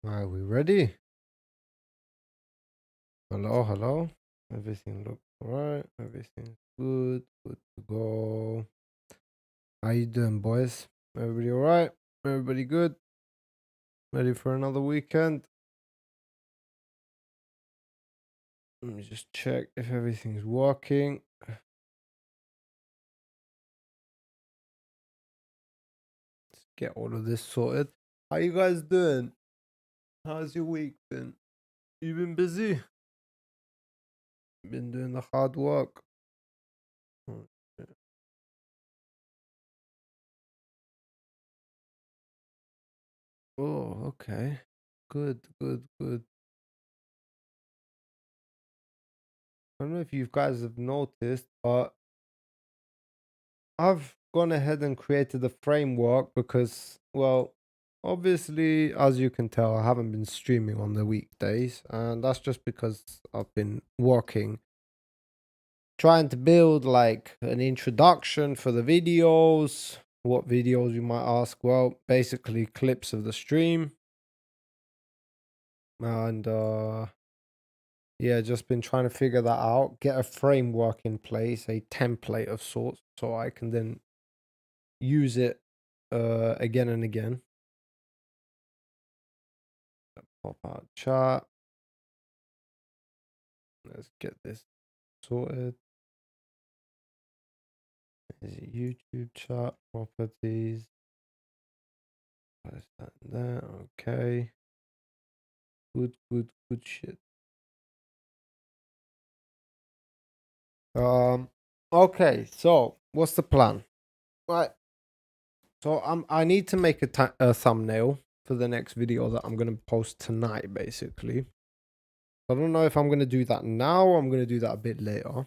Are we ready? Hello, hello. Everything looks alright. Everything's good. Good to go. How you doing, boys? Everybody alright? Everybody good? Ready for another weekend? Let me just check if everything's working. Let's get all of this sorted. How you guys doing? How's your week been? You been busy? Been doing the hard work? Oh, shit. Oh, okay. Good, good, good. I don't know if you guys have noticed, but I've gone ahead and created a framework because, well, obviously, as you can tell, I haven't been streaming on the weekdays, and that's just because I've been working, trying to build like an introduction for the videos. What videos, you might ask? Well, basically, clips of the stream, and yeah, just been trying to figure that out, get a framework in place, a template of sorts, so I can then use it again and again. Pop out chat. Let's get this sorted. Is it YouTube chat properties? Where's that there? Okay. Good, good, good shit. Okay, so what's the plan? Right. So I need to make a thumbnail for the next video that I'm gonna post tonight, basically. I don't know if I'm gonna do that now or I'm gonna do that a bit later.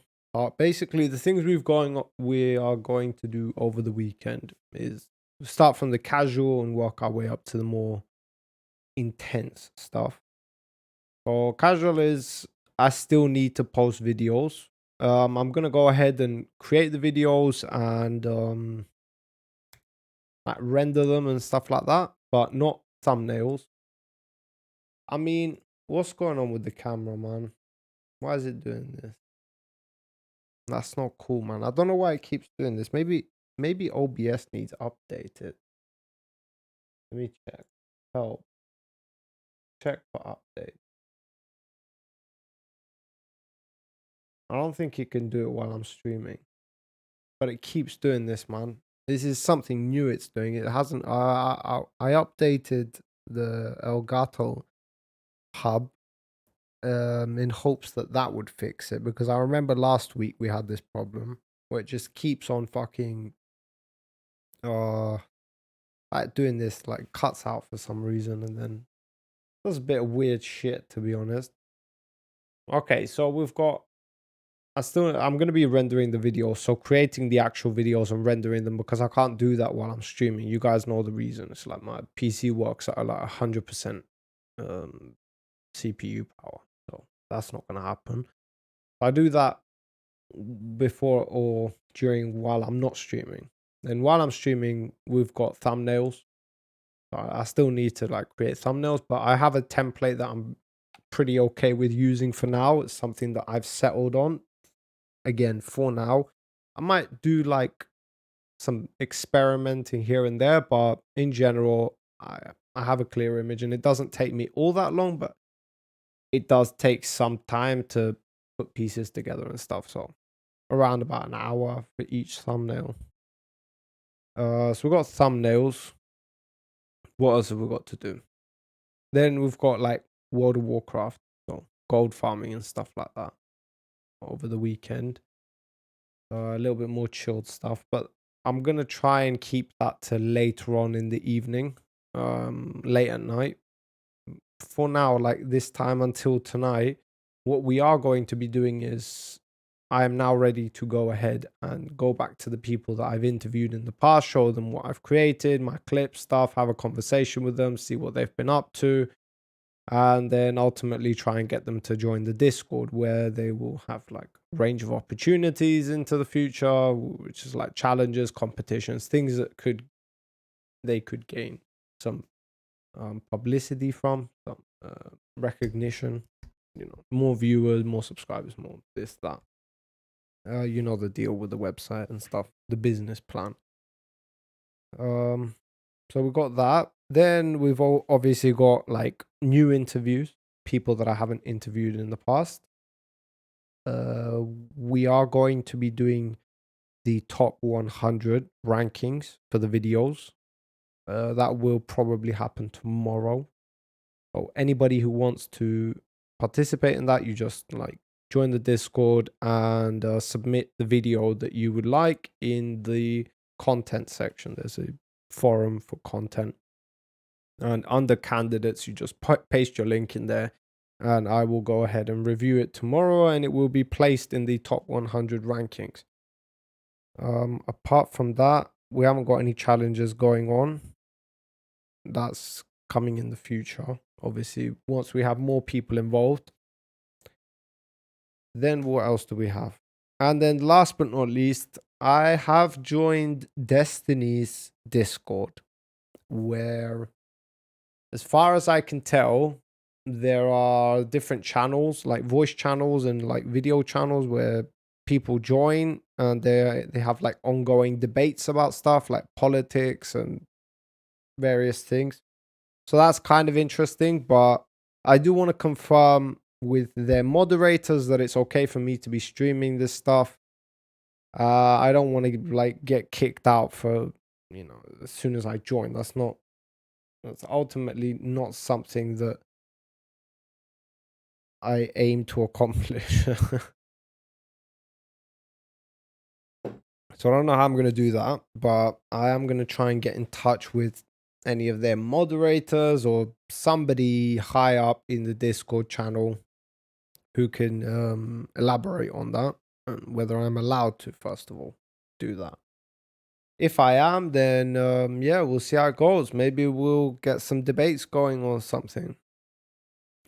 Basically, the things we are going to do over the weekend is start from the casual and work our way up to the more intense stuff. So casual is I still need to post videos. I'm gonna go ahead and create the videos and like render them and stuff like that, but not thumbnails. I mean, what's going on with the camera, man? Why is it doing this? That's not cool, man. I don't know why it keeps doing this. Maybe OBS needs updated. Let me check. Help. Check for update. I don't think it can do it while I'm streaming. But it keeps doing this, man. This is something new it's doing. It hasn't I updated the Elgato hub in hopes that that would fix it, because I remember last week we had this problem where it just keeps on fucking uh like doing this, like cuts out for some reason, and then does a bit of weird shit, to be honest. Okay, so we've got I'm gonna be rendering the videos, so creating the actual videos and rendering them, because I can't do that while I'm streaming. You guys know the reason. It's like my PC works at like 100% CPU power, so that's not gonna happen. I do that before or during while I'm not streaming. And while I'm streaming, we've got thumbnails. I still need to like create thumbnails, but I have a template that I'm pretty okay with using for now. It's something that I've settled on. Again, for now, I might do like some experimenting here and there, but in general, I have a clear image, and it doesn't take me all that long, but it does take some time to put pieces together and stuff. So around about an hour for each thumbnail. So we've got thumbnails. What else have we got to do? Then we've got like World of Warcraft, so gold farming and stuff like that over the weekend. A little bit more chilled stuff, but I'm gonna try and keep that to later on in the evening, late at night. For now, like this time until tonight, what we are going to be doing is I am now ready to go ahead and go back to the people that I've interviewed in the past, show them what I've created, my clip stuff, have a conversation with them, see what they've been up to, and then ultimately try and get them to join the Discord, where they will have like a range of opportunities into the future, which is like challenges, competitions, things that they could gain some publicity from, some recognition, more viewers, more subscribers, more this, that. The deal with the website and stuff, the business plan. So we got that. Then we've obviously got like new interviews, people that I haven't interviewed in the past. We are going to be doing the top 100 rankings for the videos. That will probably happen tomorrow. So anybody who wants to participate in that, you just like join the Discord and submit the video that you would like in the content section. There's a forum for content, and under candidates you just paste your link in there, and I will go ahead and review it tomorrow, and it will be placed in the top 100 rankings. Apart from that, we haven't got any challenges going on. That's coming in the future, obviously, once we have more people involved. Then what else do we have? And then last but not least, I have joined Destiny's Discord, where, as far as I can tell, there are different channels, like voice channels and like video channels, where people join and they have like ongoing debates about stuff like politics and various things. So that's kind of interesting, but I do want to confirm with their moderators that it's okay for me to be streaming this stuff. I don't want to like get kicked out for, as soon as I join. That's ultimately not something that I aim to accomplish. So I don't know how I'm going to do that, but I am going to try and get in touch with any of their moderators or somebody high up in the Discord channel who can elaborate on that, and whether I'm allowed to, first of all, do that. If I am, then yeah, we'll see how it goes. Maybe we'll get some debates going or something.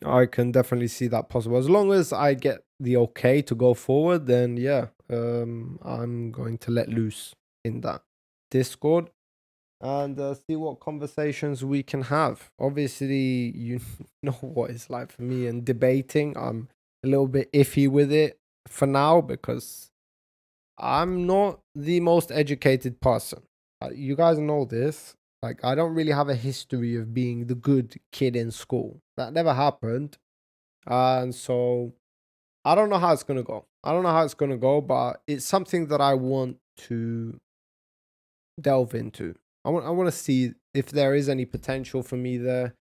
I can definitely see that possible. As long as I get the okay to go forward, then yeah, I'm going to let loose in that Discord and see what conversations we can have. Obviously, you know what it's like for me and debating. I'm a little bit iffy with it for now because I'm not the most educated person. You guys know this. Like, I don't really have a history of being the good kid in school. That never happened. And so I don't know how it's going to go. I don't know how it's going to go, but it's something that I want to delve into. I want to see if there is any potential for me there.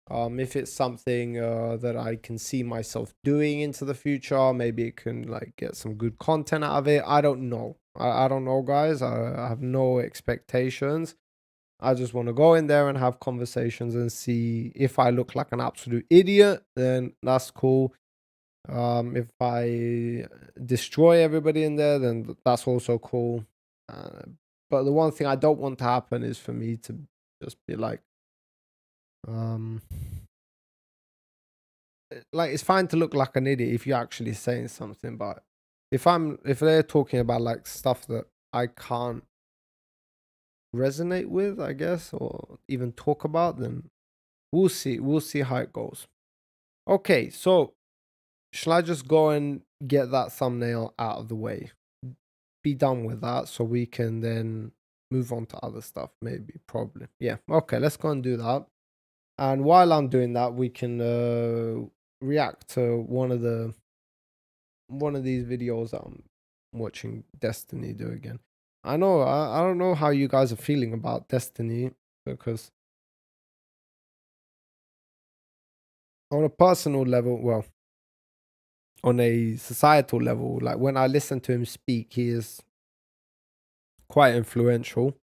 If it's something that I can see myself doing into the future, maybe it can like get some good content out of it. I don't know. I don't know, guys. I have no expectations. I just want to go in there and have conversations and see if I look like an absolute idiot, then that's cool. If I destroy everybody in there, then that's also cool. But the one thing I don't want to happen is for me to just be like it's fine to look like an idiot if you're actually saying something, but if they're talking about like stuff that I can't resonate with, I guess, or even talk about, then we'll see how it goes. Okay, so shall I just go and get that thumbnail out of the way, be done with that, so we can then move on to other stuff? Maybe, probably, yeah. Okay, let's go and do that. And while I'm doing that, we can react to one of these videos that I'm watching Destiny do again. I know I don't know how you guys are feeling about Destiny, because on a personal level, well, on a societal level, like when I listen to him speak, he is quite influential.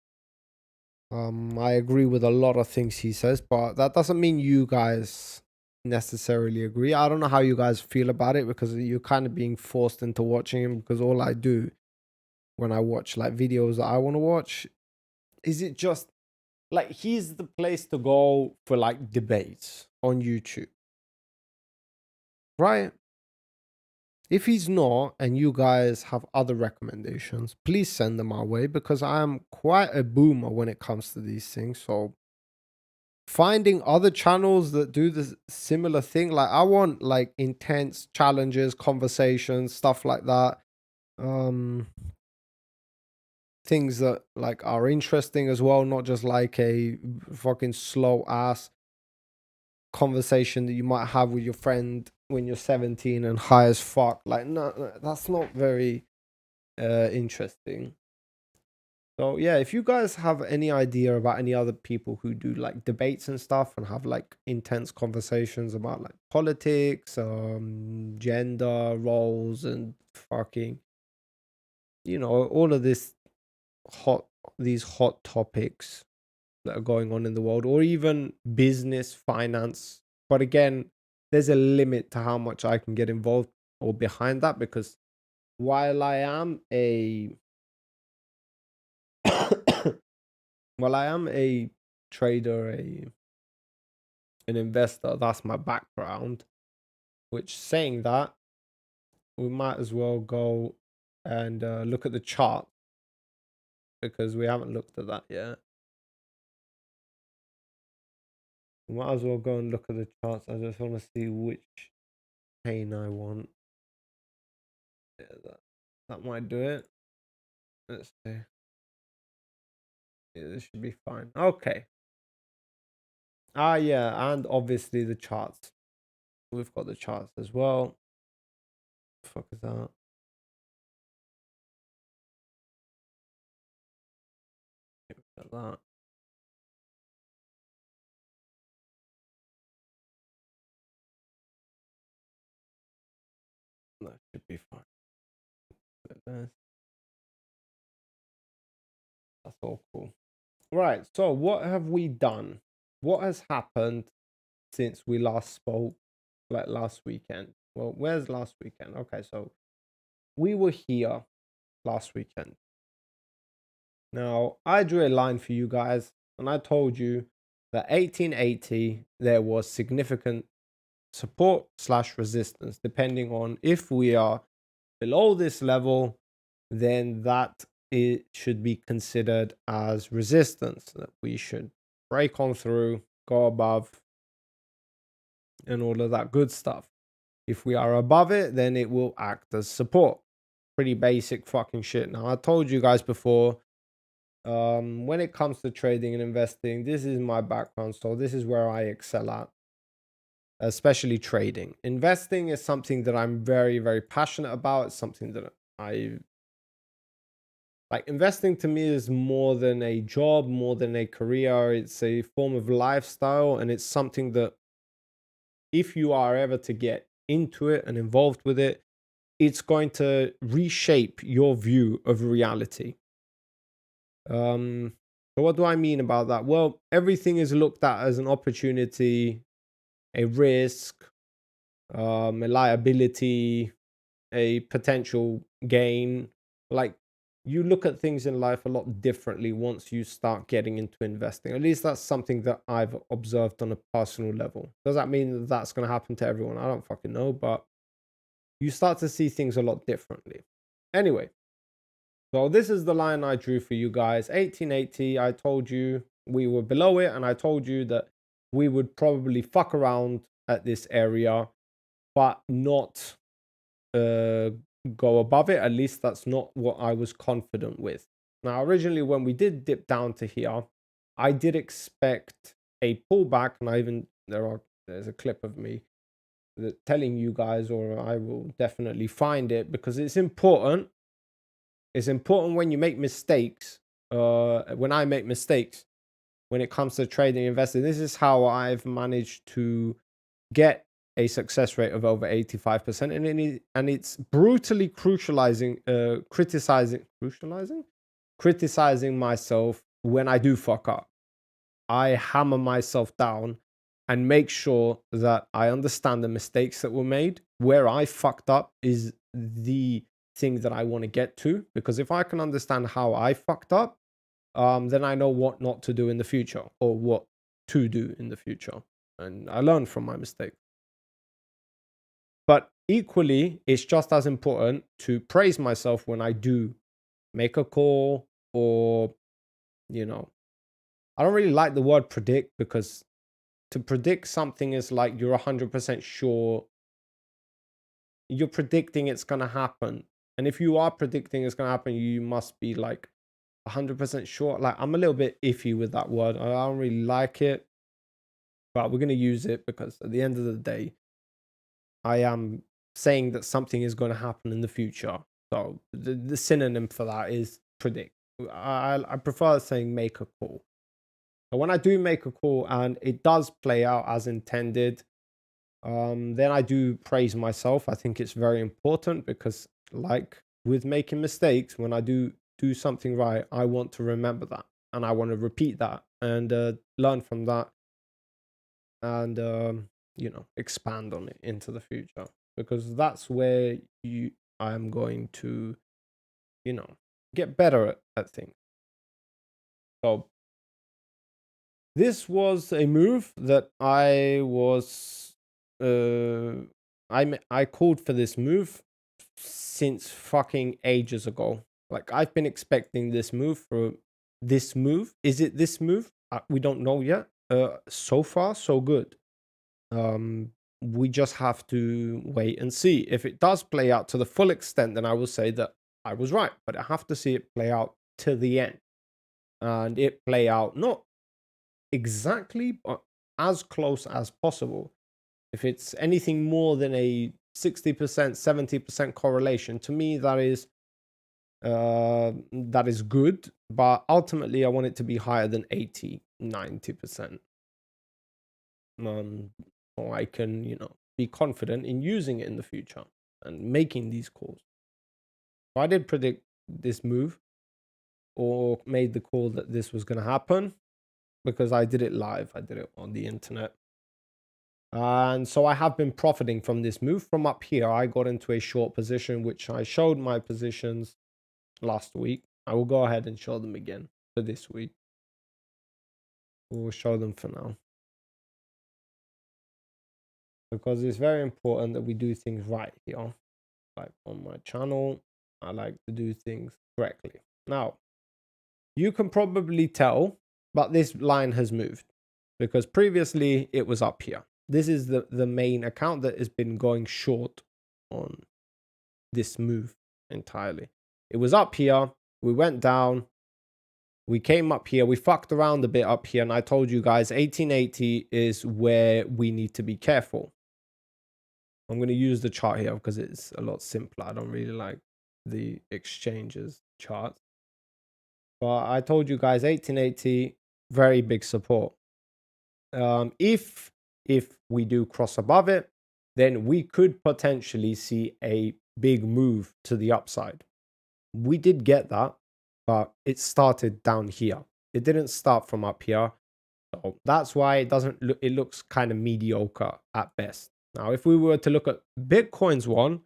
I agree with a lot of things he says, but that doesn't mean you guys necessarily agree. I don't know how you guys feel about it, because you're kind of being forced into watching him, because all I do when I watch like videos that I want to watch, is it just like he's the place to go for like debates on YouTube, right? If he's not, and you guys have other recommendations, please send them our way, because I am quite a boomer when it comes to these things. So finding other channels that do this similar thing. Like I want like intense challenges, conversations, stuff like that. Things that like are interesting as well, not just like a fucking slow ass conversation that you might have with your friend when you're 17 and high as fuck. Like no, that's not very interesting. So yeah, if you guys have any idea about any other people who do like debates and stuff and have like intense conversations about like politics, gender roles and fucking, you know, all of these hot topics that are going on in the world, or even business, finance. But again, there's a limit to how much I can get involved or behind that, because while I am a well, I am a trader, an investor. That's my background. Which, saying that, we might as well go and look at the chart, because we haven't looked at that yet. We might as well go and look at the charts. I just want to see which chain I want. Yeah, that might do it. Let's see. Yeah, this should be fine. Okay. Yeah, and obviously the charts. We've got the charts as well. The fuck is that? Got that. That should be fine. That's all cool. Right, so what have we done? What has happened since we last spoke, like last weekend? Well, where's last weekend? Okay, so we were here last weekend. Now, I drew a line for you guys, and I told you that 1880, there was significant support / resistance, depending on if we are below this level, then that it should be considered as resistance, that we should break on through, go above, and all of that good stuff. If we are above it, then it will act as support. Pretty basic fucking shit. Now, I told you guys before, when it comes to trading and investing, this is my background, so this is where I excel at, especially trading. Investing is something that I'm very, very passionate about. It's something that I like. Investing to me is more than a job, more than a career. It's a form of lifestyle, and it's something that if you are ever to get into it and involved with it, it's going to reshape your view of reality. So what do I mean about that? Well, everything is looked at as an opportunity, a risk, a liability, a potential gain. Like, you look at things in life a lot differently once you start getting into investing. At least that's something that I've observed on a personal level. Does that mean that that's going to happen to everyone? I don't fucking know, but you start to see things a lot differently. Anyway, so this is the line I drew for you guys. 1880, I told you we were below it, and I told you that we would probably fuck around at this area, but not go above it. At least that's not what I was confident with. Now, originally, when we did dip down to here, I did expect a pullback, and I even there's a clip of me that telling you guys, or I will definitely find it, because it's important. It's important when you make mistakes. When I make mistakes, when it comes to trading, investing, this is how I've managed to get a success rate of over 85%, and it's brutally criticizing myself when I do fuck up. I hammer myself down and make sure that I understand the mistakes that were made. Where I fucked up is the thing that I want to get to, because if I can understand how I fucked up, then I know what not to do in the future, or what to do in the future, and I learn from my mistakes. But equally, it's just as important to praise myself when I do make a call, or, you know, I don't really like the word predict, because to predict something is like you're 100% sure. You're predicting it's going to happen. And if you are predicting it's going to happen, you must be like 100% sure. Like, I'm a little bit iffy with that word. I don't really like it, but we're going to use it because at the end of the day, I am saying that something is going to happen in the future. So the synonym for that is predict. I prefer saying make a call. So when I do make a call and it does play out as intended, then I do praise myself. I think it's very important because, like with making mistakes, when I do something right, I want to remember that and I want to repeat that and learn from that and expand on it into the future, because that's where I'm going to get better at things. So this was a move that I was I called for this move since fucking ages ago. Like, I've been expecting this move for this move. Is it this move? We don't know yet. So far so good. We just have to wait and see. If it does play out to the full extent, then I will say that I was right, but I have to see it play out to the end. And it play out not exactly, but as close as possible. If it's anything more than a 60%, 70% correlation, to me that is good, but ultimately I want it to be higher than 80, 90%. So I can, be confident in using it in the future and making these calls. So I did predict this move, or made the call that this was going to happen, because I did it live. I did it on the internet. And so I have been profiting from this move. From up here, I got into a short position, which I showed my positions last week. I will go ahead and show them again for this week. We'll show them for now, because it's very important that we do things right here. Like on my channel, I like to do things correctly. Now, you can probably tell, but this line has moved, because previously it was up here. This is the main account that has been going short on this move entirely. It was up here. We went down. We came up here. We fucked around a bit up here. And I told you guys 1880 is where we need to be careful. I'm going to use the chart here because it's a lot simpler. I don't really like the exchanges chart. But I told you guys 1880, very big support. If we do cross above it, then we could potentially see a big move to the upside. We did get that, but it started down here. It didn't start from up here. So that's why it doesn't look, it looks kind of mediocre at best. Now, if we were to look at Bitcoin's one,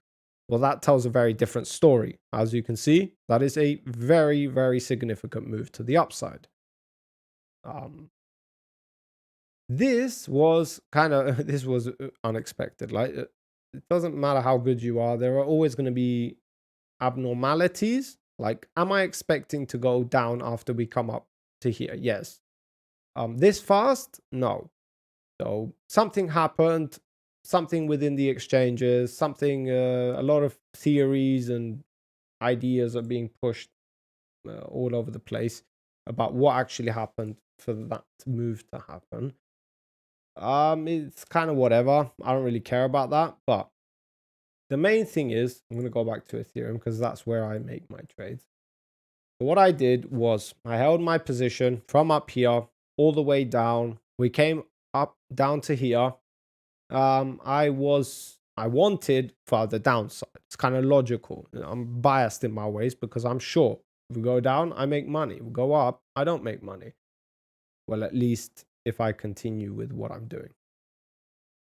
well, that tells a very different story. As you can see, that is a very, very significant move to the upside. This was this was unexpected. Like, it doesn't matter how good you are, there are always going to be abnormalities. Like, am I expecting to go down after we come up to here? Yes. This fast? No. So something happened, something within the exchanges, something, a lot of theories and ideas are being pushed all over the place about what actually happened for that move to happen. It's kind of whatever. I don't really care about that. But the main thing is, I'm going to go back to Ethereum because that's where I make my trades. So what I did was I held my position from up here all the way down. We came up down to here. I wanted further downside. It's kind of logical. I'm biased in my ways because I'm sure if we go down, I make money. If we go up, I don't make money. Well, at least if I continue with what I'm doing.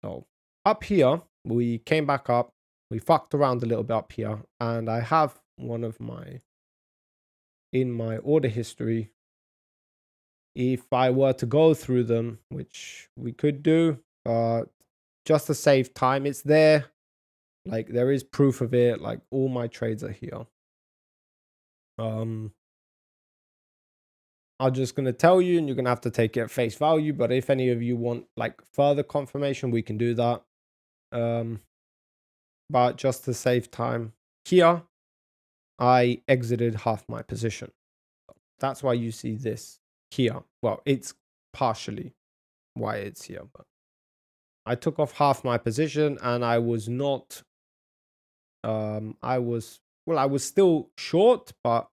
So up here, we came back up. We fucked around a little bit up here. And I have one of my, in my order history, if I were to go through them, which we could do, just to save time, it's there. Like, there is proof of it. Like, all my trades are here. I'm just going to tell you and you're going to have to take it at face value. But if any of you want like further confirmation, we can do that. But just to save time here, I exited half my position. That's why you see this here. Well, it's partially why it's here, but I took off half my position and I was not, I was still short, but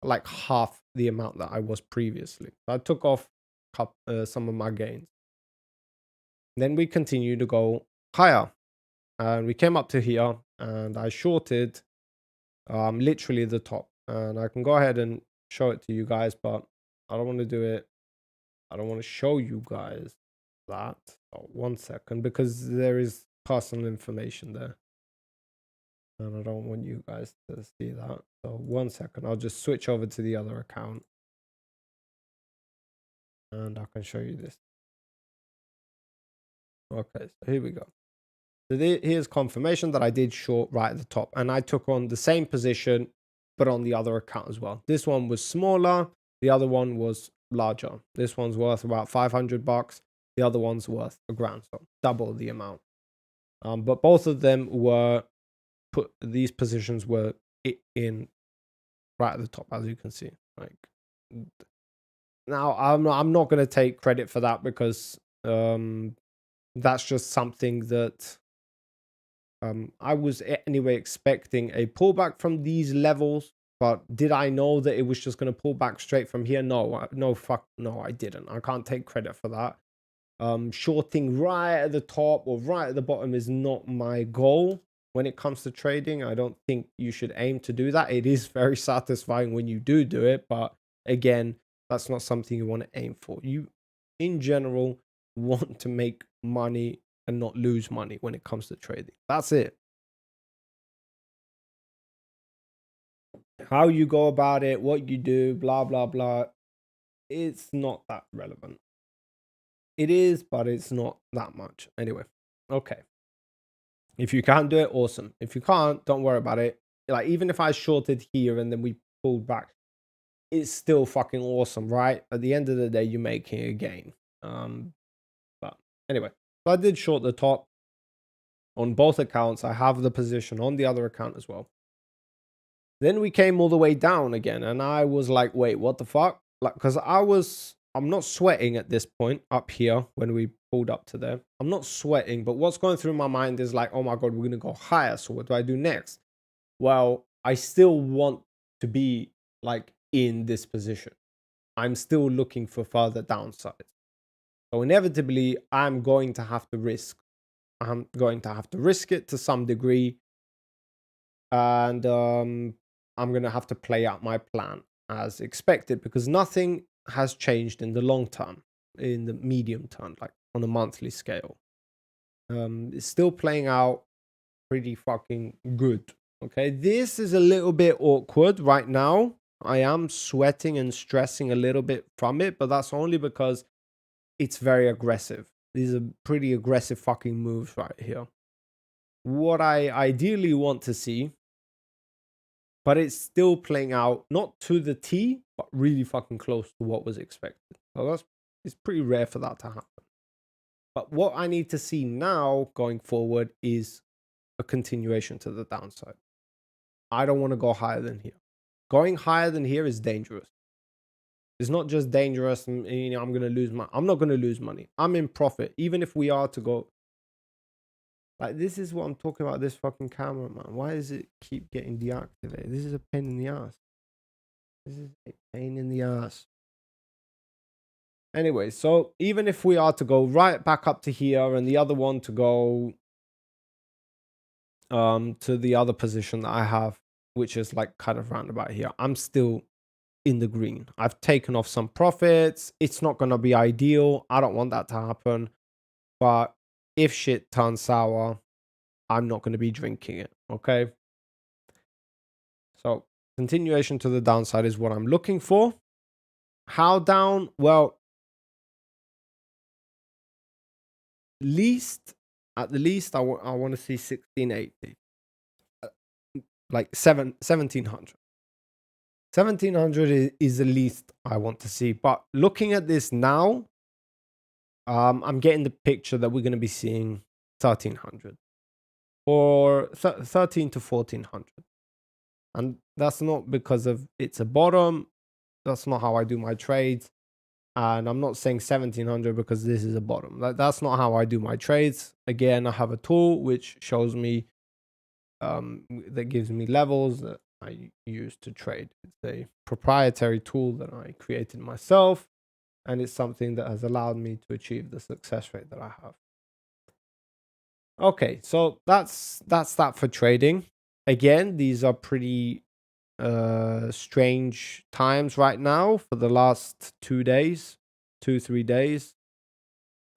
like half the amount that I was previously. So I took off some of my gains. Then we continued to go higher, and we came up to here, and I shorted literally the top. And I can go ahead and show it to you guys, but I don't want to do it. I don't want to show you guys that. Oh, 1 second, because there is personal information there. And I don't want you guys to see that. So 1 second, I'll just switch over to the other account. And I can show you this. Okay, so here we go. So here's confirmation that I did short right at the top. And I took on the same position, but on the other account as well. This one was smaller. The other one was larger. This one's worth about $500. The other one's worth $1,000. So double the amount. But both of them were these positions were in right at the top, as you can see. Like, now I'm not going to take credit for that, because that's just something that I was anyway expecting a pullback from these levels. But did I know that it was just going to pull back straight from here? No, I didn't. I can't take credit for that. Shorting right at the top or right at the bottom is not my goal when it comes to trading. I don't think you should aim to do that. It is very satisfying when you do it, but again, that's not something you want to aim for. You, in general, want to make money and not lose money when it comes to trading. That's it. How you go about it, what you do, blah, blah, blah, it's not that relevant. It is, but it's not that much. Anyway, okay. If you can do it, awesome. If you can't, don't worry about it. Like, even if I shorted here and then we pulled back, it's still fucking awesome, right? At the end of the day, you're making a gain. But anyway, so I did short the top on both accounts. I have the position on the other account as well. Then we came all the way down again, and I was like, wait, what the fuck? Like, because I'm not sweating at this point up here when we pulled up to there. I'm not sweating, but what's going through my mind is like, oh my God, we're going to go higher. So what do I do next? Well, I still want to be like in this position. I'm still looking for further downsides. So inevitably, I'm going to have to risk. I'm going to have to risk it to some degree. And I'm going to have to play out my plan as expected, because nothing has changed in the long term, in the medium term, like on a monthly scale. It's still playing out pretty fucking good. Okay, this is a little bit awkward right now. I am sweating and stressing a little bit from it, but that's only because it's very aggressive. These are pretty aggressive fucking moves right here. What I ideally want to see, but it's still playing out not to the T, but really fucking close to what was expected. So it's pretty rare for that to happen. But what I need to see now going forward is a continuation to the downside. I don't want to go higher than here. Going higher than here is dangerous. It's not just dangerous and, you know, I'm going to lose money. I'm not going to lose money. I'm in profit. Even if we are to go, like, this is what I'm talking about, this fucking camera, man. Why does it keep getting deactivated? This is a pain in the ass. This is a pain in the ass. Anyway, so even if we are to go right back up to here and the other one to go to the other position that I have, which is like kind of roundabout here, I'm still in the green. I've taken off some profits. It's not going to be ideal. I don't want that to happen. But if shit turns sour, I'm not going to be drinking it. Okay. So continuation to the downside is what I'm looking for. How down? Well, at the least, I want to see 1680. Like 1700. 1700 is the least I want to see. But looking at this now, I'm getting the picture that we're going to be seeing 1300 or 13 to 1400. And that's not because of it's a bottom. That's not how I do my trades. And I'm not saying 1700 because this is a bottom. That's not how I do my trades. Again, I have a tool which shows me, that gives me levels that I use to trade. It's a proprietary tool that I created myself, and it's something that has allowed me to achieve the success rate that I have. Okay, so that's that for trading. Again, these are pretty strange times right now for the last 2 days, 3 days.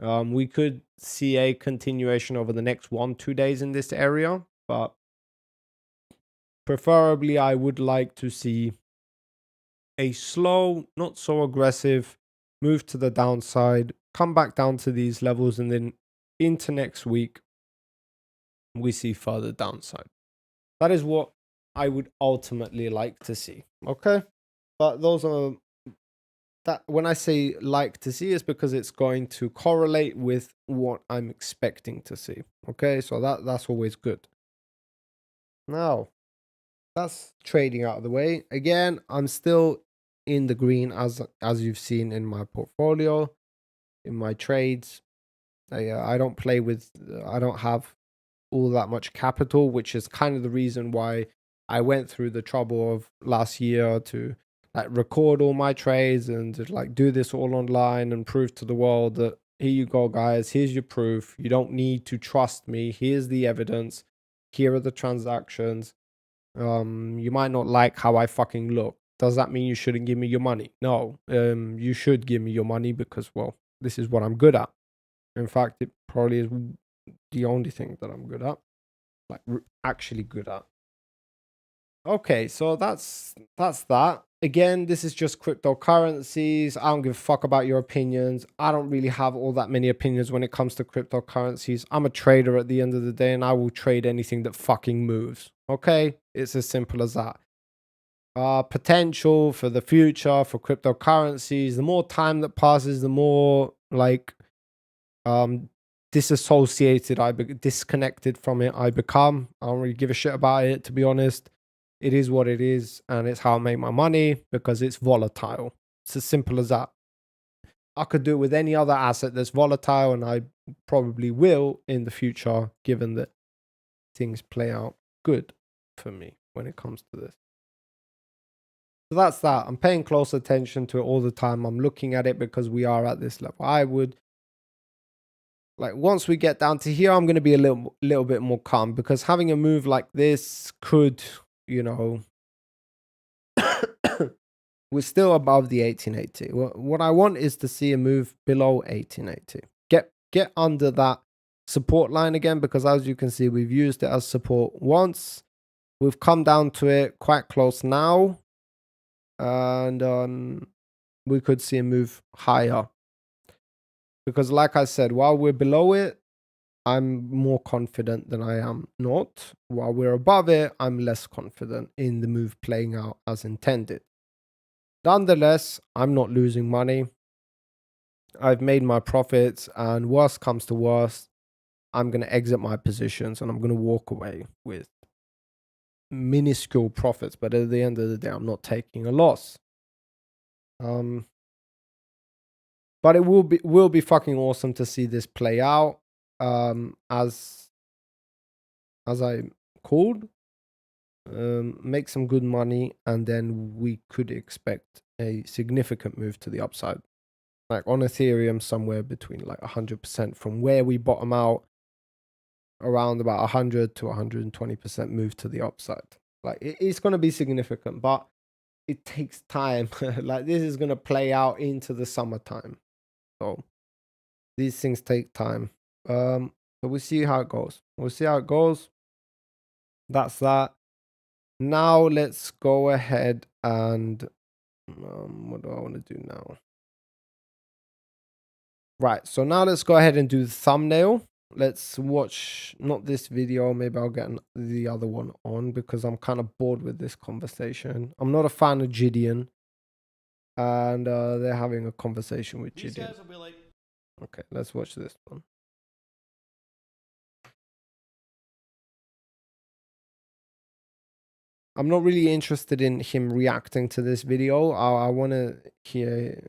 We could see a continuation over the next 1-2 days in this area, but preferably I would like to see a slow, not so aggressive move to the downside, come back down to these levels, and then into next week we see further downside. That is what I would ultimately like to see. Okay, but those are that. When I say like to see, is because it's going to correlate with what I'm expecting to see. Okay, so that's always good. Now, that's trading out of the way. Again, I'm still in the green as you've seen in my portfolio, in my trades. I don't play with. I don't have all that much capital, which is kind of the reason why I went through the trouble of last year to like record all my trades and to like do this all online and prove to the world that here you go, guys, here's your proof. You don't need to trust me. Here's the evidence. Here are the transactions. You might not like how I fucking look. Does that mean you shouldn't give me your money? No. You should give me your money because, well, this is what I'm good at. In fact, it probably is the only thing that I'm good at, like actually good at. Okay, so that's that. Again, this is just cryptocurrencies. I don't give a fuck about your opinions. I don't really have all that many opinions when it comes to cryptocurrencies. I'm a trader at the end of the day, and I will trade anything that fucking moves. Okay, it's as simple as that. Potential for the future for cryptocurrencies. The more time that passes, the more like disassociated disconnected from it I become. I don't really give a shit about it, to be honest. It is what it is, and it's how I make my money because it's volatile. It's as simple as that. I could do it with any other asset that's volatile, and I probably will in the future, given that things play out good for me when it comes to this. So that's that. I'm paying close attention to it all the time. I'm looking at it because we are at this level. I would like once we get down to here, I'm going to be a little bit more calm because having a move like this could, you know, we're still above the 1880. What I want is to see a move below 1880. Get under that support line again, because as you can see, we've used it as support once. We've come down to it quite close now, and we could see a move higher. Because like I said, while we're below it, I'm more confident than I am not. While we're above it, I'm less confident in the move playing out as intended. Nonetheless, I'm not losing money. I've made my profits, and worst comes to worst, I'm going to exit my positions and I'm going to walk away with minuscule profits. But at the end of the day, I'm not taking a loss. But it will be fucking awesome to see this play out. As I called, make some good money, and then we could expect a significant move to the upside. Like on Ethereum, somewhere between like 100% from where we bottom out, around about 100 to 120% move to the upside. Like it's going to be significant, but it takes time. Like this is going to play out into the summertime. So these things take time. So we'll see how it goes. That's that. Now let's go ahead and what do I want to do now? Right, so now let's go ahead and do the thumbnail. let's watch not this video. Maybe I'll get the other one on because I'm kind of bored with this conversation. I'm not a fan of Gideon, and they're having a conversation with These Gideon. guys will be like, Okay, let's watch this one. I'm not really interested in him reacting to this video. I want to hear.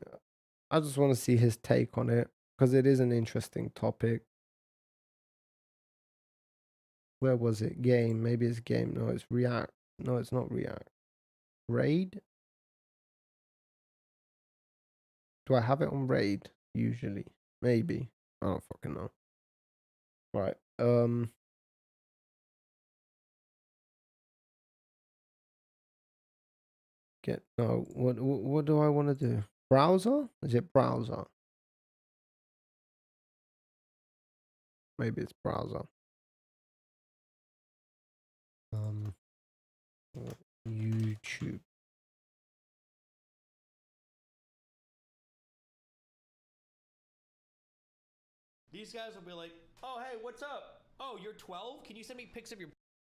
I just want to see his take on it because it is an interesting topic. Where was it? Game. Maybe it's game. No, it's React. No, it's not React. Raid? Do I have it on Raid? Usually. Maybe. I don't fucking know. Right. No. What do I want to do? Browser? Is it browser? Maybe it's browser. YouTube. these guys will be like, oh, hey, what's up? Oh, you're 12? Can you send me pics of your...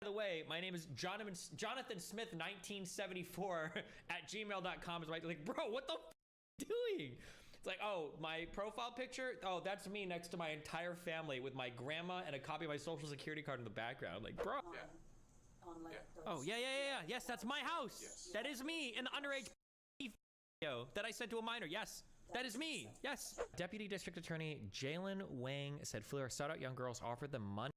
By the way, my name is Jonathan Smith 1974 at gmail.com. Is like, bro, what the f are you doing? It's like, oh, my profile picture? Oh, that's me next to my entire family with my grandma and a copy of my social security card in the background. Like, bro. Yeah. Oh, yeah. Yes, that's my house. Yes. That is me in the underage video that I sent to a minor. Yes. That is me. Yes. Deputy District Attorney Jalen Wang said Fleur sought out young girls, offered them money.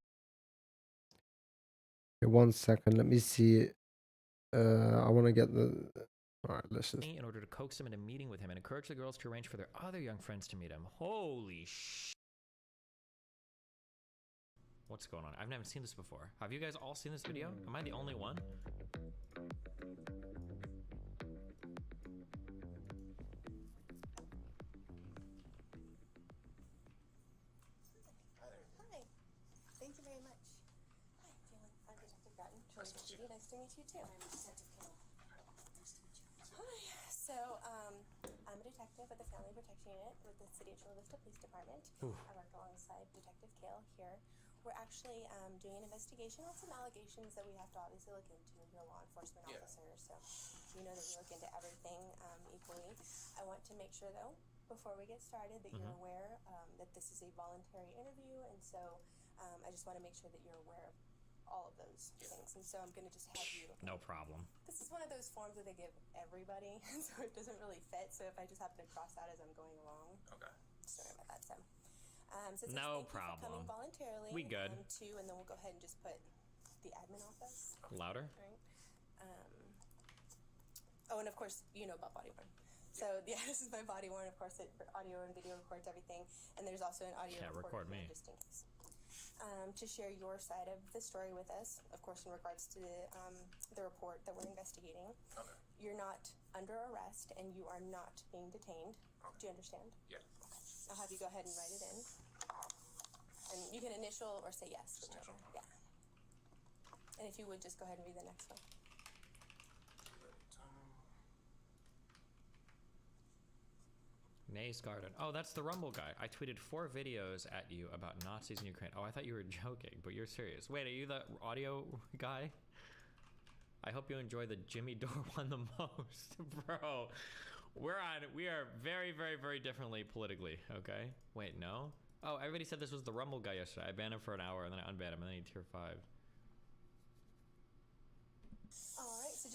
Okay, 1 second. Let me see it. I want to get the... All right, let's just... In order to coax them into meeting with him and encourage the girls to arrange for their other young friends to meet him. Holy sh... What's going on? I've never seen this before. Have you guys all seen this video? Am I the only one? Thank you very much. Hi, Jalen. I'm Detective Bratton. Nice to meet you. Nice to meet you too. I'm Detective Kale. Nice to meet you. Hi. So, I'm a detective at the Family Protection Unit with the City of Chula Vista Police Department. Ooh. I work alongside Detective Kale here. We're actually doing an investigation on some allegations that we have to obviously look into. You're a law enforcement officer, so you know that we look into everything equally. I want to make sure, though, before we get started, that you're aware that this is a voluntary interview, and so I just want to make sure that you're aware of all of those things. And so I'm going to just have you... No problem. This is one of those forms that they give everybody, so it doesn't really fit. So if I just have to cross out as I'm going along. Okay. Sorry about that, Sam. So no problem. Coming voluntarily. We good. And then we'll go ahead and just put the admin office. Louder. All right. Oh, and of course, you know about body worn. So yeah, this is my body worn. Of course, it audio and video records everything, and there's also an audio record me just in case. To share your side of the story with us, of course, in regards to the report that we're investigating. Okay. You're not under arrest, and you are not being detained. Okay. Do you understand? Yeah. Okay. I'll have you go ahead and write it in. And you can initial or say yes. Whichever. Yeah. And if you would just go ahead and read the next one. Nays Garden. Oh, that's the Rumble guy. I tweeted 4 videos at you about Nazis in Ukraine. Oh, I thought you were joking, but you're serious. Wait, are you the audio guy? I hope you enjoy the Jimmy Dore one the most. Bro, we are very, very, very differently politically, okay? Wait, no? Oh, everybody said this was the Rumble guy yesterday. I banned him for an hour, and then I unbanned him, and then he tier 5. Alright, so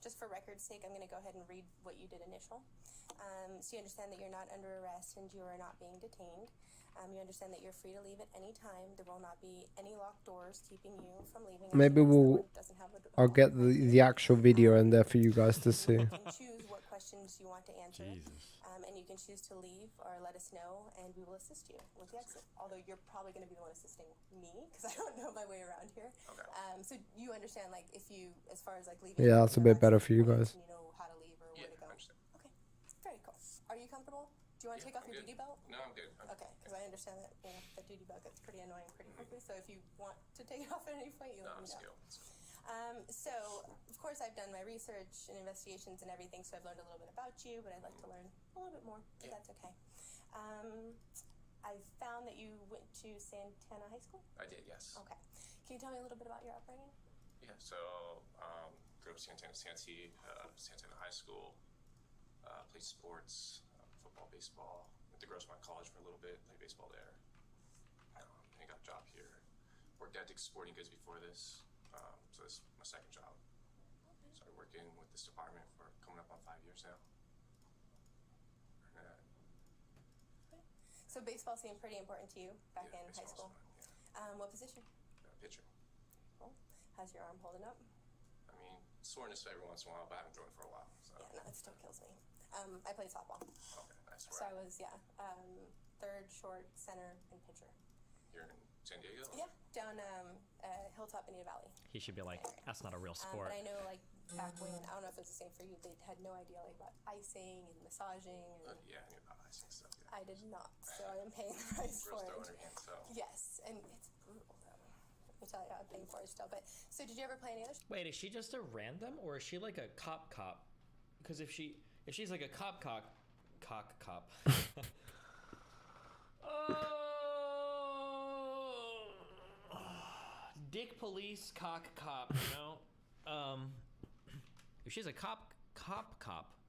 just for record's sake, I'm going to go ahead and read what you did initial. So you understand that you're not under arrest and you are not being detained. You understand that you're free to leave at any time. There will not be any locked doors keeping you from leaving. Maybe I'll get the actual video in there for you guys to see. You can choose what questions you want to answer. And you can choose to leave or let us know, and we will assist you with the exit. Although you're probably going to be the one assisting me, because I don't know my way around here. Okay. So you understand, like, if you, as far as like leaving. Yeah, that's a bit better for you guys. You know how to leave or where to go. Okay, very cool. Are you comfortable? Do you want to take off your duty belt? No, I'm good. Okay, because I understand that the duty belt gets pretty annoying pretty quickly. So if you want to take it off at any point, you let me know. So, of course, I've done my research and investigations and everything, so I've learned a little bit about you, but I'd like to learn a little bit more, if that's okay. I found that you went to Santana High School. I did, yes. Okay. Can you tell me a little bit about your upbringing? Yeah, so grew up Santana High School, played sports, football, baseball. Went to Grossmont College for a little bit, played baseball there. And got a job here. Worked at Dick's Sporting Goods before this, so this is my second job. Okay. Started working with this department for coming up on 5 years now. So baseball seemed pretty important to you back in high school. Fun, What position? pitcher. Cool. How's your arm holding up? I mean, soreness every once in a while, but I haven't thrown it for a while. So. Yeah, no, it still kills me. I played softball. Okay, nice. So I was, third, short, center, and pitcher. Here in San Diego? Yeah, down Hilltop, Bonita Valley. He should be like, that's not a real But sport. I know, like, back when, I don't know if it's the same for you, they had no idea, like, about icing and massaging. And Yeah, I knew about icing stuff. Yeah. I did not, so I am paying the price Girls for throw it. in her hand, so. Yes, and it's brutal, though. Let me tell you, I'm paying for it still. But, so did you ever play any other Wait, is she just a random or is she like a cop? Because if she's like a cop. Oh, dick police cop, you know? If she's a cop,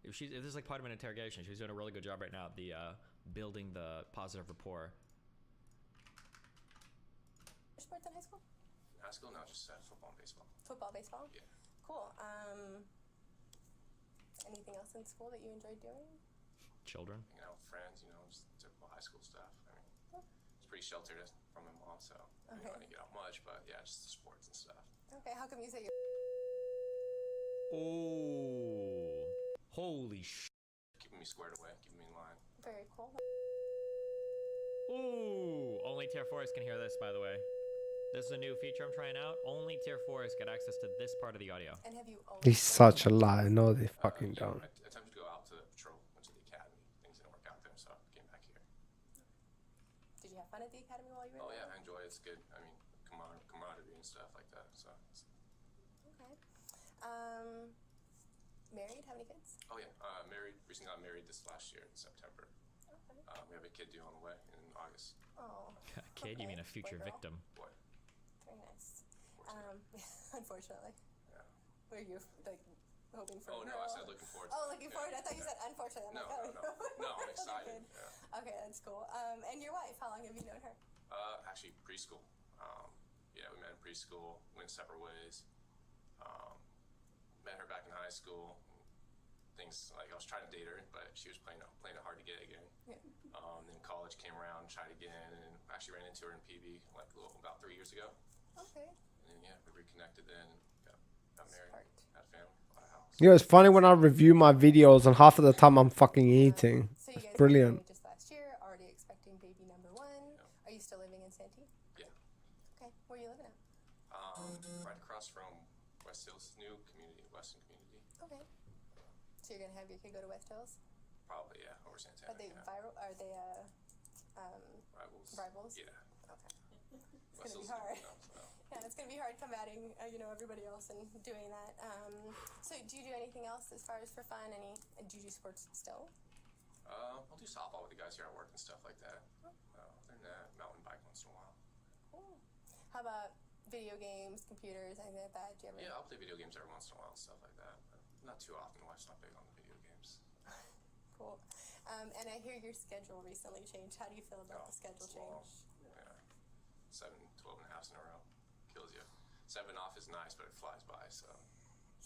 if this is like part of an interrogation, she's doing a really good job right now at the building the positive rapport. sports in high school? High school, no, just football and baseball. Football, baseball? Yeah. Cool. Anything else in school that you enjoyed doing? Children. Hanging out with friends, you know, just typical high school stuff. I mean, it's pretty sheltered from my mom, so I didn't get out much, but yeah, just the sports and stuff. Okay, how come you say you're Oh, holy sh! Keeping me squared away, keeping me in line. very cool? Ooh, only Tier 4s can hear this, by the way. This is a new feature I'm trying out. Only Tier 4s get access to this part of the audio. And have you always He's such a lie. No, they fucking don't. I attempted to go out to the patrol, went to the academy. Things didn't work out there, so I came back here. Did you have fun at the academy while you were Oh there? yeah, I enjoy it. It's good. I mean, camaraderie and stuff like that. So. Okay. Married? How many kids? Oh yeah, married. Recently got married this last year in September. Okay. We have a kid due on the way in August. Oh. Kid, you mean a Okay. future Boy, girl? victim? Boy. Very nice. Unfortunately. Unfortunately. Yeah. Were you like hoping for? Oh a no, girl? I said looking forward to Oh, it. looking Yeah. forward. I thought you said unfortunately. I'm No, like, no, oh, no. No, I'm Okay, excited. good. Yeah. Okay, that's cool. And your wife, how long have you known her? Actually preschool. Yeah, we met in preschool, went separate ways. Met her back in high school. Things like I was trying to date her, but she was playing it hard to get again. Yeah. Then college came around, tried again, and actually ran into her in PB like about 3 years ago. Okay. And then yeah, we reconnected then, got married, Smart. had a family, bought a house. You know, it's funny when I review my videos and half of the time I'm fucking eating. So you guys Brilliant. got married just last year, already expecting baby number one. Yeah. Are you still living in Santee? Yeah. Okay. Where are you living at? Right across from West Hills, new community, Western community. Okay. So you're gonna have your kid go to West Hills? Probably, yeah, over Santana. Are they yeah. viral? Are they Rivals? rivals? Yeah. Okay. It's West gonna be Hills is hard. different now, so. Yeah, it's gonna be hard combating, everybody else and doing that. So do you do anything else as far as for fun? Do you do sports still? I'll do softball with the guys here at work and stuff like that. Other than that, mountain bike once in a while. Cool. How about video games, computers, anything like that? Do you ever? Yeah, I'll play video games every once in a while and stuff like that, but not too often. My wife's not big on the video games. Cool. And I hear your schedule recently changed. How do you feel about the schedule it's long. change? Yeah. 7, 12 and a half in a row. Kills you. 7 off is nice, but it flies by, so.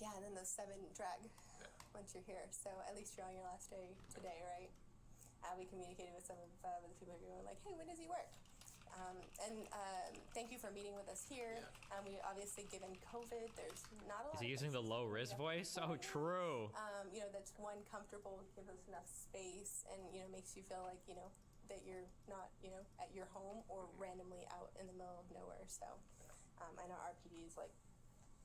Yeah, and then those 7 drag Yeah. once you're here. So at least you're on your last day today, right? We communicated with some of the people who were like, hey, when does he work? Thank you for meeting with us here. Yeah. We obviously, given COVID, there's not a lot. Is he of using the places low to risk meet up. voice? Oh, true. That's one comfortable, gives us enough space, and makes you feel like that you're not at your home or randomly out in the middle of nowhere. So I know RPD is like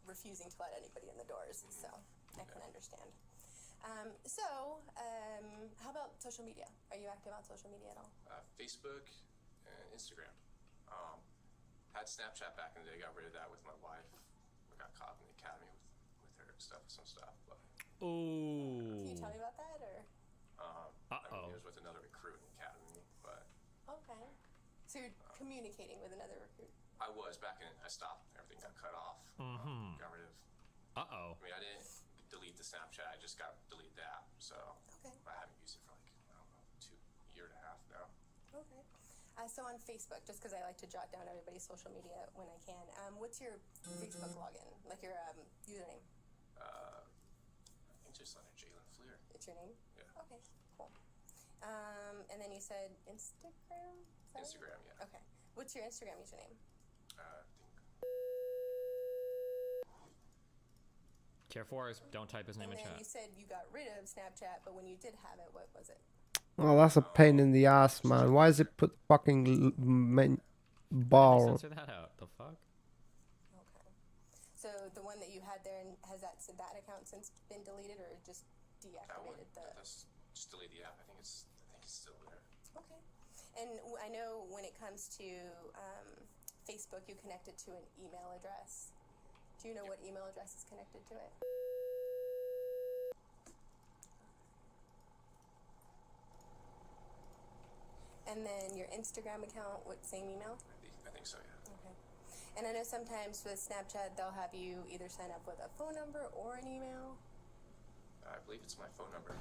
refusing to let anybody in the doors, so I can understand. How about social media? Are you active on social media at all? Facebook and Instagram. Had Snapchat back in the day, got rid of that with my wife. I got caught in the academy with her some stuff, but. Ooh. Can you tell me about that, or? I mean, it was with another recruit in the academy, but. Okay. So you're communicating with another recruit. I was back in. I stopped. Everything got cut off. Got rid of. Uh-oh. I mean, I didn't delete the Snapchat. I just got deleted the app. So Okay. I haven't used it for like I don't know, 2 year and a half now. Okay. So on Facebook, just because I like to jot down everybody's social media when I can, what's your Facebook login? Like your username? I think just under Jalen Fleer. It's your name? Yeah. Okay, cool. And then you said Instagram? Is that right? Instagram, yeah. Okay. What's your Instagram username? I think Care for us. Don't type his name And in then chat. you said you got rid of Snapchat, but when you did have it, what was it? Oh, that's a pain in the ass, man. Why does it put fucking bar? Censor that out. The fuck? Okay. So the one that you had there, and has that account since been deleted or just that one. deactivated the? That's just delete the app. I think it's still there. Okay. And I know when it comes to Facebook, you connect it to an email address. Do you know what email address is connected to it? And then your Instagram account, what, same email? I think so, yeah. Okay. And I know sometimes with Snapchat, they'll have you either sign up with a phone number or an email. I believe it's my phone number.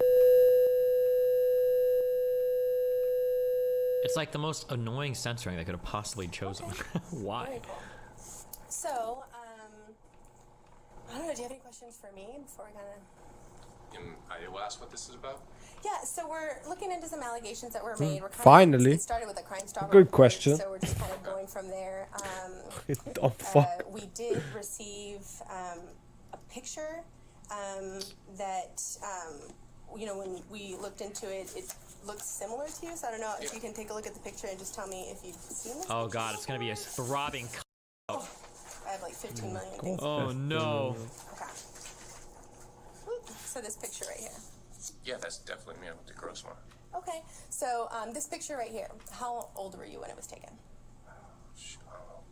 It's like the most annoying censoring they could have possibly chosen. Why? Very cool. So, I don't know, do you have any questions for me before we kind of... I will ask what this is about. Yeah, so we're looking into some allegations that were made. We're kind Finally. Of, it started with a Crime Stopper Good report, question. So we're just kind of going from there. Oh, fuck. We did receive a picture that, you know, when we looked into it, it looks similar to you. So I don't know if you can take a look at the picture and just tell me if you've seen this. Oh god, it's gonna be a throbbing. I have like 15 million things. Oh no. Okay. Oop, so this picture right here. Yeah, that's definitely me with the gross one. Okay, so this picture right here, how old were you when it was taken? I don't know,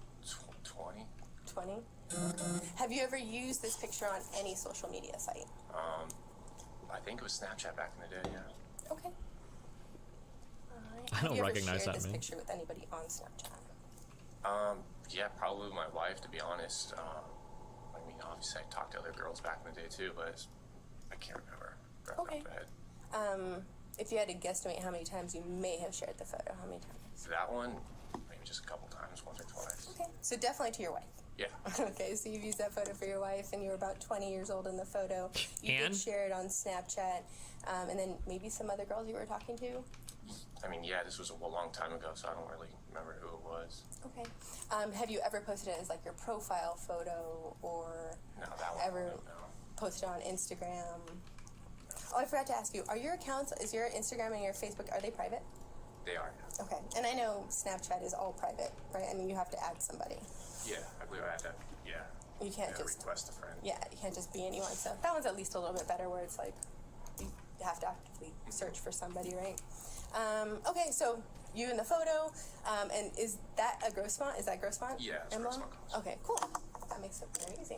20? 20? Okay. Have you ever used this picture on any social media site? I think it was Snapchat back in the day, yeah. Okay. Alright. I don't Have you ever recognize shared that this name. picture with anybody on Snapchat? Yeah, probably with my wife, to be honest. I mean, obviously I talked to other girls back in the day too, but I can't remember. Right off Okay. the head. If you had to guesstimate how many times you may have shared the photo, how many times? That one, maybe just a couple times, once or twice. Okay, so definitely to your wife. Yeah. Okay, so you've used that photo for your wife, and you were about 20 years old in the photo. You And? did share it on Snapchat, and then maybe some other girls you were talking to. I mean, yeah, this was a long time ago, so I don't really remember who it was. Okay. Have you ever posted it as like your profile photo, or No, that one. ever No. posted on Instagram? Oh, I forgot to ask you. Are your accounts, is your Instagram and your Facebook, are they private? They are. Okay. And I know Snapchat is all private, right? I mean, you have to add somebody. Yeah, I believe I had to. Yeah. You can't Yeah, just request a friend. Yeah, you can't just be anyone. So that one's at least a little bit better, where it's like you have to actively search for somebody, right? Okay, so you in the photo, and is that a Grossmont? Is that Grossmont? Yeah, it's emblem? Grossmont. Okay, cool. That makes it very easy.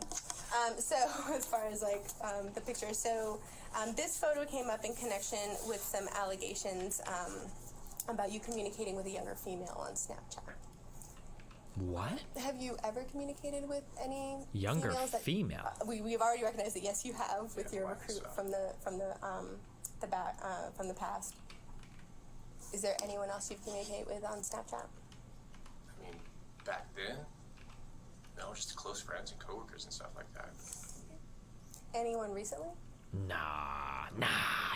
So as far as like the picture, so this photo came up in connection with some allegations about you communicating with a younger female on Snapchat. What? Have you ever communicated with any Younger females that- female? We've already recognized that yes, you have with Yeah, your wife, recruit so. from the past. Is there anyone else you've communicated with on Snapchat? I mean, back then, no, just close friends and coworkers and stuff like that. Anyone recently? Nah,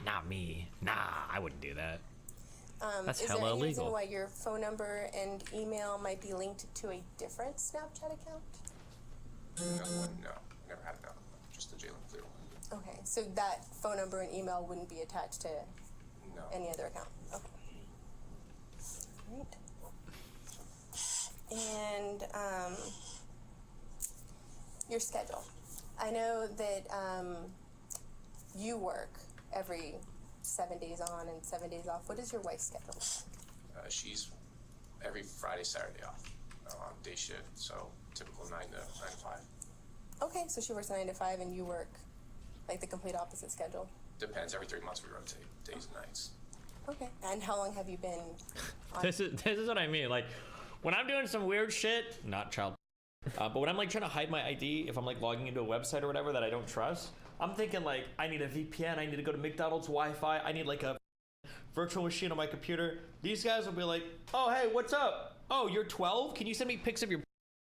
not me. Nah, I wouldn't do that. That's Is hella there any illegal. reason why your phone number and email might be linked to a different Snapchat account? Another one, no, never had another one. Just the Jalen Fleer one. Okay, so that phone number and email wouldn't be attached to No. any other account. Okay. Right. And your schedule. I know that you work every 7 days on and 7 days off. What is your wife's schedule? She's every Friday, Saturday off, day shift. So typical 9 to 5. Okay, so she works 9 to 5 and you work like the complete opposite schedule. Depends. Every 3 months we rotate days and nights. Okay. And how long have you been on? This is what I mean. Like, when I'm doing some weird shit, not child, but when I'm like trying to hide my ID, if I'm like logging into a website or whatever that I don't trust, I'm thinking like, I need a VPN, I need to go to McDonald's Wi-Fi, I need like a virtual machine on my computer. These guys will be like, oh, hey, what's up? Oh, you're 12? Can you send me pics of your...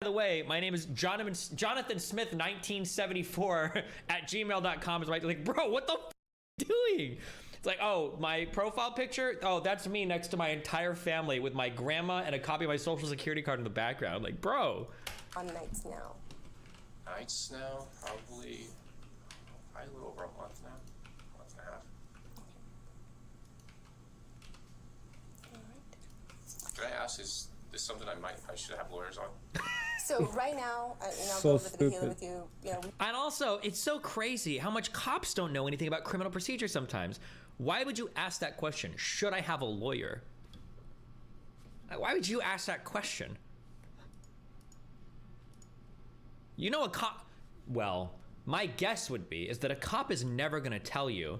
By the way, my name is Jonathan Smith 1974 at gmail.com. Is right. Like, bro, what the f are you doing? It's like, oh, my profile picture. Oh, that's me next to my entire family with my grandma and a copy of my social security card in the background. Like, bro. On nights now. Nights now, probably a little over a month now, month and a half. All right. Can I ask, is this something I should have lawyers on? So right now, and I'll So go over the behavior stupid. with you. You know, And also, it's so crazy how much cops don't know anything about criminal procedure sometimes. Why would you ask that question? Should I have a lawyer? Why would you ask that question? You know, a cop, well, my guess would be is that a cop is never going to tell you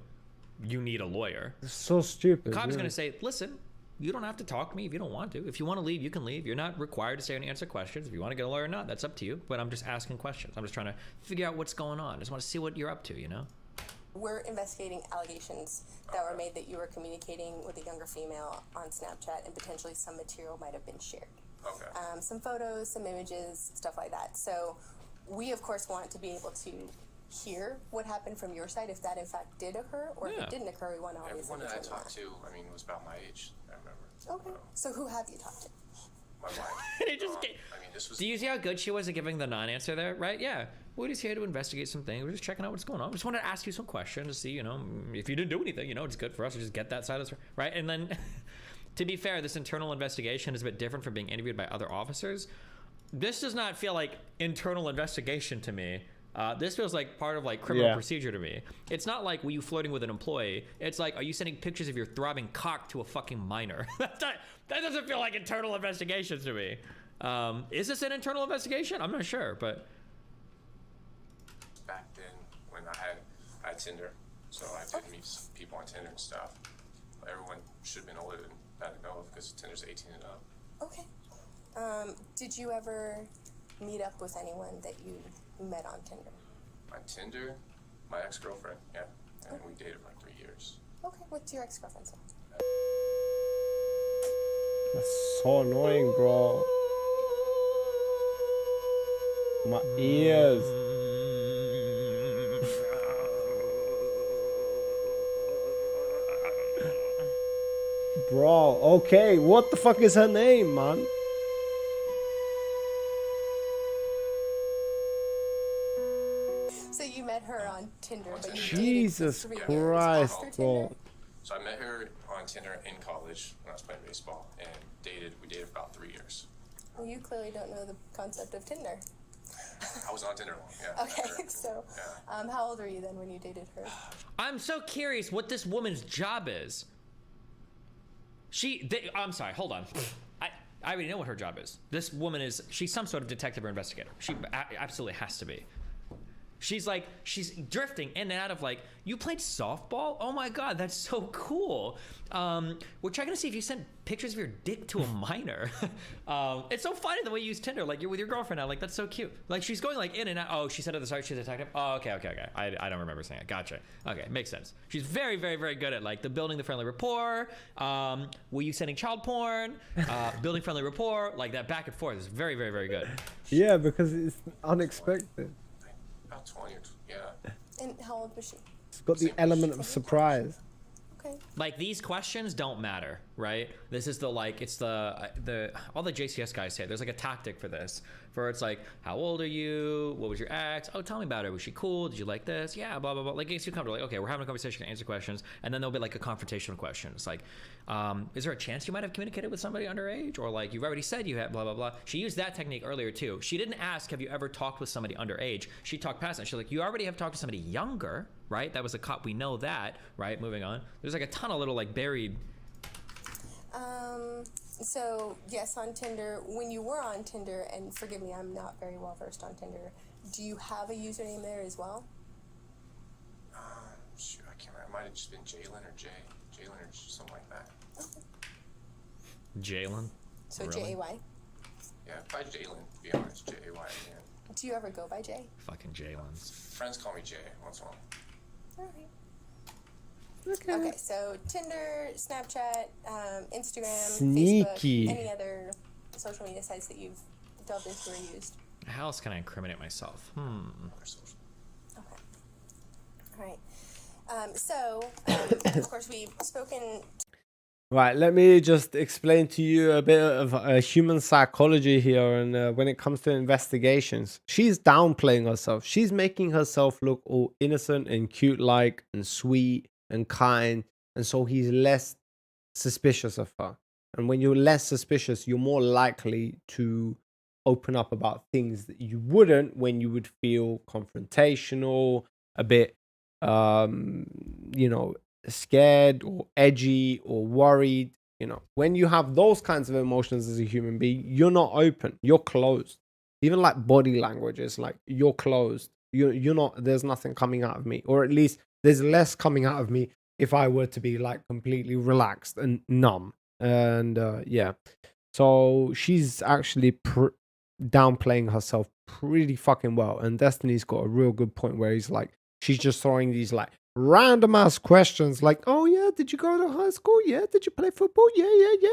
you need a lawyer. It's so stupid. A cop's yeah. going to say, listen, you don't have to talk to me if you don't want to. If you want to leave, you can leave. You're not required to stay and answer questions. If you want to get a lawyer or not, that's up to you. But I'm just asking questions. I'm just trying to figure out what's going on. I just want to see what you're up to, you know? we're investigating allegations that were made that you were communicating with a younger female on Snapchat, and potentially some material might have been shared. Okay. Some photos, some images, stuff like that. So we, of course, want to be able to hear what happened from your side, if that in fact did occur, or if Yeah. it didn't occur, we want to obviously Everyone that I determine talked to, I mean, was about my age. I remember. Okay. So who have you talked to? My wife. It just get- I mean, this was. Do you see how good she was at giving the non-answer there? Right? Yeah. We're just here to investigate some things. We're just checking out what's going on. We just wanted to ask you some questions to see, you know, if you didn't do anything, you know, it's good for us to just get that side of the story, right? And then, to be fair, this internal investigation is a bit different from being interviewed by other officers. This does not feel like internal investigation to me. This feels like part of like criminal Yeah. procedure to me. It's not like, were you flirting with an employee? It's like, are you sending pictures of your throbbing cock to a fucking minor? That doesn't feel like internal investigations to me. Is this an internal investigation? I'm not sure, but Back then, when I had Tinder, so I did meet some people on Tinder and stuff. Everyone should have been older than that to know because Tinder's 18 and up. Okay. Did you ever meet up with anyone that you met on Tinder? On Tinder, my ex-girlfriend, yeah, and we dated for like 3 years. Okay. What's your ex-girlfriend's name? That's so annoying, bro. My ears. Bro, okay, what the fuck is her name, man? So you met her on Tinder, but you Jesus dated for 3 years Christ, after bro. Tinder? So I met her on Tinder in college when I was playing baseball, and we dated for about 3 years. Well, you clearly don't know the concept of Tinder. I was on Tinder long, yeah. Okay, I met her. so Yeah. how old were you then when you dated her? I'm so curious what this woman's job is. I'm sorry, hold on. I already know what her job is. This woman she's some sort of detective or investigator. She absolutely has to be. She's drifting in and out of like, you played softball? Oh my God, that's so cool. We're checking to see if you sent pictures of your dick to a minor. It's so funny the way you use Tinder. Like, you're with your girlfriend now. Like, that's so cute. Like, she's going like in and out. Oh, she said at the start she's a detective. Oh, okay. I don't remember saying it. Gotcha. Okay, makes sense. She's very, very, very good at like building the friendly rapport. Were you sending child porn? Building friendly rapport. Like that back and forth is very, very, very good. Yeah, because it's unexpected. About 20 or yeah. And how old was she? It's got the element of surprise. Okay. Like, these questions don't matter, right? This is the like, it's the all the JCS guys say there's like a tactic for this, for it's like, how old are you? What was your ex? Oh, tell me about her. Was she cool? Did you like this? Yeah, blah blah blah. Like, it gets you comfortable. Like, okay, we're having a conversation, answer questions, and then there'll be like a confrontational question. It's like, is there a chance you might have communicated with somebody underage, or like you've already said you had blah blah blah. She used that technique earlier too. She didn't ask, have you ever talked with somebody underage? She talked past that. She's like, you already have talked to somebody younger, right? That was a cop. We know that, right? Moving on. There's like a ton of little like buried. So yes, on Tinder, when you were on Tinder, and forgive me, I'm not very well versed on Tinder, do you have a username there as well? Shoot, I can't remember. It might have just been Jalen or Jalen or something like that. Jalen. So Really? Jay. Yeah, by Jalen, to be honest. J-A-Y-L-E-N. Do you ever go by Jay? Fucking Jalen's. Friends call me Jay once in a while. Alright. Okay, so Tinder, Snapchat, Instagram, Sneaky. Facebook, any other social media sites that you've delved into or used? How else can I incriminate myself? Okay. All right. Of course, we've spoken. Right, let me just explain to you a bit of human psychology here. And when it comes to investigations, she's downplaying herself. She's making herself look all innocent and cute-like and sweet and kind. And so he's less suspicious of her. And when you're less suspicious, you're more likely to open up about things that you wouldn't when you would feel confrontational, a bit, scared or edgy or worried. When you have those kinds of emotions as a human being, you're not open, you're closed. Even like body language is like, you're closed, you're not, there's nothing coming out of me, or at least there's less coming out of me if I were to be like completely relaxed and numb. And yeah, so she's actually downplaying herself pretty fucking well. And Destiny's got a real good point where he's like, she's just throwing these like random ass questions like, oh yeah, did you go to high school? Yeah. Did you play football? Yeah.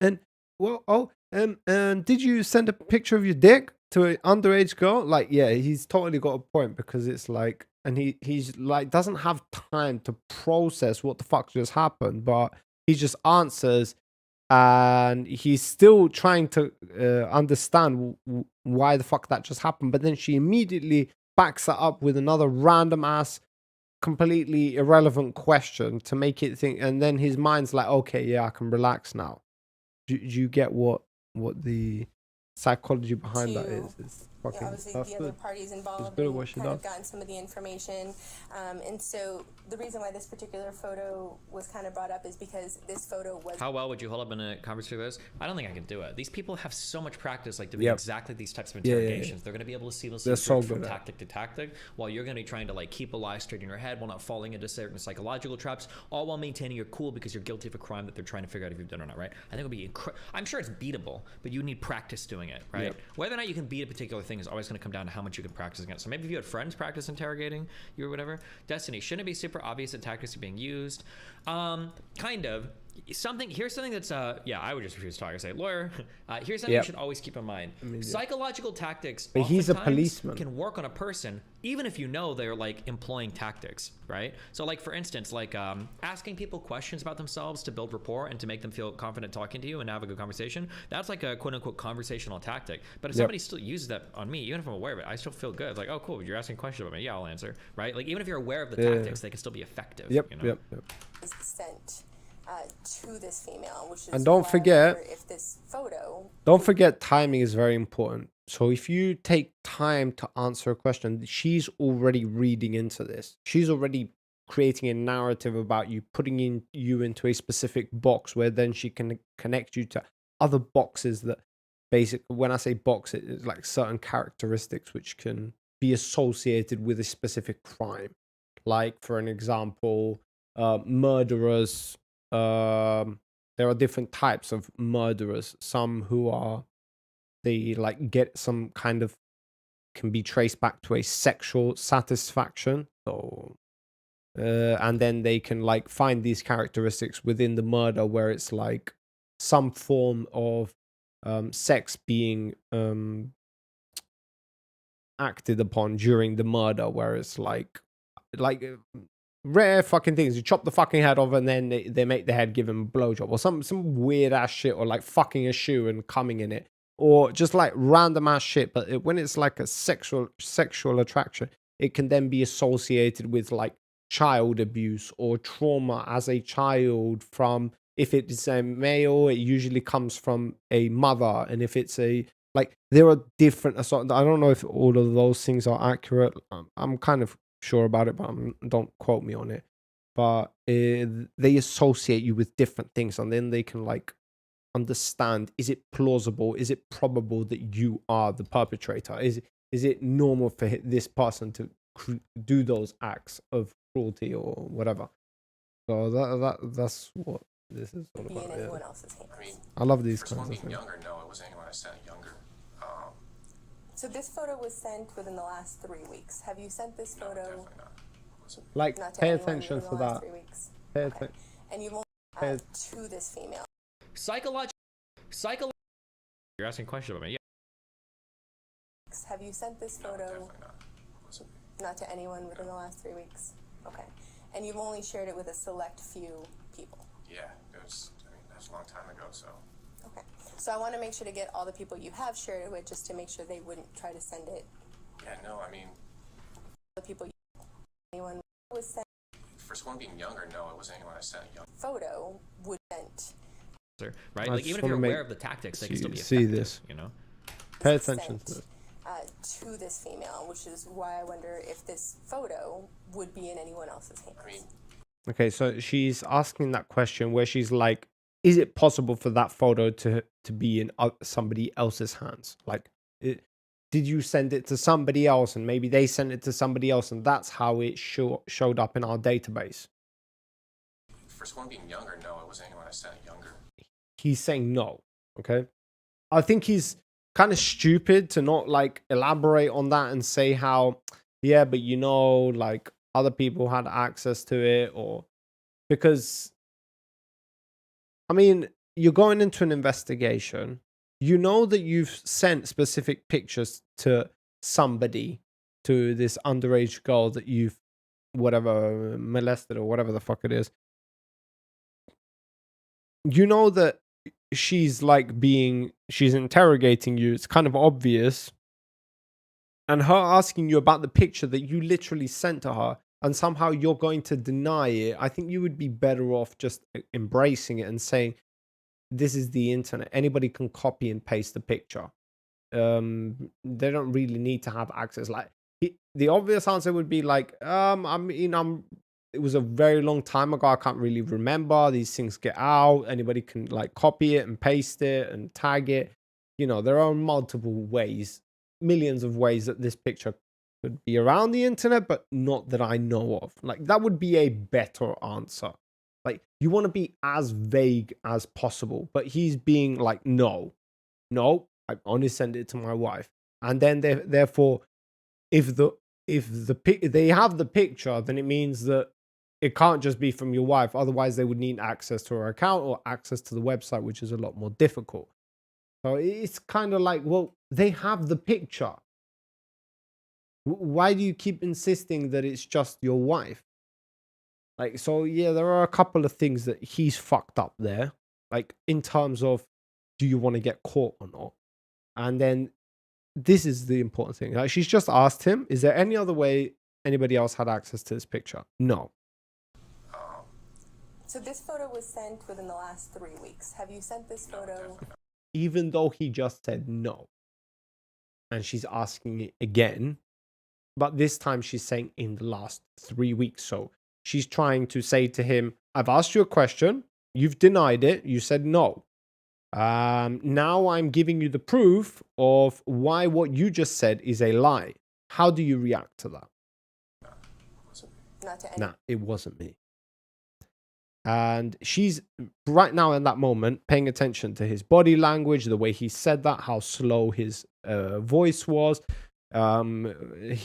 And and did you send a picture of your dick to an underage girl? Like, yeah, he's totally got a point, because it's like, and he's like doesn't have time to process what the fuck just happened, but he just answers, and he's still trying to understand why the fuck that just happened. But then she immediately backs it up with another random ass, completely irrelevant question to make it think, and then his mind's like, okay, yeah, I can relax now. Do you get what the psychology behind that is? It's fucking, obviously that's the other good. parties involved good at and what she kind of does. gotten some of the information. And so the reason why this particular photo was kind of brought up is because this photo was... How well would you hold up in a conversation like this? I don't think I could do it. These people have so much practice, like doing exactly these types of interrogations. They're going to be able to see They're so from good at tactic to tactic, while you're going to be trying to like keep a lie straight in your head while not falling into certain psychological traps, all while maintaining your cool because you're guilty of a crime that they're trying to figure out if you've done or not, right? I think it would be I'm sure it's beatable, but you need practice doing it, right? Whether or not you can beat a particular thing is always going to come down to how much you can practice against. So maybe if you had friends practice interrogating you or whatever. Destiny, shouldn't it be super obvious that tactics are being used? Kind of. Here's something that's I would just refuse to talk. I say, lawyer, here's something you should always keep in mind. Psychological tactics, but he's a oftentimes policeman, can work on a person even if you know they're like employing tactics, right? So like, for instance, like asking people questions about themselves to build rapport and to make them feel confident talking to you and have a good conversation, that's like a quote unquote conversational tactic. But if somebody still uses that on me, even if I'm aware of it, I still feel good. Like, oh cool, you're asking questions about me, yeah, I'll answer, right? Like, even if you're aware of the tactics, they can still be effective. is sent to this female, which is, and don't forget, if this photo, don't forget, timing is very important. So if you take time to answer a question, she's already reading into this. She's already creating a narrative about you, putting you into a specific box where then she can connect you to other boxes that basically, when I say box, it's like certain characteristics which can be associated with a specific crime. Like, for an example, murderers. There are different types of murderers. Some who are, they like get some kind of, can be traced back to a sexual satisfaction. So, and then they can like find these characteristics within the murder where it's like some form of sex being acted upon during the murder, where it's like rare fucking things. You chop the fucking head off and then they make the head give him a blowjob, or some weird ass shit, or like fucking a shoe and coming in it, or just like random ass shit. But when it's like a sexual attraction, it can then be associated with like child abuse or trauma as a child from, if it's a male, it usually comes from a mother, and if it's a, like, there are different, I don't know if all of those things are accurate. I'm kind of sure about it, but don't quote me on it. But they associate you with different things, and then they can like understand, is it plausible, is it probable that you are the perpetrator, is it normal for this person to do those acts of cruelty or whatever. So that's what this is all about. Anyone else's hands. I mean, I love these first of all, kinds of being things. younger, no, it wasn't anyone I said younger. So this photo was sent within the last 3 weeks. Have you sent this No, photo definitely not. Wasn't. Like, not to pay anyone attention within to the last that. 3 weeks? Pay Okay. attention. And you've only Pay- to this female. Psychological. You're asking questions about me. Yeah. Have you sent this No, photo definitely not. Wasn't. not to anyone within the last 3 weeks? Okay. And you've only shared it with a select few people. Yeah, it was. I mean, that was a long time ago. So Okay. So I want to make sure to get all the people you have shared it with, just to make sure they wouldn't try to send it. yeah, no. I mean, The people anyone was sent for someone being younger, no, it wasn't anyone I sent. Young. photo would sent Right? I Like just even if wanna you're make- aware of the tactics, they can still be see effective. this. You know. Pay attention to sent, this. to this female, which is why I wonder if this photo would be in anyone else's hands. I mean, Okay, so she's asking that question where she's like, is it possible for that photo to be in somebody else's hands? Like, did you send it to somebody else and maybe they sent it to somebody else and that's how it showed up in our database? for someone being younger, no, it wasn't anyone I sent. Younger. He's saying no. Okay. I think he's kind of stupid to not like elaborate on that and say how, yeah, but you know, like other people had access to it, or because I mean, you're going into an investigation. You know that you've sent specific pictures to somebody, to this underage girl that you've whatever molested or whatever the fuck it is. You know that she's interrogating you. It's kind of obvious. And her asking you about the picture that you literally sent to her, and somehow you're going to deny it. I think you would be better off just embracing it and saying, this is the internet. Anybody can copy and paste the picture. They don't really need to have access. Like the obvious answer would be like, it was a very long time ago. I can't really remember. These things get out. Anybody can like copy it and paste it and tag it. You know, there are multiple ways, millions of ways that this picture could be around the internet, but not that I know of. Like that would be a better answer. Like you want to be as vague as possible, but he's being like, no, I only sent it to my wife. And then therefore, if they have the picture, then it means that it can't just be from your wife. Otherwise, they would need access to her account or access to the website, which is a lot more difficult. So it's kind of like, well, they have the picture. Why do you keep insisting that it's just your wife? Like, so yeah, there are a couple of things that he's fucked up there. Like in terms of, do you want to get caught or not? And then this is the important thing. Like she's just asked him, is there any other way anybody else had access to this picture? No. So this photo was sent within the last 3 weeks. Have you sent this photo? Even though he just said no. And she's asking it again. But this time she's saying in the last 3 weeks. So she's trying to say to him, I've asked you a question. You've denied it. You said no. Now I'm giving you the proof of why what you just said is a lie. How do you react to that? Not to any. Nah, it wasn't me. And she's right now in that moment paying attention to his body language, the way he said that, how slow his voice was.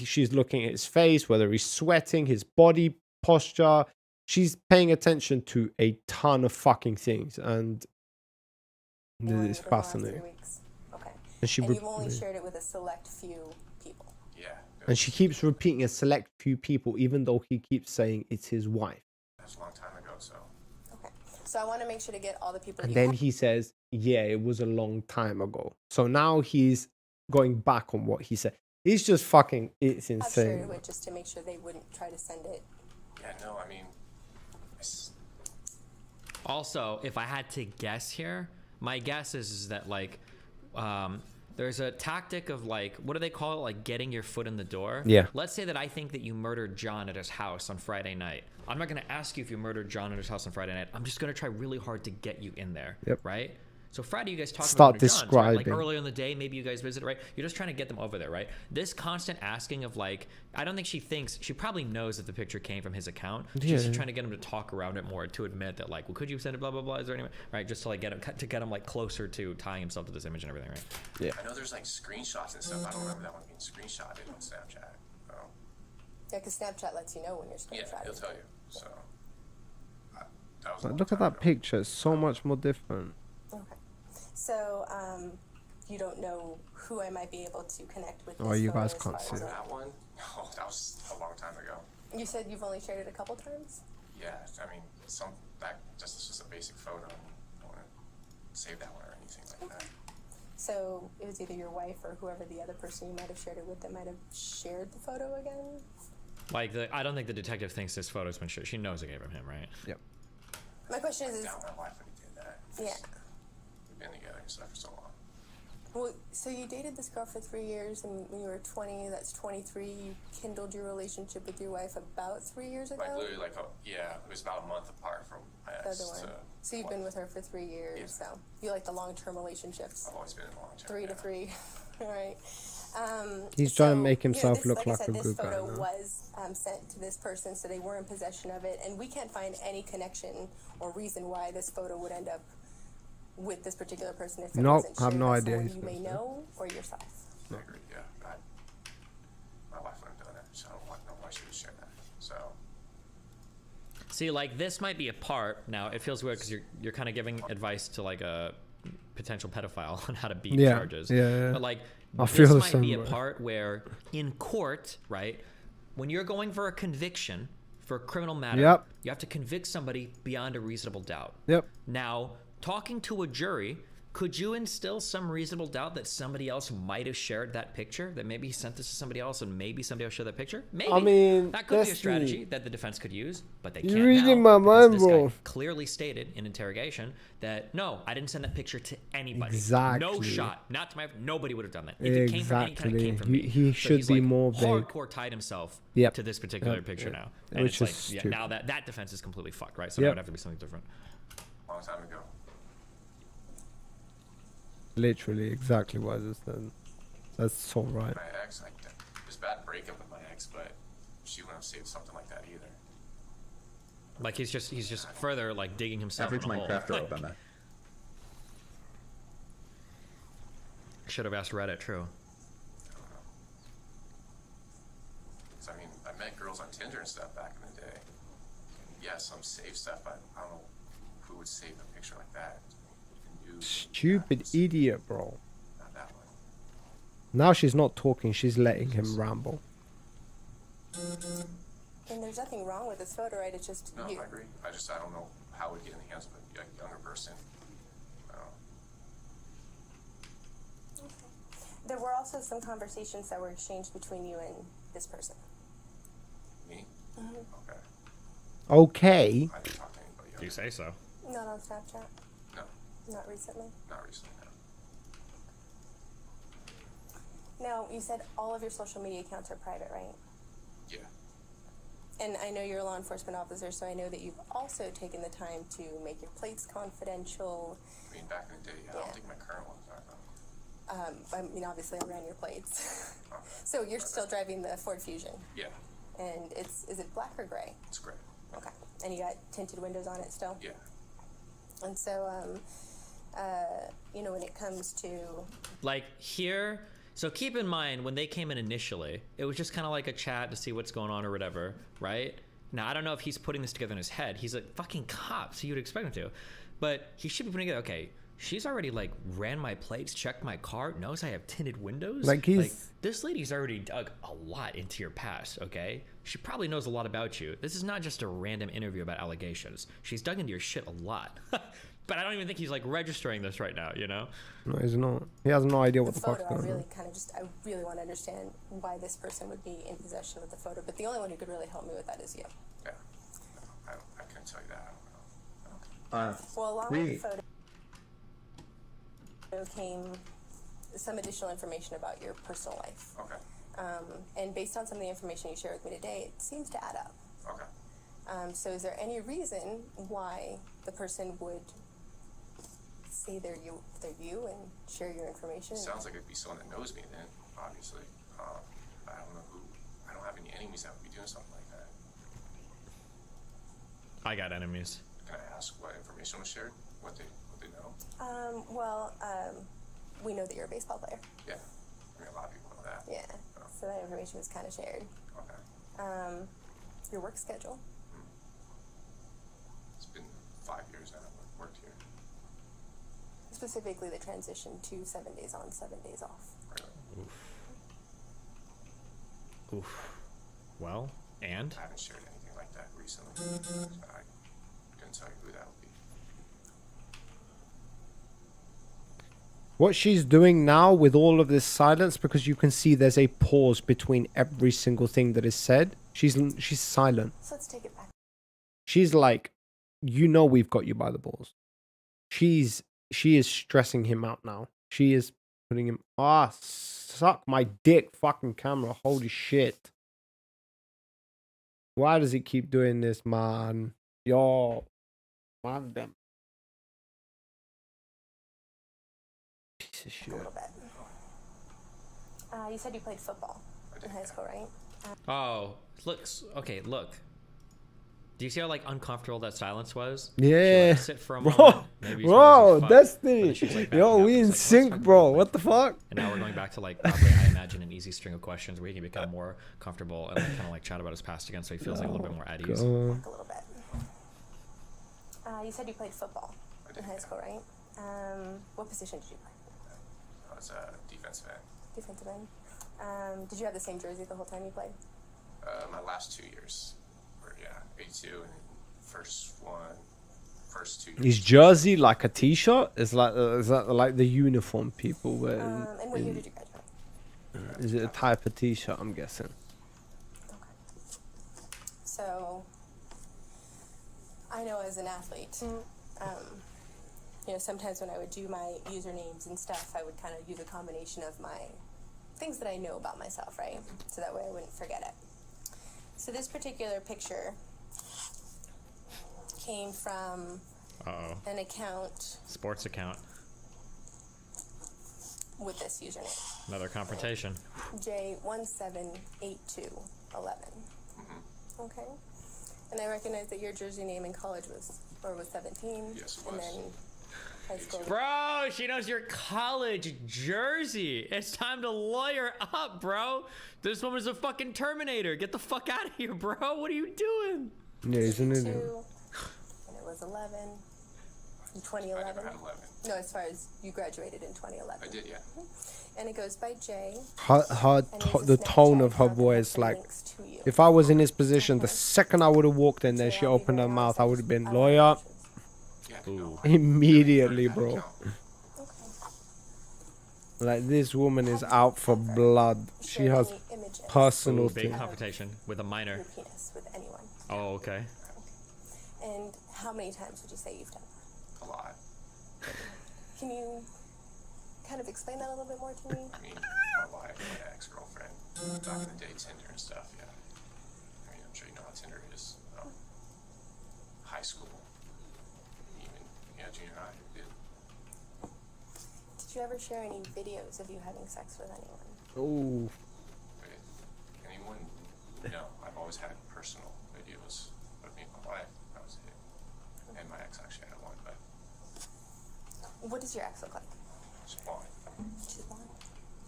She's looking at his face, whether he's sweating, his body posture. She's paying attention to a ton of fucking things. And anyone it's within the last 3 fascinating. weeks. Okay. And she And you've only shared it with a select few people. Yeah. And she keeps repeating a select few people, even though he keeps saying it's his wife. That was a long time ago. So Okay. So I want to make sure to get all the people And you then have. he says, yeah, it was a long time ago. So now he's going back on what he said. He's just fucking, it's Shared insane. it with, just to make sure they wouldn't try to send it. yeah, no, I mean, it's, Also, if I had to guess here, my guess is that like, there's a tactic of like, what do they call it? Like getting your foot in the door. Yeah. Let's say that I think that you murdered John at his house on Friday night. I'm not going to ask you if you murdered John at his house on Friday night. I'm just going to try really hard to get you in there. Yep. Right. So Friday, you guys talk Start about John's, right? Like describing. earlier in the day, maybe you guys visit, right? You're just trying to get them over there, right? This constant asking of like, I don't think she probably knows that the picture came from his account. She's just Yeah. trying to get him to talk around it more, to admit that like, well, could you send it, blah blah blah? Is there any right? Just to like get him like closer to tying himself to this image and everything, right? I know there's like screenshots and stuff. I don't remember that one being screenshotted on Snapchat. Yeah, because Snapchat lets you know when you're Yeah, screenshotting. he'll tell you. So that was a Like, long look at time that ago. picture. It's so much more different. Okay. So, you don't know who I might be able to connect with. Oh, this you photo guys as can't far see as, it. like- That one? No, that was a long time ago. You said you've only shared it a couple times? Yeah, I mean, this is just a basic photo. I don't want to save that one or anything like that. So it was either your wife or whoever the other person you might have shared it with that might have shared the photo again? Like, I don't think the detective thinks this photo's been shared. She knows it came from him, right? Yep. My question I is doubt my wife when he did that. yeah. We've been together and stuff for so long. Well, so you dated this girl for 3 years, and when you were 20, that's 23, you kindled your relationship with your wife about 3 years ago? Like literally, it was about a month apart from my The ex. other one. So you've been with her for 3 years, Yeah. so you like the long-term relationships. I've always been in long term. 3 to 3. All right. He's trying to make you know, himself this, look like like I said, a this good guy photo now. was sent to this person, so they were in possession of it, and we can't find any connection or reason why this photo would end up with this particular person if it Nope, wasn't I have shared no by idea someone he's you gonna may say. know or yourself. I agree, yeah. My wife wouldn't have done it, so I don't know why she would share that. So, See, like this might be a part. Now it feels weird because you're kind of giving advice to like a potential pedophile on how to beat Yeah, charges. yeah. But like I this feel the might be a same way. part where in court, right, when you're going for a conviction for a criminal matter, Yep. you have to convict somebody beyond a reasonable doubt. Yep. Now, talking to a jury, could you instill some reasonable doubt that somebody else might have shared that picture? That maybe he sent this to somebody else and maybe somebody else shared that picture? Maybe. I mean, that could be a Destiny, strategy that the defense could use, but they you're can't reading now my because mind, this guy bro. clearly stated in interrogation that, no, I didn't send that picture to anybody. No Exactly. shot. Not to my... Nobody would have done that. If it came from any kind, it came from me. He So should he's, be like, more big. hardcore tied himself Yep. to this particular Yep, picture yep. now. And Which it's is like, yeah, stupid. now that defense is completely fucked, right? So Yep. that would have to be something different. long time ago. Literally exactly what I just said. That's so right. My ex, it was a bad breakup with my ex, but she wouldn't have saved something like that either. Like he's just further like digging himself Average in a hole. Minecrafter open. Should have asked Reddit. True. I don't know. 'Cause, I mean, I met girls on Tinder and stuff back in the day. And yeah, some save stuff, but I don't know who would save a picture like that. Who knew Stupid that was idiot, bro. Not that one. Now she's not talking. She's letting him ramble. And there's nothing wrong with this photo, right? It's just No, you. I agree. I don't know how it would get in the hands of a younger person. There were also some conversations that were exchanged between you and this person. Me? Mm-hmm. Okay. Okay. I didn't talk to anybody else. You say so. Not on Snapchat? No, Not recently? not recently, no. Now, you said all of your social media accounts are private, right? Yeah. And I know you're a law enforcement officer, so I know that you've also taken the time to make your plates confidential. I mean, back in the day, I Yeah. don't think my current ones are, though. I mean, obviously, I ran your plates. Okay. So you're still driving the Ford Fusion, Yeah, and is it black or gray? it's great. Okay. And you got tinted windows on it still? Yeah. And so, you know, when it comes to Like here, so keep in mind when they came in initially, it was just kind of like a chat to see what's going on or whatever, right? Now I don't know if he's putting this together in his head. He's a fucking cop, so you'd expect him to, but he should be putting it. Okay, she's already like ran my plates, checked my car, knows I have tinted windows. Like, he's- this lady's already dug a lot into your past. Okay, she probably knows a lot about you. This is not just a random interview about allegations. She's dug into your shit a lot. But I don't even think he's like registering this right now. You know. No, he's not. He has no idea what the the fuck's photo, going on. I really want to understand why this person would be in possession of the photo. But the only one who could really help me with that is you. Yeah. I couldn't tell you that. I don't know. Well, along with the We- photo came some additional information about your personal life. Okay. And based on some of the information you shared with me today, it seems to add up. Okay. So is there any reason why the person would say they're you and share your information? Sounds like it'd be someone that knows me then, obviously. I don't know who. I don't have any enemies that would be doing something like that. I got enemies. Can I ask what information was shared? What they know? We know that you're a baseball player. Yeah. I mean, a lot of people know that. Yeah. Oh. So that information was kind of shared. Okay. Your work schedule. It's been 5 years now I've worked here. Specifically the transition to 7 days on, 7 days off. Really. Oof. Well, and? I haven't shared anything like that recently. So I couldn't tell you who that would be. What she's doing now with all of this silence, because you can see there's a pause between every single thing that is said. She's silent. So let's take it back. She's like, you know, we've got you by the balls. She is stressing him out now. She is putting him. Suck my dick, fucking camera. Holy shit. Why does it keep doing this, man? Yo, man, them. Piece of shit. A little bit. You said you played football in high school, right? Oh, looks okay. Look, do you see how like uncomfortable that silence was? Yeah, She, like, sit for a moment, maybe bro, fuck, Destiny. but then she's, like, backing Yo, up. we It's in like, let's sync, fucking bro. play. What the fuck? And now we're going back to like probably I imagine an easy string of questions where he can become more comfortable and like, kind of like chat about his past again, so he feels like a little bit more at ease. Back a little bit. You said you played football in high school, right? What position did you play? I was a defensive end. Defensive end. Did you have the same jersey the whole time you played? My last 2 years were, yeah, 82, and then first 2 years. Is jersey like a t-shirt? Is that like the uniform people wear? And what year did you graduate? Is it a type of t-shirt? I'm guessing. Okay. So, I know as an athlete, sometimes when I would do my usernames and stuff, I would kind of use a combination of my things that I know about myself, right? So that way I wouldn't forget it. So this particular picture came from an account Sports account. with this username. Another confrontation. J178211. Okay. And I recognize that your jersey name in college was 17. Yes, it and was. then high school. Bro, she knows your college jersey. It's time to lawyer up, bro. This woman's a fucking Terminator. Get the fuck out of here, bro. What are you doing? Yeah, isn't it? 2, and it was 11 in 2011. I never had 11. No, as far as you graduated in 2011. I did, yeah. And it goes by J. The tone of her voice, like, if I was in his position, the second I would have walked in there, she opened her mouth, I would have been lawyer Yeah, Ooh. immediately, bro. Okay. Like, this woman is out for blood. She Share has any images personal Ooh, big things. confrontation with a of minor. your penis with anyone. Oh, okay. And how many times would you say you've done that? a lot. Can you kind of explain that a little bit more to me? I mean, my wife, my ex-girlfriend, back in the day, Tinder and stuff, yeah. I mean, I'm sure you know how Tinder is. High school, even, junior high, yeah. Did you ever share any videos of you having sex with anyone? Oh, With anyone? No, I've always had personal videos of me and my wife. That was it. And my ex actually had one, but What does your ex look like? she's blonde. She's blonde.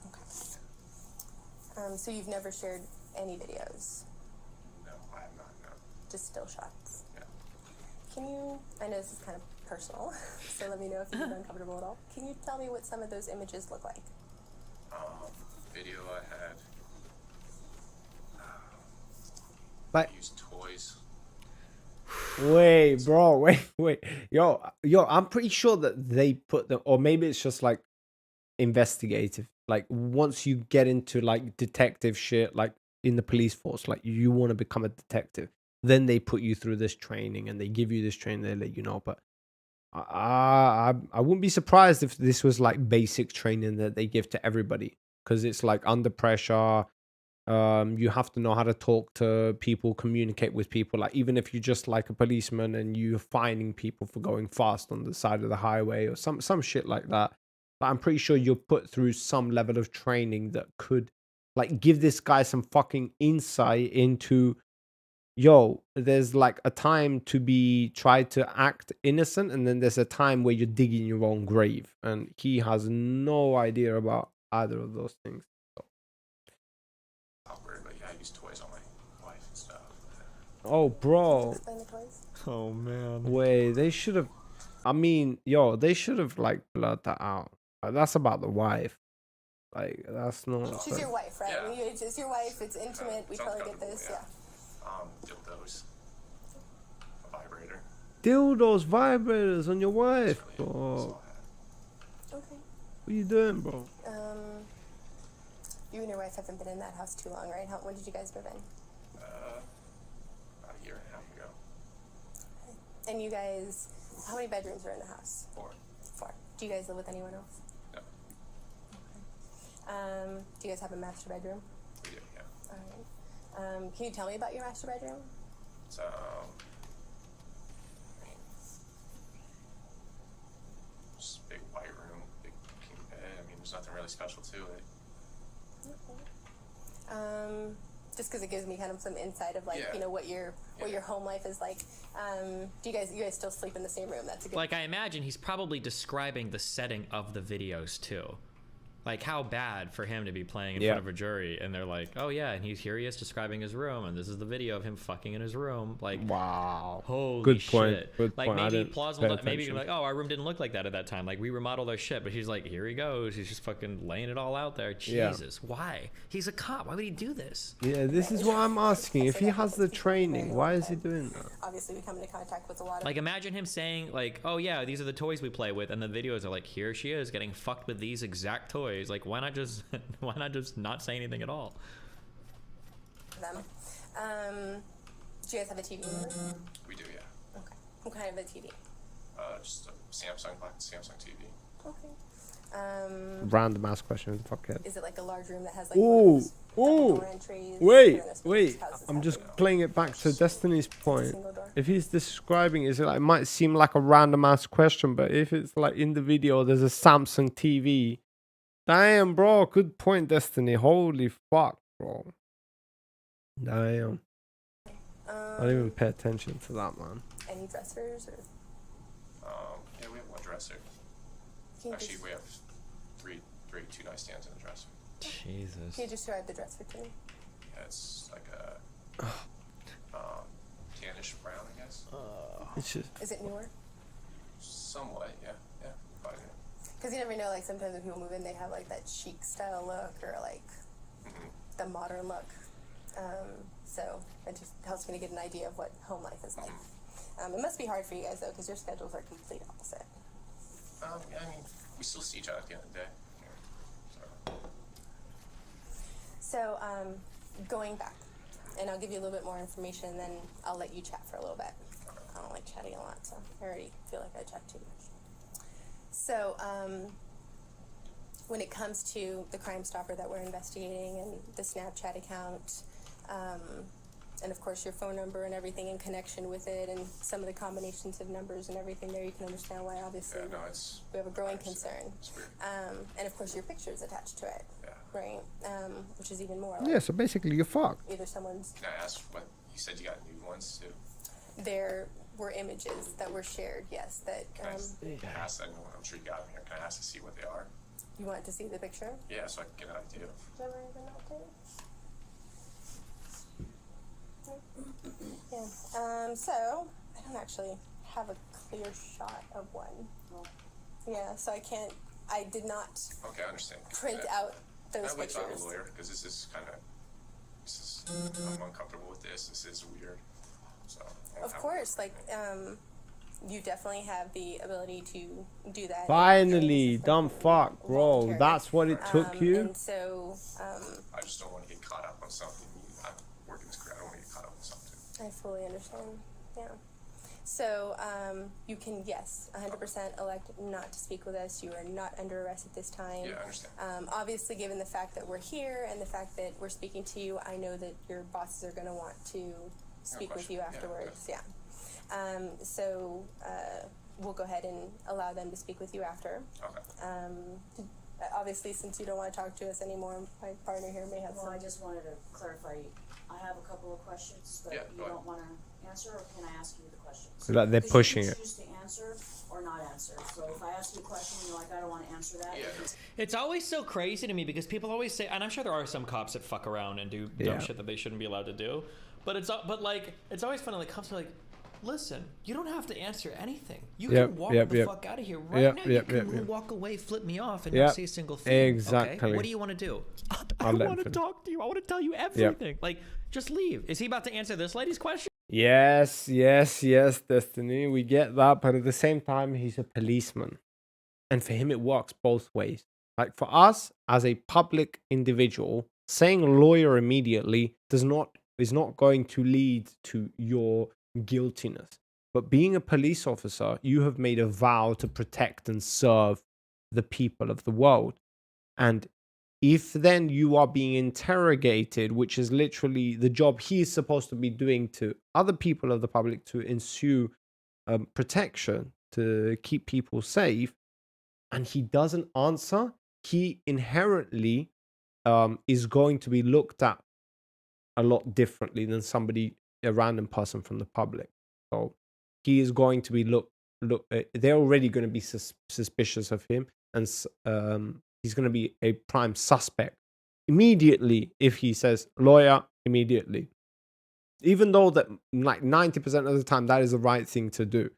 Okay. So you've never shared any videos, No, I have not, no. just still shots. Yeah. Can you, I know this is kind of personal, so let me know if you feel uncomfortable at all. Can you tell me what some of those images look like? Video I had. like, I used toys. wait, bro, wait. Yo, I'm pretty sure that they put them, or maybe it's just like investigative. Like, once you get into like detective shit, like in the police force, like you want to become a detective, then they put you through this training and they give you this training, they let you know. But I wouldn't be surprised if this was like basic training that they give to everybody, because it's like under pressure. You have to know how to talk to people, communicate with people. Like even if you're just like a policeman and you're finding people for going fast on the side of the highway or some shit like that. But I'm pretty sure you're put through some level of training that could like give this guy some fucking insight into, yo, there's like a time to be try to act innocent, and then there's a time where you're digging your own grave, and he has no idea about either of those things. Awkward, but yeah, I use toys on my wife and stuff. Oh, bro, Explain the toys. Oh man. wait, they should have. I mean, yo, they should have like blurred that out. Like, that's about the wife. Like that's not. She's your wife, right? Yeah. When it's your wife, it's intimate. We Sounds totally get comfortable, this. yeah. Yeah. Dildos, a vibrator. Dildos, vibrators on your wife, That's really it. That's bro. all I had. Okay. What are you doing, bro? You and your wife haven't been in that house too long, right? When did you guys move in? About a year and a half ago. And you guys, how many bedrooms are in the house? 4. 4. Do you guys live with anyone else? No, Do you guys have a master bedroom? we do, yeah. All right. Can you tell me about your master bedroom? It's I mean, just a big white room, big king bed. I mean, there's nothing really special to it. Just because it gives me kind of some insight of like, Yeah. you know, what your home life is like. Do you guys still sleep in the same room? That's a good. Like, I imagine he's probably describing the setting of the videos too. Like, how bad for him to be playing in Yeah. front of a jury, and they're like, oh yeah, and here he is describing his room, and this is the video of him fucking in his room. Like, Wow. holy Good shit. point. Good like, point. I maybe didn't plausible. pay Maybe you're attention. like, oh, our room didn't look like that at that time. Like, we remodeled our shit, but he's like, here he goes. He's just fucking laying it all out there. Yeah. Jesus, why? He's a cop. Why would he do this? Yeah, this is what I'm asking. If he has the training, why is he doing that? Obviously, we come into contact with a lot of. Like, imagine him saying, like, oh yeah, these are the toys we play with, and the videos are like, here she is getting fucked with these exact toys. Like, why not just not say anything at all? them. Do you guys have a TV? We do, yeah. Okay. What kind of a TV? Just a Samsung TV. Okay. Random ass questions, fuckhead. Is it like a large room that has like Ooh, double ooh. door entries? Wait, Or is wait. houses I'm have just it? playing it back to Destiny's point. Single door. If he's describing, is it like, it might seem like a random ass question, but if it's like in the video, there's a Samsung TV. Damn, bro. Good point, Destiny. Holy fuck, bro. Damn. I didn't even pay attention to that, man. Any dressers or? Yeah, we have one dresser. Can you Actually, just, we have two nightstands in the dresser. Jesus. can you just describe the dresser to me? Yeah, it's like a tannish brown, I guess. It's just, Is it newer? Somewhat, yeah. But, Because you never know, like sometimes when people move in, they have like that chic style look or like the modern look. So it just helps me to get an idea of what home life is like. It must be hard for you guys though, because your schedules are complete opposite. yeah, I mean, we still see each other at the end of the day. So, So going back, and I'll give you a little bit more information, and then I'll let you chat for a little bit. I don't like chatting a lot, so I already feel like I chat too much. So when it comes to the Crime Stopper that we're investigating and the Snapchat account, and of course your phone number and everything in connection with it, and some of the combinations of numbers and everything there, you can understand why obviously yeah, no, it's. we have a growing I understand. concern. It's weird. And of course your picture's attached to it, Yeah. right? Which is even more like yeah, so basically you're fucked. either someone's, Can I ask what you said you got new ones too? there were images that were shared, yes, that Can I ask that? I'm sure you got them here. Can I ask to see what they are? you wanted to see the picture. Yeah, so I can get an idea. Yeah. So I don't actually have a clear shot of one. Yeah, so I did not Okay, I understand. print Yeah. out those I wait till I have pictures. a lawyer because this is I'm uncomfortable with this. This is weird. So. I Of have- course, like, you definitely have the ability to do that. Finally, dumb fuck, bro. Voluntary. That's what it took you? And so, I just don't want to get caught up on something. I work in this career. I don't want to get caught up on something. I fully understand. Yeah. So you can, yes, 100% elect not to speak with us. You are not under arrest at this time. Yeah, I understand. Obviously, given the fact that we're here and the fact that we're speaking to you, I know that your bosses are going to want to speak with question. you Yeah, afterwards. Yeah. So we'll go ahead and allow them to speak with you after. Okay. Obviously, since you don't want to talk to us anymore, my partner here may have Well, some. I just wanted to clarify, I have a couple of questions that Yeah, you go ahead. don't wanna answer, or can I ask you the questions? Like they're Because pushing you it. can choose to answer or not answer, so if I ask you a question and you're like, I don't wanna answer that. Yeah. It's always so crazy to me because people always say, and I'm sure there are some cops that fuck around and do dumb Yeah. shit that they shouldn't be allowed to do, but it's always funny. Like cops are like, listen, you don't have to answer anything. You Yep, can walk yep, the yep. fuck out of here right Yep, now. yep, You can yep, yep. walk away, flip me off, and Yep, not say a single thing. exactly. Okay? What do you want to do? I I'll let want to him talk to you. I want to tell you everything. Like, just leave. Is he about to answer this lady's question? Yes, Destiny. We get that, but at the same time, he's a policeman, and for him, it works both ways. Like for us, as a public individual, saying lawyer immediately is not going to lead to your guiltiness. But being a police officer, you have made a vow to protect and serve the people of the world, and if then you are being interrogated, which is literally the job he is supposed to be doing to other people of the public to ensue protection, to keep people safe, and he doesn't answer, he inherently is going to be looked at a lot differently than a random person from the public. So he is going to be they're already going to be suspicious of him, and he's going to be a prime suspect immediately if he says lawyer immediately, even though that like 90% of the time that is the right thing to do.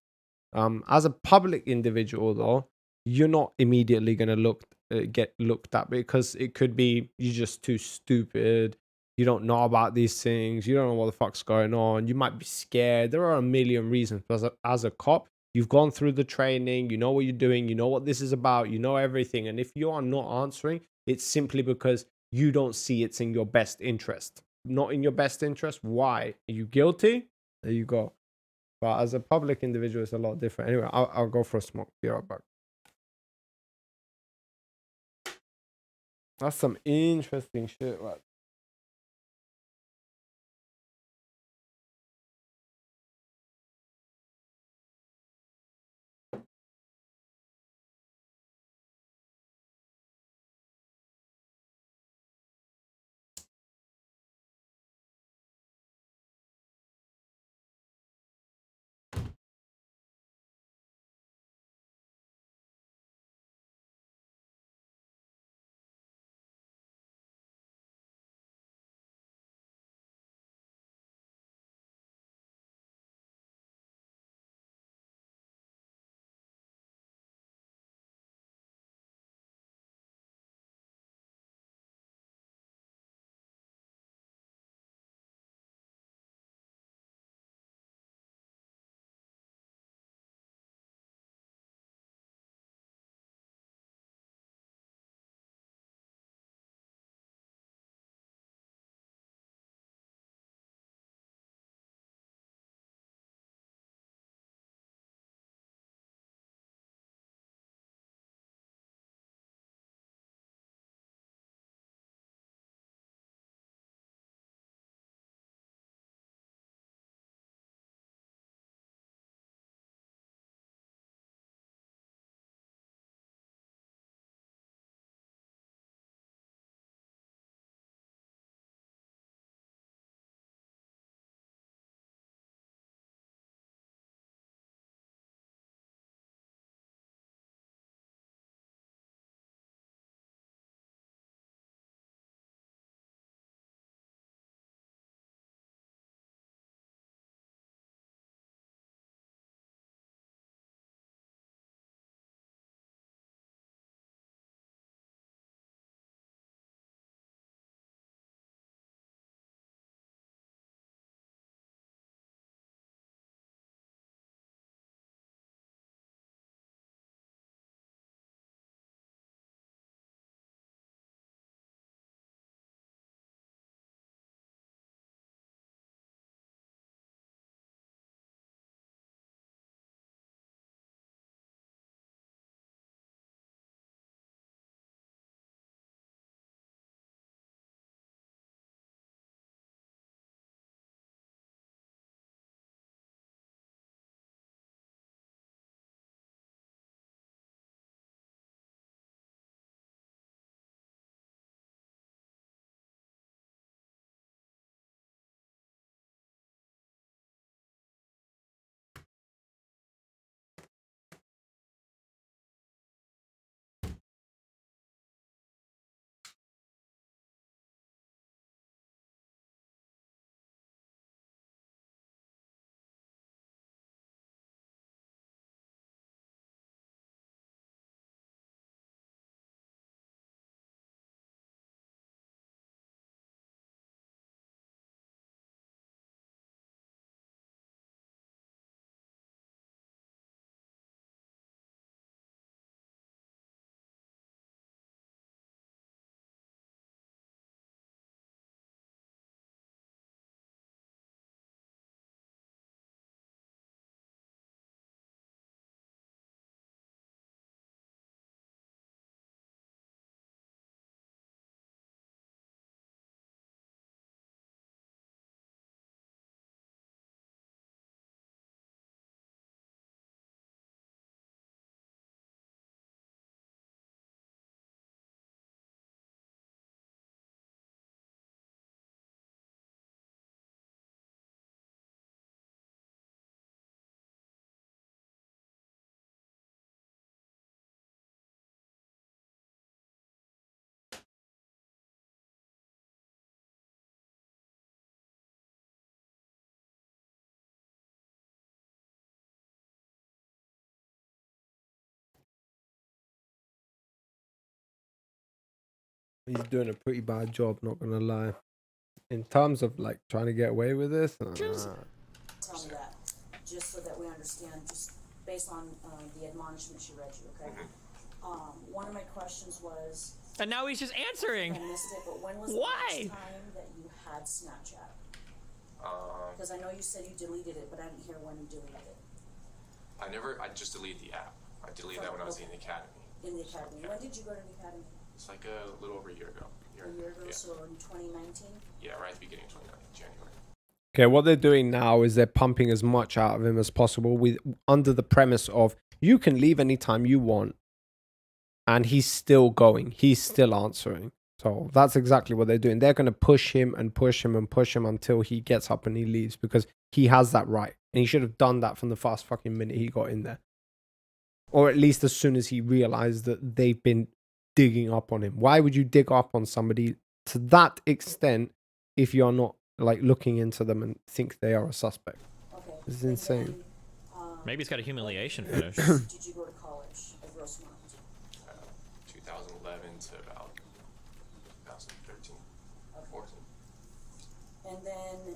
As a public individual though, you're not immediately going to get looked at, because it could be you're just too stupid, you don't know about these things, you don't know what the fuck's going on, you might be scared. There are a million reasons. But as a cop, you've gone through the training, you know what you're doing, you know what this is about, you know everything. And if you are not answering, it's simply because you don't see it's in your best interest. Not in your best interest. Why? Are you guilty? There you go. But as a public individual, it's a lot different. Anyway, I'll go for a smoke. Be right back. That's some interesting shit, right? He's doing a pretty bad job, not gonna lie. In terms of like trying to get away with this, Tell me that, just so that we understand, just based on the admonishment she read you, okay? One of my questions was, And now he's just answering. I missed it, but when was the Why? last time that you had Snapchat? Because I know you said you deleted it, but I didn't hear when you deleted it. I just deleted the app. I deleted that when I was in the academy. In the academy. When did you go to the academy? It's like a little over a year ago. A year ago, Yeah. so in 2019? Yeah, right at the beginning of 2019, January. Okay, what they're doing now is they're pumping as much out of him as possible with under the premise of you can leave anytime you want, and he's still going, he's still answering. So that's exactly what they're doing. They're going to push him and push him and push him until he gets up and he leaves, because he has that right, and he should have done that from the first fucking minute he got in there, or at least as soon as he realized that they've been digging up on him. Why would you dig up on somebody to that extent if you're not like looking into them and think they are a suspect? Okay. This is And insane. then, Maybe he's got a humiliation fetish. did you go to college at Rosemont? 2011 to about 2013, 14. And then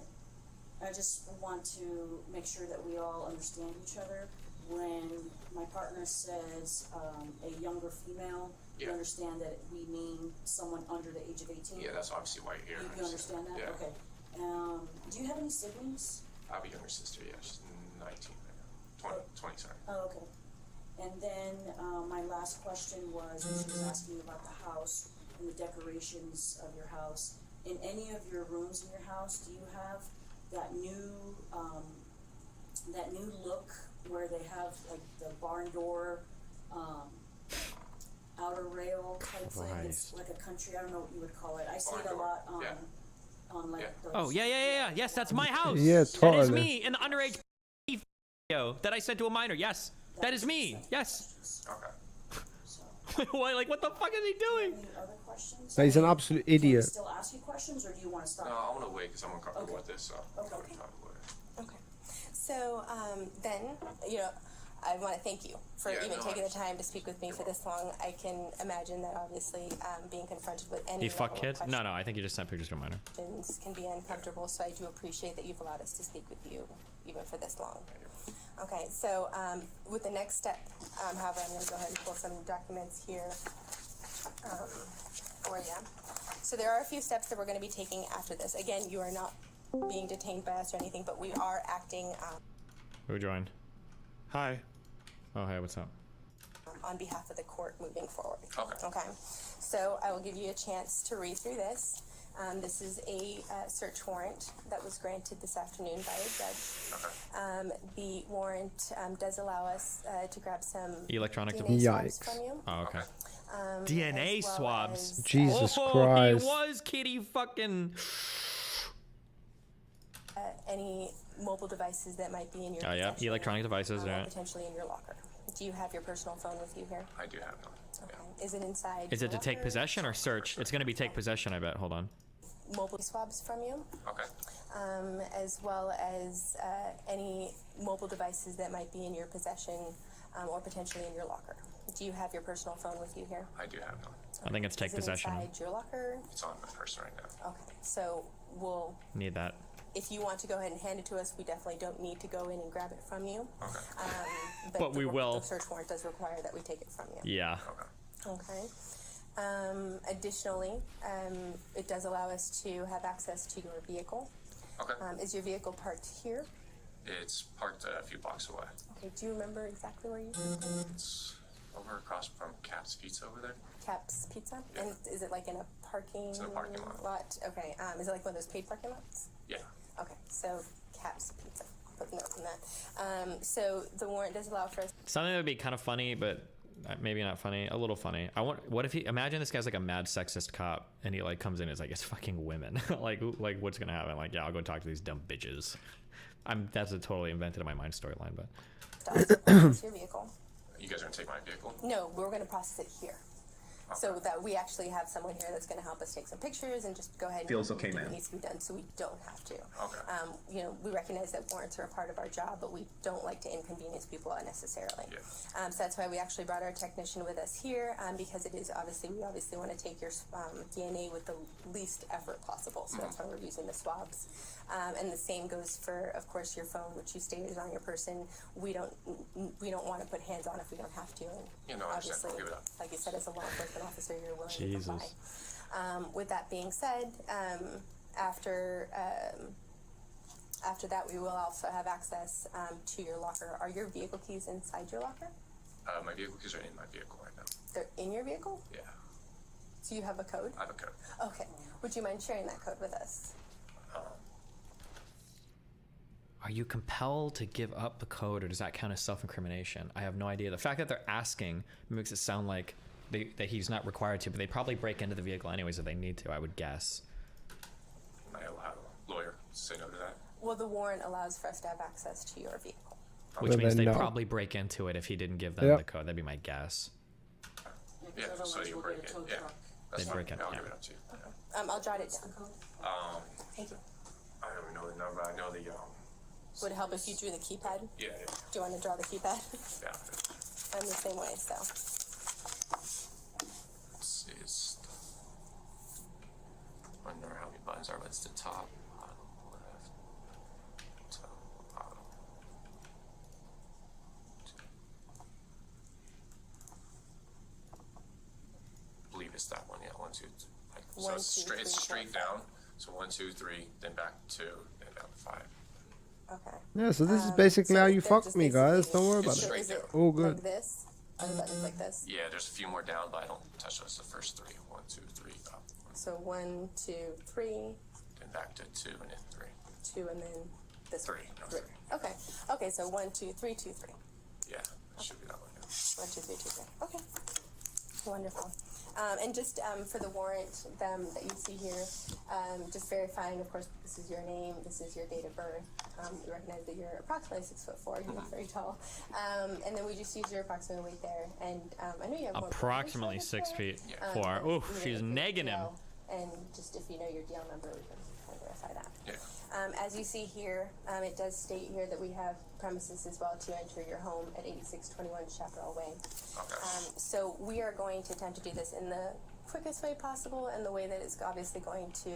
I just want to make sure that we all understand each other. When my partner says a younger female, you Yeah. understand that we mean someone under the age of 18? Yeah, that's obviously why you're here. You understand that? Yeah. Okay. Do you have any siblings? I have a younger sister, yeah, she's 19 right now. 20, sorry. Oh, okay. And then my last question was, when she was asking you about the house and the decorations of your house. In any of your rooms in your house, do you have that new look where they have like the barn door, outer rail type thing? It's like a country. I don't know what you would call it. I see Barn it a door, lot on yeah. like. Yeah. Those, Oh, yeah. Yes, that's my house. Yeah, That is totally. me in the underage video that I sent to a minor. Yes, that is me. Yes. Okay. So, Why? Like, what the fuck is he doing? any other questions? So he's an absolute Can we idiot. still ask you questions, or do you want to stop? No, I want to wait because I'm uncomfortable Okay. with this, so Okay. I'm going to talk about it. Okay. So then, you know, I want to thank you for Yeah, even no, taking I- the time to speak with me for this long. I can imagine that obviously being confronted with any You fuck level of kids? No, I think you just sent pictures to a minor. questions can be uncomfortable. So I do appreciate that you've allowed us to speak with you even for this long. Okay, so with the next step, however, I'm going to go ahead and pull some documents here for you. So there are a few steps that we're going to be taking after this. Again, you are not being detained by us or anything, but we are acting Who joined? Hi. Oh, hey, what's up? on behalf of the court moving forward. Okay. Okay. So I will give you a chance to read through this. This is a search warrant that was granted this afternoon by a judge. The warrant does allow us to grab some Electronic DNA swabs Yikes. from you. Oh, okay. as DNA well swabs. as, Jesus Oh, Christ. he was kitty fucking. any mobile devices that might be in your Oh, yeah. possession, Electronic devices, or yeah. potentially in your locker. Do you have your personal phone with you here? I do have none. Okay. Yeah. Is it inside? Is your it to take locker? possession or search? It's going to be take possession, I bet. Hold on. Mobile swabs from you, Okay. as well as any mobile devices that might be in your possession or potentially in your locker. Do you have your personal phone with you here? I do have none. I think it's take Is it possession. inside your locker? It's on my person right now. Okay, so we'll, Need that. if you want to go ahead and hand it to us, we definitely don't need to go in and grab it from you. Okay. But we will. The search warrant does require that we take it from you. Yeah. Okay. Okay. Additionally, it does allow us to have access to your vehicle. Okay. Is your vehicle parked here? It's parked a few blocks away. Okay, do you remember exactly where you It's over across from Cap's Pizza over there. Cap's Pizza? Yeah. And is it like in a parking It's in a parking lot. Okay, is it like one of those paid parking lots? Yeah. Okay, so Cap's Pizza. I'll put a note on that. So the warrant does allow for us. Something that would be kind of funny, but maybe not funny. A little funny. What if he? Imagine this guy's like a mad sexist cop, and he like comes in and is like, it's fucking women. like what's gonna happen? Like, yeah, I'll go talk to these dumb bitches. That's a totally invented in my mind storyline, but to process your vehicle. You guys are gonna take my vehicle? No, we're going to process it here. so that we actually have someone here that's going to help us take some pictures and just go ahead and Feels okay, do what ma'am. needs to be done, so we don't have to. Okay. You know, we recognize that warrants are a part of our job, but we don't like to inconvenience people unnecessarily. Yeah. So that's why we actually brought our technician with us here, because it is we obviously want to take your DNA with the least effort possible. So that's why we're using the swabs. And the same goes for, of course, your phone, which you stated is on your person. We don't want to put hands on if we don't have to. And Yeah, no, I understand. obviously, I'll give it up. like you said, as a law enforcement officer, you're willing Jesus. to comply. With that being said, after that, we will also have access to your locker. Are your vehicle keys inside your locker? My vehicle keys are in my vehicle right now. They're in your vehicle? Yeah. So you have a code? I have a code. Okay. Would you mind sharing that code with us? Are you compelled to give up the code, or does that count as self-incrimination? I have no idea. The fact that they're asking makes it sound like that he's not required to, but they probably break into the vehicle anyways if they need to, I would guess. Am I allowed a lawyer to say no to that? Well, the warrant allows for us to have access to your vehicle. Which Well, means then they'd no. probably break into it if he didn't give them Yep. the code. That'd be my guess. Yeah, so Otherwise you we'll break get a it. tow Yeah. truck. That's They fine. break it, Yeah, I'll yeah. give it up to you. I'll jot it What's the down. code? Thank you. I don't know the number. I know the Would it help if you drew the keypad? yeah. Do you want to draw the keypad? Yeah. I'm the same way, so. Let's see. It's I don't know how many buttons are, but it's the top, bottom, left, top, bottom. I believe it's that one. Yeah, 1, 2, like so One, it's two, straight. It's three, straight four, down. So 1, 2, 3, then back to 2, then down to 5. Okay. Yeah, so this is basically so how you they're fuck just me, guys. basically- Don't worry It's about it. straight Is it down. All good. like this? Are the buttons like this? Yeah, there's a few more down, but I don't touch those. The first 3. 1, 2, 3, up. So 1, 2, 3, Then back to 2, and then 3. 2, and then this 3. one. No, 3. 3. Okay. Okay, so 1, 2, 3, 2, 3. Yeah, it should be that one. Yeah. 1, 2, 3, 2, 3. Okay. Wonderful. And just for the warrant that you see here, just verifying, of course, this is your name, this is your date of birth. We recognize that you're approximately 6'4", you're not very tall. And then we just use your approximate weight there. And I know you have more Approximately information 6 there. feet Yeah. 4. But, Oof, you know, she's if your negging him. DL And just if you know your DL number, we can kind of verify that. Yeah. As you see here, it does state here that we have premises as well to enter your home at 8621 Chaparral Way. Okay. So we are going to attempt to do this in the quickest way possible and the way that is obviously going to,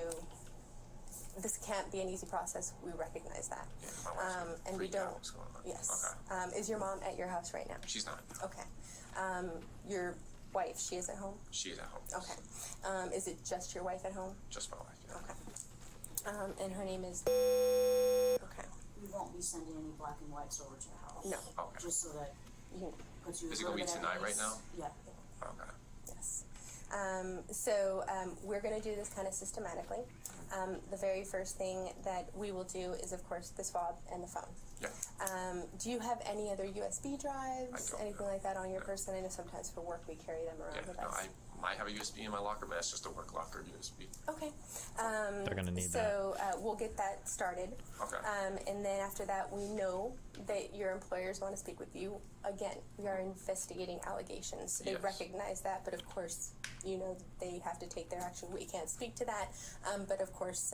this can't be an easy process, we recognize that. Yeah, my wife's And we freaking out don't, what's going on. yes. Okay. Is your mom at your house right now? She's not. Okay. Your wife, she is at home? She is at home. Okay. Is it just your wife at home? Just my wife. Yeah. Okay. And her name is, okay. We won't be sending any black and whites over to the house. No. Okay. Just so that You, puts you Is a it gonna little be bit at tonight right ease. now? Yeah. Okay. yes. So we're going to do this kind of systematically. The very first thing that we will do is, of course, the swab and the phone. Yeah. Do you have any other USB drives, I don't, anything like that on your person? I know sometimes for work we carry them around Yeah. with No, us. I might have a USB in my locker, but that's just a work locker USB. Okay. They're gonna need so, we'll get that started. Okay. And then after that, we know that your employers want to speak with you. Again, we are investigating allegations. So they Yes. recognize that, but of course, you know, they have to take their action. We can't speak to that. But of course,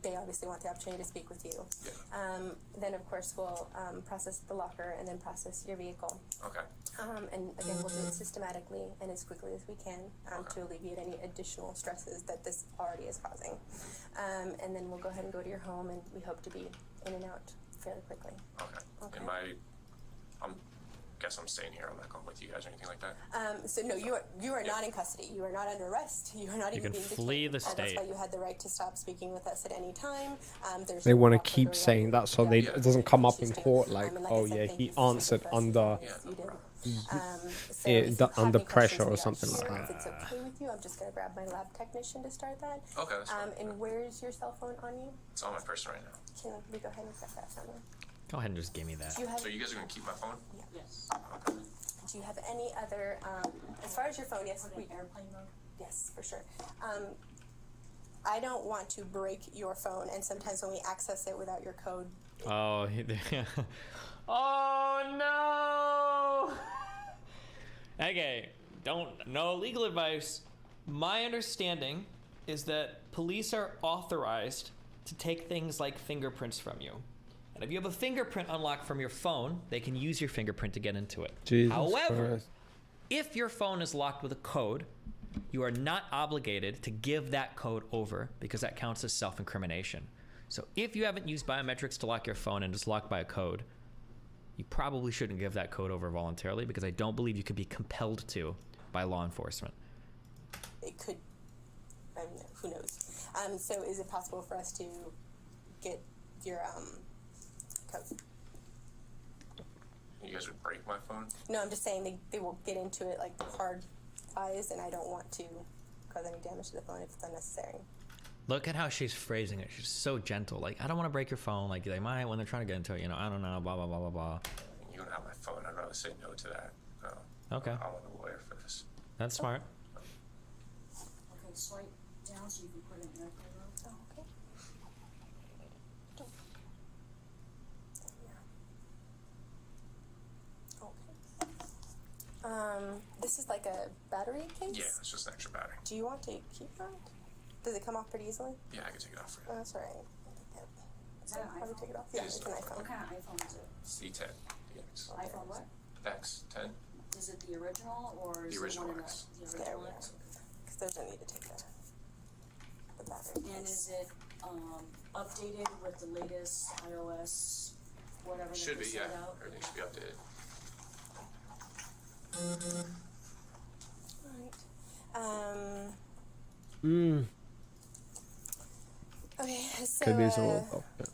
they obviously want the opportunity to speak with you. Yeah. Then, of course, we'll process the locker and then process your vehicle. Okay. And again, we'll do it systematically and as quickly as we can Okay. to alleviate any additional stresses that this already is causing. And then we'll go ahead and go to your home, and we hope to be in and out fairly quickly. Okay. Okay. And guess I'm staying here. I'm not going with you guys or anything like that. So no, you are not in custody. You are not under arrest. You are not You even can being flee detained. the state. That's why you had the right to stop speaking with us at any time. There's They no want to law keep further saying right. that so Yeah. they, Yeah. it doesn't come up in She's doing- court like, and oh I said, yeah, thank he you for answered speaking with us. under Yeah, Yes, no you did. problem. So Yeah, if you have under any pressure questions, or we are something like sure that. If it's okay with you, I'm just going to grab my lab technician to start that. Okay, that's fine. And where's your cell phone on you? It's on my person right now. Can we go ahead and set that from you? Go ahead and just give me that. Do you have So you guys are gonna keep my phone? Yes. Okay. Do you have any other, as far as your phone, yes, Put we, it in airplane mode. yes, for sure. I don't want to break your phone, and sometimes when we access it without your code, Oh, oh no! Okay, don't know legal advice. My understanding is that police are authorized to take things like fingerprints from you. And if you have a fingerprint unlocked from your phone, they can use your fingerprint to get into it. Jesus However, Christ. if your phone is locked with a code, you are not obligated to give that code over because that counts as self-incrimination. So if you haven't used biometrics to lock your phone and it's locked by a code, you probably shouldn't give that code over voluntarily because I don't believe you could be compelled to by law enforcement. It could, I mean, who knows? So is it possible for us to get your code? You guys would break my phone? No, I'm just saying they will get into it like hard eyes, and I don't want to cause any damage to the phone if it's unnecessary. Look at how she's phrasing it. She's so gentle. Like, I don't want to break your phone. Like, they might when they're trying to get into it. You know, I don't know. Blah blah blah blah blah. You don't have my phone. I'd rather say no to that. No. Okay. I want a lawyer for this. That's smart. Okay, swipe down so you can put it in airplane mode. Oh, okay. This is like a battery case? Yeah, it's just an extra battery. Do you want to keep that? Does it come off pretty easily? Yeah, I can take it off for Oh, you. that's all right. Is that an How do you iPhone? take it off? Yeah, It is it's an an iPhone. What kind of iPhone is it? C10. X. iPhone what? X10. Is it the original or is The original it one X. in the There original we X? go. Because there's no need to take the battery And case. is it updated with the latest iOS, whatever Should they be, just yeah. sent out? Everything should be updated. Alright. Okay, so Okay, these are all up. Yeah.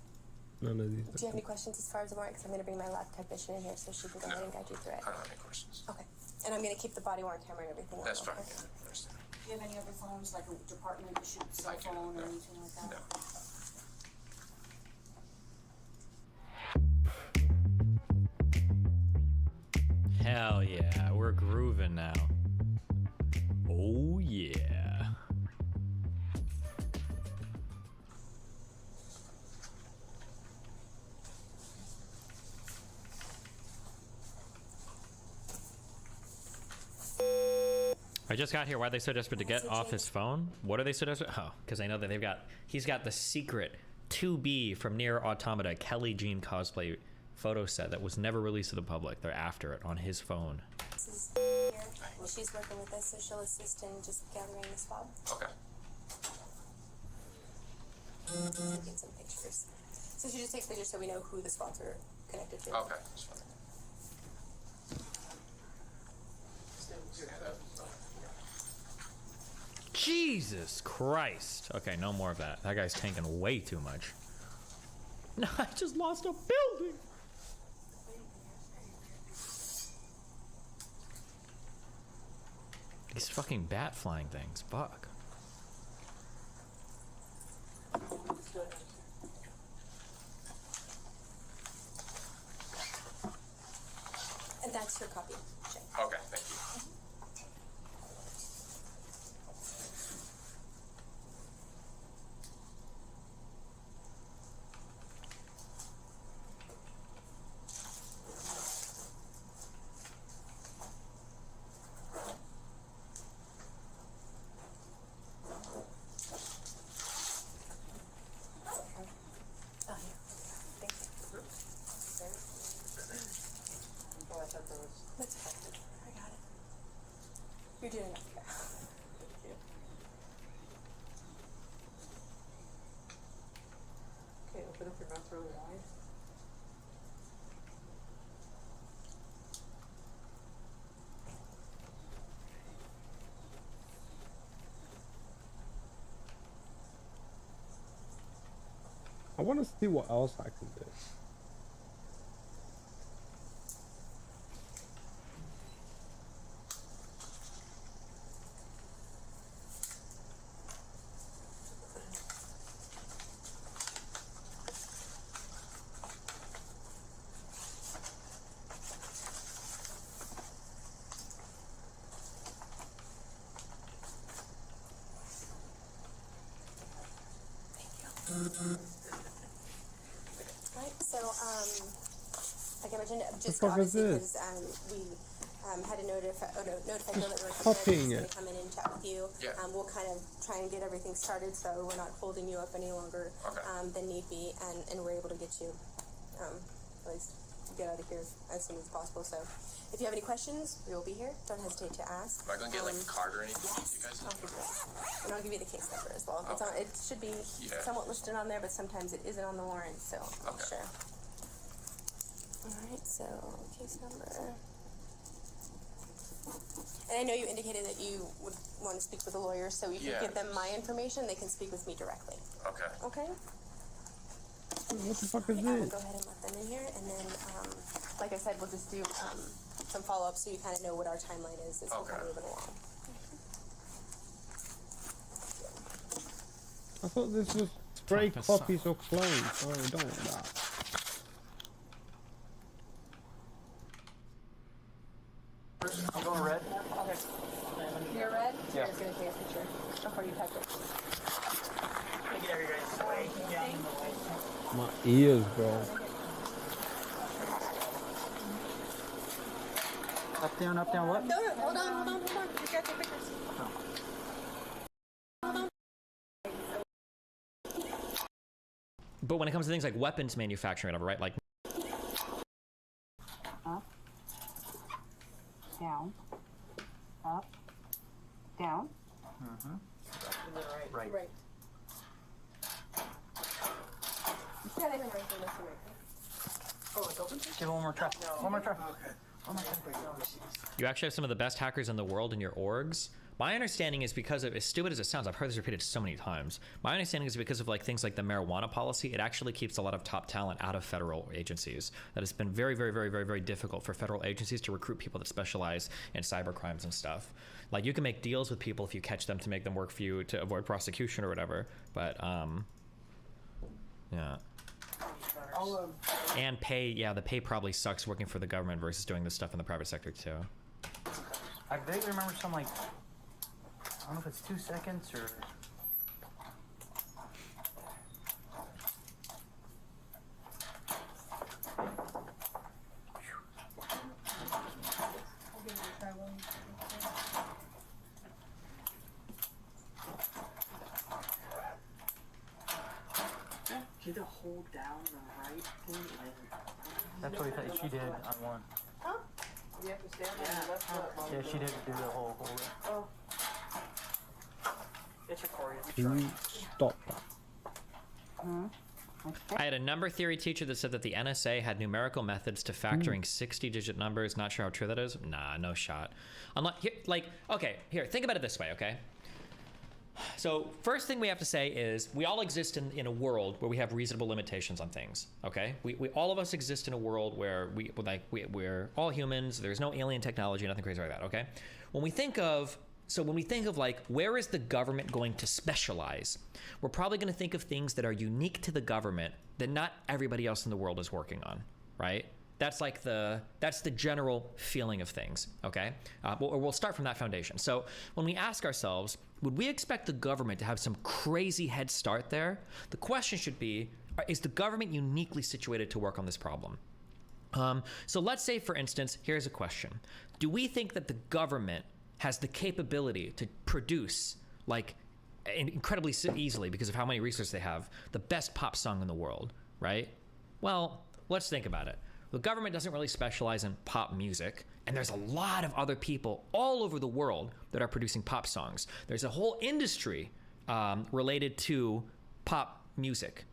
None of these. do you have any questions as far as the warrant? Because I'm going to bring my lab technician in here so she can go ahead and guide you through it. I don't have any questions. Okay. And I'm going to keep the body worn camera and everything. That's on, fine. okay? Yeah, I understand. Do you have any other phones, like a department issued cell I do, phone or no. anything like that? No. Hell yeah, we're grooving now. Oh yeah. I just got here. Why are they so desperate to get off his phone? What are they so desperate? Oh, because I know that he's got the secret 2B from Nier Automata Kelly Jean cosplay photo set that was never released to the public. They're after it on his phone. This is here. Well, she's working with us, so she'll assist in just gathering the swab. Okay. Taking some pictures. So she just takes pictures so we know who the swabs are connected to. Okay. That's fine. Stand up. Jesus Christ. Okay, no more of that. That guy's tanking way too much. No, I just lost a building. These fucking bat flying things. Fuck. And that's your copy, Jay. Okay, thank you. Oh, yeah. Thank you. That's okay. I got it. You're doing it. Okay, open up your mouth really wide. I want to see what else I can do. Right, so, like I mentioned, just fuck is obviously this? because we had to notify Bill that we're Copying going it. to come in and chat with you. Yeah. We'll kind of try and get everything started so we're not holding you up any longer Okay. than need be, and we're able to get you at least get out of here as soon as possible. So if you have any questions, we will be here. Don't hesitate to ask. Am I gonna get like a card or anything? Yes. You guys? I'll give you that. And I'll give you the case number as well. It's on, it should be Yeah. somewhat listed on there, but sometimes it isn't on the warrant, so I'll Okay. share. Alright, so case number. And I know you indicated that you would want to speak with a lawyer, so you can Yeah. give them my information. They can speak with me directly. Okay. Okay? What the fuck is I will this? go ahead and let them in here, and then, like I said, we'll just do some follow-up so you kind of know what our timeline is as we're Okay. kind of moving along. I thought this was stray copies or clones. Oh, we don't want that. I'm going red. You're red? Yeah. You're just gonna take a picture before you touch it. My ears, bro. Up, down, what? No, hold on. You gotta take pictures. But when it comes to things like weapons manufacturing, whatever, right? Like, Up, down, up, down. Right. Right. You got it right there, that's right. Give it one more try. One more try. you actually have some of the best hackers in the world in your orgs. My understanding is because of, as stupid as it sounds, I've heard this repeated so many times. My understanding is because of like things like the marijuana policy, it actually keeps a lot of top talent out of federal agencies. That it's been very, very, very, very, very difficult for federal agencies to recruit people that specialize in cyber crimes and stuff. Like you can make deals with people if you catch them to make them work for you to avoid prosecution or whatever. But yeah. And pay, yeah, the pay probably sucks working for the government versus doing this stuff in the private sector too. I vaguely remember some like, I don't know if it's 2 seconds or. You to hold down the right thing and That's what she did on one. you have to stand on the left foot. Yeah, she did do the whole hold it. Oh. It's recorded. Can you stop that? I had a number theory teacher that said that the NSA had numerical methods to factoring 60-digit numbers. Not sure how true that is. Nah, no shot. Unlike, here, like, okay, here, think about it this way, okay? So first thing we have to say is we all exist in a world where we have reasonable limitations on things, okay? We all of us exist in a world where we're all humans. There's no alien technology, nothing crazy like that, okay? When we think of like, where is the government going to specialize? We're probably going to think of things that are unique to the government that not everybody else in the world is working on, right? That's like that's the general feeling of things, okay? We'll start from that foundation. So when we ask ourselves, would we expect the government to have some crazy head start there? The question should be, is the government uniquely situated to work on this problem? So let's say, for instance, here's a question. Do we think that the government has the capability to produce, like, incredibly easily, because of how many resources they have, the best pop song in the world, right? Well, let's think about it. The government doesn't really specialize in pop music, and there's a lot of other people all over the world that are producing pop songs. There's a whole industry related to pop music,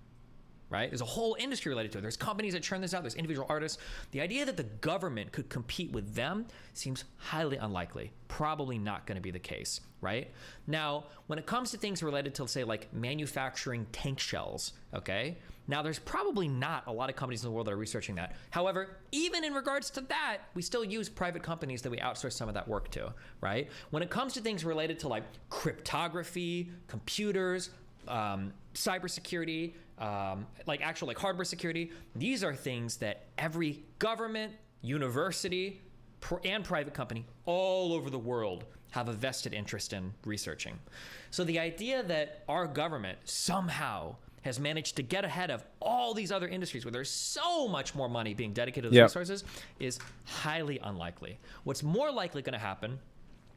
right? There's a whole industry related to it. There's companies that churn this out. There's individual artists. The idea that the government could compete with them seems highly unlikely. Probably not going to be the case, right? Now, when it comes to things related to, say, like manufacturing tank shells, okay? Now, there's probably not a lot of companies in the world that are researching that. However, even in regards to that, we still use private companies that we outsource some of that work to, right? When it comes to things related to like cryptography, computers, cybersecurity, like actual like hardware security, these are things that every government, university, and private company all over the world have a vested interest in researching. So the idea that our government somehow has managed to get ahead of all these other industries where there's so much more money being dedicated to those Yep. resources is highly unlikely. What's more likely going to happen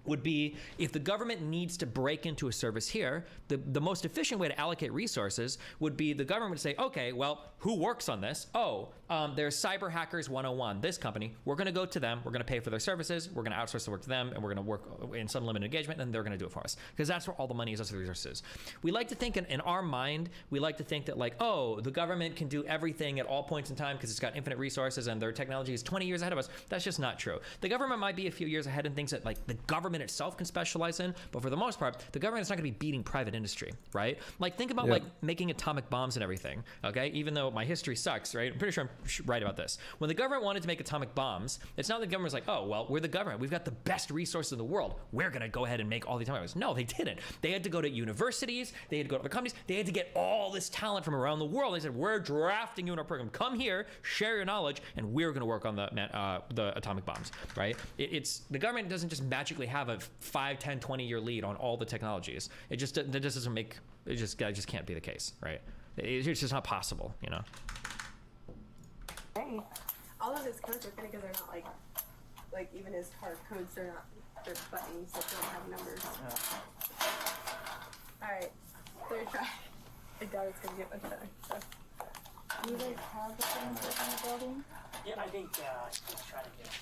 would be if the government needs to break into a service here, the most efficient way to allocate resources would be the government would say, okay, well, who works on this? Oh, there's Cyber Hackers 101, this company. We're going to go to them. We're going to pay for their services. We're going to outsource the work to them, and we're going to work in some limited engagement, and they're going to do it for us. Because that's where all the money is, that's where the resources. We like to think in our mind, we like to think that like, oh, the government can do everything at all points in time because it's got infinite resources and their technology is 20 years ahead of us. That's just not true. The government might be a few years ahead in things that like the government itself can specialize in, but for the most part, the government is not going to be beating private industry, right? Like think about like making atomic bombs and everything, okay? Even though my history sucks, right? I'm pretty sure I'm right about this. When the government wanted to make atomic bombs, it's not the government was like, oh, well, we're the government. We've got the best resources in the world. We're going to go ahead and make all the atomic bombs. No, they didn't. They had to go to universities. They had to go to other companies. They had to get all this talent from around the world. They said, we're drafting you in our program. Come here, share your knowledge, and we're going to work on the atomic bombs, right? It's the government doesn't just magically have a 5, 10, 20-year lead on all the technologies. That just doesn't make it just can't be the case, right? It's just not possible, you know. Hey, all of his codes are good because they're not like even his hard codes. They're buttons that don't have numbers. All right, third try. I doubt it's gonna get much better. So. Do you guys have the things in the building? Yeah, I think he's trying to get it.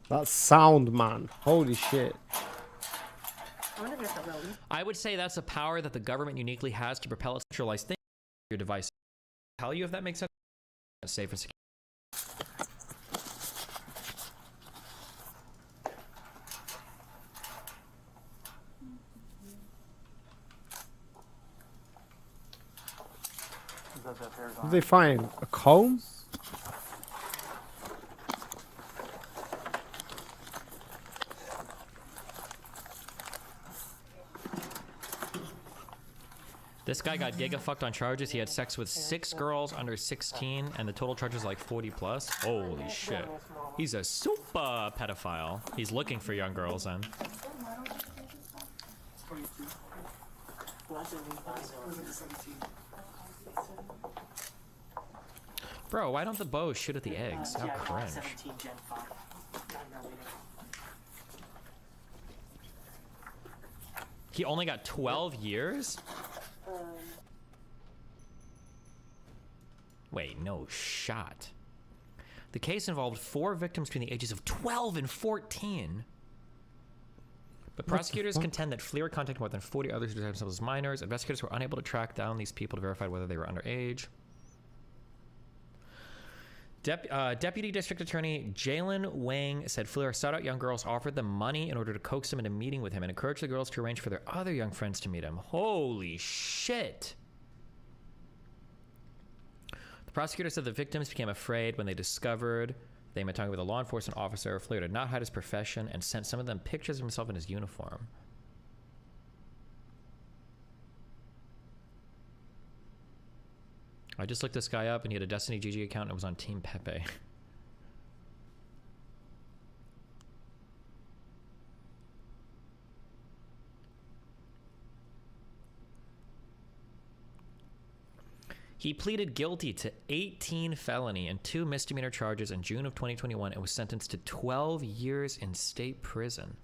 That sound, man. Holy shit. I wonder if it's a real. I would say that's a power that the government uniquely has to propel its centralized thing your device. Tell you if that makes sense. Safe and secure. Did they find a comb? This guy got giga-fucked on charges. He had sex with 6 girls under 16, and the total charge is like 40 plus. Holy shit. He's a super pedophile. He's looking for young girls then. Bro, why don't the bows shoot at the eggs? How cringe. 17 Gen 5. He only got 12 years? Wait, no shot. The case involved 4 victims between the ages of 12 and 14. But prosecutors contend that Fleer contacted more than 40 others who described themselves as minors. Investigators were unable to track down these people to verify whether they were underage. Deputy District Attorney Jalen Wang said Fleer sought out young girls, offered them money in order to coax them into meeting with him, and encouraged the girls to arrange for their other young friends to meet him. Holy shit. The prosecutor said the victims became afraid when they discovered they met talking with a law enforcement officer. Fleer did not hide his profession and sent some of them pictures of himself in his uniform. I just looked this guy up and he had a Destiny GG account and it was on Team Pepe. He pleaded guilty to 18 felony and 2 misdemeanor charges in June of 2021 and was sentenced to 12 years in state prison.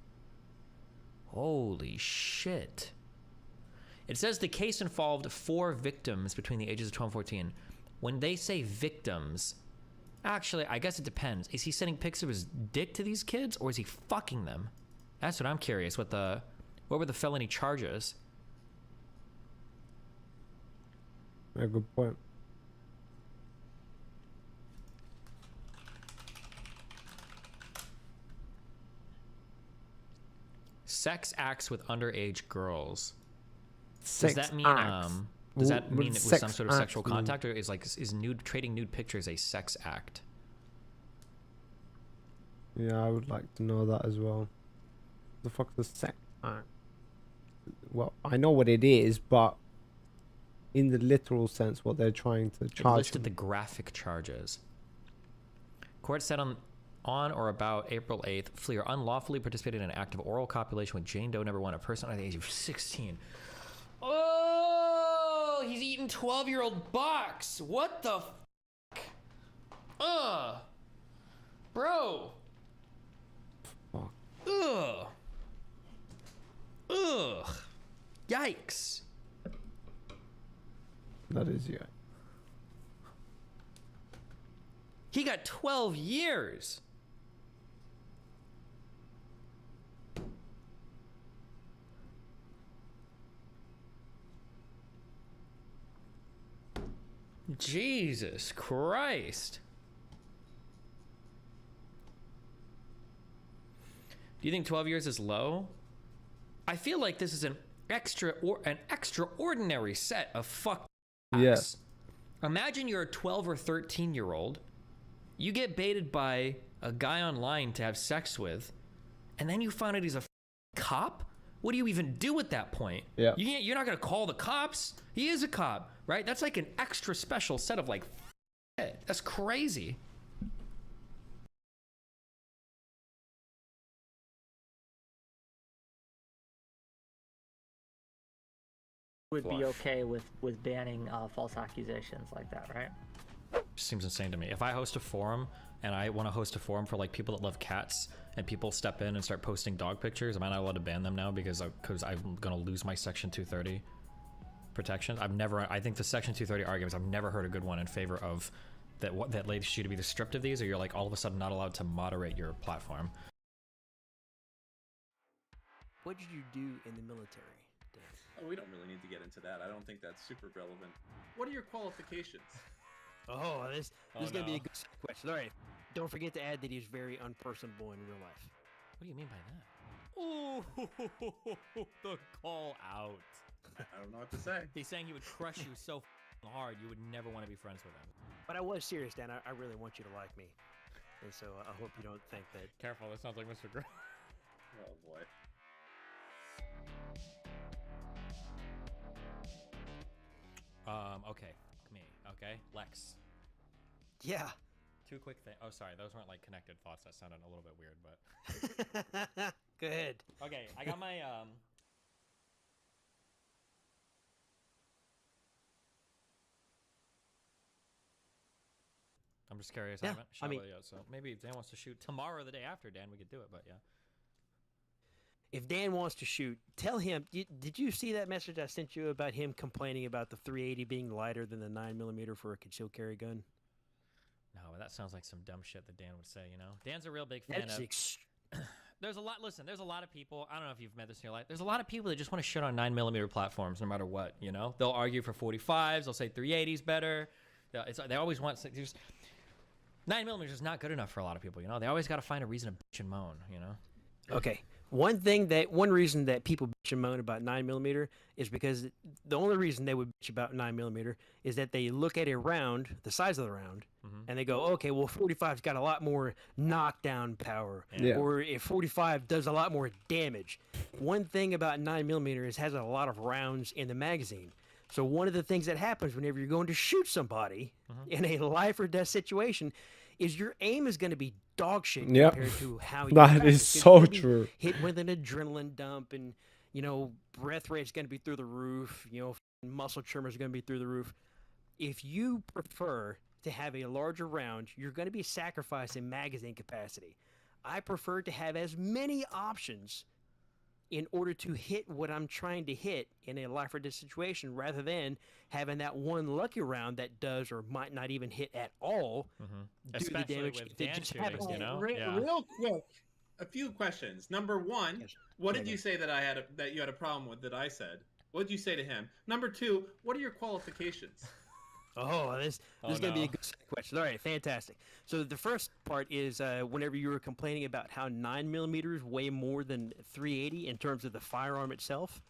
Holy shit. It says the case involved 4 victims between the ages of 12 and 14. When they say victims, actually, I guess it depends. Is he sending pics of his dick to these kids or is he fucking them? That's what I'm curious. What were the felony charges? Yeah, good point. Sex acts with underage girls. Sex Does that mean acts. does that What mean it does was some sex sort of sexual acts mean? contact, or is trading nude pictures a sex act? Yeah, I would like to know that as well. The fuck is a sex act? Well, I know what it is, but in the literal sense, what they're trying to It charge. listed the graphic charges. Court said on on or about April 8th, Fleer unlawfully participated in an act of oral copulation with Jane Doe number 1, a person under the age of 16. Oh, he's eating 12-year-old box. What the f***? Bro. Fuck. Ugh. Ugh. Yikes. That is, yeah. He got 12 years. Jesus Christ. Do you think 12 years is low? I feel like this is an extraordinary set of fuck acts. Yes. Imagine you're a 12 or 13-year-old. You get baited by a guy online to have sex with, and then you find out he's a cop? What do you even do at that point? Yeah. You're not going to call the cops. He is a cop, right? That's like an extra special set of like shit. That's crazy. Would be okay with banning false accusations like that, right? Seems insane to me. If I host a forum and I want to host a forum for like people that love cats and people step in and start posting dog pictures, am I not allowed to ban them now because I'm gonna lose my Section 230 protection? I think the Section 230 arguments, I've never heard a good one in favor of that leads you to be stripped of these, or you're like all of a sudden not allowed to moderate your platform. What did you do in the military, Dan? Oh, we don't really need to get into that. I don't think that's super relevant. What are your qualifications? Oh, this is going to be a no. good question. All right. Don't forget to add that he's very unpersonable in real life. What do you mean by that? Oh, the call out. I don't know what to say. He's saying he would crush you so hard you would never want to be friends with him. But I was serious, Dan. I really want you to like me. And so I hope you don't think that... Careful, that sounds like Mr. Gray. Oh, boy. Okay. Me. Okay. Lex. Yeah. Two quick things. Oh, sorry. Those weren't like connected thoughts. That sounded a little bit weird, but... Go ahead. Okay. I got my, I'm just curious. Yeah, I haven't shot I mean- with it yet, so maybe if Dan wants to shoot tomorrow or the day after, Dan, we could do it, but yeah. If Dan wants to shoot, tell him. Did you see that message I sent you about him complaining about the 380 being lighter than the 9mm for a concealed carry gun? No, but that sounds like some dumb shit that Dan would say, you know? Dan's a real big fan That's of... There's a lot, listen, there's a lot of people, I don't know if you've met this in your life, there's a lot of people that just want to shit on 9mm platforms no matter what, you know? They'll argue for 45s, they'll say 380's better. They always want... 9mm is not good enough for a lot of people, you know? They always got to find a reason to bitch and moan, you know? Okay. One reason that people bitch and moan about 9mm is because the only reason they would bitch about 9mm is that they look at a round, the size of the round, and they go, okay, well, 45's got a lot more knockdown power, Yeah. or if 45 does a lot more damage. One thing about 9mm is it has a lot of rounds in the magazine. So one of the things that happens whenever you're going to shoot somebody in a life or death situation is your aim is going to be dog shit Yep. compared to how you That practice. is It's so gonna be true. Hit with an adrenaline dump, and breath rate's going to be through the roof. Muscle tremors are going to be through the roof. If you prefer to have a larger round, you're going to be sacrificing magazine capacity. I prefer to have as many options in order to hit what I'm trying to hit in a life or death situation, rather than having that one lucky round that does or might not even hit at all. Do the Especially damage with if it Dan just shooting, happens. you know? Real quick, a few questions. Number one, Yes. what did you say that that you had a problem with that I said? What did you say to him? Number two, what are your qualifications? Oh, this is going to be no. a good question. All right, fantastic. So the first part is whenever you were complaining about how 9mm weigh more than 380 in terms of the firearm itself,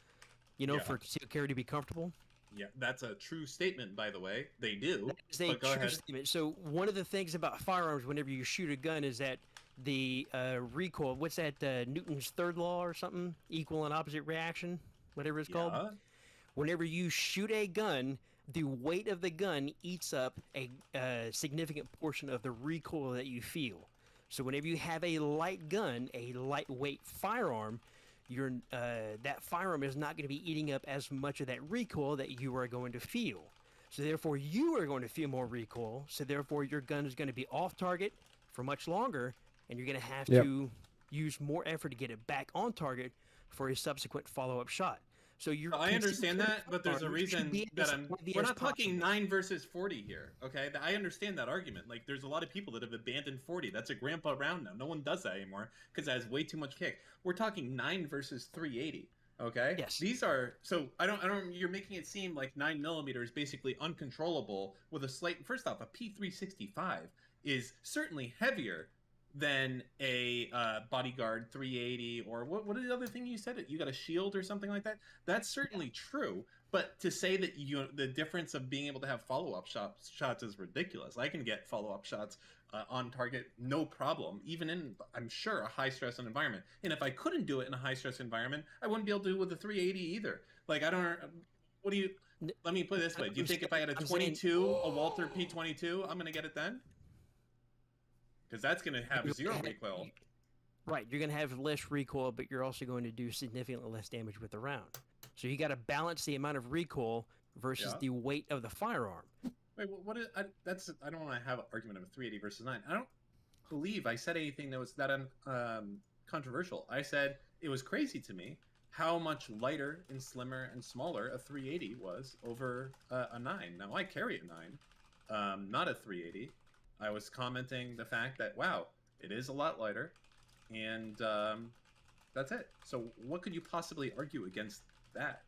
Yeah. for concealed carry to be comfortable. Yeah, that's a true statement, by the way. They do. That is a But go true ahead. statement. So one of the things about firearms, whenever you shoot a gun, is that the recoil. What's that? Newton's third law or something? Equal and opposite reaction, whatever it's called. Yeah. Whenever you shoot a gun, the weight of the gun eats up a significant portion of the recoil that you feel. So whenever you have a light gun, a lightweight firearm, that firearm is not going to be eating up as much of that recoil that you are going to feel. So therefore, you are going to feel more recoil. So therefore, your gun is going to be off target for much longer, and you're going to have to use more effort to get it back on target for a subsequent follow-up shot. So you're. I understand that, but there's a reason that we're not talking 9 versus 40 here. Okay, I understand that argument. Like, there's a lot of people that have abandoned 40. That's a grandpa round now. No one does that anymore because it has way too much kick. We're talking 9 versus 380. Okay. Yes. These are I don't. You're making it seem like 9mm is basically uncontrollable with a slight. First off, a P365 is certainly heavier than a Bodyguard 380 or what is the other thing you said? You got a shield or something like that? That's certainly true, but to say that the difference of being able to have follow-up shots is ridiculous. I can get follow-up shots on target no problem, even in, I'm sure, a high-stress environment. And if I couldn't do it in a high-stress environment, I wouldn't be able to do it with a 380 either. Like, I don't... What do you... Let me put it this way. Do you think if I had a 22, a Walther P22, I'm going to get it then? Because that's going to have 0 recoil. Right, you're going to have less recoil, but you're also going to do significantly less damage with the round. So you got to balance the amount of recoil versus the weight of the firearm. Wait, what is? I don't want to have an argument of a 380 versus 9. I don't believe I said anything that was that controversial. I said it was crazy to me how much lighter and slimmer and smaller a 380 was over a 9. Now I carry a 9, not a 380. I was commenting the fact that, wow, it is a lot lighter, and that's it. So what could you possibly argue against that?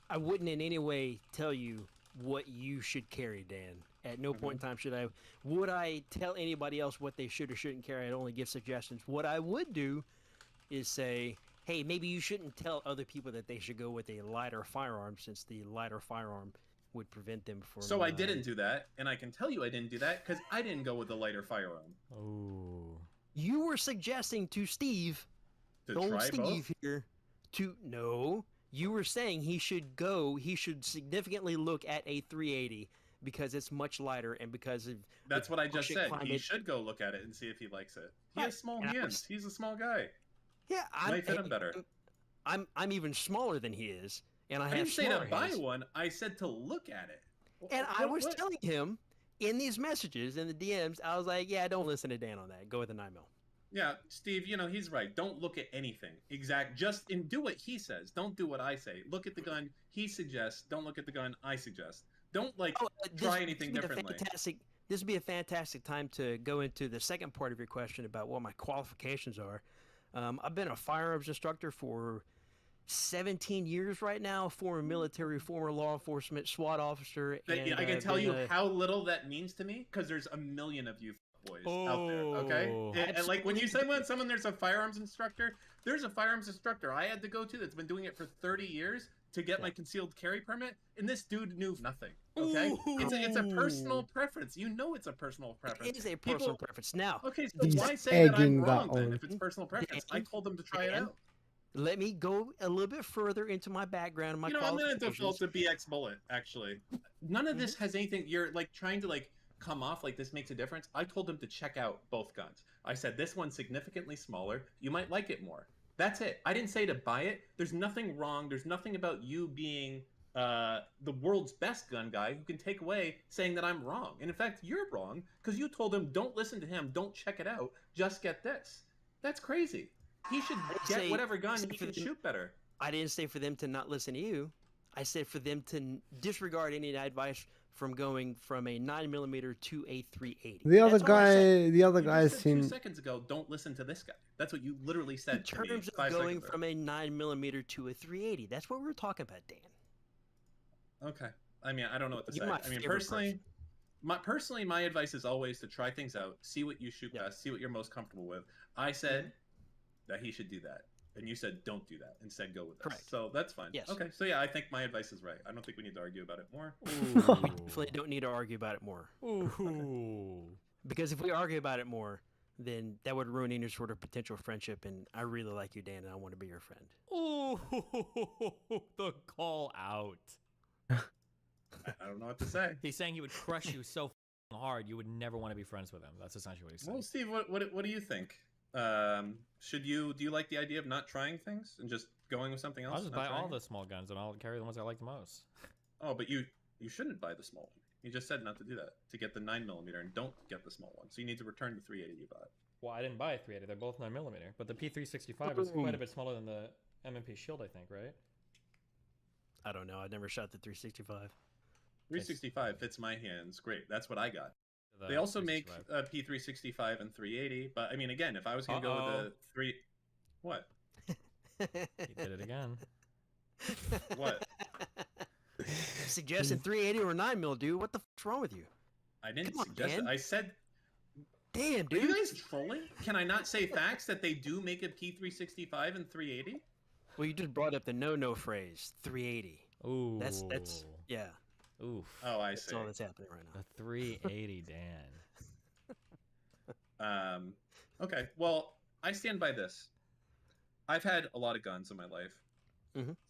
I wouldn't in any way tell you what you should carry, Dan. At no point in time would I tell anybody else what they should or shouldn't carry. I'd only give suggestions. What I would do is say, hey, maybe you shouldn't tell other people that they should go with a lighter firearm, since the lighter firearm would prevent them from... So I didn't do that, and I can tell you I didn't do that because I didn't go with the lighter firearm. Oh. You were suggesting to Steve, try Steve both? here, no. You were saying he should significantly look at a 380 because it's much lighter and because of... That's what I just said. Climate. He should go look at it and see if he likes it. He has small And hands. He's a small guy. Yeah, Might fit him better. I'm even smaller than he is, and I I have didn't say to smaller buy hands. one. I said to look at it. And I was telling him in these messages, in the DMs, I was like, yeah, don't listen to Dan on that. Go with the 9mm. Yeah, Steve, he's right. Don't look at anything. Do what he says. Don't do what I say. Look at the gun he suggests. Don't look at the gun I suggest. Don't try anything differently. This would be a fantastic time to go into the second part of your question about what my qualifications are. I've been a firearms instructor for 17 years right now, former military, former law enforcement, SWAT officer. And, I can tell you how little that means to me because there's a million of you boys out there, okay? And like when you say someone there's a firearms instructor, there's a firearms instructor I had to go to that's been doing it for 30 years to get my concealed carry permit, and this dude knew nothing, okay? It's a personal preference. It's a personal preference. It is a personal preference. Now, okay, so why say that I'm wrong then on. if it's personal preference? I told them to try it out. Let me go a little bit further into my background and my I'm going to qualifications. default to BX Bullet, actually. None of this has anything... You're, trying to, come off like this makes a difference. I told them to check out both guns. I said, this one's significantly smaller. You might like it more. That's it. I didn't say to buy it. There's nothing wrong. There's nothing about you being the world's best gun guy who can take away saying that I'm wrong. And in fact, you're wrong because you told him, don't listen to him. Don't check it out. Just get this. That's crazy. He should get whatever gun he can shoot better. I didn't say for them to not listen to you. I said for them to disregard any advice from going from a 9mm to a 380. The other guy You said seemed 2 seconds ago, don't listen to this guy. That's what you literally said In to me terms 5 of going seconds ago. from a 9mm to a 380, that's what we were talking about, Dan. Okay. I mean, I don't know what to say. You're my I mean, favorite personally, my advice is always to try things out, see what you shoot best, see what you're most comfortable with. I said that he should do that, and you said don't do that. Instead, go with this. Correct. So that's fine. Yes. Okay. So yeah, I think my advice is right. I don't think we need to argue about it more. We definitely don't need to argue about it more. Ooh. Because if we argue about it more, then that would ruin any sort of potential friendship, and I really like you, Dan, and I want to be your friend. Ooh, the call out. I don't know what to say. He's saying he would crush you so hard, you would never want to be friends with him. That's essentially what he's saying. Well, Steve, what do you think? Do you like the idea of not trying things and just going with something else? I'll just not buy trying all it? the small guns and I'll carry the ones I like the most. Oh, but you shouldn't buy the small one. You just said not to do that. To get the 9mm and don't get the small one. So you need to return the 380 you bought. Well, I didn't buy a 380. They're both 9mm, but the P365 is quite a bit smaller than the M&P Shield, I think, right? I don't know. I never shot the 365. 365 fits my hands. Great. That's what I got. The They also make 365. a P365 and 380, but I mean, again, if I was going to go with a 3... What? He did it again. What? Suggesting 380 or 9mm, dude. What the fuck's wrong with you? I didn't Come on, suggest it. Dan. I said... Damn, Are dude. you guys trolling? Can I not say facts that they do make a P365 and 380? Well, you just brought up the no phrase, 380. Ooh. That's yeah. Oof. Oh, I That's see. all that's happening right now. The 380, Dan. Okay. Well, I stand by this. I've had a lot of guns in my life.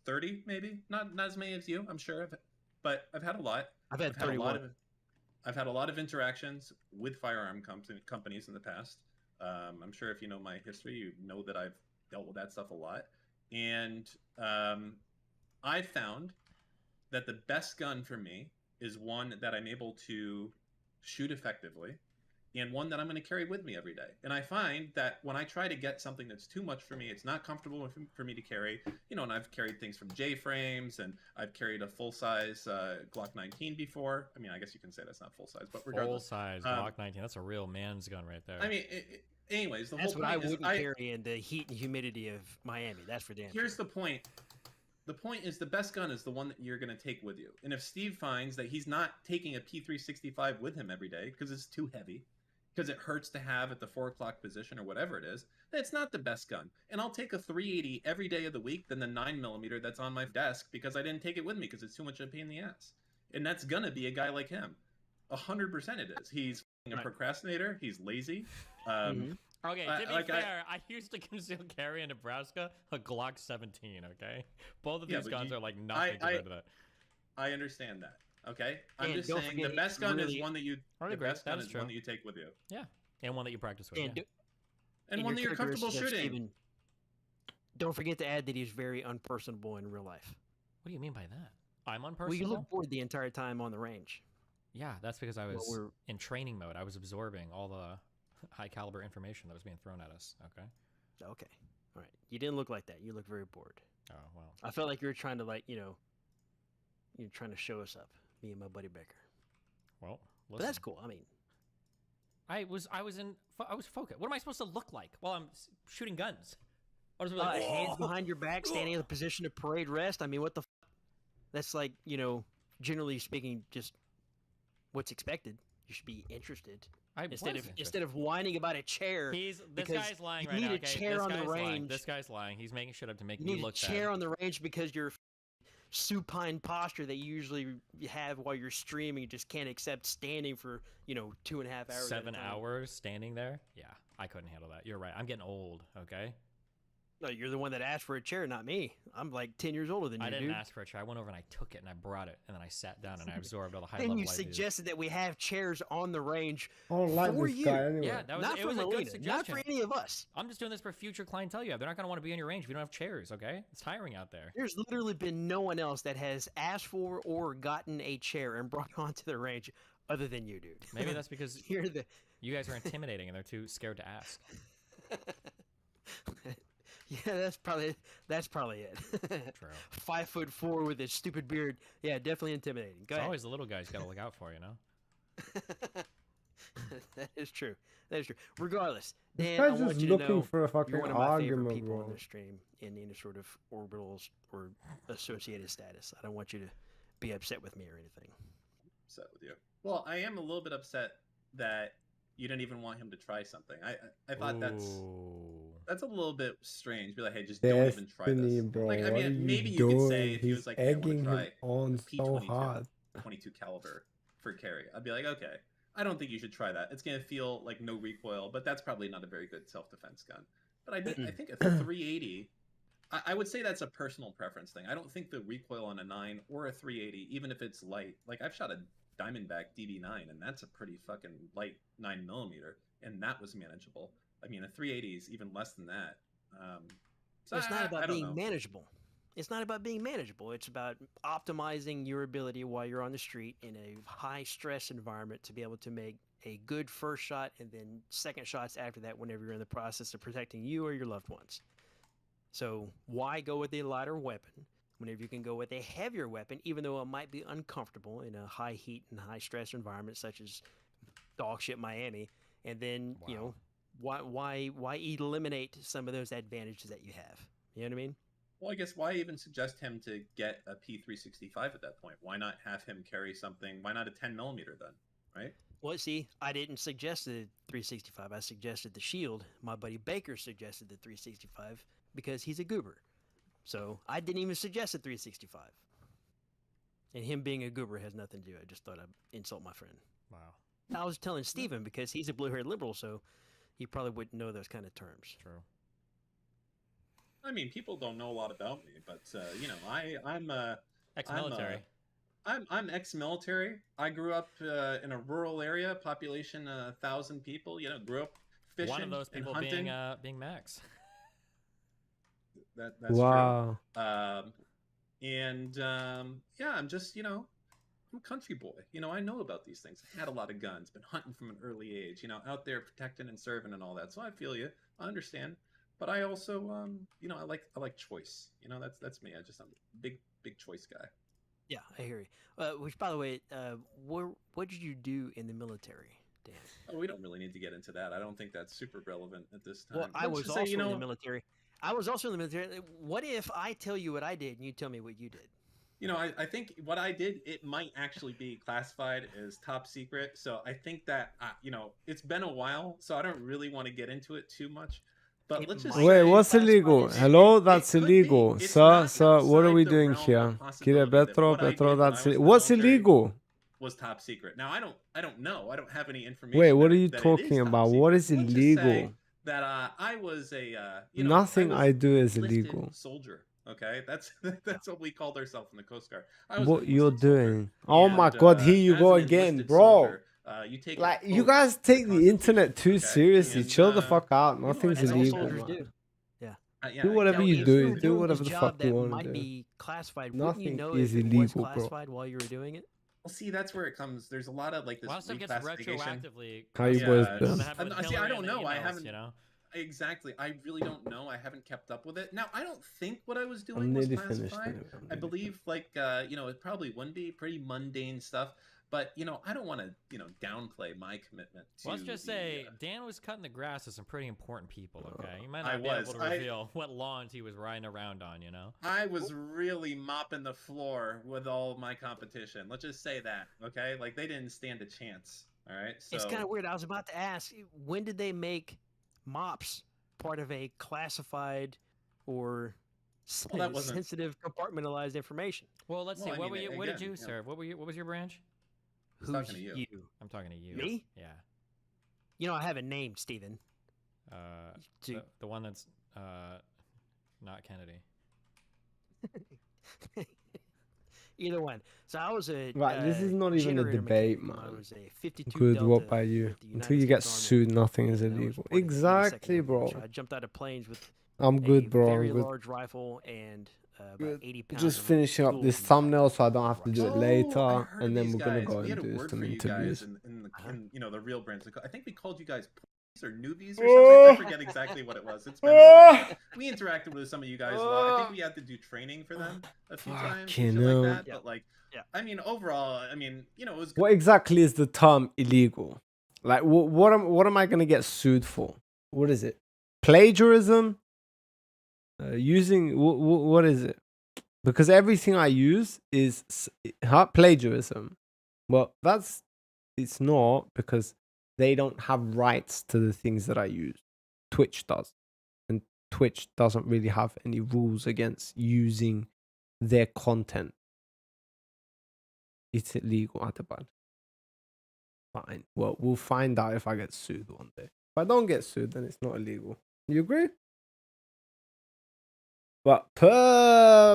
30, maybe. Not as many as you, I'm sure. But I've had a lot. I've had 31. I've had a lot of interactions with firearm companies in the past. I'm sure if you know my history, you know that I've dealt with that stuff a lot. And I found that the best gun for me is one that I'm able to shoot effectively and one that I'm going to carry with me every day. And I find that when I try to get something that's too much for me, it's not comfortable for me to carry. You know, and I've carried things from J-frames, and I've carried a full-size Glock 19 before. I mean, I guess you can say that's not full-size, but regardless. Full-size Glock 19. That's a real man's gun right there. I mean, anyways, the That's whole what I point is wouldn't carry in the heat and humidity of Miami. That's for damn Here's sure. the point. The point is the best gun is the one that you're going to take with you. And if Steve finds that he's not taking a P365 with him every day because it's too heavy, because it hurts to have at the 4 o'clock position or whatever it is, then it's not the best gun. And I'll take a 380 every day of the week than the 9mm that's on my desk because I didn't take it with me because it's too much of a pain in the ass. And that's going to be a guy like him. 100% it is. He's a procrastinator. He's lazy. Okay, to be fair, I used to conceal carry in Nebraska a Glock 17, okay? Both of these guns are like nothing compared to that. I understand that, okay? I'm And just don't saying forget the best gun really- is one that you the best gun is one that you take with you. Yeah, and one that you practice with. And, Yeah. And one that you're comfortable characteristics of shooting. Steven, don't forget to add that he's very unpersonable in real life. What do you mean by that? I'm unpersonable? Well, you look bored the entire time on the range. Yeah, that's because I was we're- in training mode. I was absorbing all the high caliber information that was being thrown at us, okay? Okay. All right. You didn't look like that. You look very bored. Oh, well. I felt like you were trying to, like, you're trying to show us up, me and my buddy Becker. Well, But that's cool. I mean, I was focused. What am I supposed to look like while I'm shooting guns? I was like, hands behind your back, standing in the position of parade rest. I mean, what the That's like, generally speaking, just what's expected. You should be interested. Instead of whining about a chair. This because guy's lying you right need now. a Okay? chair This on the guy's lying. range. This guy's lying. He's making shit up to make You me need look a chair bad. on the range because your supine posture that you usually have while you're streaming you just can't accept standing for 2.5 hours. at a 7 time. hours standing there? Yeah, I couldn't handle that. You're right. I'm getting old, okay? No, you're the one that asked for a chair, not me. I'm like 10 years older than you, I didn't dude. ask for a chair. I went over and I took it and I brought it and then I sat down and I absorbed all the high Then level you suggested that we have chairs on the range I don't like for this you. guy anyway. Yeah, that was Not it. for Was a Melina, good suggestion. not for any of us. I'm just doing this for future clientele you have. They're not going to want to be on your range if you don't have chairs, okay? It's tiring out there. There's literally been no one else that has asked for or gotten a chair and brought onto the range other than you, dude. Maybe that's because You're the you guys are intimidating and they're too scared to ask. Yeah, that's probably it. True. 5'4" with his stupid beard. Yeah, definitely intimidating. Go It's ahead. always the little guys you got to look out for, you know? That is true. That is true. Regardless, This Dan, guy's I want just you to looking know for a fucking you're one of my favorite argument, people bro. on the stream in any sort of orbitals or associated status. I don't want you to be upset with me or anything. Upset with you. Well, I am a little bit upset that you didn't even want him to try something. I thought that's a little bit strange. Be like, hey, just don't even try Destiny, this. bro. Like, I what are mean, you maybe you doing? could say if he He's was like, hey, I want egging to him try on so P22, hard. 22 caliber for carry. I'd be like, okay, I don't think you should try that. It's gonna feel like no recoil, but that's probably not a very good self-defense gun. But I think a 380. I would say that's a personal preference thing. I don't think the recoil on a 9 or a 380, even if it's light, like I've shot a Diamondback DB9, and that's a pretty fucking light 9mm, and that was manageable. I mean, a 380 is even less than that. So It's not I about don't being know. manageable. It's not about being manageable. It's about optimizing your ability while you're on the street in a high stress environment to be able to make a good first shot and then second shots after that whenever you're in the process of protecting you or your loved ones. So why go with a lighter weapon whenever you can go with a heavier weapon, even though it might be uncomfortable in a high heat and high stress environment such as dog shit Miami, and then you know why eliminate some of those advantages that you have? You know what I mean? Well, I guess why even suggest him to get a P365 at that point? Why not have him carry something? Why not a 10mm then, right? Well, see, I didn't suggest the 365. I suggested the Shield. My buddy Baker suggested the 365 because he's a goober. So I didn't even suggest a 365. And him being a goober has nothing to do. I just thought I'd insult my friend. Wow. I was telling Steven because he's a blue-haired liberal, so he probably wouldn't know those kind of terms. True. I mean, people don't know a lot about me, but you know, I'm Ex-military. I'm ex-military. I grew up in a rural area, population 1,000 people. You know, grew up fishing. One of those people and hunting. being Max. That's Wow. true. Yeah, I'm just, you know, I'm a country boy. You know, I know about these things. I had a lot of guns, been hunting from an early age. You know, out there protecting and serving and all that. So I feel you. I understand. But I also, you know, I like choice. You know, that's me. I'm a big choice guy. Yeah, I hear you. Which, by the way, what did you do in the military, Dan? Oh, we don't really need to get into that. I don't think that's super relevant at this time. Well, I Let's was just also say, in the military. I was also in the military. What if I tell you what I did and you tell me what you did? You know, I think what I did, it might actually be classified as top secret. So I think that, you know, it's been a while, so I don't really want to get into it too much. But let's just Wait, say what's illegal? Hello, that's illegal. Sir, what are we doing here? Kire Petro, that's what's illegal? Was top secret. Now I don't know. I don't have any information. Wait, what that are you that it is talking top about? secret. What is Let's just say illegal? that I was a you know, Nothing was I do an is enlisted illegal. soldier. Okay, that's what we called ourselves in the Coast Guard. I was an What you're enlisted soldier. doing? Oh my And, God, here you as go an again, enlisted bro. soldier, you take Like an you oath guys to take the Constitution, internet too okay? seriously. And, Chill the fuck out. you know, Nothing's As all illegal, soldiers man. do. Yeah. yeah, Do whatever you exactly. do. If Do doing whatever this the job fuck you that want might to do. be classified. Wouldn't you Nothing know is if it was illegal, bro. classified while you were doing it? Well, see, that's where it comes. There's a lot of like this A lot of stuff gets reclassification. retroactively. How you boys Yeah, been? That happened with see, I Hillary don't and the know. I emails, haven't. You know. Exactly. I really don't know. I haven't kept up with it. Now, I don't think what I was I'm doing was nearly finished. classified. anyway. I believe, like, you know, it probably wouldn't be pretty mundane stuff. But, you know, I don't want to, you know, downplay my commitment to. Well, let's just the, say Dan was cutting the grass with some pretty important people. Okay, you might I not be was. able to reveal what lawns he was riding around on. You know. I was really mopping the floor with all of my competition. Let's just say that, okay? Like, they didn't stand a chance. All right. So It's kind of weird. I was about to ask, when did they make mops part of a classified or Well, that wasn't- sensitive compartmentalized information? Well, let's see. Well, I What mean, were you? What did again, you yeah. serve? What was your branch? Who's talking to you? I'm talking to you. Me? Yeah. You know, I have a name, Steven. The one that's not Kennedy. Either one. So I was a Right, this is not even a generator debate, mechanic. I man. was a 52 Good, Delta what by you? with the Until United you get States Army, sued, nothing is and I was illegal. reporting to the 82nd Exactly, bro. Infantry. I jumped out of planes with I'm good, a bro. very I'm good. large rifle and about Good. 80 pounds. Just of finishing up tools this in my thumbnail so I don't have to do it I later, heard and then these we're gonna guys. go We had and a do word some for you interviews. guys in you know, the real brands. I think we called you guys pussies or newbies or something. I forget exactly what it was. It's been a while. We interacted with some of you guys a lot. I think we had to do training for them a few times and shit Fucking hell. like that. Yeah. But like, Yeah. I mean, overall, I mean, you know, it was good. What exactly is the term illegal? Like, what am I gonna get sued for? What is it? Plagiarism? Using what is it? Because everything I use is plagiarism. Well, it's not, because they don't have rights to the things that I use. Twitch does, and Twitch doesn't really have any rules against using their content. It's illegal, Atabad. Fine. Well, we'll find out if I get sued one day. If I don't get sued, then it's not illegal. You agree? But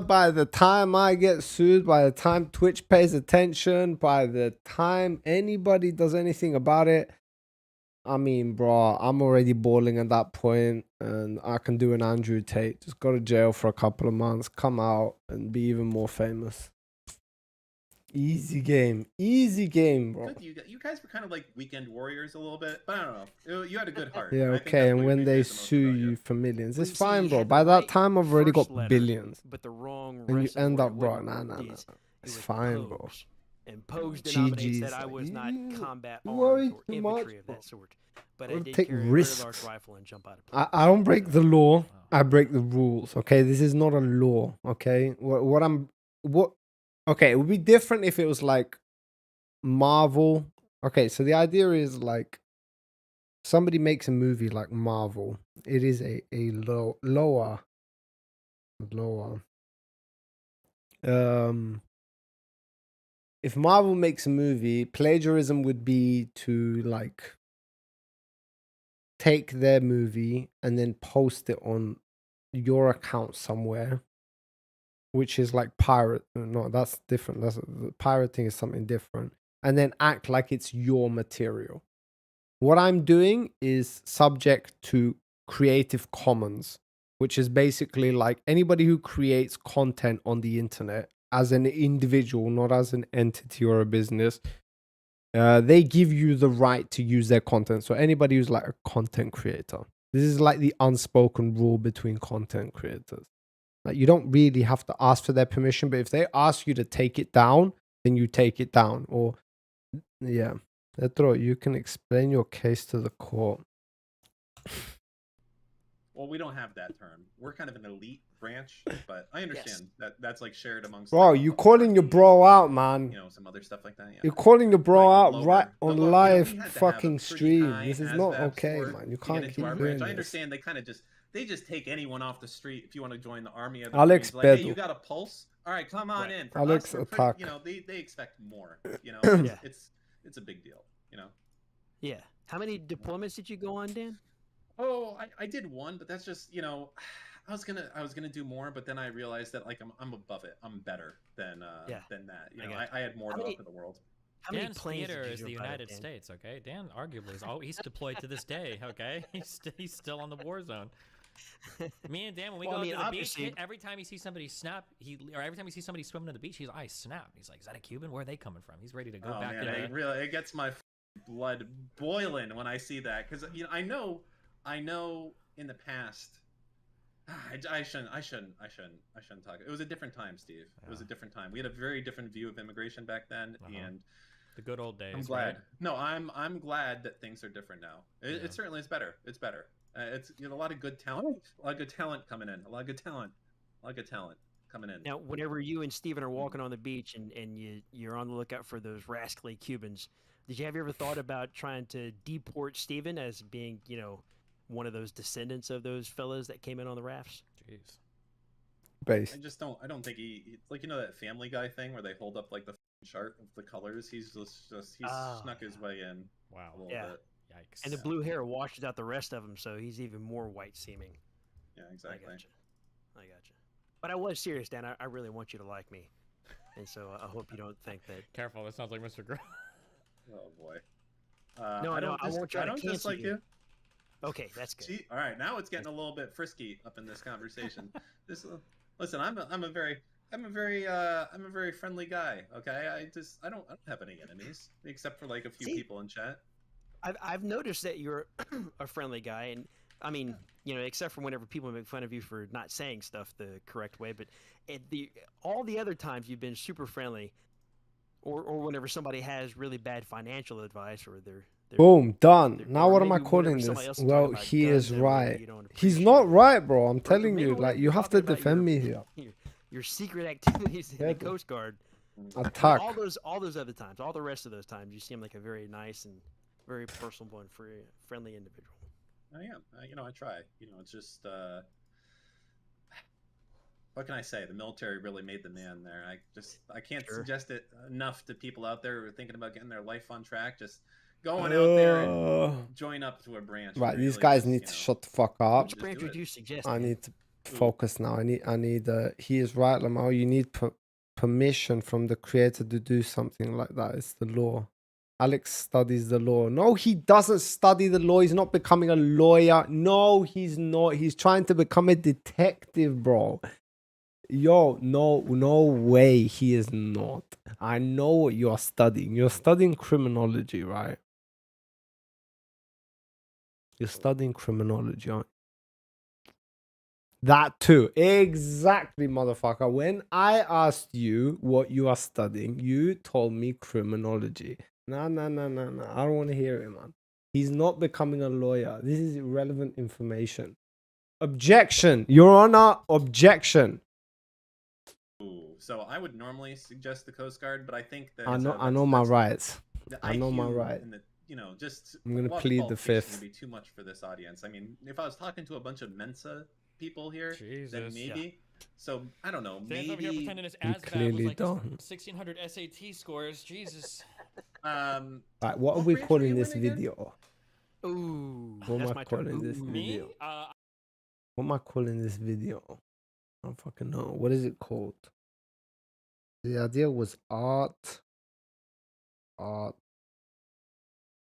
by the time I get sued, by the time Twitch pays attention, by the time anybody does anything about it, I mean, bro, I'm already balling at that point, and I can do an Andrew Tate. Just go to jail for a couple of months, come out, and be even more famous. Easy game, bro. Good, you guys were kind of like weekend warriors a little bit, but I don't know. You had a good heart. Yeah, I think okay, that's and what when they appreciate the most sue about you for millions, Well, it's you see, fine, you bro. had By the that right time, I've already first got letter, billions. but the wrong And you recipe end for up, it. bro, What nah. it is, It's it was fine, bro. Pogues. And Pogues denominates that GG's. I was not combat you armed worry or too infantry much, of bro. that sort. But I Don't did take carry a very risks. large rifle and jump out of planes. I don't break the law. I break the rules. Okay, this is not a law. Okay, okay, it would be different if it was like Marvel. Okay, so the idea is like somebody makes a movie like Marvel. It is a lower. If Marvel makes a movie, plagiarism would be to like take their movie and then post it on your account somewhere, which is like pirate. No, that's different. That's pirating is something different, and then act like it's your material. What I'm doing is subject to Creative Commons, which is basically like anybody who creates content on the internet as an individual, not as an entity or a business. They give you the right to use their content. So anybody who's like a content creator, this is like the unspoken rule between content creators. Like you don't really have to ask for their permission, but if they ask you to take it down, then you take it down. Or yeah, Petro, you can explain your case to the court. Well, we don't have that term. We're kind of an elite branch, but I understand that that's like shared amongst. Bro, like, you calling your bro out, man. You know, some other stuff like that. Yeah. You're calling your bro out right on the lower, live we had to have a fucking pretty stream. high This is not ASVAB okay, score man. You to can't get keep into our doing branch. I this. understand they just take anyone off the street if you want to join the army of the Alex Marines. Like, hey, Bedu. you got a pulse? All right, come on in. For Alex us, we're attack. you know, they expect more. You know, Yeah. it's a big deal. You know. Yeah. How many deployments did you go on, Dan? Oh, I did one, but that's just, you know, I was gonna do more, but then I realized that like I'm above it. I'm better than that. You know, I had more to offer the world. How many Dan's planes theater did is you the jump out of, United Dan? States, okay? Dan arguably is he's deployed to this day, okay? He's still on the war zone. Me and Dan, when we Well, go I mean, to the obviously- beach, every time he sees somebody snap, every time he sees somebody swimming to the beach, I snap. He's like, "Is that a Cuban? Where are they coming from?" He's ready to go back Man, in it gets my blood boiling when I see that, because you know I know in the past. I shouldn't talk. It was a different time, Steve. It was a different time. We had a very different view of immigration back then, and the good old days. I'm glad. Right? No, I'm glad that things are different now. It certainly is better. It's better. It's a lot of good talent. A lot of good talent coming in. A lot of good talent coming in. Now, whenever you and Steven are walking on the beach and you're on the lookout for those rascally Cubans, did you ever thought about trying to deport Steven as being, you know, one of those descendants of those fellas that came in on the rafts? Jeez. Base. I don't think he like, you know, that Family Guy thing where they hold up like the chart of the colors. He's snuck his way in. Wow. A little bit. Yikes. And the blue hair washes out the rest of them, so he's even more white seeming. Yeah, exactly. I gotcha. But I was serious, Dan. I really want you to like me, and so I hope you don't think that. Careful, that sounds like Mr. Grill. Oh boy. No, I won't try I to don't cancel dislike you. Okay, that's good. See, all right, now it's getting a little bit frisky up in this conversation. Listen, I'm a very friendly guy. Okay, I don't have any enemies except for like a few people in chat. I've noticed that you're a friendly guy, and I mean, you know, except for whenever people make fun of you for not saying stuff the correct way, but all the other times you've been super friendly, or whenever somebody has really bad financial advice or they're Boom, done. Now what am I maybe calling whenever this? somebody else is Well, talking about he guns is and everything, right. you don't He's not right, bro. I'm telling maybe you, we're like you have to talking about defend me here. your secret activities in the Coast Guard. Attack. All those other times, all the rest of those times, you seem like a very nice and very personable and friendly individual. I am. You know, I try. You know, it's just what can I say? The military really made the man there. I can't suggest it enough to people out there who are thinking about getting their life on track. Just going out there and join up to a branch. Right, really these guys just, need to shut the fuck up. Which branch would you suggest? I need to focus now. I need. He is right, Lamar. You need permission from the creator to do something like that. It's the law. Alex studies the law. No, he doesn't study the law. He's not becoming a lawyer. No, he's not. He's trying to become a detective, bro. Yo, no way he is not. I know what you are studying. You're studying criminology, right? You're studying criminology, aren't you? That too. Exactly, motherfucker. When I asked you what you are studying, you told me criminology. No. I don't want to hear it, man. He's not becoming a lawyer. This is irrelevant information. Objection. Your Honor, objection. Ooh, so I would normally suggest the Coast Guard, but I think that I know my rights. I know my rights. And the, you know, just I'm gonna a lot of plead the qualifications fifth. Would be too much for this audience. I mean, if I was talking to a bunch of Mensa people here, then Jesus. maybe. So I don't know. Dan's over here Maybe. pretending his You ASVAB was clearly like don't. 1600 SAT scores. Jesus. Right, what are we branch were calling you this in again? video? Ooh, What that's am I my turn. calling this Ooh. video? Me? What am I calling this video? I don't fucking know. What is it called? The idea was art.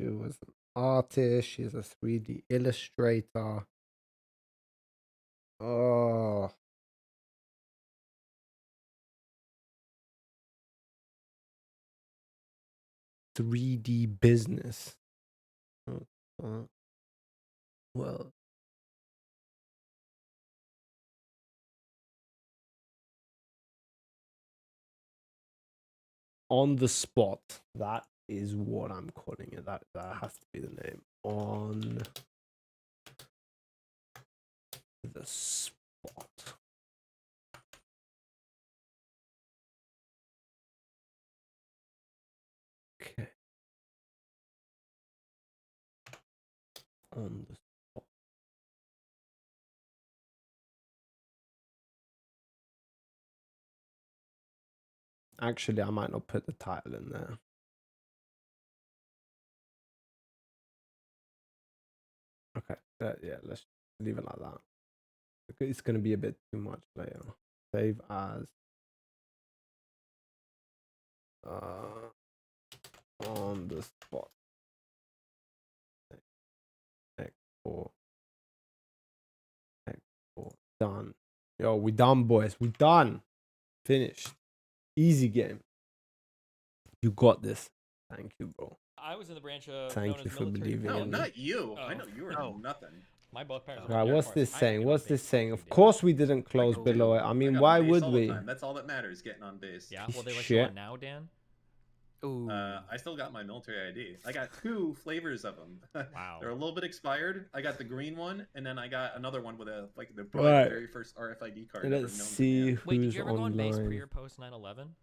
She was an artist. She's a 3D illustrator. Oh. "3D business." Well. On the spot. That is what I'm calling it. That has to be the name. On the spot. Okay. On the spot. Actually, I might not put the title in there. Okay. Yeah, let's leave it like that. It's going to be a bit too much later. Save as on the spot. Export. Done. Yo, we done, boys. We done. Finished. Easy game. You got this. Thank you, bro. I was in the branch of. Thank known you as for military believing No, in me. not you. Oh. I know you were nothing. My both parents. Right, what's this saying? What's this saying? Of Of course we didn't close do. below it. I mean, got why on base would all the we? time. That's all that matters. Getting on base. Yeah. Piece Well, of they let you shit. on now, Dan. Ooh. I still got my military ID. I got 2 flavors of them. Wow. They're a little bit expired. I got the green one, and then I got another one with a probably Right. the very first RFID card. ever Let's known to see man. Wait, did who's you ever go on base pre online. or post 9/11?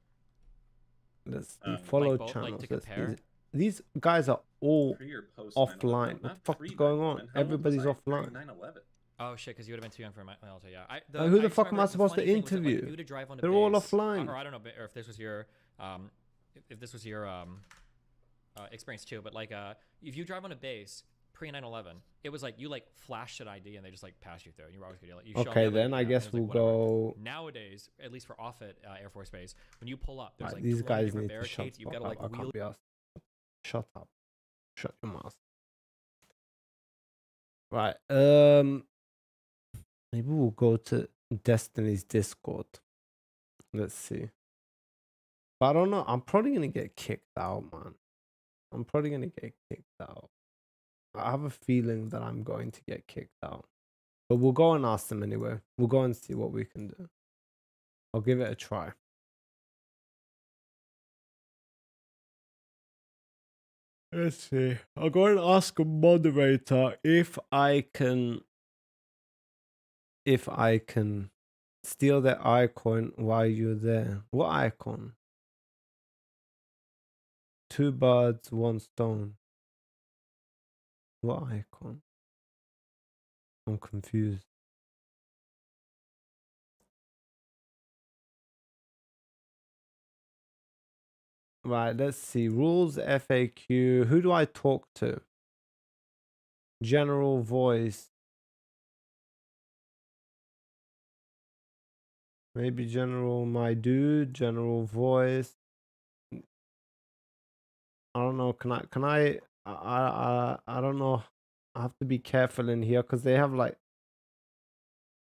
Let's Um, follow like both, like, channels. to Let's see. compare? These guys are all Pre or post offline. 9/11? What Not the fuck is pre going 9/11. on? How old was Everybody's I during offline. 9/11? Oh shit, because you would have been too young for my military. Yeah. Who the just fuck am I remember the supposed to funny thing was that, like, interview? if you were to drive on a They're all base, offline. Or I don't know, or if this was your if this was your experience too, but like if you drive on a base pre 9/11, it was like you like flashed an ID and they just like passed you through. And you were always gonna like you show Okay, them, then like, I yeah, guess and it was, we'll like, whatever. go. Nowadays, at least for Offutt Air Force Base, when you pull up, there's Right, like these 20 guys different need to shut barricades. the You've fuck got to up. like I wheel. can't be asked. Shut up. Shut your mouth. Right. Maybe we'll go to Destiny's Discord. Let's see. But I don't know. I'm probably gonna get kicked out, man. I'm probably gonna get kicked out. I have a feeling that I'm going to get kicked out. But we'll go and ask them anyway. We'll go and see what we can do. I'll give it a try. Let's see. I'll go and ask a moderator if I can steal their icon while you're there. What icon? 2 birds, 1 stone. What icon? I'm confused. Right, let's see. Rules FAQ. Who do I talk to? General voice. Maybe general my dude, general voice. I don't know. Can I don't know. I have to be careful in here because they have like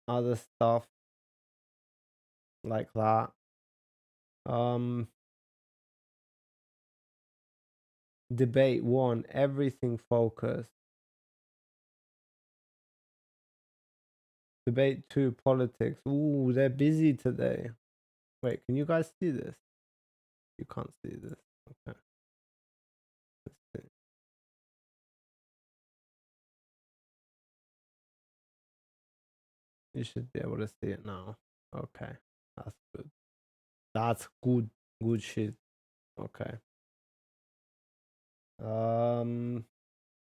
other stuff like that. Debate 1, everything focused. Debate 2, politics. Ooh, they're busy today. Wait, can you guys see this? You can't see this. Okay. Let's see. You should be able to see it now. Okay. That's good. That's good. Good shit. Okay.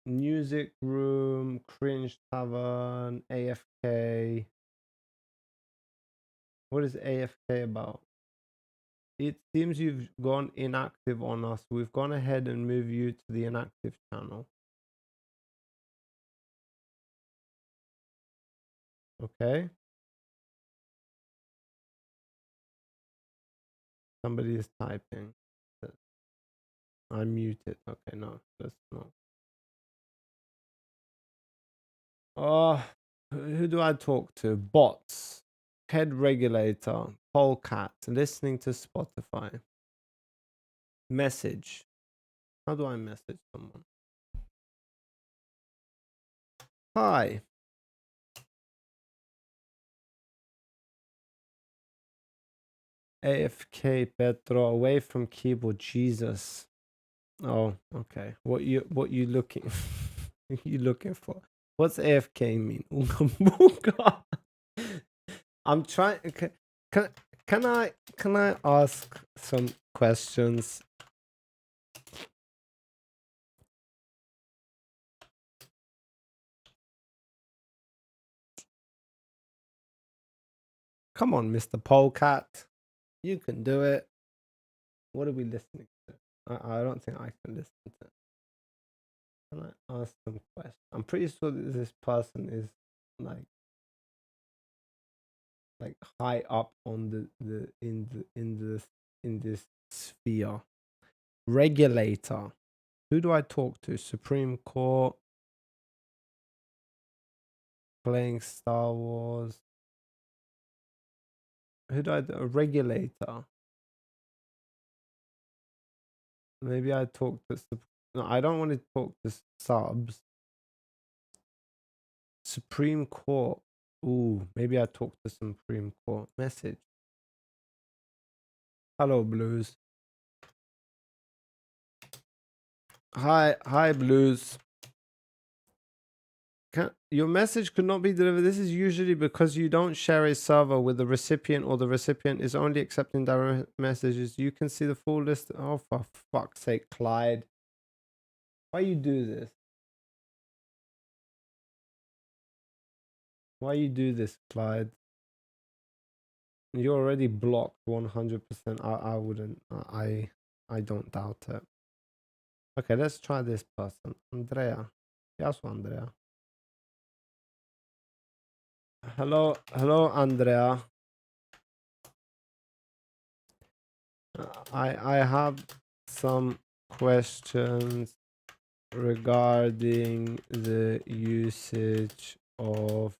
Music room, cringe tavern, AFK. What is AFK about? It seems you've gone inactive on us. We've gone ahead and moved you to the inactive channel. Okay. Somebody is typing. I'm muted. Okay, no, that's not. Oh, who do I talk to? Bots. Head regulator. Polecat. Listening to Spotify. Message. How do I message someone? Hi. AFK Petro, away from keyboard. Jesus. Oh, okay. What you looking you looking for? What's AFK mean? I'm trying. Can I ask some questions? Come on, Mr. Polecat. You can do it. What are we listening to? I don't think I can listen to it. Can I ask some questions? I'm pretty sure that this person is like high up on in this sphere. Regulator. Who do I talk to? Supreme Court. Playing Star Wars. Who do I do? A regulator. Maybe I talk to. No, I don't want to talk to subs. Supreme Court. Ooh, maybe I talk to Supreme Court. Message. Hello, Blues. Hi, Blues. Your message could not be delivered. This is usually because you don't share a server with the recipient, or the recipient is only accepting direct messages. You can see the full list. Oh, for fuck's sake, Clyde. Why you do this? Why you do this, Clyde? You're already blocked 100%. I wouldn't. I don't doubt it. Okay, let's try this person. Andrea. Yes, Andrea. Hello, Andrea. I have some questions regarding the usage of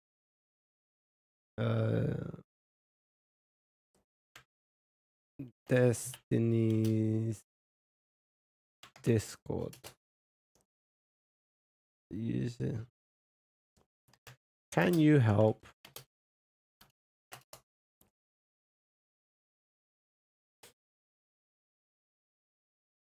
Destiny's Discord. Can you help?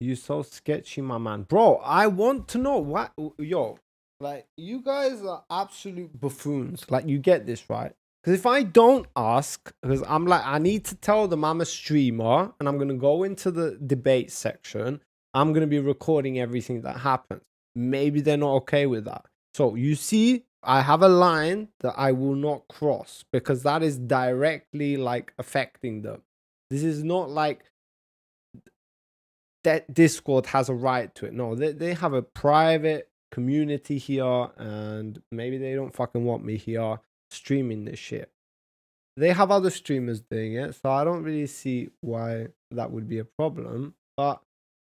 You so sketchy, my man. Bro, I want to know what. Yo, like, you guys are absolute buffoons. Like, you get this, right? Because if I don't ask, because I'm like, I need to tell them I'm a streamer and I'm going to go into the debate section. I'm going to be recording everything that happens. Maybe they're not okay with that. So, you see, I have a line that I will not cross because that is directly, like, affecting them. This is not like that Discord has a right to it. No, they have a private community here, and maybe they don't fucking want me here streaming this shit. they have other streamers doing it, so I don't really see why that would be a problem. But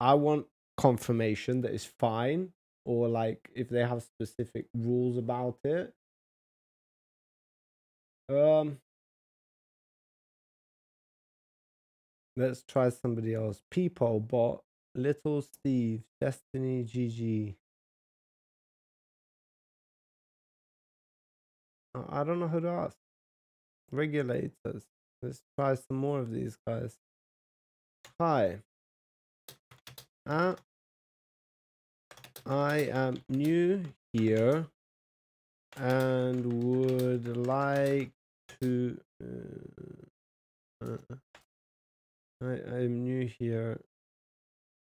I want confirmation that it's fine, or like if they have specific rules about it. Let's try somebody else. People bot, Little Steve, Destiny GG. I don't know who to ask. Regulators. Let's try some more of these guys. Hi. I am new here and would like to I'm new here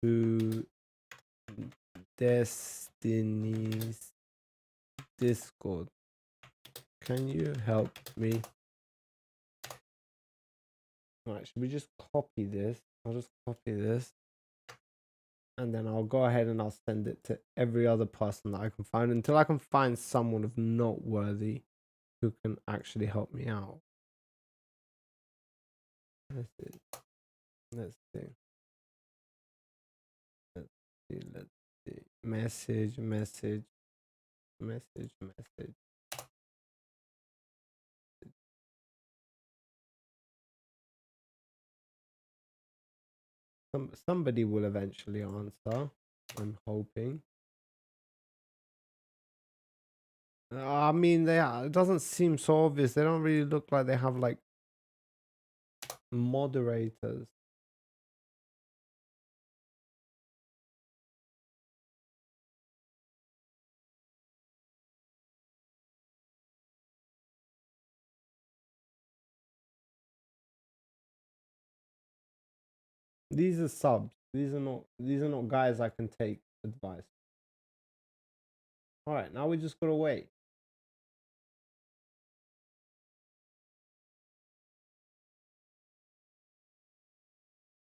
to Destiny's Discord. Can you help me? Alright, should we just copy this? I'll just copy this. And then I'll go ahead and I'll send it to every other person that I can find until I can find someone of noteworthy who can actually help me out. Let's see. Let's see. Let's see. Let's see. Message, message, message, message. Somebody will eventually answer. I'm hoping. I mean, it doesn't seem so obvious. They don't really look like they have like moderators. These are subs. These are not guys I can take advice. All right, now we just gotta wait.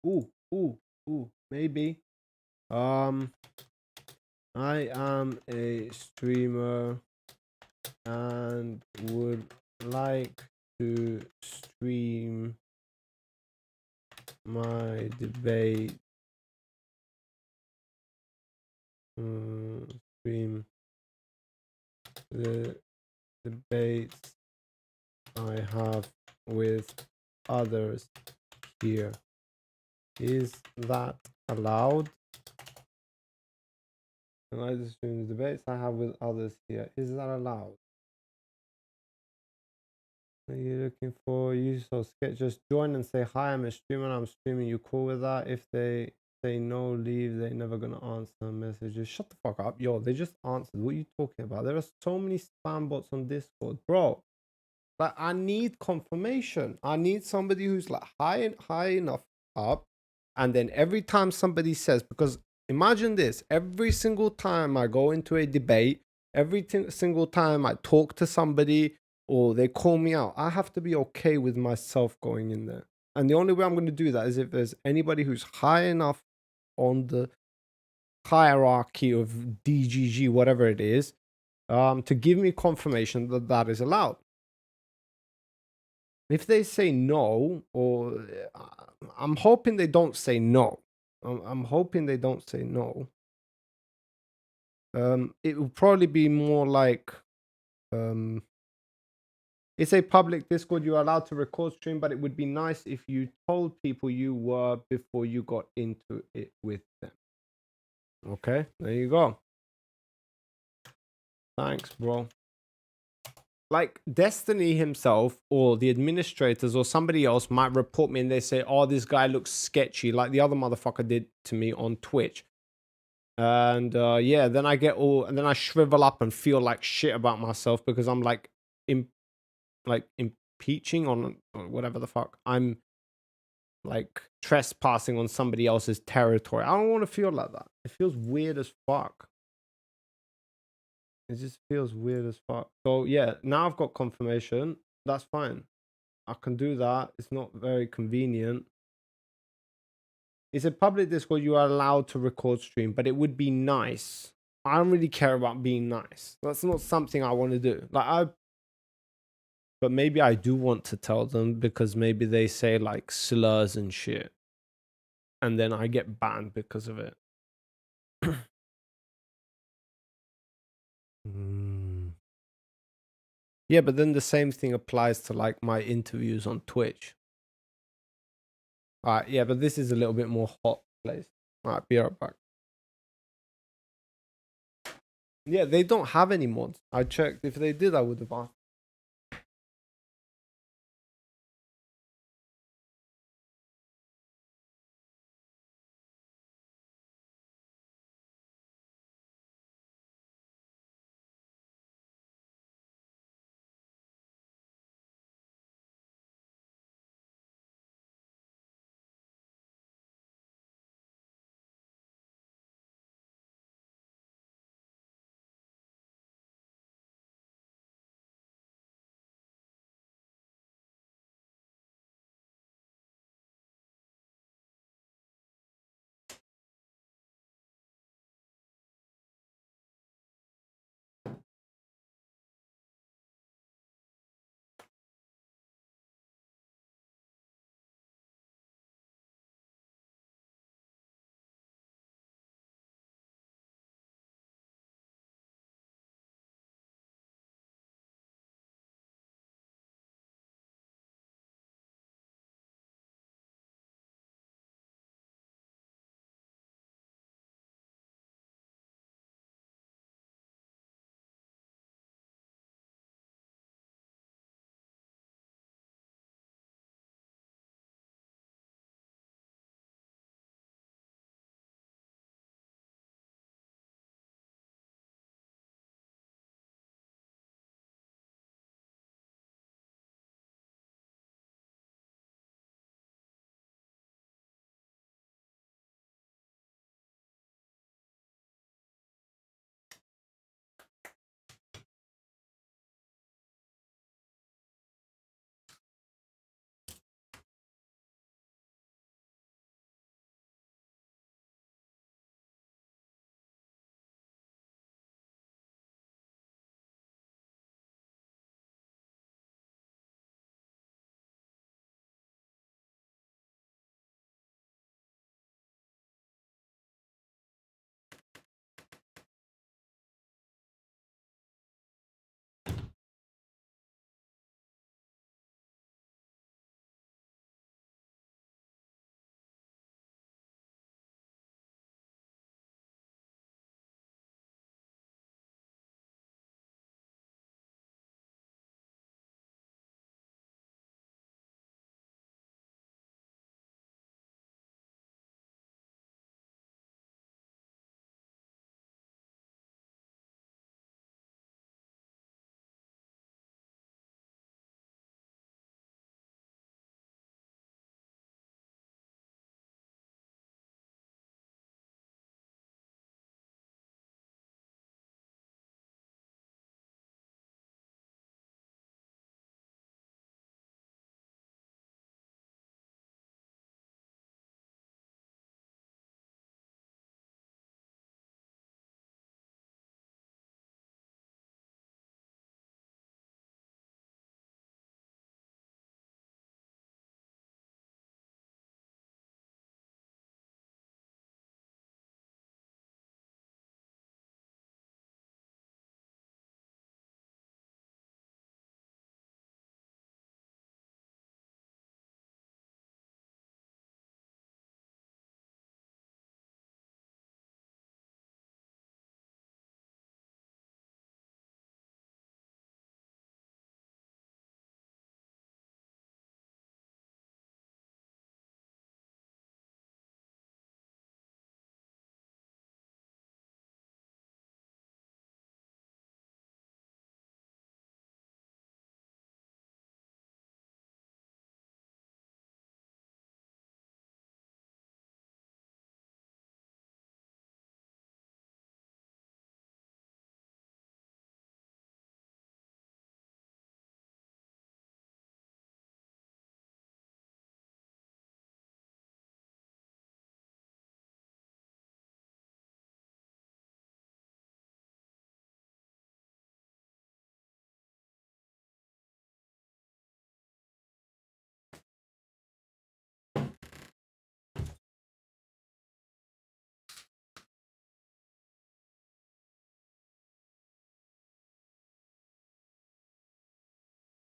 Ooh, maybe. I am a streamer and would like to stream my debate. Stream the debates I have with others here. Is that allowed? Can I just stream the debates I have with others here? Is that allowed? Are you looking for you? So sketch, just join and say hi. I'm a streamer. I'm streaming. You cool with that? If they say no, leave. They're never gonna answer messages. Shut the fuck up, yo. They just answered. What are you talking about? There are so many spam bots on Discord, bro. Like, I need confirmation. I need somebody who's like high enough up, and then every time somebody says, because imagine this, every single time I go into a debate, every single time I talk to somebody or they call me out, I have to be okay with myself going in there. And the only way I'm going to do that is if there's anybody who's high enough on the hierarchy of DGG, whatever it is, to give me confirmation that that is allowed. If they say no, or I'm hoping they don't say no. I'm hoping they don't say no. It will probably be more like, it's a public Discord. You're allowed to record stream, but it would be nice if you told people you were before you got into it with them. Okay, there you go. Thanks, bro. Like Destiny himself or the administrators or somebody else might report me and they say, oh, this guy looks sketchy, like the other motherfucker did to me on Twitch. And yeah, then I get and then I shrivel up and feel like shit about myself because I'm like impeaching on whatever the fuck. I'm like trespassing on somebody else's territory. I don't want to feel like that. It feels weird as fuck. It just feels weird as fuck. So yeah, now I've got confirmation. That's fine. I can do that. It's not very convenient. It's a public Discord. You are allowed to record stream, but it would be nice. I don't really care about being nice. That's not something I want to do. Like But maybe I do want to tell them because maybe they say like slurs and shit. And then I get banned because of it. Yeah, but then the same thing applies to like my interviews on Twitch. Alright, yeah, but this is a little bit more hot place. Alright, be right back. Yeah, they don't have any mods. I checked. If they did, I would have asked.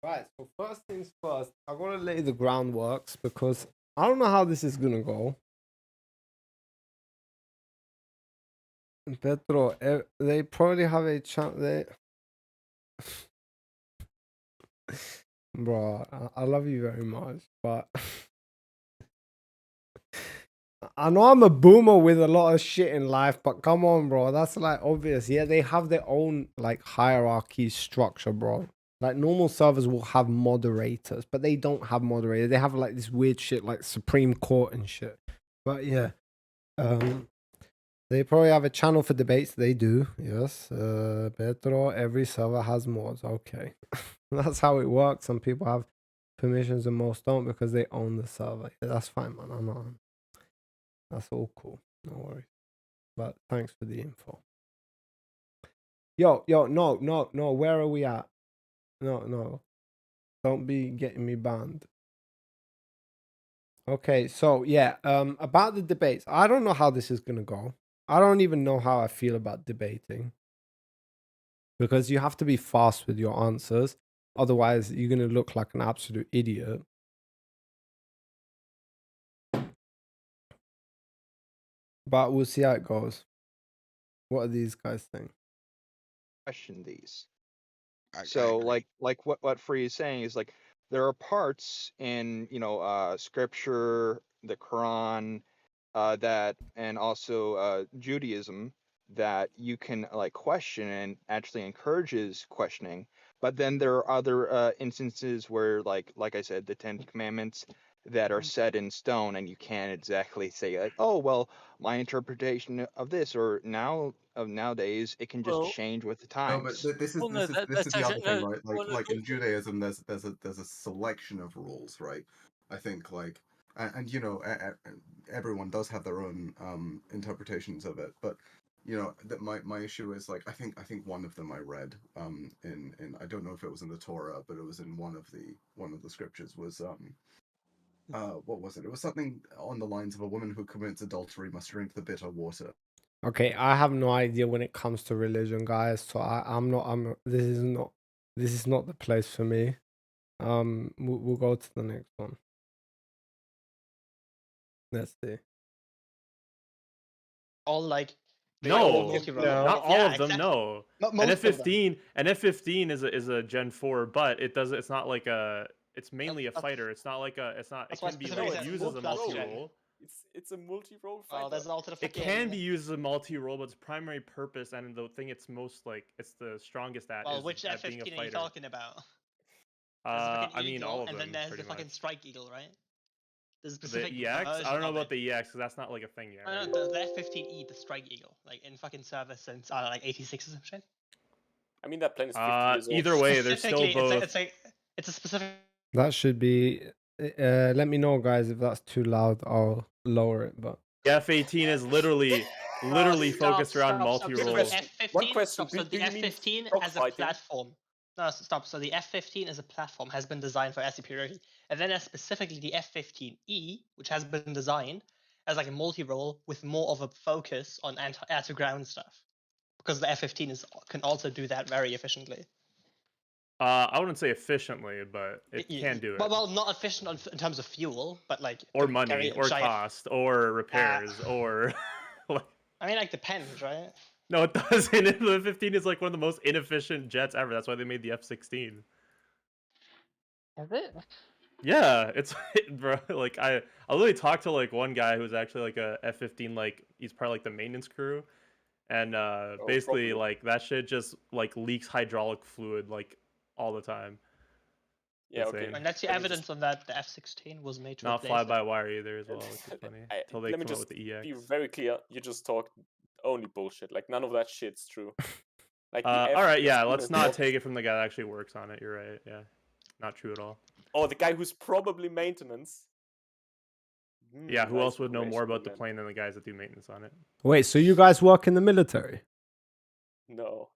Right, so first things first, I gotta lay the groundworks because I don't know how this is gonna go. Petro, they probably have a chance. Bro, I love you very much, but I know I'm a boomer with a lot of shit in life, but come on, bro, that's like obvious. Yeah, they have their own like hierarchy structure, bro. Like normal servers will have moderators, but they don't have moderators. They have like this weird shit like Supreme Court and shit. But yeah, they probably have a channel for debates. They do, yes. Petro, every server has mods. Okay, that's how it works. Some people have permissions and most don't because they own the server. Yeah, that's fine, man. I know. That's all cool. No worries. But thanks for the info. Yo, no. Where are we at? No. Don't be getting me banned. Okay, so yeah, about the debates. I don't know how this is gonna go. I don't even know how I feel about debating. Because you have to be fast with your answers. Otherwise, you're gonna look like an absolute idiot. But we'll see how it goes. What do these guys think? Question these. So like what Free is saying is like there are parts in scripture, the Quran, that and also Judaism that you can like question and actually encourages questioning. But then there are other instances where like I said, the 10 Commandments that are set in stone and you can't exactly say like, oh well, my interpretation of this or nowadays it can just change with the No, times. but this is the other thing, right? Like in Judaism, there's a selection of rules, right? I think like and everyone does have their own interpretations of it, but that my issue is like I think one of them I read in I don't know if it was in the Torah, but it was in one of the scriptures was what was it? It was something on the lines of a woman who commits adultery must drink the bitter water. Okay, I have no idea when it comes to religion, guys. So this is not the place for me. We'll go to the next one. Let's see. All like no, multi-roll. not all of them. Exactly. No, Not and most of them. F15 is a Gen 4, but it's not like a. It's mainly a fighter. It's not like a. It can be like used as a multi-role. It's a multi-role fighter. Oh, there's an alternate. It can be used as a multi-role, but its primary purpose and the thing it's most like it's the strongest at. Well, is which at being a F15 are you fighter. talking about? I mean all of them. And then there's the pretty fucking much. Strike Eagle, right? There's a specific The EX? I version don't know of about it. the EX because that's not like a thing yet. No, right? the F15E, the Strike Eagle, like in fucking service since like 86 or some shit. I mean that plane is 50 years old. Either way, they're still both. It's a specific. That should be. Let me know, guys, if that's too loud. I'll lower it. But The F18 is literally focused around multi-role. One question. So the F15 as a platform. No, stop. So the F15 as a platform has been designed for air superiority, and then specifically the F15E, which has been designed as like a multi-role with more of a focus on air-to-ground stuff, because the F15 can also do that very efficiently. I wouldn't say efficiently, but it can do it. Well, not efficient in terms of fuel, but like Or money, or cost, or repairs, or. I mean, like depends, right? No, it doesn't. The F15 is like one of the most inefficient jets ever. That's why they made the F16. Is it? Yeah, it's bro. Like I literally talked to like one guy who's actually like a F15. Like he's part of like the maintenance crew, and basically like that shit just like leaks hydraulic fluid like all the time. Yeah, okay. And that's the evidence on that the F16 was made to not replace fly it. by wire either as well, which is funny. Until they Let me come out just with the EX. be very clear. You just talked only bullshit. Like none of that shit's true. Like all right, yeah. Let's not take it from the guy that actually works on it. You're right. Yeah, not true at all. Oh, the guy who's probably maintenance. Yeah, who nice else would know more information, about the man. plane than the guys that do maintenance on it? wait, so you guys work in the military? No,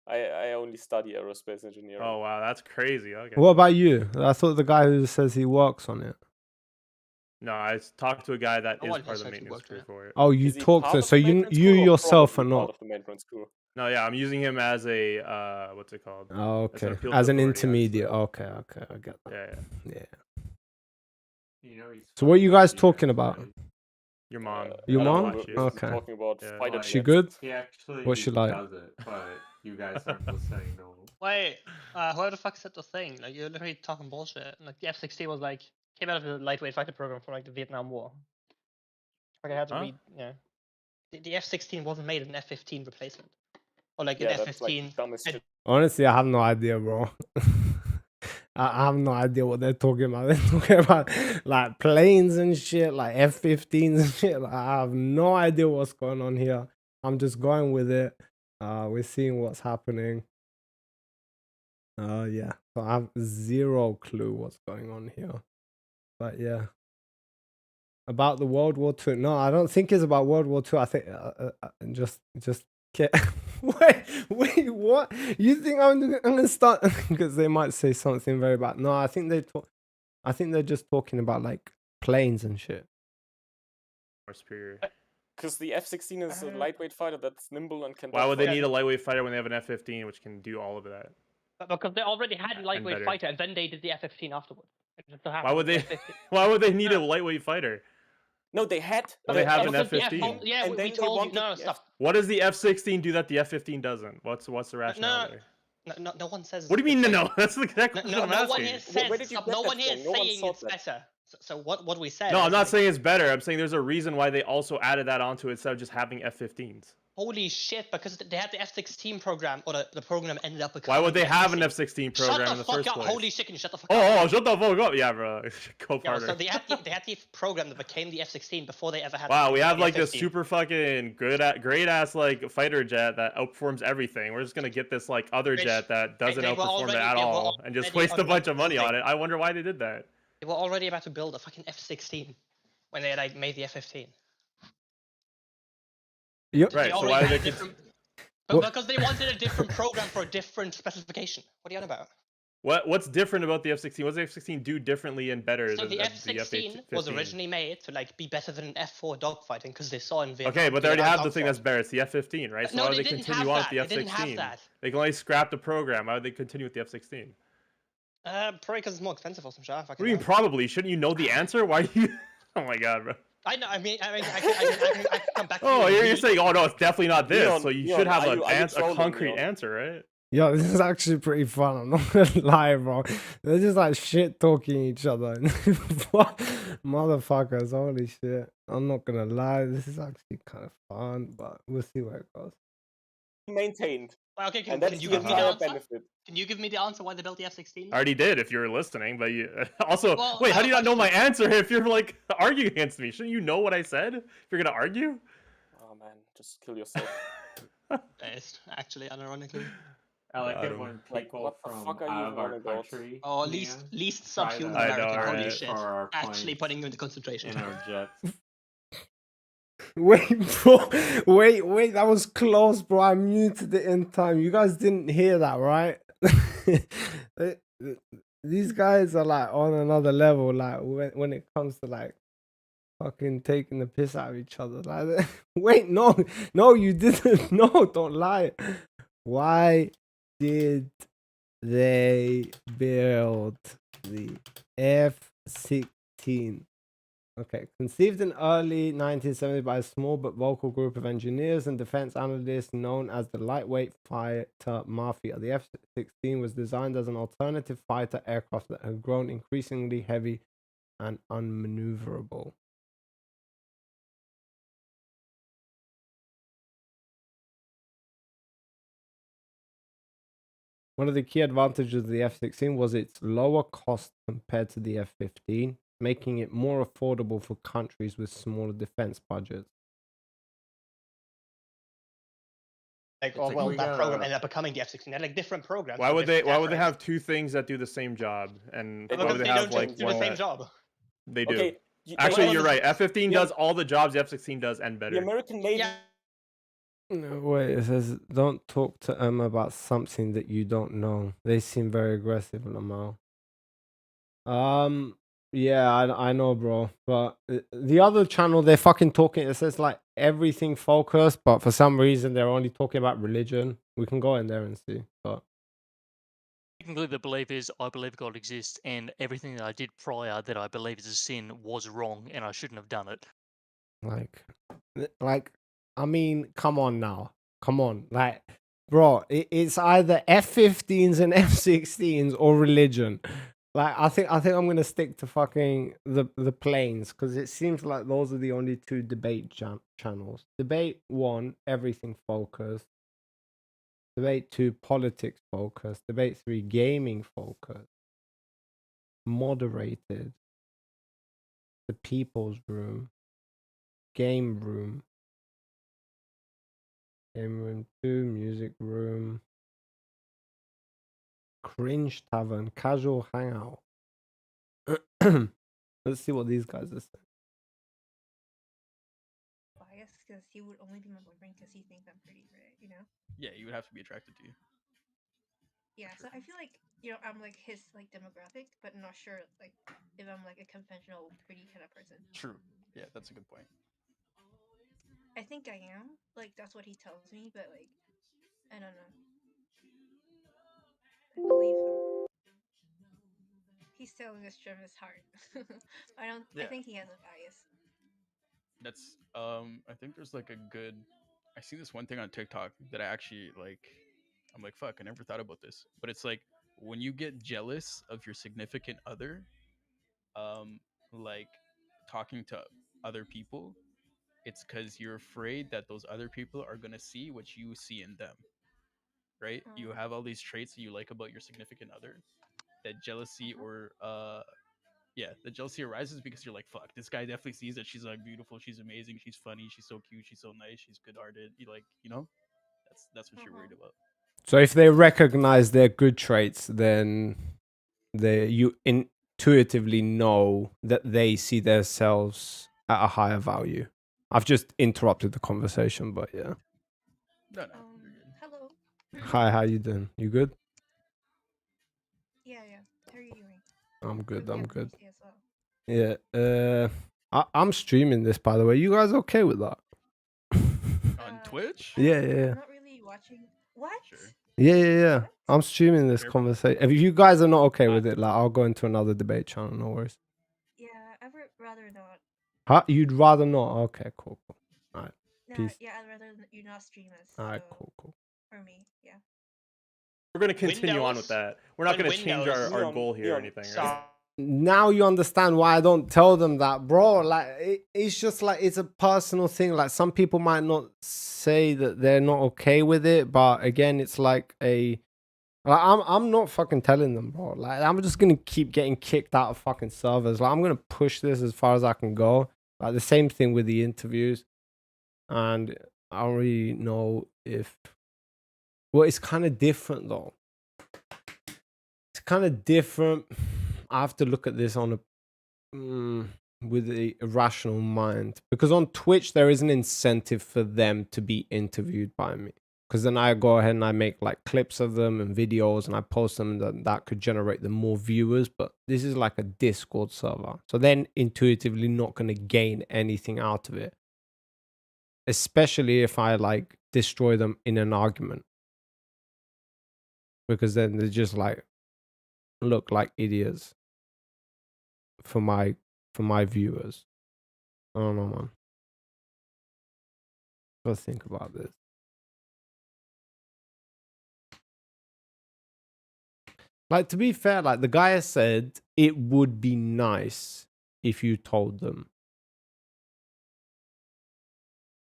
I only study aerospace engineering. Oh wow, that's crazy. Okay. What about you? I thought the guy who says he works on it. No, I talked to a guy that Oh, is one part of the person maintenance worked crew it. for it. Oh, you Is he talk part to of so the you maintenance crew or yourself are probably part not. of the maintenance crew? No, yeah, I'm using him as a what's it called? Oh, As an okay. appeal to As an authority, intermediate. Okay, I get that. Yeah, yeah. Yeah. You know, he's So what are you guys talking right? about? Your mom. Your I don't mom? watch you. Okay. Talking about Yeah. fighter She jets. good? He actually What's she like? does it, but you guys aren't listening to him. Wait, whoever the fuck said the thing? Like, you're literally talking bullshit. Like, the F-16 was like, came out of the lightweight fighter program for like the Vietnam War. Like, I had to read, yeah. The F-16 wasn't made an F-15 replacement. Or like an F-15. Honestly, I have no idea, bro. I have no idea what they're talking about. They're talking about like planes and shit, like F-15s and shit. Like, I have no idea what's going on here. I'm just going with it. We're seeing what's happening. Yeah. So I have zero clue what's going on here. But yeah. About the World War II. No, I don't think it's about World War II. I think just get. Wait, what? You think I'm gonna start because they might say something very bad? No, I think they're just talking about like planes and shit. More superior. Because the F-16 is a lightweight fighter that's nimble and can. Why would they need a lightweight fighter when they have an F-15 which can do all of that? Because they already had a lightweight better. fighter, and then they did the F-15 afterwards. It just so Why happened would they? the F-15 Why would they need a lightweight fighter? No, they had. They have an because the F-15. yeah, we told you. No, stop. What does the F-16 do that the F-15 doesn't? What's the rationale there? No one says. What do you mean no? That's the exact question I'm No one asking. here says. No one here is saying it's better. So what we said. No, I'm is not like, saying it's better. I'm saying there's a reason why they also added that onto it instead of just having F-15s. Holy shit! Because they had the F-16 program, or the program ended up. Why would they have an F-16 program in the first up. place? Holy shit! Can you shut the fuck Oh, up? oh, shut the fuck up! Yeah, bro. Go Yeah, harder. so they had the program that became the F-16 before they ever had. Wow, we have like this F-15. super fucking great ass like fighter jet that outperforms everything. We're just gonna get this like other jet that doesn't they were outperform it already- at they were all and just already waste a bunch of money on building- it. I wonder why they did that. They were already about to build a fucking F-16 when they like made the F-15. Yep. Right. So why did they? Because they wanted a different program for a different specification. What are you on about? What's different about the F-16? What does the F-16 do differently and better So than the the F-16 F-15? was originally made to like be better than an F-4 dogfighting because they saw in Vietnam. Okay, but they already Vietnam have the thing dogfight. that's better. It's the F-15, right? So No, why would they they didn't continue have on with the that. They didn't have F-16? that. They can only scrap the program. Why would they continue with the F-16? Probably because it's more expensive or some shit. What do you mean probably? Shouldn't you know the answer? Why you? Oh my god, bro. I know. I can come back. Oh, to you you're saying, oh no, it's definitely not this. Leon, so you Leon, should have are you a trolling, concrete Leon? answer, right? Yo, this is actually pretty fun. I'm not gonna lie, bro. They're just like shit talking each other. What? Motherfuckers, holy shit. I'm not gonna lie. This is actually kind of fun, but we'll see where it goes. Maintained. Well, okay, And can that's you the give me the entire answer? benefit. Can you give me the answer why they built the F-16? I already did if you were listening, but you also Well, wait. How do you not know my answer if you're like arguing against me? Shouldn't you know what I said if you're gonna argue? Oh man, just kill yourself. Based, actually, unironically. I like I it don't- when Like, people what the from fuck are you out of our on about? country, Oh, Leon, least try subhuman that I know, American. Holy right? shit! for our Actually planes putting you into concentration. in our jets. Wait, bro. Wait. That was close, bro. I muted it in time. You guys didn't hear that, right? These guys are like on another level. Like when it comes to like fucking taking the piss out of each other. Like, wait, no, you didn't. No, don't lie. Why did they build the F-16? Okay, conceived in early 1970s by a small but vocal group of engineers and defense analysts known as the Lightweight Fighter Mafia. The F-16 was designed as an alternative fighter aircraft that had grown increasingly heavy and unmaneuverable. One of the key advantages of the F-16 was its lower cost compared to the F-15, making it more affordable for countries with smaller defense budgets. Like, oh, well, that program ended up becoming the F-16. They had like different programs. Why for would they? different Why would they airframes. have two things that do the same job? And why Because would they they have don't like do one the same that- job. They do. Okay, Actually, well, you're right. F-15 yeah. does all the jobs the F-16 does and better. The American Navy. Yeah. No, wait, it says don't talk to Emma about something that you don't know. They seem very aggressive, Lamau. Yeah, I know, bro. But the other channel, they're fucking talking. It says like everything focused, but for some reason they're only talking about religion. We can go in there and see. But Technically, the belief is I believe God exists, and everything that I did prior that I believe is a sin was wrong, and I shouldn't have done it. like, I mean, come on now, come on, like, bro, it's either F-15s and F-16s or religion. Like, I think I'm gonna stick to fucking the planes because it seems like those are the only two debate channels. Debate 1, everything focused. Debate 2, politics focused. Debate 3, gaming focused. Moderated. The People's Room. Game Room. Game Room 2, Music Room. Cringe Tavern, Casual Hangout. Let's see what these guys are saying. Bias because he would only be my boyfriend because he thinks I'm pretty, right? You know? Yeah, you would have to be attracted to you. Yeah, so I feel like, you know, I'm like his like demographic, but not sure like if I'm like a conventional pretty kind of person. True. Yeah, that's a good point. I think I am. Like that's what he tells me, but like I don't know. I believe him. He's telling us from his heart. I don't. I Yeah. think he has a bias. That's I think there's like a good I see this one thing on TikTok that I actually like I'm like fuck, I never thought about this. But it's like when you get jealous of your significant other, like talking to other people, it's cuz you're afraid that those other people are going to see what you see in them. Right? You have all these traits that you like about your significant other. That jealousy or the jealousy arises because you're like, fuck, this guy definitely sees that she's like beautiful, she's amazing, she's funny, she's so cute, she's so nice, she's good-hearted. You like, you know, that's what you're worried about. So if they recognize their good traits, then you intuitively know that they see themselves at a higher value. I've just interrupted the conversation, but yeah. No. Hello. Hi, how you doing? You good? Yeah. How are you doing? I'm good. I'm good. As well. Yeah. I'm streaming this, by the way. You guys okay with that? On Twitch? Yeah. I'm not really watching. What? Sure. Yeah. I'm streaming this conversation. If you guys are not okay with it, like I'll go into another debate channel. No worries. Yeah, I would rather not. Huh? You'd rather not? Okay, cool. All right. Peace. Yeah, I'd rather you not stream us. All right, so, cool. For me, yeah. We're gonna continue on with that. We're not gonna change our goal here or anything. Right? Now you understand why I don't tell them that, bro. Like it's just like it's a personal thing. Like some people might not say that they're not okay with it, but again, it's like I'm not fucking telling them, bro. Like I'm just gonna keep getting kicked out of fucking servers. Like I'm gonna push this as far as I can go. Like the same thing with the interviews, and I don't really know if. Well, it's kind of different though. It's kind of different. I have to look at this on with a rational mind, because on Twitch there is an incentive for them to be interviewed by me, because then I go ahead and I make like clips of them and videos and I post them, and that could generate them more viewers. But this is like a Discord server, so then intuitively not going to gain anything out of it, especially if I like destroy them in an argument, because then they just like look like idiots for my viewers. I don't know, man. Let's think about this. Like, to be fair, like the guy has said, it would be nice if you told them.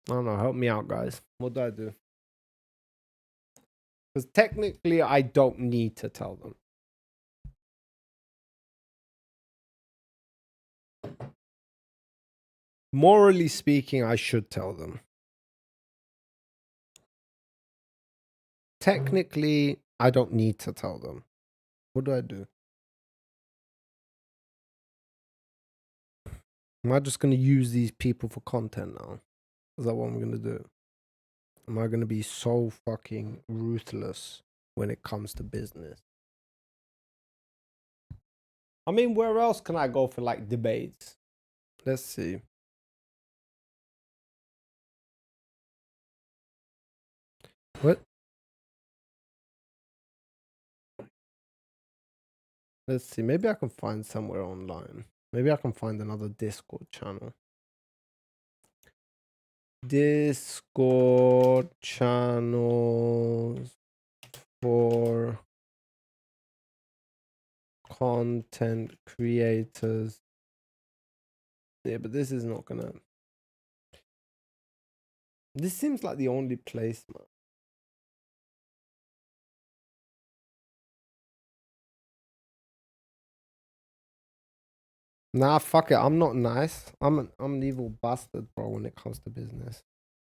I don't know, help me out, guys. What do I do? Because technically I don't need to tell them. Morally speaking, I should tell them. Technically, I don't need to tell them. What do I do? Am I just going to use these people for content now? Is that what I'm going to do? Am I going to be so fucking ruthless when it comes to business? I mean, where else can I go for like debates? Let's see. What? Let's see. Maybe I can find somewhere online. Maybe I can find another Discord channel. Discord channels for content creators. Yeah, but this is not gonna. This seems like the only place, man. Nah, fuck it. I'm not nice. I'm an evil bastard, bro, when it comes to business.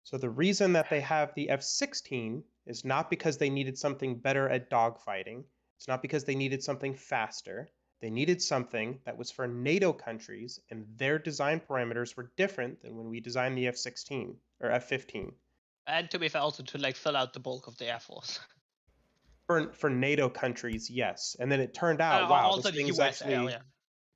So the reason that they have the F-16 is not because they needed something better at dogfighting. It's not because they needed something faster. They needed something that was for NATO countries, and their design parameters were different than when we designed the F-16 or F-15. And to be fair, also to like fill out the bulk of the Air Force. For NATO countries, yes. And then it turned out, wow, also this the thing's US actually... area.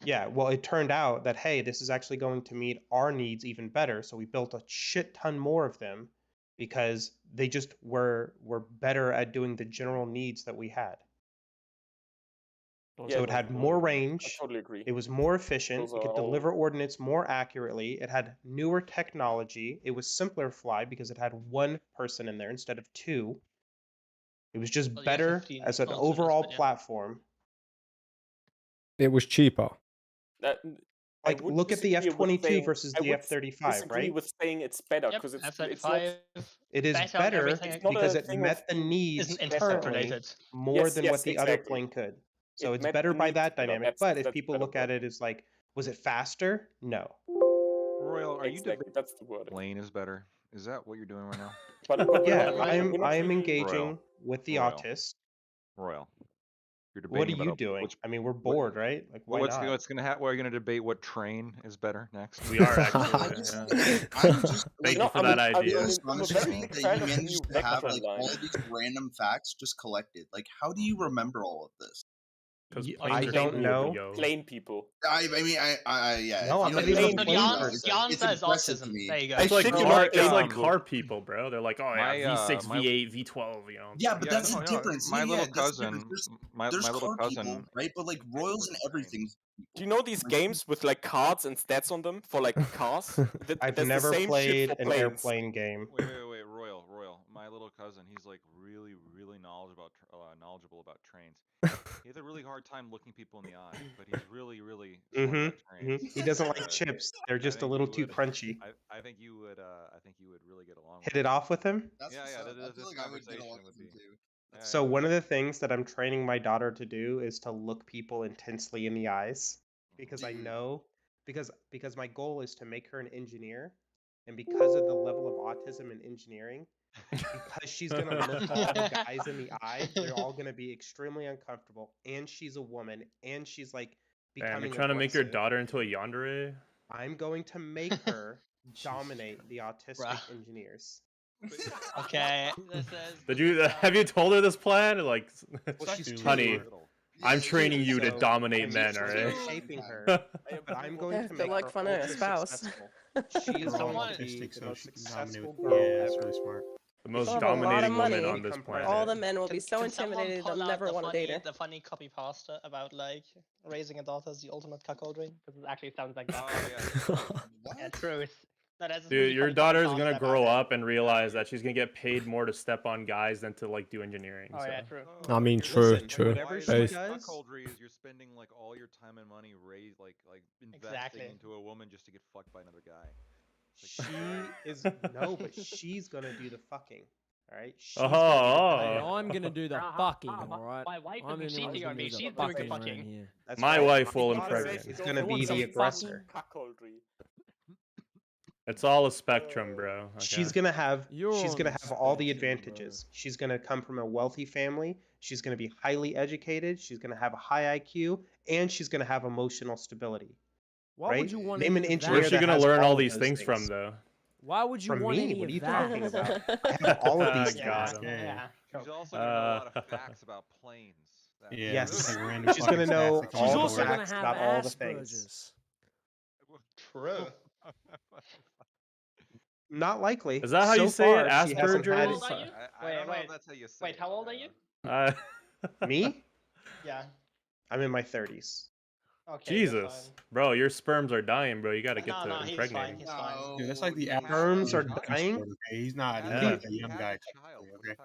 Yeah, well, it turned out that, hey, this is actually going to meet our needs even better. So we built a shit ton more of them because they just were better at doing the general needs that we had. Yeah, So it had more range. I totally agree. It was more efficient. Those It could are all- deliver ordnance more accurately. It had newer technology. It was simpler to fly because it had one person in there instead of two. It was just Well, the better F-15 as an also does, overall but yeah. platform. It was cheaper. That, Like, look at the F-22 versus the F-35, disagree right? with saying it's better Yep, because it's F-35 not. It is better on better everything It's not because a it thing met of the needs isn't currently interpolated. more Yes, than yes, what the other exactly. plane could. So It it's met better the by needs that better. dynamic. That's- But if that's people better look at word. it as like, was it faster? No. Royal, are you Exactly, that's the word. plane is better? Is that what you're doing right now? But Yeah, we're not I am really- engaging Royal. with the Royal. autist. Royal. You're What are debating you about doing? which. I mean, we're bored, right? Like, why What's not? what's gonna happen? We're gonna debate what train is better next. We are actually. I'm just Thank you for that idea. I'm a Astonishing very me big that fan you of the managed new to have Vectron like line. all these random facts just collected. Like, how do you remember all of this? I don't know. Plain people. I mean, yeah. No, I I'm feel not like even that's a what plain you person. guys- Jan it's says impressive autism. to me. There you go. It's like like, car people, bro. They're like, oh yeah, V6, my- V8, V12. You know. Yeah, but that's no, a no, difference. my Yeah, little yeah, that's the cousin, difference. my There's little car cousin. people, right? But like royals and everything. Do you know these games with like cards and stats on them for like cars? I've That's the never same shit played for an planes. airplane game. Wait, Royal. My little cousin, he's like really knowledgeable about trains. He has a really hard time looking people in the eye, but he's really smart about trains. He doesn't like chips. They're I just a think little you too would- crunchy. I think you would really get along. Hit it off with him? Yeah. I This feel like I would get conversation along would with be. him too. So one of the things that I'm training my daughter to do is to look people intensely in the eyes because I know because my goal is to make her an engineer, and because of the level of autism in engineering, because she's gonna look all the guys in the eye, they're all gonna be extremely uncomfortable, and she's a woman, and she's like Damn, becoming you're trying to make your aggressive. daughter into a yandere? I'm going to make her dominate the autistic engineers. Okay, this is. Have you told her this plan? Like, Well, she's honey, too. I'm training you to So, dominate I'm men, just alright? shaping her, but I'm going to Good make luck her finding a ultra spouse. successful. She is They're going all to be autistic, the so most she can successful dominate. girl Yeah, that's ever. really smart. The most She'll have a lot of dominating money. woman on this planet. All the men will be so Can someone intimidated pull they'll out never the want to funny, date her. the funny copy pasta about like raising a daughter as the ultimate cuckoldry? Because it actually sounds like that. Yeah, truth. No, that's a Dude, really your funny daughter's copy gonna pasta grow about up and realize that she's gonna get paid more to step on guys than to like do engineering. Oh so. yeah, true. I mean, true. Whatever she Hey. does, Cuckoldry is you're spending like all your time and money investing Exactly. into a woman just to get fucked by another guy. she is no, but she's gonna do the fucking. All right. She's Oh, gonna do the I'm gonna do the fucking, alright? My wife I'm isn't the one cheating who's on me. gonna do She's the doing the around fucking. here. That's My right. wife will My daughter impress me. is gonna be some the aggressor. Cuckoldry. It's all a spectrum, bro. Okay? She's gonna have You're she's on gonna the have all the spectrum, advantages. She's gonna come from a wealthy family. She's gonna be highly educated. She's gonna have a high IQ, and she's gonna have emotional stability. Why right? would you want Name an any of that? engineer Where's she that gonna has learn all of these those things from, though? Why would you From want me? any What are you of that? talking about? I have all of these got things. him. Yeah. She's also gonna know a lot of facts about planes Yeah, Yes. like random She's gonna fucking know facts. all She's the also gonna facts have about all the things. Asperger's. True. Not likely. Is that how so you say it? far, she hasn't had How it. old are you? I don't know if that's how you say Wait, how old are you? Me? Yeah. I'm in my 30s. Okay. you're Jesus, fine. bro, your sperms are dying, bro. You gotta get No, to no, he's impregnating. fine. He's fine. Dude, that's like the average Sperms are hockey dying? sport, okay? He's not Yeah. like a young guy. Okay?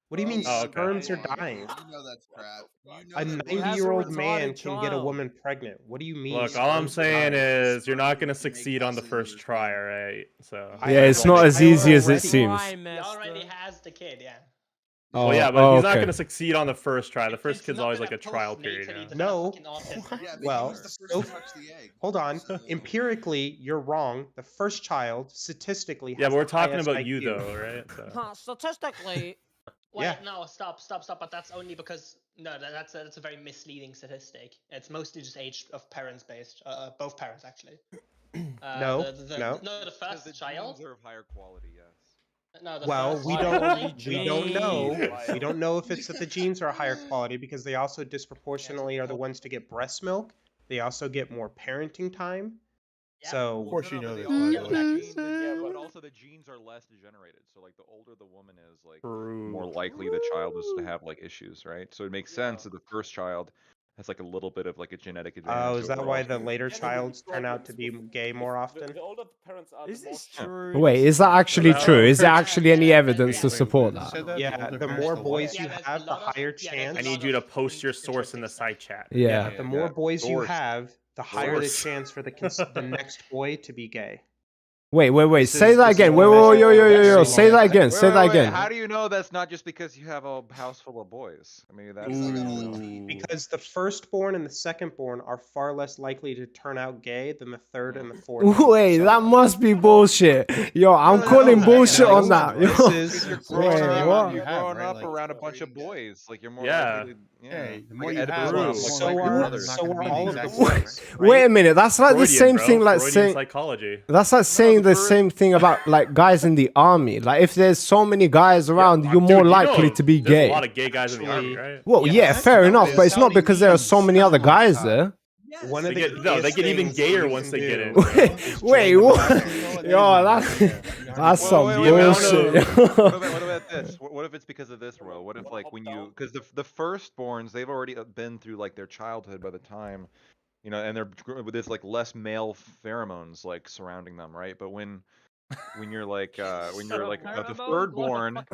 What do you mean Oh, okay. sperms are dying? You know that's crap. You know A that 90-year-old retarded man can get a child. woman pregnant. What do you mean? Look, all I'm sperms are saying dying? is you're not gonna succeed on the first try, alright? So. Yeah, it's not as easy as it seems. He already has the kid, yeah. Oh, Well, yeah, but he's not okay. gonna succeed on the first try. The first kid's always like a trial period. You know? No. Well, hold on. Empirically, you're wrong. The first child statistically has Yeah, but we're the talking highest about you IQ. though, right? So. Statistically. Wait, Yeah. no, stop. But that's only because that's a very misleading statistic. It's mostly just age of parents based. Both parents actually. No, no, no. the first child. Genes are of higher quality, yes. No, the Well, first we child. don't know. We don't know if it's that the genes are higher quality because they also disproportionately are the ones to get breast milk. They also get more parenting time. So Of course you know this. But also the genes are less degenerated. So like the older the woman is, like the more likely the child is to have like issues, right? So it makes sense that the first child has like a little bit of like a genetic advantage. Oh, is that why overall. the later childs turn out to be gay more often? The older the parents are, Is the more this true? Wait, is that actually true? Is there actually any evidence to support that? Yeah, the more boys you have, the higher chance. I need you to post your source in the side chat. Yeah. The more boys you Source. have, the higher the Source. chance for the next boy to be gay. Wait. This Say is- that this is again. what Wait. measured Yo. by Say that again. Say that Wait, again. how do you know that's not just because you have a house full of boys? I mean, that's Because the firstborn and the secondborn are far less likely to turn out gay than the third and the fourth. Wait, that must be bullshit. Yo, I'm calling bullshit on that. Yo. You're Wait, what? You're growing up around a bunch of boys. Like you're more Yeah. likely to. Yeah. The more Like you Oedipus have, Rex, the like so your are brothers. so are all of the exact boys. Wait a minute. That's like the Freudian, same bro. thing. Like Freudian saying psychology. that's like saying the same thing about like guys in the army. Like if there's so many guys around, you're Dude, more you likely know, to be there's gay. a lot of gay guys in the army, right? Well, yeah, fair enough, but it's not because there are so many other guys there. One of They the get, they get even gayest gayer things once you they get can in. do is Wait, join the what? military. Yo, that's some Wait, no, bullshit. What about this? What if it's because of this, Royal? What if like when you, because the firstborns, they've already been through like their childhood by the time, you know, and they're with this like less male pheromones like surrounding them, right? But when you're like the thirdborn,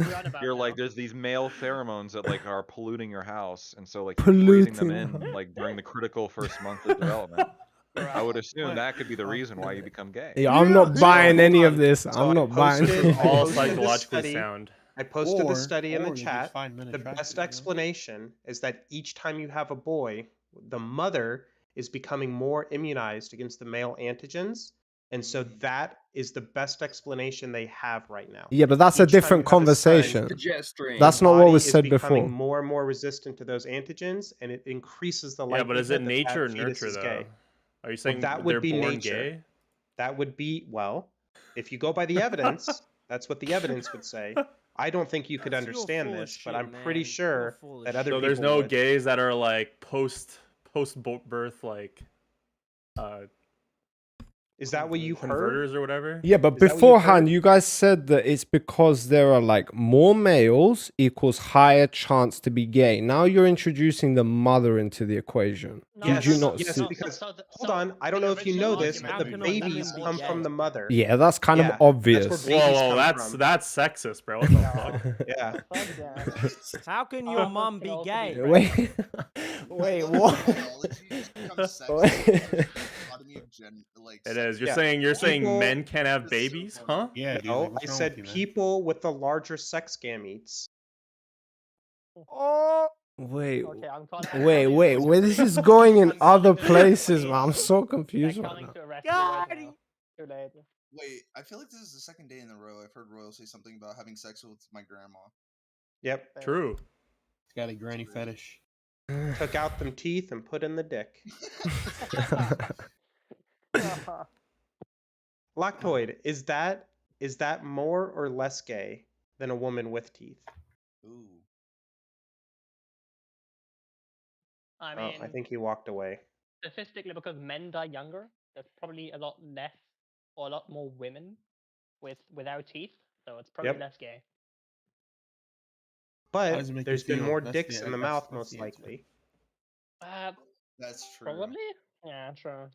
you're like there's these male pheromones that like are polluting your house, and so like you're breathing them in like during the critical first month of development. I would assume that could be the reason why you become gay. Yeah, I'm not buying any of this. So I'm I not buying. posted- I All posted the psychologically study- sound. I posted Or- the study in or the you just chat. find men The attractive, best you know? explanation is that each time you have a boy, the mother is becoming more immunized against the male antigens. And so that is the best explanation they have right now. Yeah, but that's a Each time different you have a son, conversation. the That's not what body was is said becoming before. more and more resistant to those antigens, and it increases the Yeah, likelihood but is it that nature or that fetus nurture is though? gay. Are you saying that they're would be born nature. gay? That would be, well, if you go by the evidence, that's what the evidence would say. I don't think you could That's- you're understand full of this, but shit, I'm pretty man. sure You're full of that other So people there's no would. gays that are like post birth like Is that what you heard? converters or whatever? Yeah, but Is that what you beforehand, heard? you guys said that it's because there are like more males equals higher chance to be gay. Now you're introducing the mother into the equation. Did you not Yes, see? because hold on, I don't know if you know this, but the argument- babies come from the mother. Yeah, that's kind Yeah, of obvious. That's where babies Whoa, come that's from. that's sexist, bro. What the fuck? Yeah. How can your mum be gay? Wait, wait, what? It is. You're Yeah. saying People- men can't have babies, huh? Yeah, dude, No, like, what's I wrong said with you, man? people with the larger sex gametes. Oh. Wait, Okay, I'm wait, where this is going in other places, man. I'm so confused right now. Wait, I feel like this is the second day in a row I've heard Royal say something about having sex with my grandma. Yep. True. It's got a granny fetish. Took out them teeth and put in the dick. Lactoid, is that more or less gay than a woman with teeth? Ooh. I Oh, mean, I think he walked away. statistically, because men die younger, there's probably a lot less or a lot more women without teeth, so it's probably Yep. less gay. But does it make you there's been feel? more That's dicks the- in the that's- mouth, that's most the answer. likely. That's true. Probably? Yeah, true.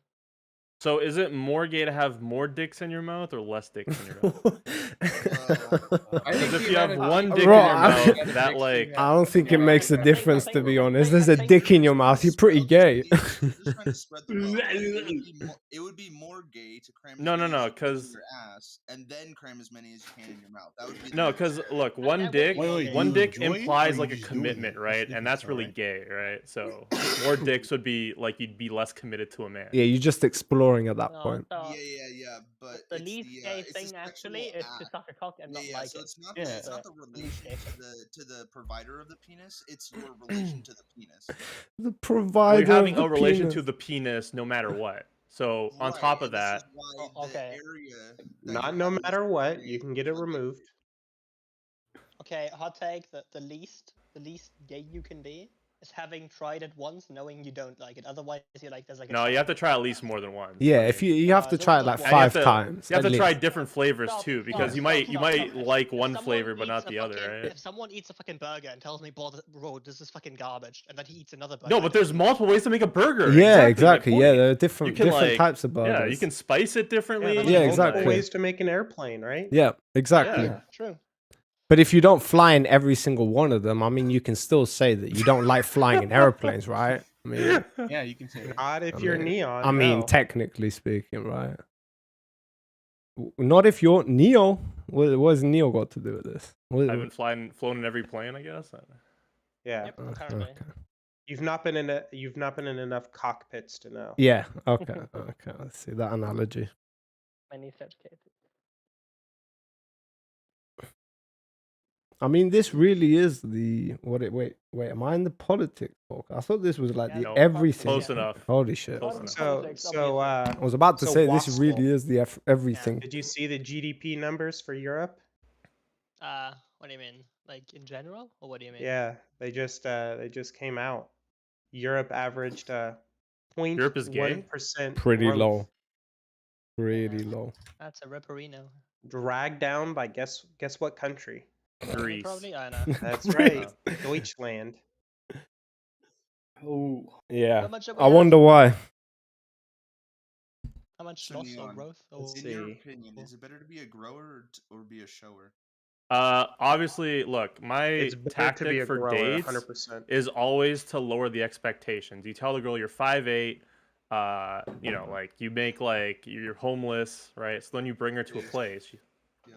So is it more gay to have more dicks in your mouth or less dicks in your mouth? Because if you have one dick in Bro, your mouth, that like I don't think it makes a difference, to be honest. There's a dick in your mouth, you're pretty gay. It would be more gay to cram No, as no, many no, as you can in 'cause- your ass and then cram as many as you can in your mouth. That would be the no, more because gay. look, one dick, Wait, one you dick enjoy it, or implies you like a just doing commitment, it? right? And that's really gay, right? So more dicks would be like you'd be less committed to a man. Yeah, you're just exploring at that No, point. so Yeah, but the it's least the, gay it's the thing actually sexual is to act. suck a cock and not like so it. it's not Yeah. it's not the relation to the provider of the penis, it's your relation to the penis. The Well, provider you're having of a the relation penis. to the penis no matter what. So on top of that, Okay. Not no matter what, you can get it removed. Okay, hot take. The least gay you can be is having tried it once, knowing you don't like it. Otherwise, you're like, there's like a no, you chance. have to try at least more than once. Yeah, if you have to try it like And you have 5 to- times. You have at to try least. different flavors too, because you might like one Someone flavor but eats not a the other, fucking- right? If someone eats a fucking burger and tells me, bro, this is fucking garbage, and then he eats another burger. No, but there's multiple ways to make a burger. Yeah, my exactly. Yeah, point. there are You different can, different like- types of burgers. Yeah, you can spice it differently. Yeah, Multiple exactly. ways to make an airplane, right? Yeah, exactly. Yeah. True. But if you don't fly in every single one of them, I mean, you can still say that you don't like flying in airplanes, right? I mean, Yeah, you can say that. Not if I you're mean- neon. I mean, no. technically speaking, right? Not if you're Neo. What has Neo got to do with this? I haven't flown in every plane, I guess. Yeah. apparently. You've not been in enough cockpits to know. Yeah. Okay. Okay. Let's see that analogy. Many such cases. I mean, this really is the what it. Wait. Am I in the politics talk? I thought this was like the No, everything. close enough. Holy shit! Close enough. I I was about to say this Wassel, really is the everything. Did you see the GDP numbers for Europe? What do you mean? Like in general, or what do you mean? Yeah, they just came out. Europe averaged Europe is gay? 0.1% Pretty growth, low. Pretty low. That's a ripperino. dragged down by guess what country? Greece. Probably, I know. That's right, Deutschland. Oh. Yeah. How much have we I wonder why. How much So loss or Neon, growth? Or... in your opinion, is it better to be a grower or be a shower? Obviously, look, my It's better to be tactic a for grower, dates 100%. is always to lower the expectations. You tell the girl you're 5'8", you know, like you make like you're homeless, right? So then you bring her to a place, Yeah.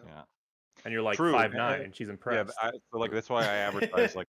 and you're like True. 5'9", and she's Yeah, impressed. so like that's why I advertise like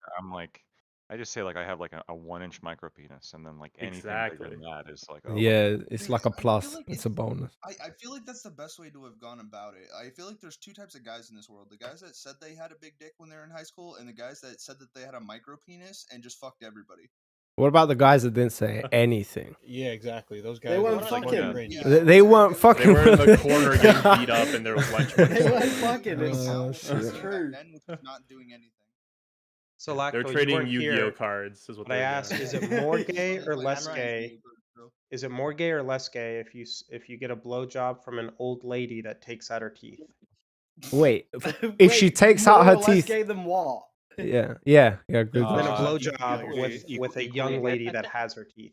I just say like I have like a 1-inch micro penis, and then like anything bigger than that is like Yeah, it's like a plus. It's a bonus. I feel like that's the best way to have gone about it. I feel like there's two types of guys in this world: the guys that said they had a big dick when they were in high school, and the guys that said that they had a micro penis and just fucked everybody. What about the guys that didn't say anything? Yeah, exactly. Those guys. They weren't are like fucking. cringe. They weren't fucking. They were in the corner getting beat up in their lunch. They weren't fucking. It's shit. true. Not doing anything. So Lacto, They're you trading weren't Yu-Gi-Oh here, cards. Is what but I they're asked: doing. is it more gay or less I'm gay? Is it more gay or less gay if you get a blowjob from an old lady that takes out her teeth? Wait, if she takes out more her or less teeth. gay than what? Yeah. Good. Then a Uh, blowjob with a young lady that has her teeth.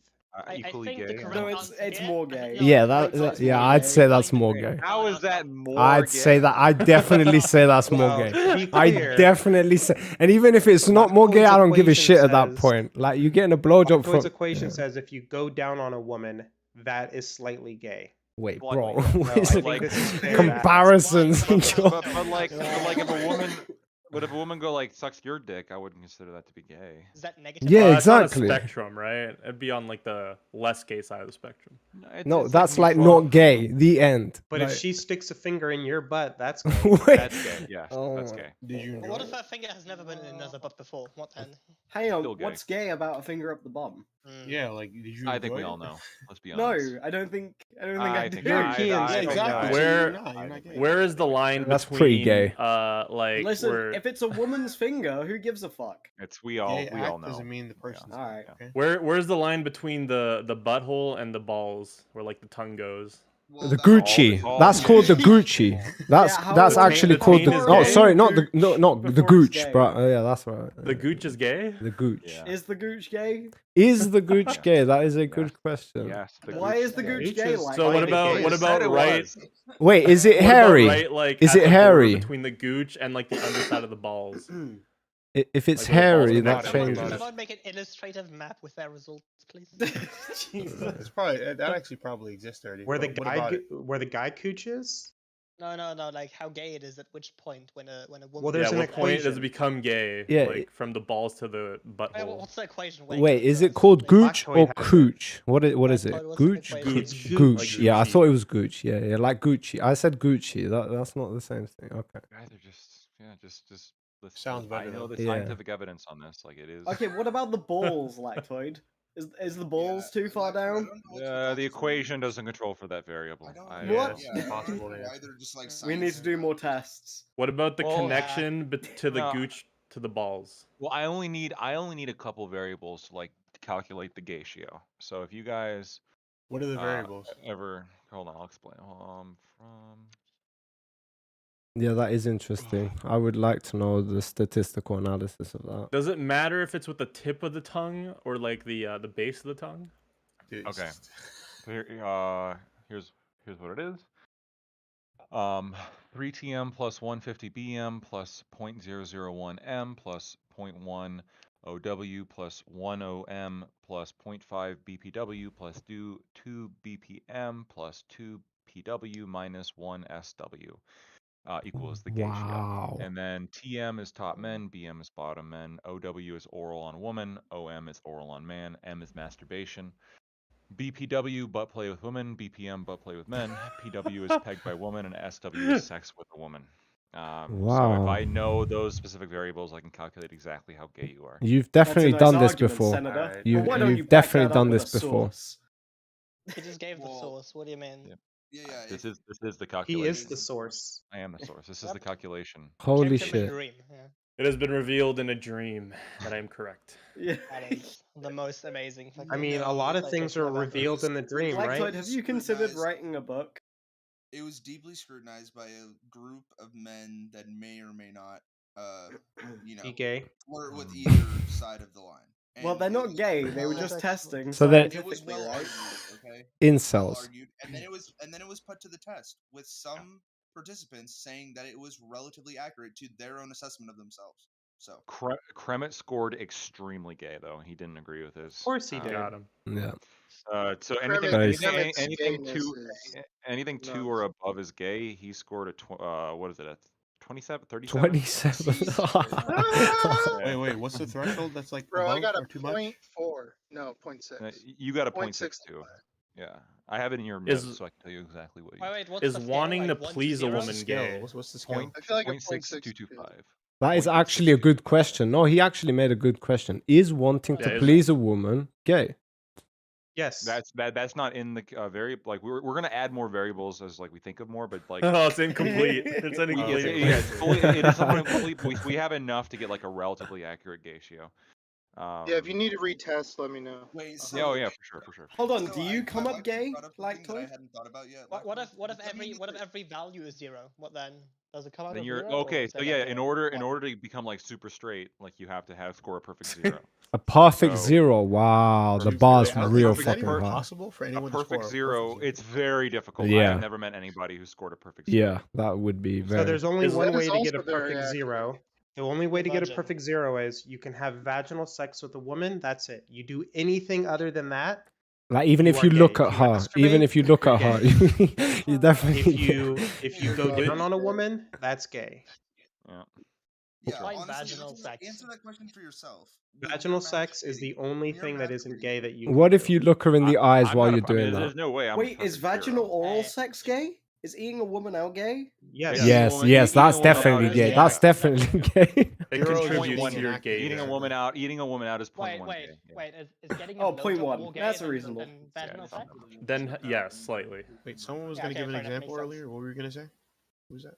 equally think the gay. correct No, it's more gay. Yeah, yeah, I'd say that's more gay. How is that more? I'd say that. I definitely say that's more Well, gay. to be I clear, definitely say, and even if it's not more gay, I don't give a equation shit at that says- point. Like you getting a blowjob Lactoid's from. equation says if you go down on a woman, that is slightly gay. Wait, What, bro. like- what No, is I it? think this is fair to ask. Comparisons. But like if a woman, but if a woman go like sucks your dick, I wouldn't consider that to be gay. Is that negative? Yeah, It's on a exactly. spectrum, right? It'd be on like the less gay side of the spectrum. No, that's like not gay. The end. But Like- if she sticks a finger in your butt, that's gay. That's gay. Yeah, Oh that's my- gay. Did you What enjoy if her finger has never been in another butt before? What then? Hang on, Still gay. what's gay about a finger up the bum? Yeah, like did you? I think we enjoy all it? know. Let's be No, honest. I don't think. I don't think I I, think do. Europeans Yeah, don't exactly. know. Where You're not gay. where is the line That's between pretty gay. like Listen, where if it's a woman's finger, who gives a fuck? It's we all Gay we act all know. doesn't mean the person's. All right. Okay. Where's the line between the butthole and the balls, where like the tongue goes? The Gucci. all That's gay. called the Gucci. That's how that's the actually taint- called the the. taint is Oh, gay? sorry, not the not the Before it's Gooch, gay. bro. Oh, yeah, that's right. The gooch is gay. The Gooch. Yeah. Is the gooch gay? Is the Gooch gay? That is a good question. Yes. the Why gooch is the gay. gooch gay like? So what that? about You said it right? was. Wait, is it What about hairy? right, like, Is at it the border hairy? between the gooch and like the underside of the balls? If it's Like, where the balls hairy, are that not Someone, changes. someone make an illustrative map with their results, please. It's probably that actually probably exists already. Where the but what guy about it? where the guy cooches? No, like how gay it is at which point when a woman. Well, there's Yeah, an what point does equation. it become gay? Yeah, like from the balls to the Wait, butthole. what's the equation? Wait, is it first, called please. Gooch Factoid or has it. Cooch? What is it? Factoid, what's the Gooch? equation? It's Gooch. Gooch. Yeah, I Gucci. thought it was Gooch. Yeah, like Gucci. I said Gucci. That's not the same thing. Okay. Guys are just just listen. Sounds I better, know though. the Yeah. scientific evidence on this. Like it is. Okay, what about the balls, Lactoid? Is the balls too far down? The equation doesn't control for that variable. What? Yeah, it's possible. Yeah. Why they're just like We need to do more tests. What about the Well, connection to the no. gooch to the balls? Well, I only need a couple variables to like calculate the gatio. So if you guys What are the variables? ever hold on, I'll explain. From Yeah, that is interesting. I would like to know the statistical analysis of that. Does it matter if it's with the tip of the tongue or like the base of the tongue? Dude, okay. So here's what it is. 3 TM plus 150 BM plus 0.001 M plus 0.1 OW plus 1 OM plus 0.5 BPW plus 2 BPM plus 2 PW minus 1 SW. Equals the gatio. Wow. And then TM is top men, BM is bottom men, OW is oral on woman, OM is oral on man, M is masturbation. BPW, butt play with women, BPM, butt play with men, PW is pegged by woman, and SW is sex with a woman. So if Wow. I know those specific variables, I can calculate exactly how gay you are. You've definitely nice done this argument, before. Senator. Alright. You, Why don't you you've back definitely that up done with this a before. source? He just gave the source. What do you mean? Yeah. Yeah, This is the He calculation. is the source. I am the source. This is the calculation. Holy Check him in shit. dream, yeah. It has been revealed in a dream that I am correct. Yeah. That is the most amazing. I mean, a lot of things are revealed in the dream, Lactoid, right? have you considered writing a book? It was deeply scrutinized by a group of men that may or may not, Be gay. flirt with either side of the line. Well, And they're it not was gay. They were well- just testing So then- It was scientifically, well right? argued, okay? Incels. Well argued, and then it was put to the test with some participants saying that it was relatively accurate to their own assessment of themselves. So Kremet scored extremely gay, though. He didn't agree with this. Of course he did. Got him. Yeah. So Kremet- anything Kremet's two gayness is anything nuts. 2 or above is gay. He scored what is it? At 27, 37? 27. Wait, what's the threshold? That's like Bro, I above got a or too much? 0.4. No, 0.6. You got a 0.62. Yeah, I have it in your notes, Is- so I can tell you exactly what you. Wait, what's Is the scale? wanting Like to 1 please a 0? woman Scale. gay? What's the scale? Point, I feel like a 0.6225. That is actually a good question. No, he actually made a good question. Is wanting to Yeah, please a woman gay? Yes. That's not in the variable. Like we're gonna add more variables as like we think of more, but like Oh, it's incomplete. It's incomplete. it is somewhat incomplete. We have enough to get like a relatively accurate gatio. Yeah, if you need to retest, let me know. Wait, Yeah, oh yeah, for sure. Hold on, So do you I come up actually gay, brought up something that I Lactoid? hadn't thought about yet. What if Does that mean that every value is 0? What then? Does it come out Then of you're 0? or okay. is So it yeah, like in a order one? to become like super straight, like you have to score a perfect 0. A perfect So- 0. Wow, the Perfect bar's zero. real Is that fucking even high. possible for A anyone to score perfect a 0. perfect It's very difficult. I Yeah. have never met anybody who scored a perfect 0. Yeah, that would be very. So there's only Is one that way is to get a also very perfect accurate. 0. The only way to get a Virgin. perfect 0 is you can have vaginal sex with a woman. That's it. You do anything other than that. Like even You if are you gay. look If at you her, even masturbate, if you look you're at her, gay. you definitely. If you go down on a woman, that's gay. Yeah. Yeah, Define honestly, vaginal sex. answer that question for yourself. Will Vaginal your sex is the only when you're thing that isn't gay that you. What can if do. you look her in the eyes I'm while not you're a- I mean, doing There's that? no way. I'm a Wait, is perfect 0. vaginal oral sex gay? Is eating a woman out gay? Yes. Yes, woman- yes, eating a that's woman out definitely is gay. gay. That's definitely gay. It Zero is contributes 0.1 to your inaccurate. gay. Eating a woman out is 0.1 Wait, gay. Yeah. wait. Is getting a Oh, blowjob 0.1. more gay That's than reasonable. vaginal Yeah, sex? Then yes, slightly. Wait, someone was Yeah, gonna okay, give an fair enough, example makes sense. earlier. What were you gonna say? Who's that?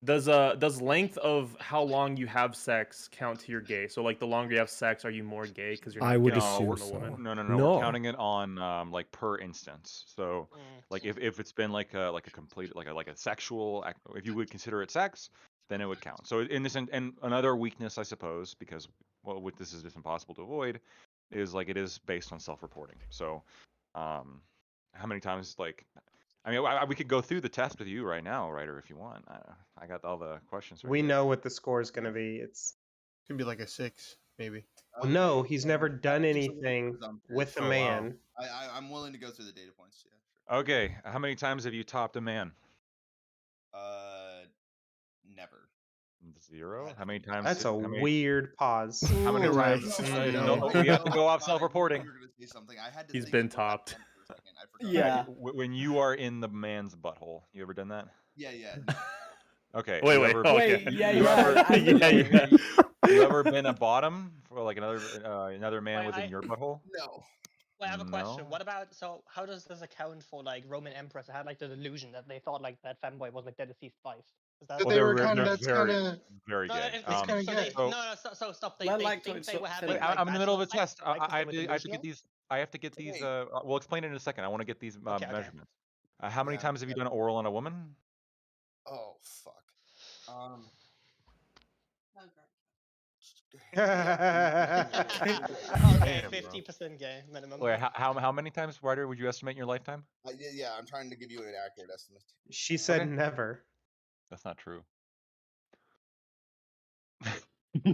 Does length of how long you have sex count to your gay? So like the longer you have sex, are you more gay because you're not I would getting assume off on a so. woman? No, No. we're counting it on like per instance. So like if it's been like a complete like a sexual if you would consider it sex, then it would count. So in this and another weakness I suppose, because well with this is just impossible to avoid, is like it is based on self-reporting. So how many times like I mean we could go through the test with you right now, Ryder, if you want. I got all the questions right We here. know what the score is going to be. It's Could be like a 6, maybe. well, no, he's never done Just a anything presumptive. with a Oh, wow. man. I'm willing to go through the data points. Yeah. Okay, how many times have you topped a man? Never. 0. How many times? That's a how many, weird pause. How many times? No, we have to go off self-reporting. You were gonna say something. I had to He's think been of what that topped. meant for a second. I forgot. Yeah. When you are in the man's butthole, you ever done that? Yeah. Okay. Wait, you wait, ever- okay. Wait, yeah, you yeah. ever- I Yeah, yeah. You ever been a bottom for like another man Wait, within your butthole? No. Well, I have a question. No? What about how does this account for like Roman emperors that had like the delusion that they thought like that femboy was like their deceased wife? Is that But Well, they were they're kind of. they're That's very, kind of. very no, gay. if, That's kinda so gay. they, So- no, stop. They Well, think like, they so- were so having Wait, like, I'm in the middle of a vaginal sex, test. right? 'Cause I they have were to get delusional? these. I have to get these. We'll explain it in a second. I want to get these Okay. measurements. How many Yeah, times have you done oral on a woman? Oh fuck. Okay, Damn, bro. 50% gay minimum. Wait, how many times, Ryder, would you estimate in your lifetime? Yeah, I'm trying to give you an accurate estimate. She said Okay. never. That's not true.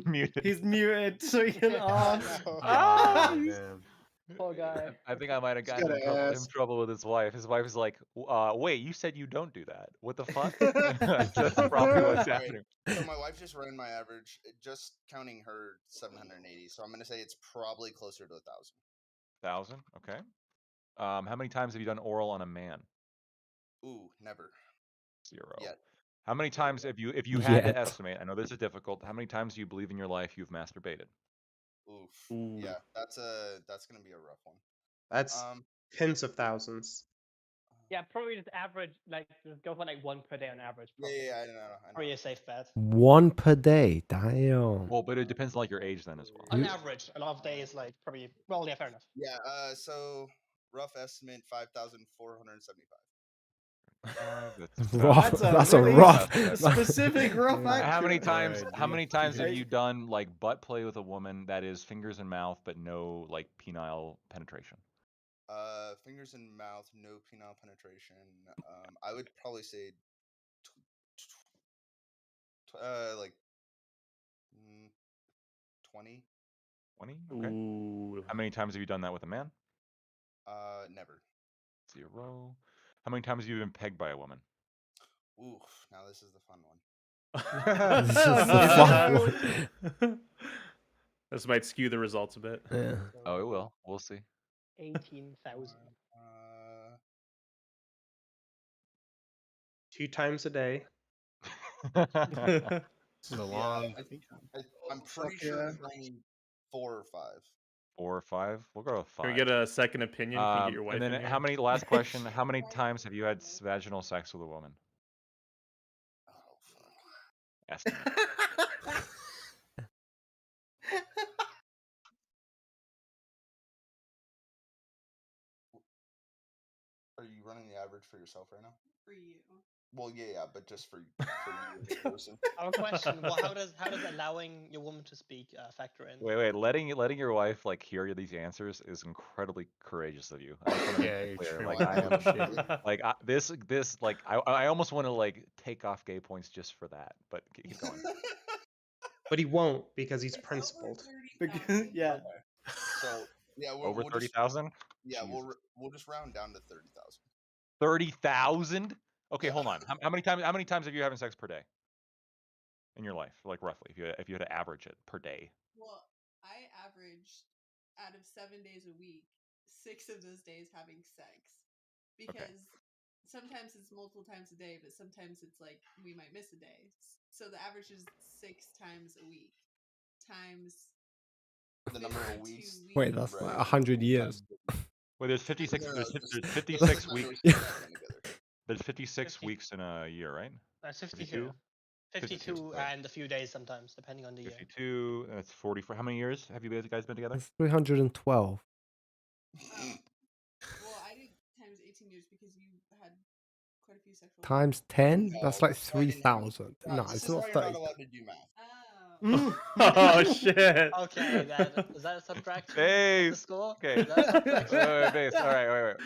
Muted. He's muted, so he can ask. Ah, man. Poor guy. I think I might have He's gotten in gotta trouble, ask. with his wife. His wife is like, wait, you said you don't do that. What the fuck? That's probably what's Alright, happening. So my wife just ran my average, just counting her 780. So I'm gonna say it's probably closer to 1,000. 1,000? Okay. How many times have you done oral on a man? Ooh, never. 0. Yet. How many times, if you had Yet. to estimate, I know this is difficult, how many times do you believe in your life you've masturbated? Oof. Ooh. Yeah, that's gonna be a rough one. That's tens of thousands. Yeah, probably just average, like just go for like 1 per day on average. Yeah, I know. Probably a safe bet. 1 per day. Damn. Well, but it depends on like your age then as well. On average, a lot of days, like probably. Well, yeah, fair enough. Yeah. So rough estimate 5,475. Rough. That's a really rough. specific rough How many accurate. times? How many times have Hey. you done like butt play with a woman that is fingers in mouth but no like penile penetration? Fingers in mouth, no penile penetration. I would probably say, like 20. 20. Okay. Ooh. How many times have you done that with a man? Never. 0. How many times have you been pegged by a woman? Ooh, now this is the fun one. This is the fun one. This might skew the results a bit. Yeah. Oh, it will. We'll see. 18,000. 2 times a day. This is a long. I'm pretty sure it's only 4 or 5. 4 or 5. We'll go with 5. Can we get a second opinion? Can you get your wife and then in here? how many? Last question. How many times have you had vaginal sex with a woman? Oh, fuck. Estimate. Are you running the average for yourself right now? For you. Well, yeah, but just for you as a person. I have a question. Well, how does allowing your woman to speak factor in? Wait. Letting your wife like hear these answers is incredibly courageous of you. I just wanna make Yeah, it you're clear. true. Like I am, like this like I almost want to like take off gay points just for that. But keep going. But he won't because he's principled. Yeah. So yeah, Over 30,000. Yeah, we'll just round down to 30,000. 30,000. Okay, hold on. How many times have you having sex per day in your life, like roughly, if you had to average it per day? Well, I averaged out of 7 days a week, 6 of those days having sex. Because sometimes it's multiple times a day, but sometimes it's like we might miss a day. So the average is 6 times a week times The number of weeks. Wait, that's like 100 years. Well, there's 56. No, There's just- 56 just weeks. numbers together. There's 56 50. weeks in a year, right? That's 52? 52. 52 and a few days sometimes, depending on the year. 52. That's 44. How many years have you guys been together? It's 312. Well, I did times 18 years because you had quite a few sexual. Times 10? No, That's like that's why I didn't have 3,000. No, This it's is not why you're 30. not allowed to do math. Oh shit. Okay, then is that a subtraction? Hey. The score? Okay. Is that a subtraction? Wait, base. All right, wait.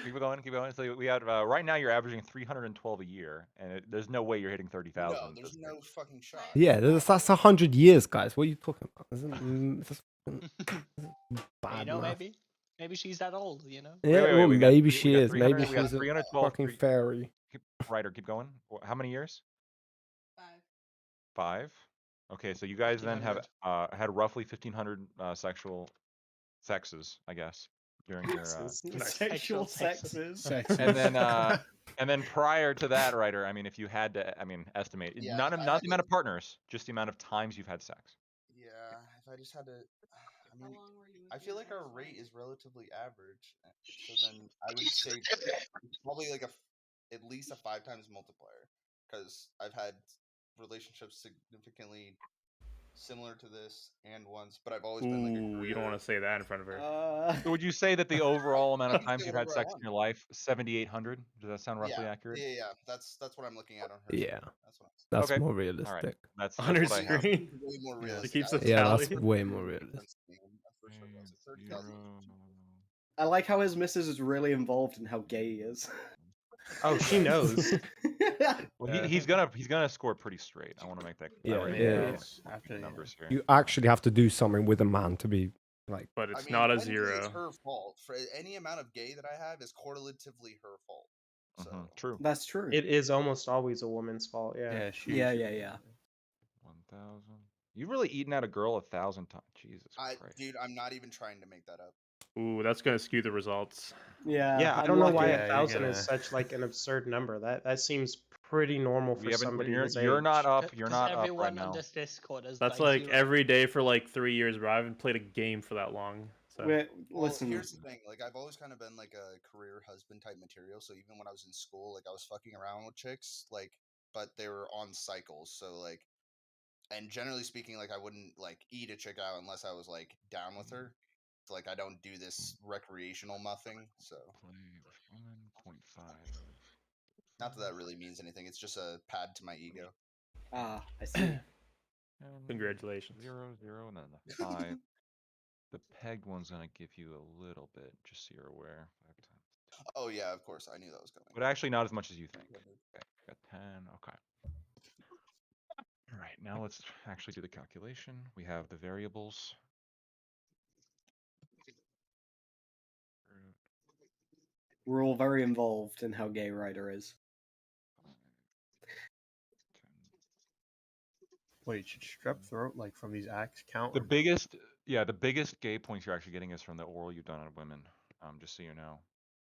Keep going. So we have right now you're averaging 312 a year, and there's no way you're hitting 30,000. No, there's no fucking shot. Yeah, that's 100 years, guys. What are you talking about? That's bad You know, math. maybe she's that old. You know. Yeah, well, we got maybe we she got is. 300 Maybe we got she's a 312 fucking fairy. Keep going. How many years? 5. 5. Okay, so you guys then have had roughly 1,500 sexes, I guess, during your Sexual sexes. and then prior to that, Ryder, I mean, if you had to, estimate Yeah, not if I the had amount of partners, just the amount of times you've had sex. Yeah, if I just had to, I mean, I feel like our rate is relatively average, so then I would say it's probably like at least a 5 times multiplier, because I've had relationships significantly similar to this and once, but I've always been like a Ooh, you don't want to say that in front of her. So would you say that the overall amount of can times say you've had whatever I sex in want. your life, 7,800? Does that sound roughly Yeah, accurate? yeah. That's what I'm looking at on her. Yeah, That's what I'm that's Okay. more All right. realistic. That's On her what I have. screen. way more It realistic. keeps a Yeah, tally. that's way more realistic. I like how his missus is really involved in how gay he is. Oh, she knows. Well, he's gonna score pretty straight. I want to make that. Yeah, I already yeah, know yeah. the numbers here. You actually have to do something with a man to be like. But I it's mean, not a technically zero. It's her fault. For any amount of gay that I have is correlatively her fault. So True. That's true. It is almost always a woman's fault. Yeah. Yeah. 1,000. You've really eaten at a girl 1,000 times. Jesus Christ. Dude, I'm not even trying to make that up. Ooh, that's gonna skew the results. Yeah. Yeah, I I'm don't know like why it. 1,000 is such like an absurd number. That seems pretty normal for somebody his You're age. not up. You're not up right Everyone now. on this Discord is That's like like 0. every day for like 3 years, bro. I haven't played a game for that long. So. Well, Listen. here's the thing. Like, I've always kind of been like a career husband type material. So even when I was in school, like I was fucking around with chicks, like, but they were on cycles. So like, and generally speaking, like I wouldn't like eat a chick out unless I was like down with her. So, like I don't do this recreational muffing. So Play with 1.5. not that really means anything. It's just a pad to my ego. Ah, I see. Congratulations. 0, 0, and then the 5. The pegged one's gonna give you a little bit, just so you're aware. 5 times. Oh yeah, of course. I knew that was coming. But actually, not as much as you think. Okay, got 10. Okay. All right, now let's actually do the calculation. We have the variables. We're all very involved in how gay Ryder is. Wait, should strep throat like from these acts count? The biggest gay points you're actually getting is from the oral you've done on women. Just so you know.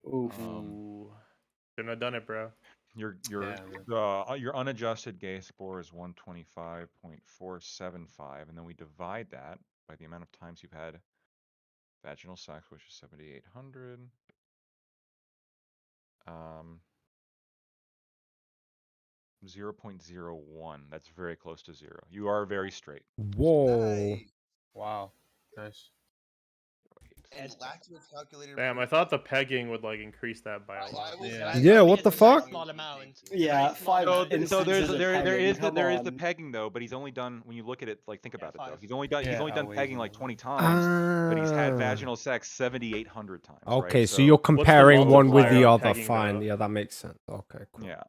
Ooh. Shouldn't have done it, bro. Your unadjusted gay score is 125.475, and then we divide that by the amount of times you've had vaginal sex, which is 7,800. 0.01. That's very close to 0. You are very straight. Whoa. Wow. Nice. And Lactose calculator. Damn, I thought the pegging would like increase that by a lot. Yeah, what the fuck? Small amount. Yeah, 5 So instances there is of the pegging, pegging though, but he's only done when you look at it like think about it though. 5. He's only done way pegging more. like 20 times, but he's had Ah. vaginal sex 7,800 times. Okay, right? so you're comparing one with multiplier the on other. pegging, Fine. though? Yeah, that makes sense. Okay, cool. Yeah.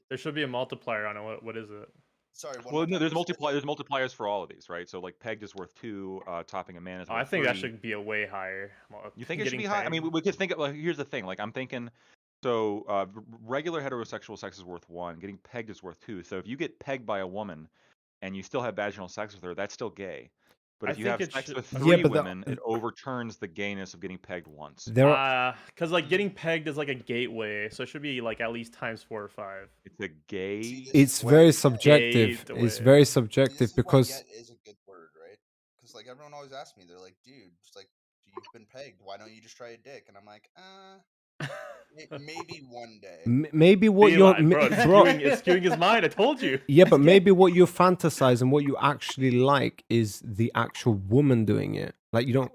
There should be a multiplier on it. What is it? Sorry. Well, no, there's multipliers for all of these, right? So like pegged is worth 2, topping a man is Oh, worth I think 3. that should be a way higher. You think it should Getting be high? I pegged. mean, we could think. Well, here's the thing. Like, I'm thinking. So, regular heterosexual sex is worth 1. Getting pegged is worth 2. So, if you get pegged by a woman, and you still have vaginal sex with her, that's still gay. But I if you think have it sex should- with Yeah, 3 but women, it overturns the gayness of getting pegged once. There are, Because like getting pegged is like a gateway, so it should be like at least times 4 or 5. It's a gay. it's very subjective. Gate It's way. very See, subjective this is why because get is a good word, right? Because like everyone always asks me, they're like, "Dude, it's like you've been pegged. Why don't you just try a dick?" And I'm like, Maybe one day. Maybe what See, you're like, bro, it's skewing his mind. I told you. Yeah, but maybe what you fantasize and what you actually like is the actual woman doing it. Like you don't,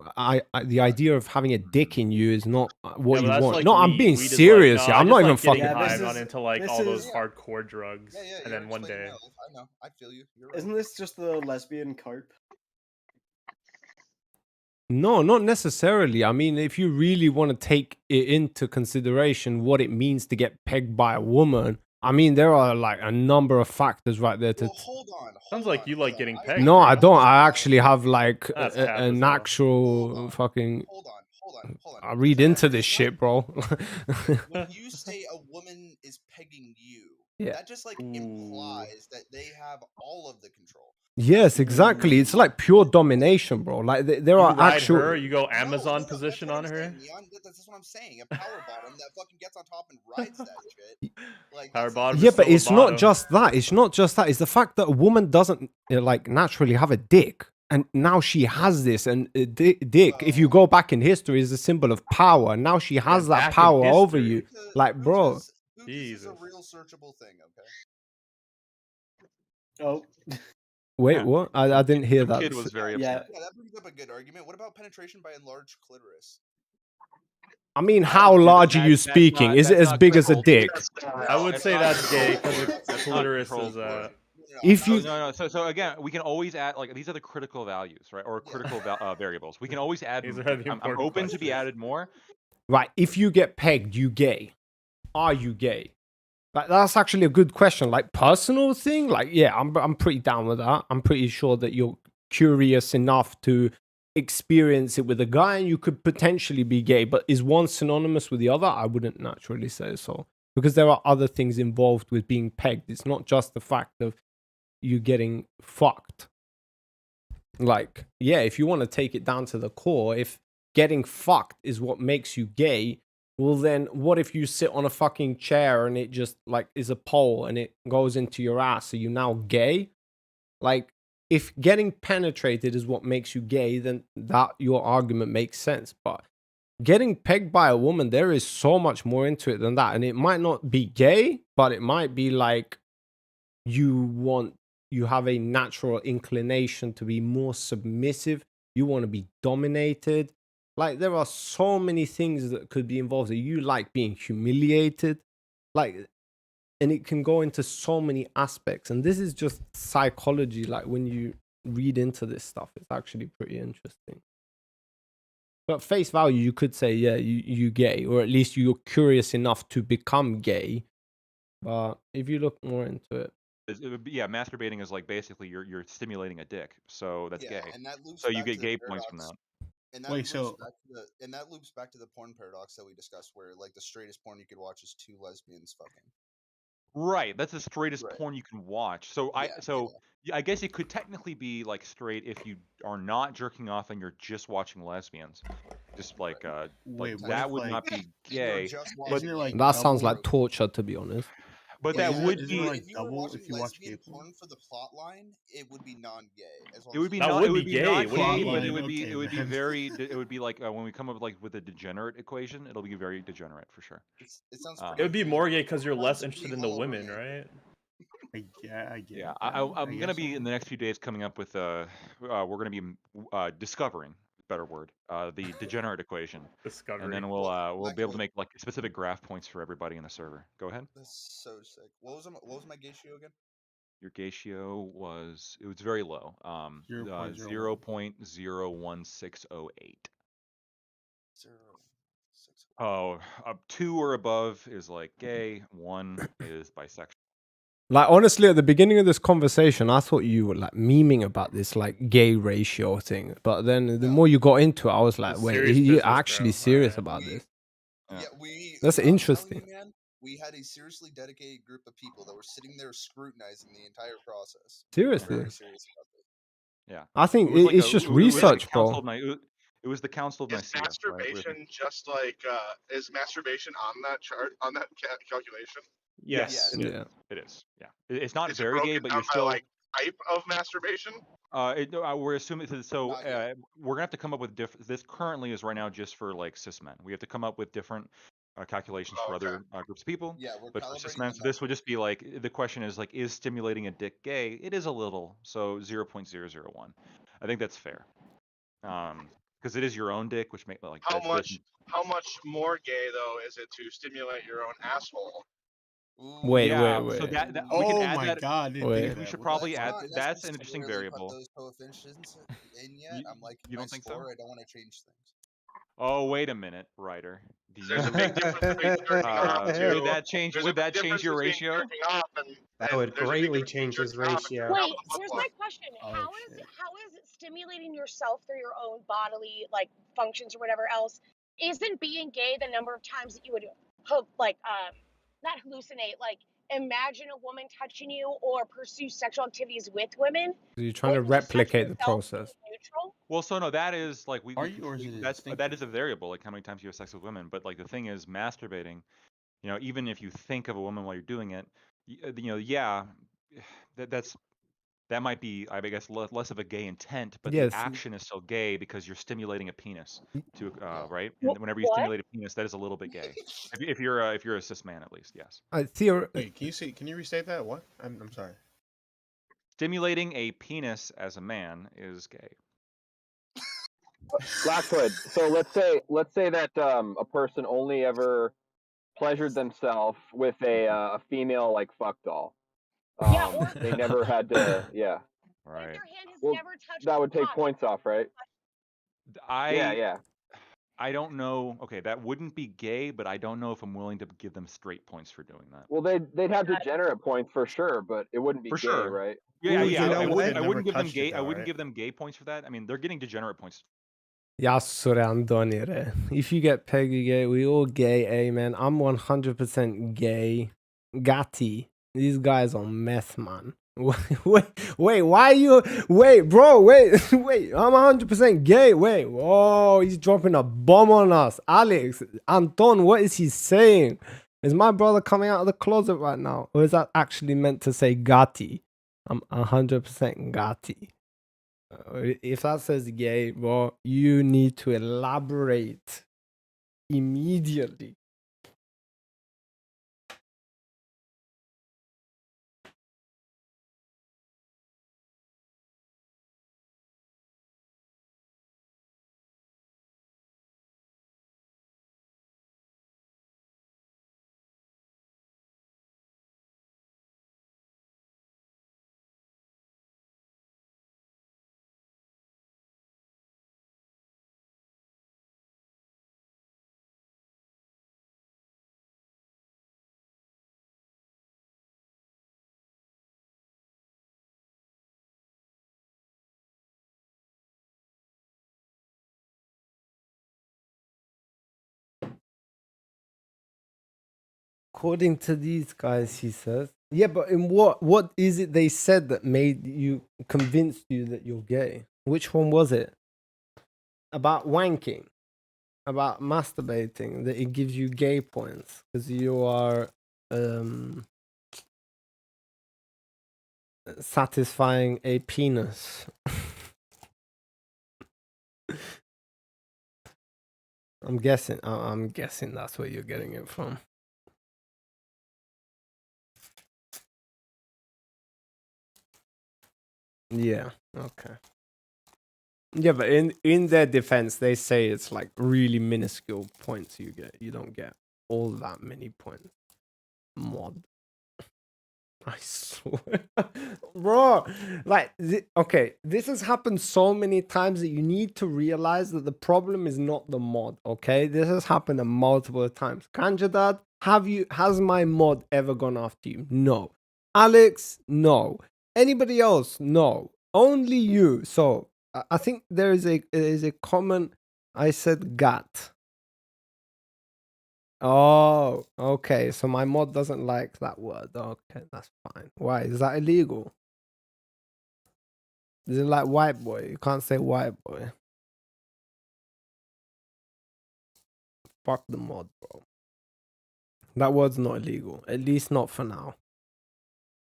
the idea of having a dick in you is not what Yeah, you but that's want. like No, I'm weed. being Weed is serious. like, Yeah, no, I'm I not just even like getting fucking. high, this not is- into like this all those is- hardcore drugs. Yeah, And you're then one explaining day. my life. I know. I feel you. You're right. Isn't this just the lesbian cope? No, not necessarily. I mean, if you really want to take it into consideration what it means to get pegged by a woman, I mean, there are like a number of factors right there to. Hold on. Sounds like you like getting pegged. No, bro. I don't. I actually have like That's cap as an hell. actual fucking. Hold on. I read into this shit, bro. When you say a woman is pegging you, Yeah. that just like implies that they have all of the control. Yes, exactly. It's like pure domination, bro. Like there You are ride actual. her, you go Amazon position on her. That's what I'm saying. A power bottom that fucking gets on top and rides that shit. Like Power bottom. Yeah, is but still a it's not bottom. just that. It's not just that. It's the fact that a woman doesn't like naturally have a dick, and now she has this. And dick, if you go back in history, is a symbol of power. And now she has that back in power over history. you. Like, bro. This is a real searchable thing, okay? Oh. Wait, what? I didn't hear that. Kid was very upset. Yeah, that brings up a good argument. What about penetration by enlarged clitoris? I mean, how large are you speaking? Is it as big as a dick? I would say that's gay because clitoris is If you no. So again, we can always add like these are the critical values, right? Or critical variables. We can always add. These are the I'm important open to be questions. added more. Right, if you get pegged, you gay. Are you gay? Like that's actually a good question. Like personal thing, like yeah, I'm pretty down with that. I'm pretty sure that you're curious enough to experience it with a guy, and you could potentially be gay. But is one synonymous with the other? I wouldn't naturally say so, because there are other things involved with being pegged. It's not just the fact of you getting fucked. Like yeah, if you want to take it down to the core, if getting fucked is what makes you gay, well then what if you sit on a fucking chair and it just like is a pole and it goes into your ass? Are you now gay? Like if getting penetrated is what makes you gay, then that your argument makes sense. But getting pegged by a woman, there is so much more into it than that. And it might not be gay, but it might be like you have a natural inclination to be more submissive. You want to be dominated. Like there are so many things that could be involved. That you like being humiliated, like, and it can go into so many aspects. And this is just psychology. Like when you read into this stuff, it's actually pretty interesting. But face value, you could say, yeah, you gay, or at least you're curious enough to become gay. But if you look more into it, Yeah, masturbating is like basically you're stimulating a dick, so that's Yeah, gay. and that loops So you back get to the gay points from paradox. that. And that loops back to the porn paradox that we discussed, where like the straightest porn you could watch is two lesbians fucking. Right, that's the straightest Right. porn you can watch. So I guess it could technically be like straight if you are not jerking off and you're just watching lesbians. Just like Wait, what that if, would like- not be gay. But Isn't it like that sounds double- like torture, to be honest. But Yeah, that would isn't be it like if you were double watching if you watch lesbian gay porn? porn for the plot line, it would be non-gay. As long it would as be That not would it would be be gay. not What do you gay, mean? but it would be Okay, it would be then. very it would be like when we come up like with a degenerate equation, it'll be very degenerate for sure. it sounds. It would be more gay because you're less Sometimes interested it'd in be the all over women, gay. right? I get Yeah, it. I'm gonna guess be so. in the next few days coming up with we're gonna be discovering, better word, the degenerate equation, Discovery. and then we'll be able to make like specific graph points for everybody in the server. Go ahead. That's so sick. What was my gatio again? Your gatio was very low. 0.01608. 0.6. Oh, 2 or above is like gay. 1 is bisexual. Like honestly, at the beginning of this conversation, I thought you were like memeing about this like gay ratio thing. But then the more you got into it, I was like, It's wait, serious you're business, actually bro. serious Alright. about this? Yeah, we. That's I'm telling interesting. you, man, we had a seriously dedicated group of people that were sitting there scrutinizing the entire process. We were Seriously? very serious about this. Yeah. I think It was like it's a- just it was like a research, council bro. of Ni- It was the Council of Is Nicaea. Right? masturbation just like is masturbation on that chart on that calculation? Yes. Yeah. It is. Yeah. It's not Is it very gay, broken but down you're by, still. like type of masturbation? We're assuming so. We're gonna have to come up with different. This currently is right now just for like cis men. We have to come up with different calculations for other groups of people. Yeah, we're But for cis calibrating men, the so this would just be like, the question is like, is stimulating a dick gay? It is a little, so 0.001. I think that's fair. Because it is your own dick, which make like How that much more gay though is it to stimulate your own asshole? Wait, yeah, wait, so wait. that we can Oh add my that. god, I didn't Wait. think of We that. should What- probably add. Not That's an interesting necessarily put variable. those coefficients in yet. I'm like, You my don't think so? score, I don't want to change things. Oh, wait a minute, Ryder. Do you, There's a big difference between jerking off to. would that change? There's Would a big that change difference your between ratio? jerking off and That would there's a big greatly difference between change his jerking off and ratio. jerking Wait, off a here's butt my question. How is stimulating yourself through your own bodily like functions or whatever else? Isn't being gay the number of times that you would hope like not hallucinate, like imagine a woman touching you or pursue sexual activities with women? You're trying to replicate the process. Neutral? Well, so no, that is like Are you, or is it that's that instinctive? is a variable, like how many times you have sex with women. But like the thing is, masturbating, you know, even if you think of a woman while you're doing it, you know, yeah, that might be, I guess, less of a gay intent, but Yes. the action is still gay because you're stimulating a penis to right. Wh- And whenever you what? stimulate a penis, that is a little bit gay. If you're a cis man, at least, yes. Wait, can you restate that? What? I'm sorry. Stimulating a penis as a man is gay. Blackwood. So let's say that a person only ever pleasured themselves with a female like fuck doll. They never had to. Yeah. Right. Well, that would take points off, right? Yeah. I don't know. Okay, that wouldn't be gay, but I don't know if I'm willing to give them straight points for doing that. Well, they'd have degenerate points for sure, but it wouldn't be For gay, sure. right? Yeah, Ooh, yeah. you know I what? wouldn't give them touched gay. it I though, wouldn't right? give them gay points for that. I mean, they're getting degenerate points. Jaså, det är ändå nere. If you get Peggy gay, we all gay, eh, man. I'm 100% gay. Gatti. These guys are meth, man. Wait, why are you... Wait, bro, wait. I'm 100% gay. Wait, whoa, he's dropping a bomb on us. Alex, Anton, what is he saying? Is my brother coming out of the closet right now? Or is that actually meant to say Gatti? I'm 100% Gatti. If that says gay, bro, you need to elaborate immediately. According to these guys, he says. Yeah, but in what is it they said that made you convinced you that you're gay? Which one was it? About wanking, about masturbating, that it gives you gay points because you are satisfying a penis. I'm guessing that's where you're getting it from. Yeah, okay. Yeah, but in their defense, they say it's like really minuscule points you get. You don't get all that many points. Mod. I swear. Bro, like, okay, this has happened so many times that you need to realize that the problem is not the mod, okay? This has happened multiple times. Kanjadad, has my mod ever gone after you? No. Alex, no. Anybody else? No. Only you. So, I think there is a common... I said gat. Oh, okay. So my mod doesn't like that word. Okay, that's fine. Why? Is that illegal? Is it like white boy? You can't say white boy. Fuck the mod, bro. That word's not illegal. At least not for now.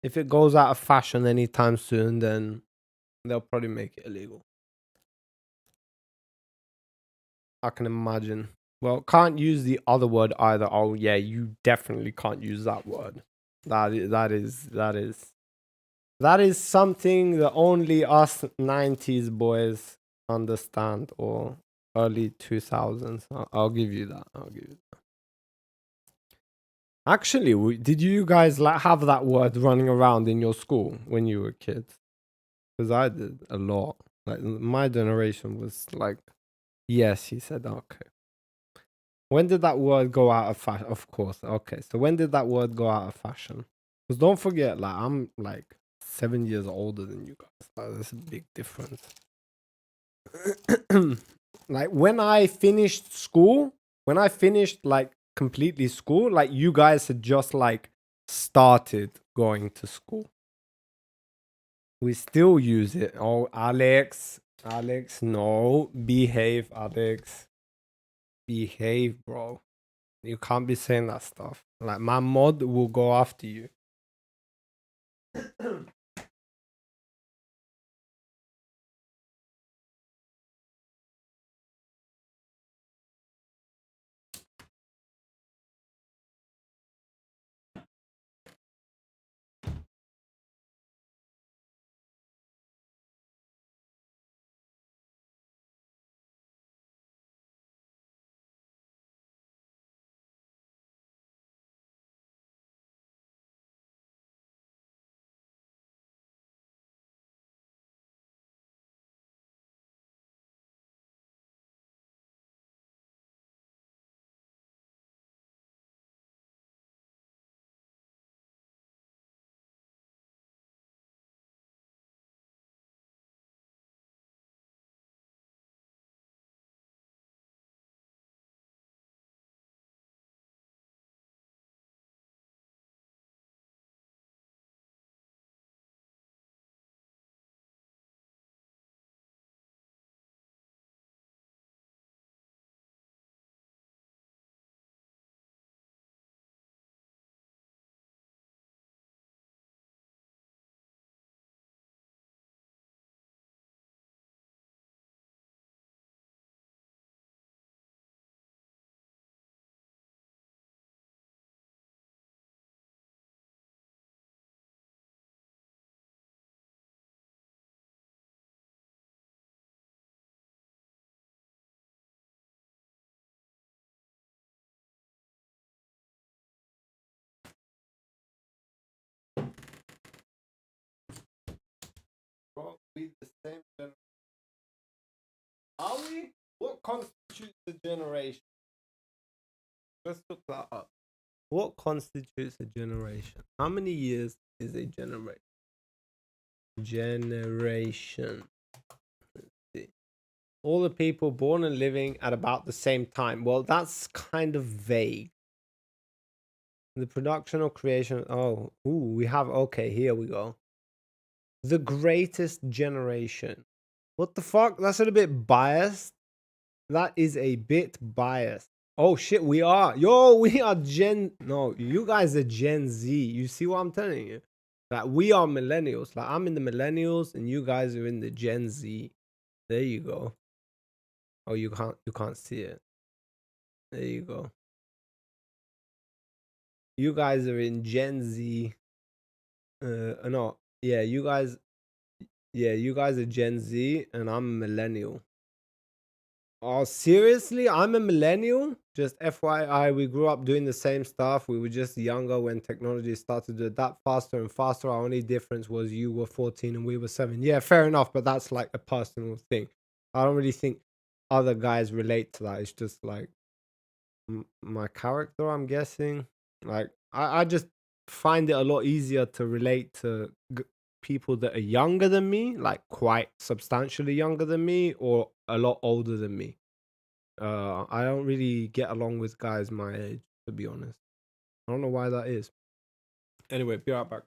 If it goes out of fashion anytime soon, then they'll probably make it illegal. I can imagine Well, can't use the other word either. Oh yeah, you definitely can't use that word. That is something that only us 90s boys understand, or early 2000s. I'll give you that. I'll give you that. Actually, did you guys have that word running around in your school when you were kids? Because I did a lot. Like my generation was like, yes, he said, okay. When did that word go out of fashion? Of course. Okay, so when did that word go out of fashion? Because don't forget, like I'm like 7 years older than you guys. Like, there's a big difference. Like when I finished school, when I finished like completely school, like you guys had just like started going to school. We still use it. Oh, Alex, no, behave, Alex, behave, bro. You can't be saying that stuff. Like my mod will go after you. Bro, we the same generation. Are we? What constitutes a generation? Let's look that up. What constitutes a generation? How many years is a generation? Generation. Let's see. All the people born and living at about the same time. Well, that's kind of vague. The production or creation. Oh, we have. Okay, here we go. The greatest generation. What the fuck? That's a little bit biased. That is a bit biased. Oh shit, we are. Yo, we are Gen. No, you guys are Gen Z. You see what I'm telling you? Like we are millennials. Like I'm in the millennials, and you guys are in the Gen Z. There you go. Oh, you can't see it. There you go. You guys are in Gen Z. No, yeah, you guys are Gen Z, and I'm a millennial. Oh, seriously? I'm a millennial? Just FYI, we grew up doing the same stuff. We were just younger when technology started to adapt faster and faster. Our only difference was you were 14 and we were 7. Yeah, fair enough, but that's like a personal thing. I don't really think other guys relate to that. It's just like my character, I'm guessing. Like, I just find it a lot easier to relate to people that are younger than me, like quite substantially younger than me, or a lot older than me. I don't really get along with guys my age, to be honest. I don't know why that is. Anyway, be right back.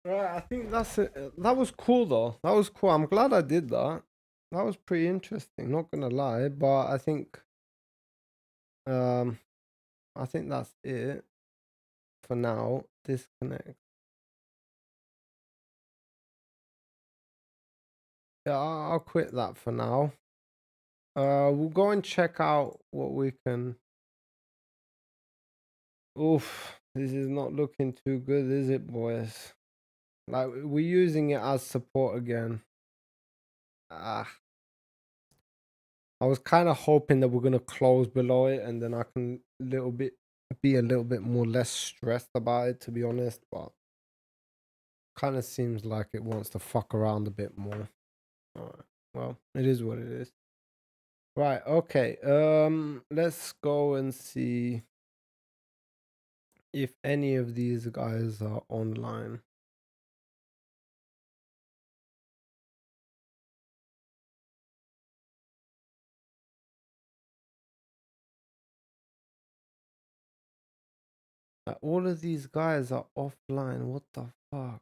Right, I think that's it. That was cool though. That was cool. I'm glad I did that. That was pretty interesting. Not gonna lie, but I think that's it for now. Disconnect. Yeah, I'll quit that for now. We'll go and check out what we can. Oof, this is not looking too good, is it, boys? Like, we're using it as support again. I was kind of hoping that we're gonna close below it, and then I can be a little bit more less stressed about it, to be honest. But kind of seems like it wants to fuck around a bit more. All right. Well, it is what it is. Right. Okay. Let's go and see if any of these guys are online. All of these guys are offline. What the fuck?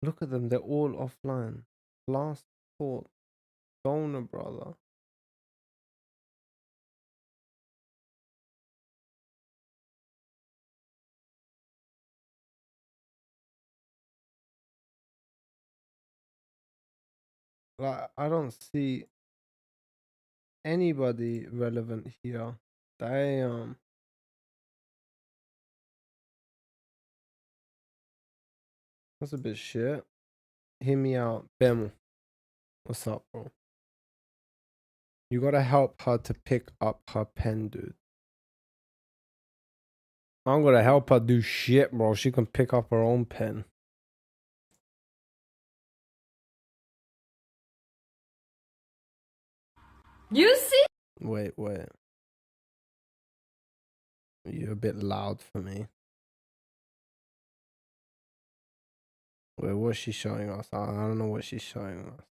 Look at them. They're all offline. Last thought. Donor brother. Like, I don't see anybody relevant here. Damn. That's a bit shit. Hear me out. Bemo. What's up, bro? You gotta help her to pick up her pen, dude. I'm gonna help her do shit, bro. She can pick up her own pen. You see? Wait. You're a bit loud for me. Wait, what's she showing us? I don't know what she's showing us.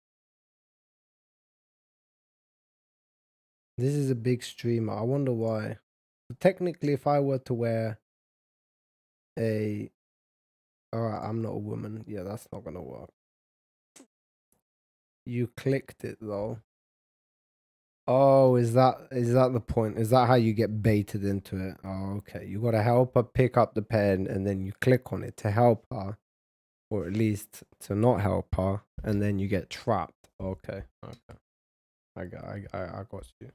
This is a big streamer. I wonder why. Technically, if I were to wear a... Alright, I'm not a woman. Yeah, that's not gonna work. You clicked it, though. Oh, is that the point? Is that how you get baited into it? Oh, okay. You gotta help her pick up the pen, and then you click on it to help her. Or at least to not help her, and then you get trapped. Okay. I got you.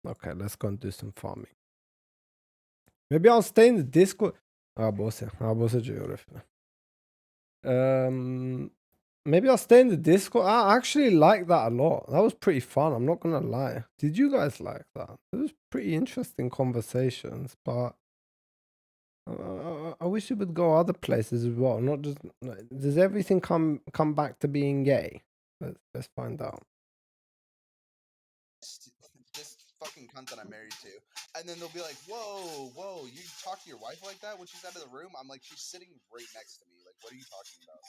Okay, let's go and do some farming. Maybe I'll stay in the Discord. Maybe I'll stay in the Discord. I actually like that a lot. That was pretty fun. I'm not gonna lie. Did you guys like that? It was pretty interesting conversations, but I wish it would go other places as well. Not just. Does everything come back to being gay? Let's find out. This fucking cunt that I'm married to, and then they'll be like, "Whoa, you talk to your wife like that when she's out of the room?" I'm like, "She's sitting right next to me. Like, what are you talking about?"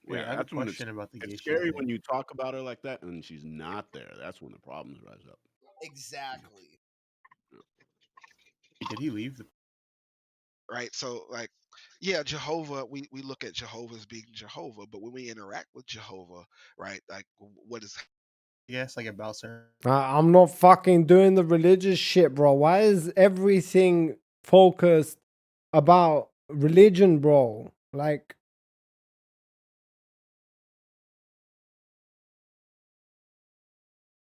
Wait, I have a question about the gay It's scary shit. when you talk about her like that and she's not there. That's when the problems rise up. Exactly. Did he leave? Right. So, like, yeah, Jehovah. We look at Jehovah as being Jehovah, but when we interact with Jehovah, right? Like, what is? Yes, like a bouncer. I'm not fucking doing the religious shit, bro. Why is everything focused about religion, bro? Like,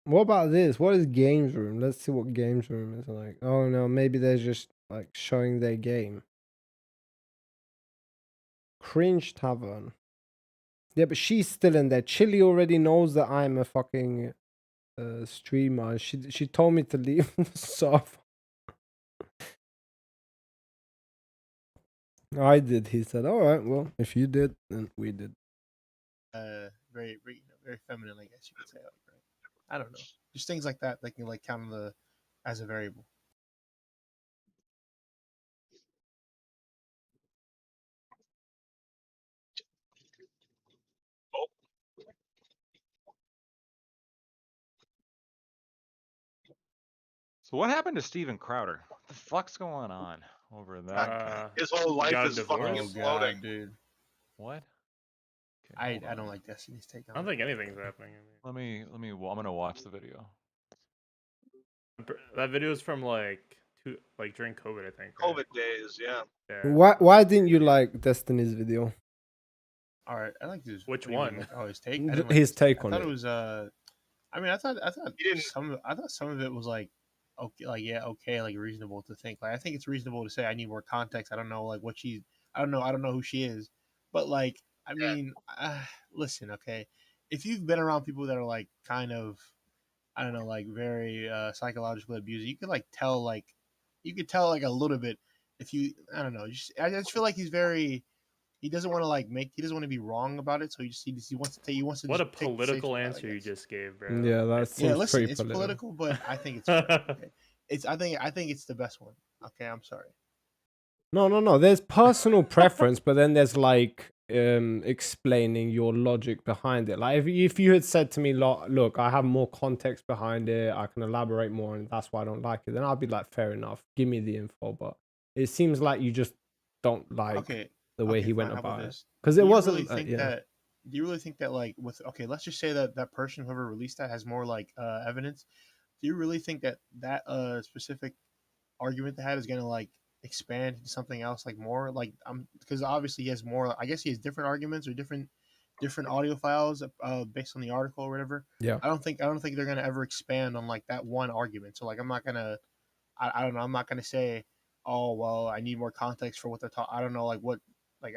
what about this? What is games room? Let's see what games room is like. Oh no, maybe they're just like showing their game. Cringe Tavern. Yeah, but she's still in there. Chili already knows that I'm a fucking streamer. She told me to leave the server. I did. He said, "All right, well, if you did, then we did." Very feminine, I guess you could say. Right? I don't know. Just things like that can like count as a variable. So what happened to Steven Crowder? What the fuck's going on? over that. His whole life got is divorced. fucking Oh exploding. god, dude. What? I don't like Destiny's take on I don't it. think anything's happening. Let me. I'm gonna watch the video. That video is from like during COVID, I think. Right? COVID days, yeah. Why didn't you like Destiny's video? All right, I like his. Which what do you mean, one? like, oh, his take. I didn't like His take on I thought it. it was. I mean, I thought some of it was like okay, like yeah, okay, like reasonable to think. Like I think it's reasonable to say I need more context. I don't know like what she's. I don't know who she is, but like I mean, listen, okay, if you've been around people that are like kind of, I don't know, like very psychologically abused, you could like tell like, you could tell like a little bit if you, I don't know, I just feel like he's very. He doesn't want to like he doesn't want to be wrong about it, so he wants to. What a just take the safe political side, I answer you guess. just gave, bro. Yeah, that seems Listen, pretty it's political, but I think it's fair, okay? I think it's the best one. Okay, I'm sorry. No. There's personal preference, but then there's like explaining your logic behind it. Like if you had said to me, look, I have more context behind it, I can elaborate more, and that's why I don't like it, then I'd be like, fair enough, give me the info. But it seems like you just don't like the way he went fine, how about it, this? because Do it you wasn't. really think Yeah. that? Do you really think that like with let's just say that person whoever released that has more like evidence. Do you really think that specific argument they had is gonna like expand into something else like more like because obviously he has more. I guess he has different arguments or different audio files based on the article or whatever. Yeah. I don't think they're gonna ever expand on like that one argument. So like I'm not gonna. I don't know. I'm not gonna say, oh well, I need more context for what they're talking. I don't know like what. Like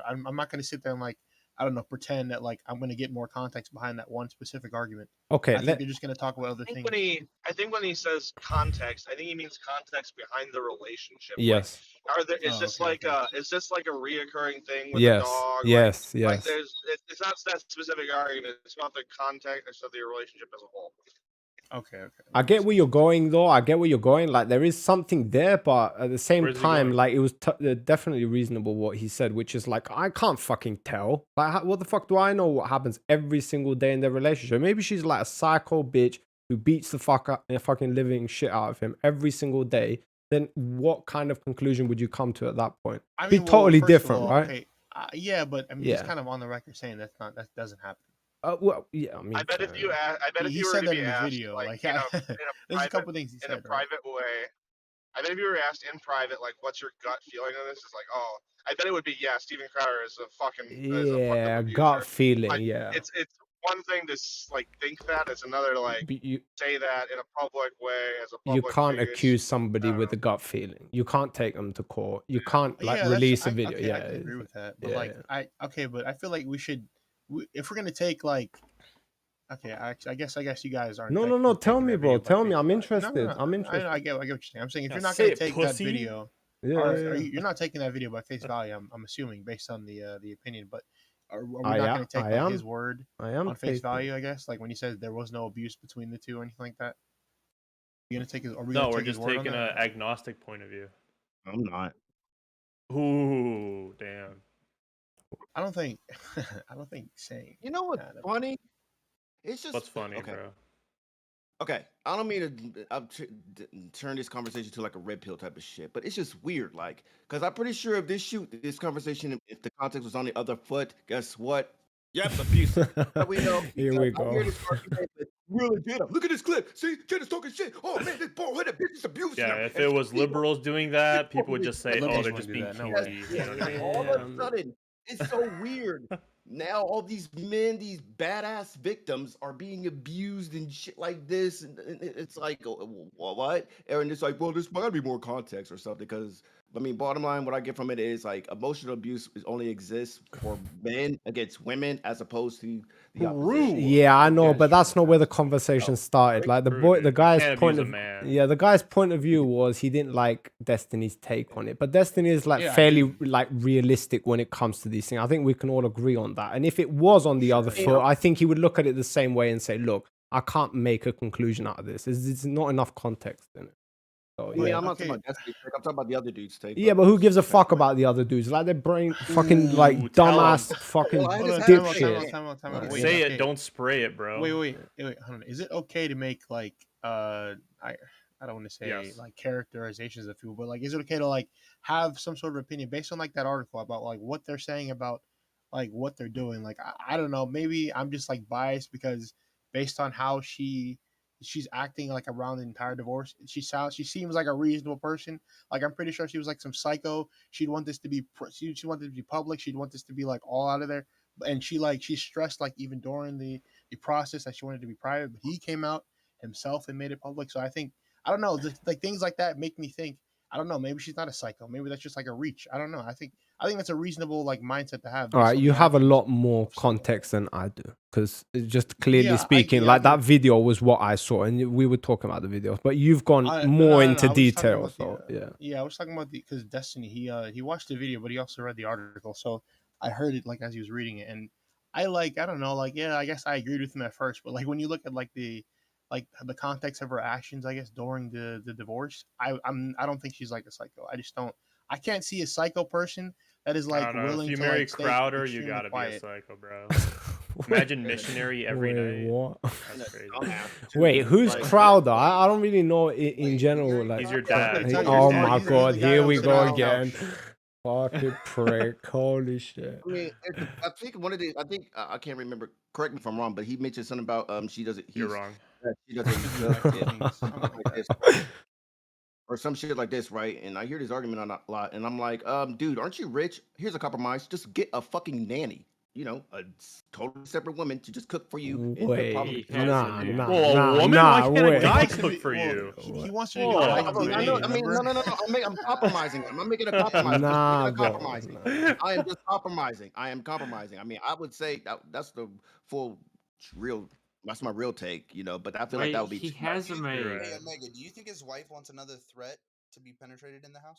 I'm not going to sit there and like I don't know pretend that like I'm going to get more context behind that one specific argument. Okay, I think they're just going to talk about other things. I think when he says context, I think he means context behind the relationship. Yes. Is this like a reoccurring thing with Yes. the dog? Yes. Like Yes. it's not that specific argument. It's about the context of the relationship as a whole. Okay. I get where you're going, though. I get where you're going. Like, there is something there, but at the same Where's he time, going? like, it was definitely reasonable what he said, which is like, I can't fucking tell. Like, what the fuck do I know what happens every single day in their relationship? Maybe she's like a psycho bitch who beats the fucking living shit out of him every single day. Then what kind of conclusion would you come to at that point? I mean, Be well, totally first of different, all, right? Okay, yeah, but I mean, Yeah. he's kind of on the record saying that doesn't happen. Well, yeah, I mean, I bet if you He were said to that be in the asked, video, like, like, in a there's a couple things he in a said, right? private way, I bet if you were asked in private, like, what's your gut feeling on this? It's like, oh, I bet it would be, yeah, Steven Crowder is a fucking yeah, gut feeling, But yeah. it's one thing to like think that. It's another to like But you say that in a public way as a you public can't figure. accuse somebody with a gut feeling. You can't take them to court. You can't like release a video. Okay, Yeah, I can agree with that. But yeah, like, but I feel like we should, if we're gonna take like, okay, I guess you guys aren't. no. Tell me, bro. Tell me. I'm No, interested. no, I'm interested. I get what you're saying. I'm saying if Yeah, you're not say gonna it, take pussy. that video, Yeah, or yeah. you're not taking that video by face value. I'm assuming based on the opinion, but are we I not am- gonna take I like, am- his word I am on face taking- value? I guess like when he says there was no abuse between the two or anything like that. You gonna take his? Are we No, gonna we're take his just word on taking an that? agnostic point of view. I'm not. Ooh, damn. I don't think saying. You know what's funny? It's just What's funny, okay. bro? Okay, I don't mean to turn this conversation to like a red pill type of shit, but it's just weird, like, because I'm pretty sure if this conversation, if the context was on the other foot, guess what? Yep, abuse. We know. Here we I go. hear this argument, but really good. Look at this clip. See, Jenna's talking shit. Oh man, this bald-headed bitch is abusing Yeah, her. if it was liberals doing that, people would just say, "Oh, liberals they're wouldn't just do being that, no kinky." way. You know what I mean? All of a sudden, it's so weird. Now all these men, these badass victims, are being abused and shit like this, and it's like, what? And it's like, well, there's gotta be more context or something. Because I mean, bottom line, what I get from it is like emotional abuse only exists for men against women, as opposed to the opposition. Yeah, I know, but that's not where the conversation started. Like the guy's Can't point abuse of a man. yeah, the guy's point of view was he didn't like Destiny's take on it, but Destiny is like Yeah, I fairly like realistic when it comes to these things. I think we can all agree on that. And if it was on the other foot, I think he would look at it the same way and say, "Look, I can't make a conclusion out of this. There's not enough context in it." So, I mean, yeah. I'm not talking about Destiny's take. I'm talking about the other dude's take. Yeah, but who gives a fuck about the other dudes? Like their brain, fucking like Ooh, tell 'em. dumbass, fucking Well, I understand. dipshit. Time out. Wait, Say okay. it, don't spray it, bro. Wait. Hold on. Is it okay to make like I I don't want to say Yes. like characterizations of people, but like, is it okay to like have some sort of opinion based on like that article about like what they're saying about like what they're doing? Like, I don't know, maybe I'm just like biased because based on how she's acting like around the entire divorce, she seems like a reasonable person. Like, I'm pretty sure she was like some psycho. She'd want this to be she'd want this to be public. She'd want this to be like all out of there. And she stressed like even during the process that she wanted to be private, but he came out himself and made it public. So I don't know, just like things like that make me think, I don't know, maybe she's not a psycho, maybe that's just like a reach. I don't know. I think that's a reasonable like mindset to have. All right, based on you the have a actions. lot more context than I do, because just clearly Yeah, speaking, I like that agree. video was what I saw, and we were talking about the videos, but you've gone No, more no, into I was talking detail. about So yeah, yeah, I was talking about because Destiny, he watched the video, but he also read the article. So I heard it like as he was reading it, and I don't know, like, yeah, I guess I agreed with him at first, but like when you look at like the context of her actions, I guess during the divorce, I don't think she's like a psycho. I can't see a psycho person that is I like don't know. If willing you to marry like stay Crowder, you extremely gotta quiet. be a psycho, bro. Imagine missionary every Wait, night. what? That's crazy. Wait, who's Crowder? I don't really know in general. Like, He's your dad. He's oh your dad. my He's god, the guy here that we was go in the again. couch. Fucking prick! Holy shit! I mean, I think one of the, I think I can't remember. Correct me if I'm wrong, but he mentioned something about she doesn't. You're wrong. She doesn't something like this, or some shit like this, right? And I hear this argument a lot, and I'm like, dude, aren't you rich? Here's a compromise: just get a fucking nanny. You know, a totally separate woman to just cook for you. And Wait, probably nah, Whoa, a woman? Why can't a wait. guy cook for you? He wants to Whoa. like, I know. I mean, no. I'm compromising. I'm making a compromise. Nah, I'm bro. compromising. I am just compromising. I am compromising. I mean, I would say that's the full real. That's my real take, you know. But I feel like that would be. he too much. has a maid. Hey, Omega, do you think his wife wants another threat to be penetrated in the house?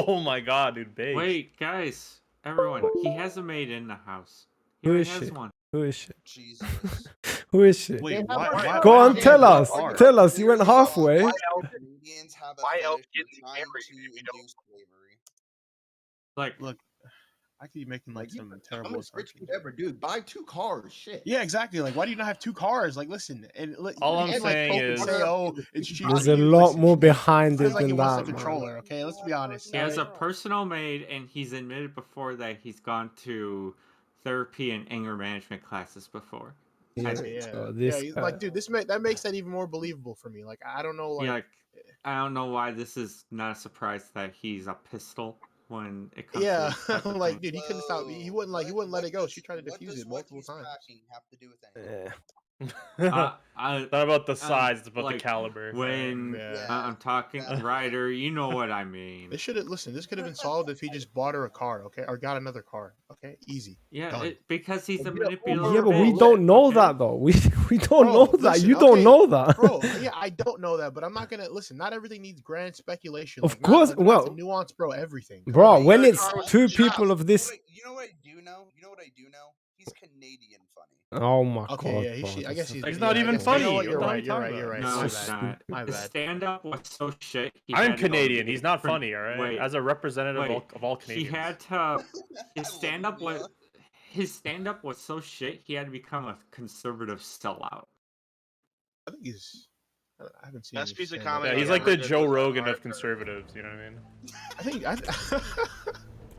Oh my god, dude, base. Wait, guys, everyone, he has a maid in the house. He Who already is has she? one. Who is she? Jesus. Who is she? Wait, Go on, tell us. Tell us. You went halfway. Canadians have a Why else fetish get for trying married to if you don't? induce slavery. Like, look, I could be making like some I'm terrible as rich assumptions. as ever, dude. Buy 2 cars, shit. Yeah, exactly. Like, why do you not have 2 cars? Like, listen, and All I'm like, saying Coke would is- say, "Oh, it's cheap." There's to a use. lot Like, more behind sounds it like he than wants that, a man. controller. Okay, let's be honest. he has a alright? personal maid, and he's admitted before that he's gone to therapy and anger management classes before. Yeah, Yeah, so this he's guy- like, dude, that makes that even more believable for me. Like, I don't know, like, Yeah, like, I don't know why this is not a surprise that he's a pistol when it comes yeah, to this type of like, thing. dude, he couldn't stop. He wouldn't let it go. She tried to defuse it multiple times. Have to do with anything? Yeah. It's not about the size, it's about the like, caliber. When I'm talking Ryder, you know what I mean. This should have listen. This could have been solved if he just bought her a car, okay, or got another car, okay, easy. Yeah, Done. because he's a manipulative. Yeah, but we bitch. don't know that though. We don't Bro, know that. listen, You don't okay, know that. bro. Yeah, I don't know that, but I'm not gonna listen. Not everything needs grand speculation. Of Like, course, not, like, well- not to nuance, bro. Everything, Bro, Come when on. it's 2 people of this. You know what I do know? You know what I do know? He's Canadian funny. Oh my Okay, god. yeah, bro, I guess this he's is- not I even guess- funny. You know what? What You're the hell are right. you You're talking right. You're right. No, My it's bad. not. My The bad. stand-up was so shit. He I'm had to go Canadian. He's not different- funny, all right? Wait, As a representative wait. of all Canadians. He had to. His stand-up was so shit. He had to become a conservative sellout. I think he's. I haven't seen. Best his piece of stand-up. comedy Yeah, he's I've like the ever Joe did was Rogan of Arthur. conservatives, you know what I mean? I think.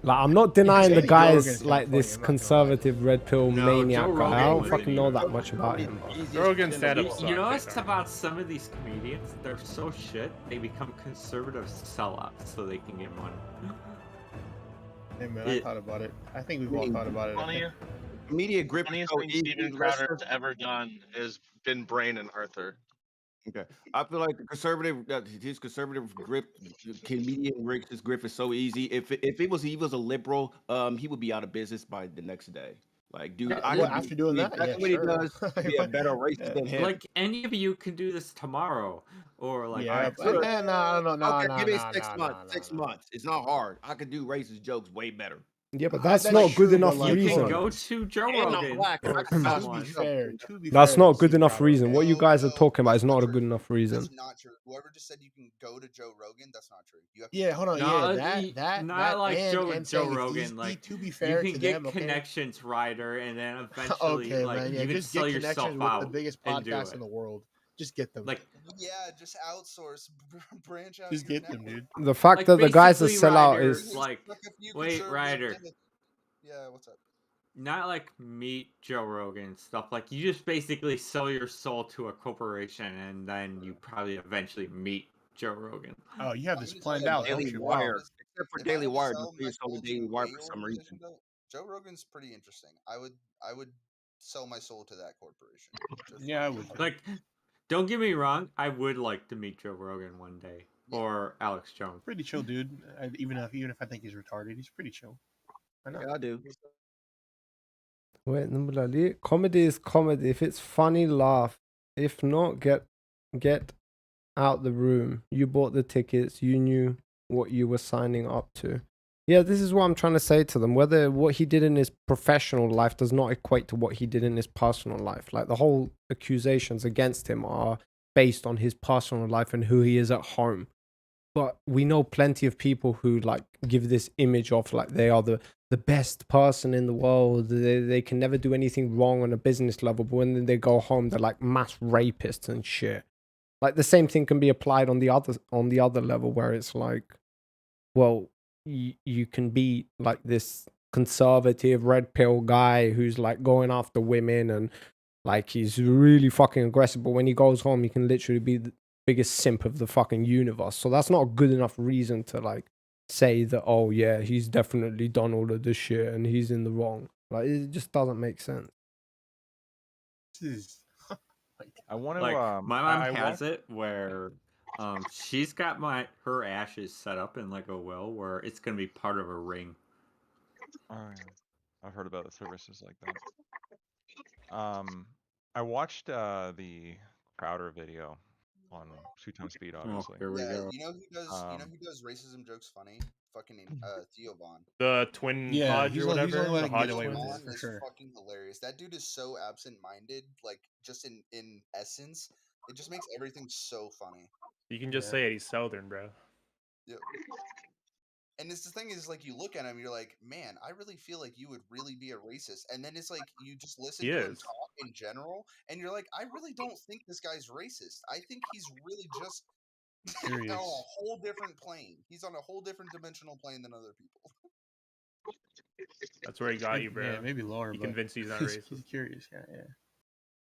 Like, I'm not denying the Joe guy's Rogan's like kinda this funny, I'm not gonna conservative red pill No, maniac Joe guy. I don't Rogan fucking know would that much about him. bro. Joe Rogan stand-up You sucks. know big what's time. about some of these comedians? They're so shit. They become conservative sellouts so they can get money. Hey man, I thought about it. I think we've all thought about it. Funnier, Media grip. funniest so thing easy, Steven Lester. Crowder has ever done is been Brain and Arthur. Okay, I feel like the conservative, his conservative grip, comedian Rick's grip is so easy. If he was a liberal, he would be out of business by the next day. Like, dude, I Yeah, could after doing that, exactly yeah, what sure. he does. Be a better racist than him. Like any of you can do this tomorrow, or like Yeah, Sure. no, Okay, give me no, 6 no, months. no, 6 months. It's not hard. I could do racist jokes way better. Yeah, but that's That's not true, good enough but, like, you reason. can go to Joe And I'm Rogan black. or I can To someone. be fair, That's not good Steve enough Crowder, reason. okay? What you guys are No, talking about is that's not a true. good enough reason. That's not true. Whoever just said you can go to Joe Rogan, that's not true. You have to Yeah, hold on. No, that not like and Joe saying Joe it's Rogan. easy, Like to be you fair can to get them, okay? connections, Ryder, and then eventually, Okay, like man. Yeah, you can just sell get yourself connections with out the biggest and do podcast it. in the world. Just get them. Like, Yeah, just outsource, branch out. Just your get them, network. dude. The fact like that the guy's a basically, sellout Ryder, is like, Look, if you wait, conserve Ryder, the- Yeah, what's up? not like meet Joe Rogan and stuff. Like, you just basically sell your soul to a corporation, and then you probably eventually meet Joe Rogan. Oh, you have this planned Yeah, out, don't Daily you? Wire. Wow. Except for If I Daily had to Wire, sell they my just sold soul the to Daily Wire for a some organization, reason. though, Joe Rogan's pretty interesting. I would sell my soul to that corporation. Yeah, I would. Like, don't get me wrong, I would like to meet Joe Rogan one day, or Alex Jones. Pretty chill, dude. Even if I think he's retarded, he's pretty chill. I know. Yeah, I do. wait. Comedy is comedy. If it's funny, laugh. If not, get out the room. You bought the tickets. You knew what you were signing up to. Yeah, this is what I'm trying to say to them. Whether what he did in his professional life does not equate to what he did in his personal life. Like, the whole accusations against him are based on his personal life and who he is at home. But we know plenty of people who like give this image of like they are the best person in the world. They can never do anything wrong on a business level, but when they go home, they're like mass rapists and shit. Like, the same thing can be applied on the other level, where it's like, well, you can be like this conservative red pill guy who's like going after women and like he's really fucking aggressive, but when he goes home, he can literally be the biggest simp of the fucking universe. So that's not a good enough reason to like say that, oh yeah, he's definitely done all of this shit and he's in the wrong. Like, it just doesn't make sense. I want to. Like, my mom I has it where she's got her ashes set up in like a will where it's gonna be part of a ring. Oh, yeah. I've heard about the services like that. I watched the Crowder video on 2x speed, obviously. Here we go. You know who does racism jokes funny? Fucking Theo Vaughn. The twin Hodge or whatever. The Hodge twins. Vaughn is fucking hilarious. That dude is so absent-minded, like just in essence. It just makes everything so funny. You can just say it. He's Southern, bro. Yep. And it's the thing is, like, you look at him, you're like, man, I really feel like you would really be a racist. And then it's like you just listen He to him is. talk in general, and you're like, I really don't think this guy's racist. I think he's really just on a whole different plane. He's on a whole different dimensional plane than other people. That's where he got you, bro. Yeah, maybe lower. He but convinced he's not he's racist. curious. Yeah.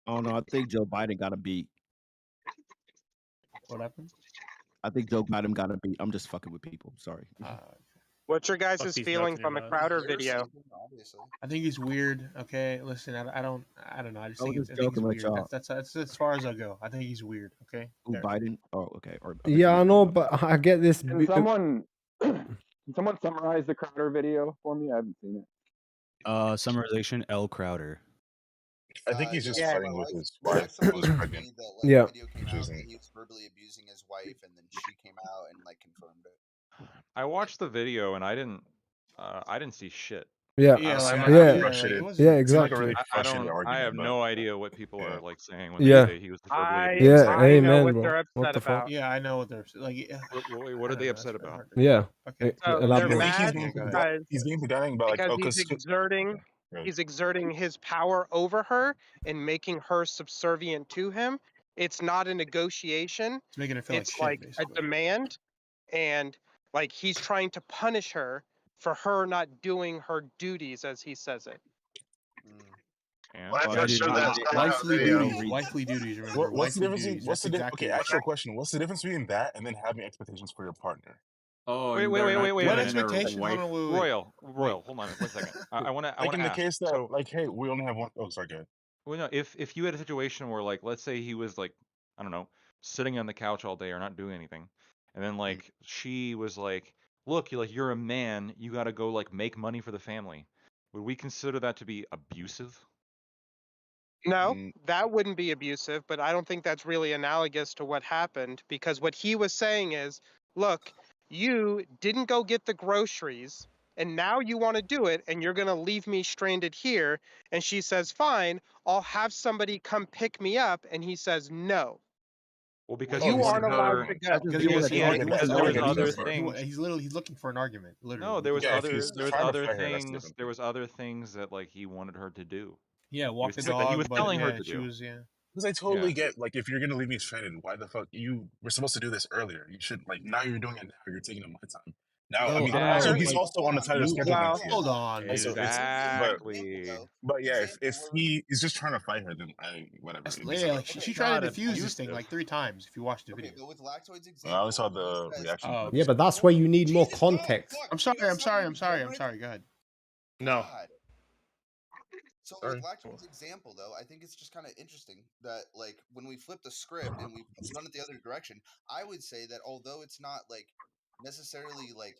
Oh no, I think Joe Biden got a beat. What happened? I think Joe Biden got a beat. I'm just fucking with people. Sorry. What's your guys' Fuck these feeling nuts from the in your Crowder mouth. video? I think he's weird. Okay, listen, I don't know. I just I think, was I just think he's joking with weird. y'all. That's as far as I go. I think he's weird. Okay. Who, There. Biden? Oh, okay. Or Yeah, I know, but I get this. Can someone summarize the Crowder video for me? I haven't seen it. Summarization: L. Crowder. I think he's just fighting with his wife who's pregnant. Yeah. Video came out that he was verbally abusing his wife, and then she came out and like confirmed it. I watched the video and I didn't see shit. Yeah, exactly. I have no idea what people are like saying when Yeah. they say he was the verbally Yeah, abusive. amen, what bro. they're What upset the fuck? about. Yeah, I know what they're like. What are they upset about? Yeah. Okay. So Elaborate. they're mad because He's being pedantic about like, because oh, he's exerting he's exerting his power over her and making her subservient to him. It's not a negotiation. It's making her feel It's like like shit, a demand, and like he's trying to punish her for her not doing her duties as he says it. When I first heard that, Wifely video. duties. Wifely duties. Remember, What's the wifely difference? duties. What's the That's difference? exactly Okay, what- actual question. What's the difference between that and then having expectations for your partner? Oh, Wait, and wait, they're wait, not wait, wait, doing wait. it in their Expectation? wife- Hold on, wait. Royal, hold on one second. I want to Like in the ask. case that, So, like, hey, we only have one. Oh, sorry, go ahead. well, no, if you had a situation where, like, let's say he was like, I don't know, sitting on the couch all day or not doing anything, and then like she was like, look, you're a man, you got to go like make money for the family. Would we consider that to be abusive? No, that wouldn't be abusive, but I don't think that's really analogous to what happened because what he was saying is, look, you didn't go get the groceries and now you want to do it and you're going to leave me stranded here. And she says, fine, I'll have somebody come pick me up. And he says, no. Well, because you he aren't wanted allowed her. to go. Because he was because there was other things. He's literally looking for an argument. Literally. No, there was Yeah, if other he's there was trying to other fight her, that's things. different. There was other things that like he wanted her to do. Yeah, walk the He dog. was but telling her yeah, to she do. was Because I totally get, like, if you're gonna leave me stranded, why the fuck you were supposed to do this earlier? You should like now you're doing it now. You're taking up my time. Now, I Yo, mean, I don't know. so he's Like, also on the tighter schedule than Tia. hold on, dude. Also, it's Exactly. but yeah, if he is just trying to fight her, then whatever. That's, it'd be yeah, something like else. she tried to defuse this thing like 3 times. If you watch the video. But with Lactoid's I example, only saw the reaction. Oh, Yeah, but that's where you need more context. I'm sorry. Go ahead. No. God. So with Lactoid's example, though, I think it's just kind of interesting that, like, when we flip the script and we run it the other direction, I would say that although it's not like necessarily like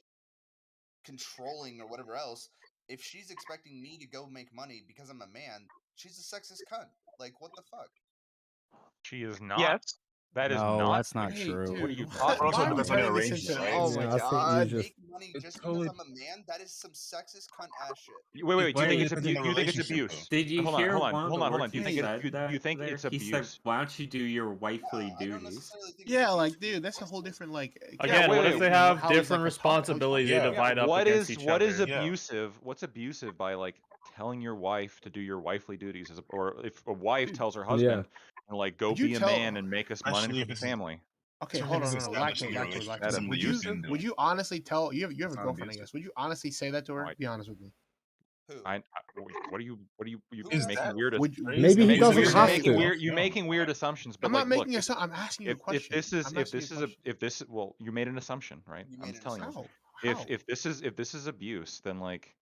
controlling or whatever else, if she's expecting me to go make money because I'm a man, she's a sexist cunt. Like, what the fuck? She is not. Yes. That is No, not. that's not true. What are you But talking also about? depends on your arrangements, right? Oh my god. just Make money It's just totally. because I'm a man? That is some sexist cunt ass shit. Wait. Do you think It it's depends on abuse? the You think it's relationship, abuse? Did you Hold on, hear hold on, one of hold the on, hold on. words Do you he think said you think there? it's He said, abuse? "Why don't you do your wifely I don't duties?" necessarily think Yeah, like, dude, that's a whole different like. Again, wait, what wait, if they wait. have How is, different like, a responsibilities they Yeah. divide up What against is each what other? is abusive? What's abusive by like telling your wife to do your wifely duties, or if a wife tells her husband, and like go Would you be a tell- man and make us money Especially for if the it's family? Okay, especially hold if on, it's no, establishing your Lactoid. relationship. That's That's Would abusive. you dude. would you honestly tell you have a It's not girlfriend, I abusive. guess? Would you honestly say that to her? Right. Be honest with me. Who? What are you Is making that weird? Would you, crazy? Maybe he You're doesn't making- have you're making to. weird. You're making weird assumptions. But I'm like, not making look, I'm asking you a question. if this is I'm asking you a question. if this well, you made an assumption, right? You I'm made just an telling you. assumption. How? If this is abuse, then like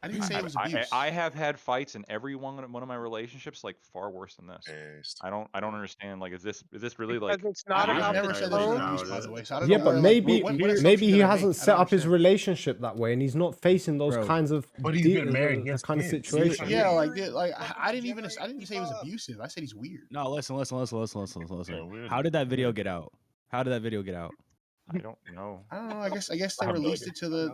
I didn't say it was abuse. I have had fights in every one of my relationships like far worse than this. Based. I don't understand. Like, is this really Because like? it's not I've about never the said this was tone. abuse, by the way. So I don't Yeah, know but where, maybe what maybe assumption he did I make? hasn't I set don't up his understand. relationship that way, and he's not facing those Bro. kinds of But he's getting married. He has kind of kids. He's situations. trying Yeah, to- like, dude, like I didn't even say he was abusive. I said he's weird. No, listen. Yeah, weird. How did that video get out? How did that video get out? I don't know. I don't know. I guess they I have no released idea. it to the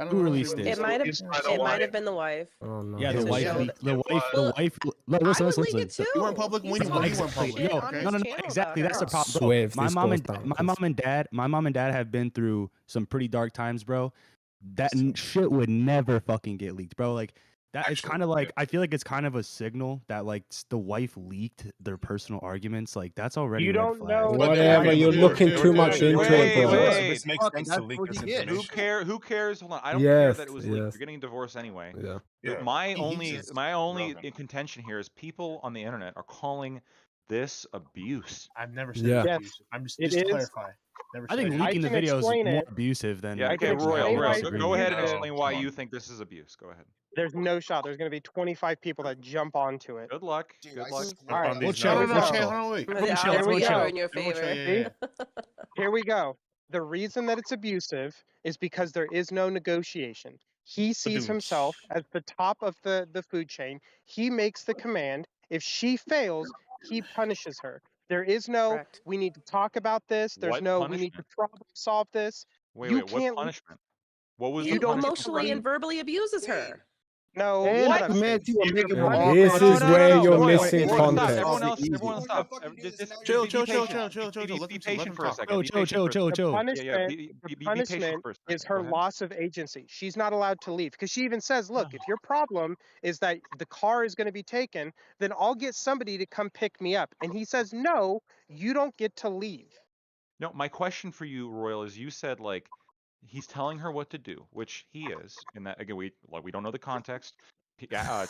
I don't Who know. released They it? It might have. It's by the It might wife. have been the wife. Oh no. Yeah, the His wife, channel. leaked- the wife, Well, Look, listen, I would leak listen. it too. You weren't public when He you talks weren't shit public. No, on Okay. his no, channel exactly. about That's the her. problem, bro. Swear if My this mom goes and down, my 'cause- mom and dad have been through some pretty dark times, bro. That shit would never fucking get leaked, bro. Like that. It's Actually, kind of like I feel like it's kind of a signal that like the wife leaked their personal arguments. Like that's already You red don't flag. know. Whatever, Wait, you're dude, looking dude, too much dude, into wait, it, bro. wait. This makes Fuck, sense that's to leak what this he gets. information. Who cares? Hold on. I don't care that it was leaked. Yes. You're getting a divorce anyway. Yeah. Yeah. My He's only just in relevant. contention here is people on the internet are calling this abuse. I've never said Yeah. it was Yes, abuse. I'm just it to is. clarify. Never I said think it. I leaking the can video is explain more it. abusive than. Yeah, I okay, can Royal, explain why go it's ahead and abusive. explain why come you on. think this is abuse. Go ahead. There's no shot. There's going to be 25 people that jump onto it. Good luck. Dude, Good I luck. swear. All right, On We'll these chill. here we No, We'll okay, go. hold on, wait. The Everyone chill, odds Here we everyone are go. in your Everyone chill, favor. yeah. Here we go. The reason that it's abusive is because there is no negotiation. He sees himself as the top of the food chain. He makes the command. If she fails, he punishes her. There is no, Correct. we need to talk about this. There's What no, we need to punishment? problem solve this. Wait, You what can't. punishment? What was He the You don't get to punishment? emotionally leave. and verbally abuses her. No, And shut the up, command Sid. you will make him The walk punishment. This is where you're Royal, missing Royal, stop. context. Everyone else, Easy. everyone More stop. fucking easy, Just so now be you're patient. Let Be them patient for a talk. second. Chill, Be chill, patient chill, for a chill, The chill. Yeah, punishment, be patient punishment for a is second. her Go ahead. loss of agency. She's not allowed to leave because she even says, "Look, if your problem is that the car is going to be taken, then I'll get somebody to come pick me up." And he says, "No, you don't get to leave." No, my question for you, Royal, is you said like he's telling her what to do, which he is. And that again, we don't know the context.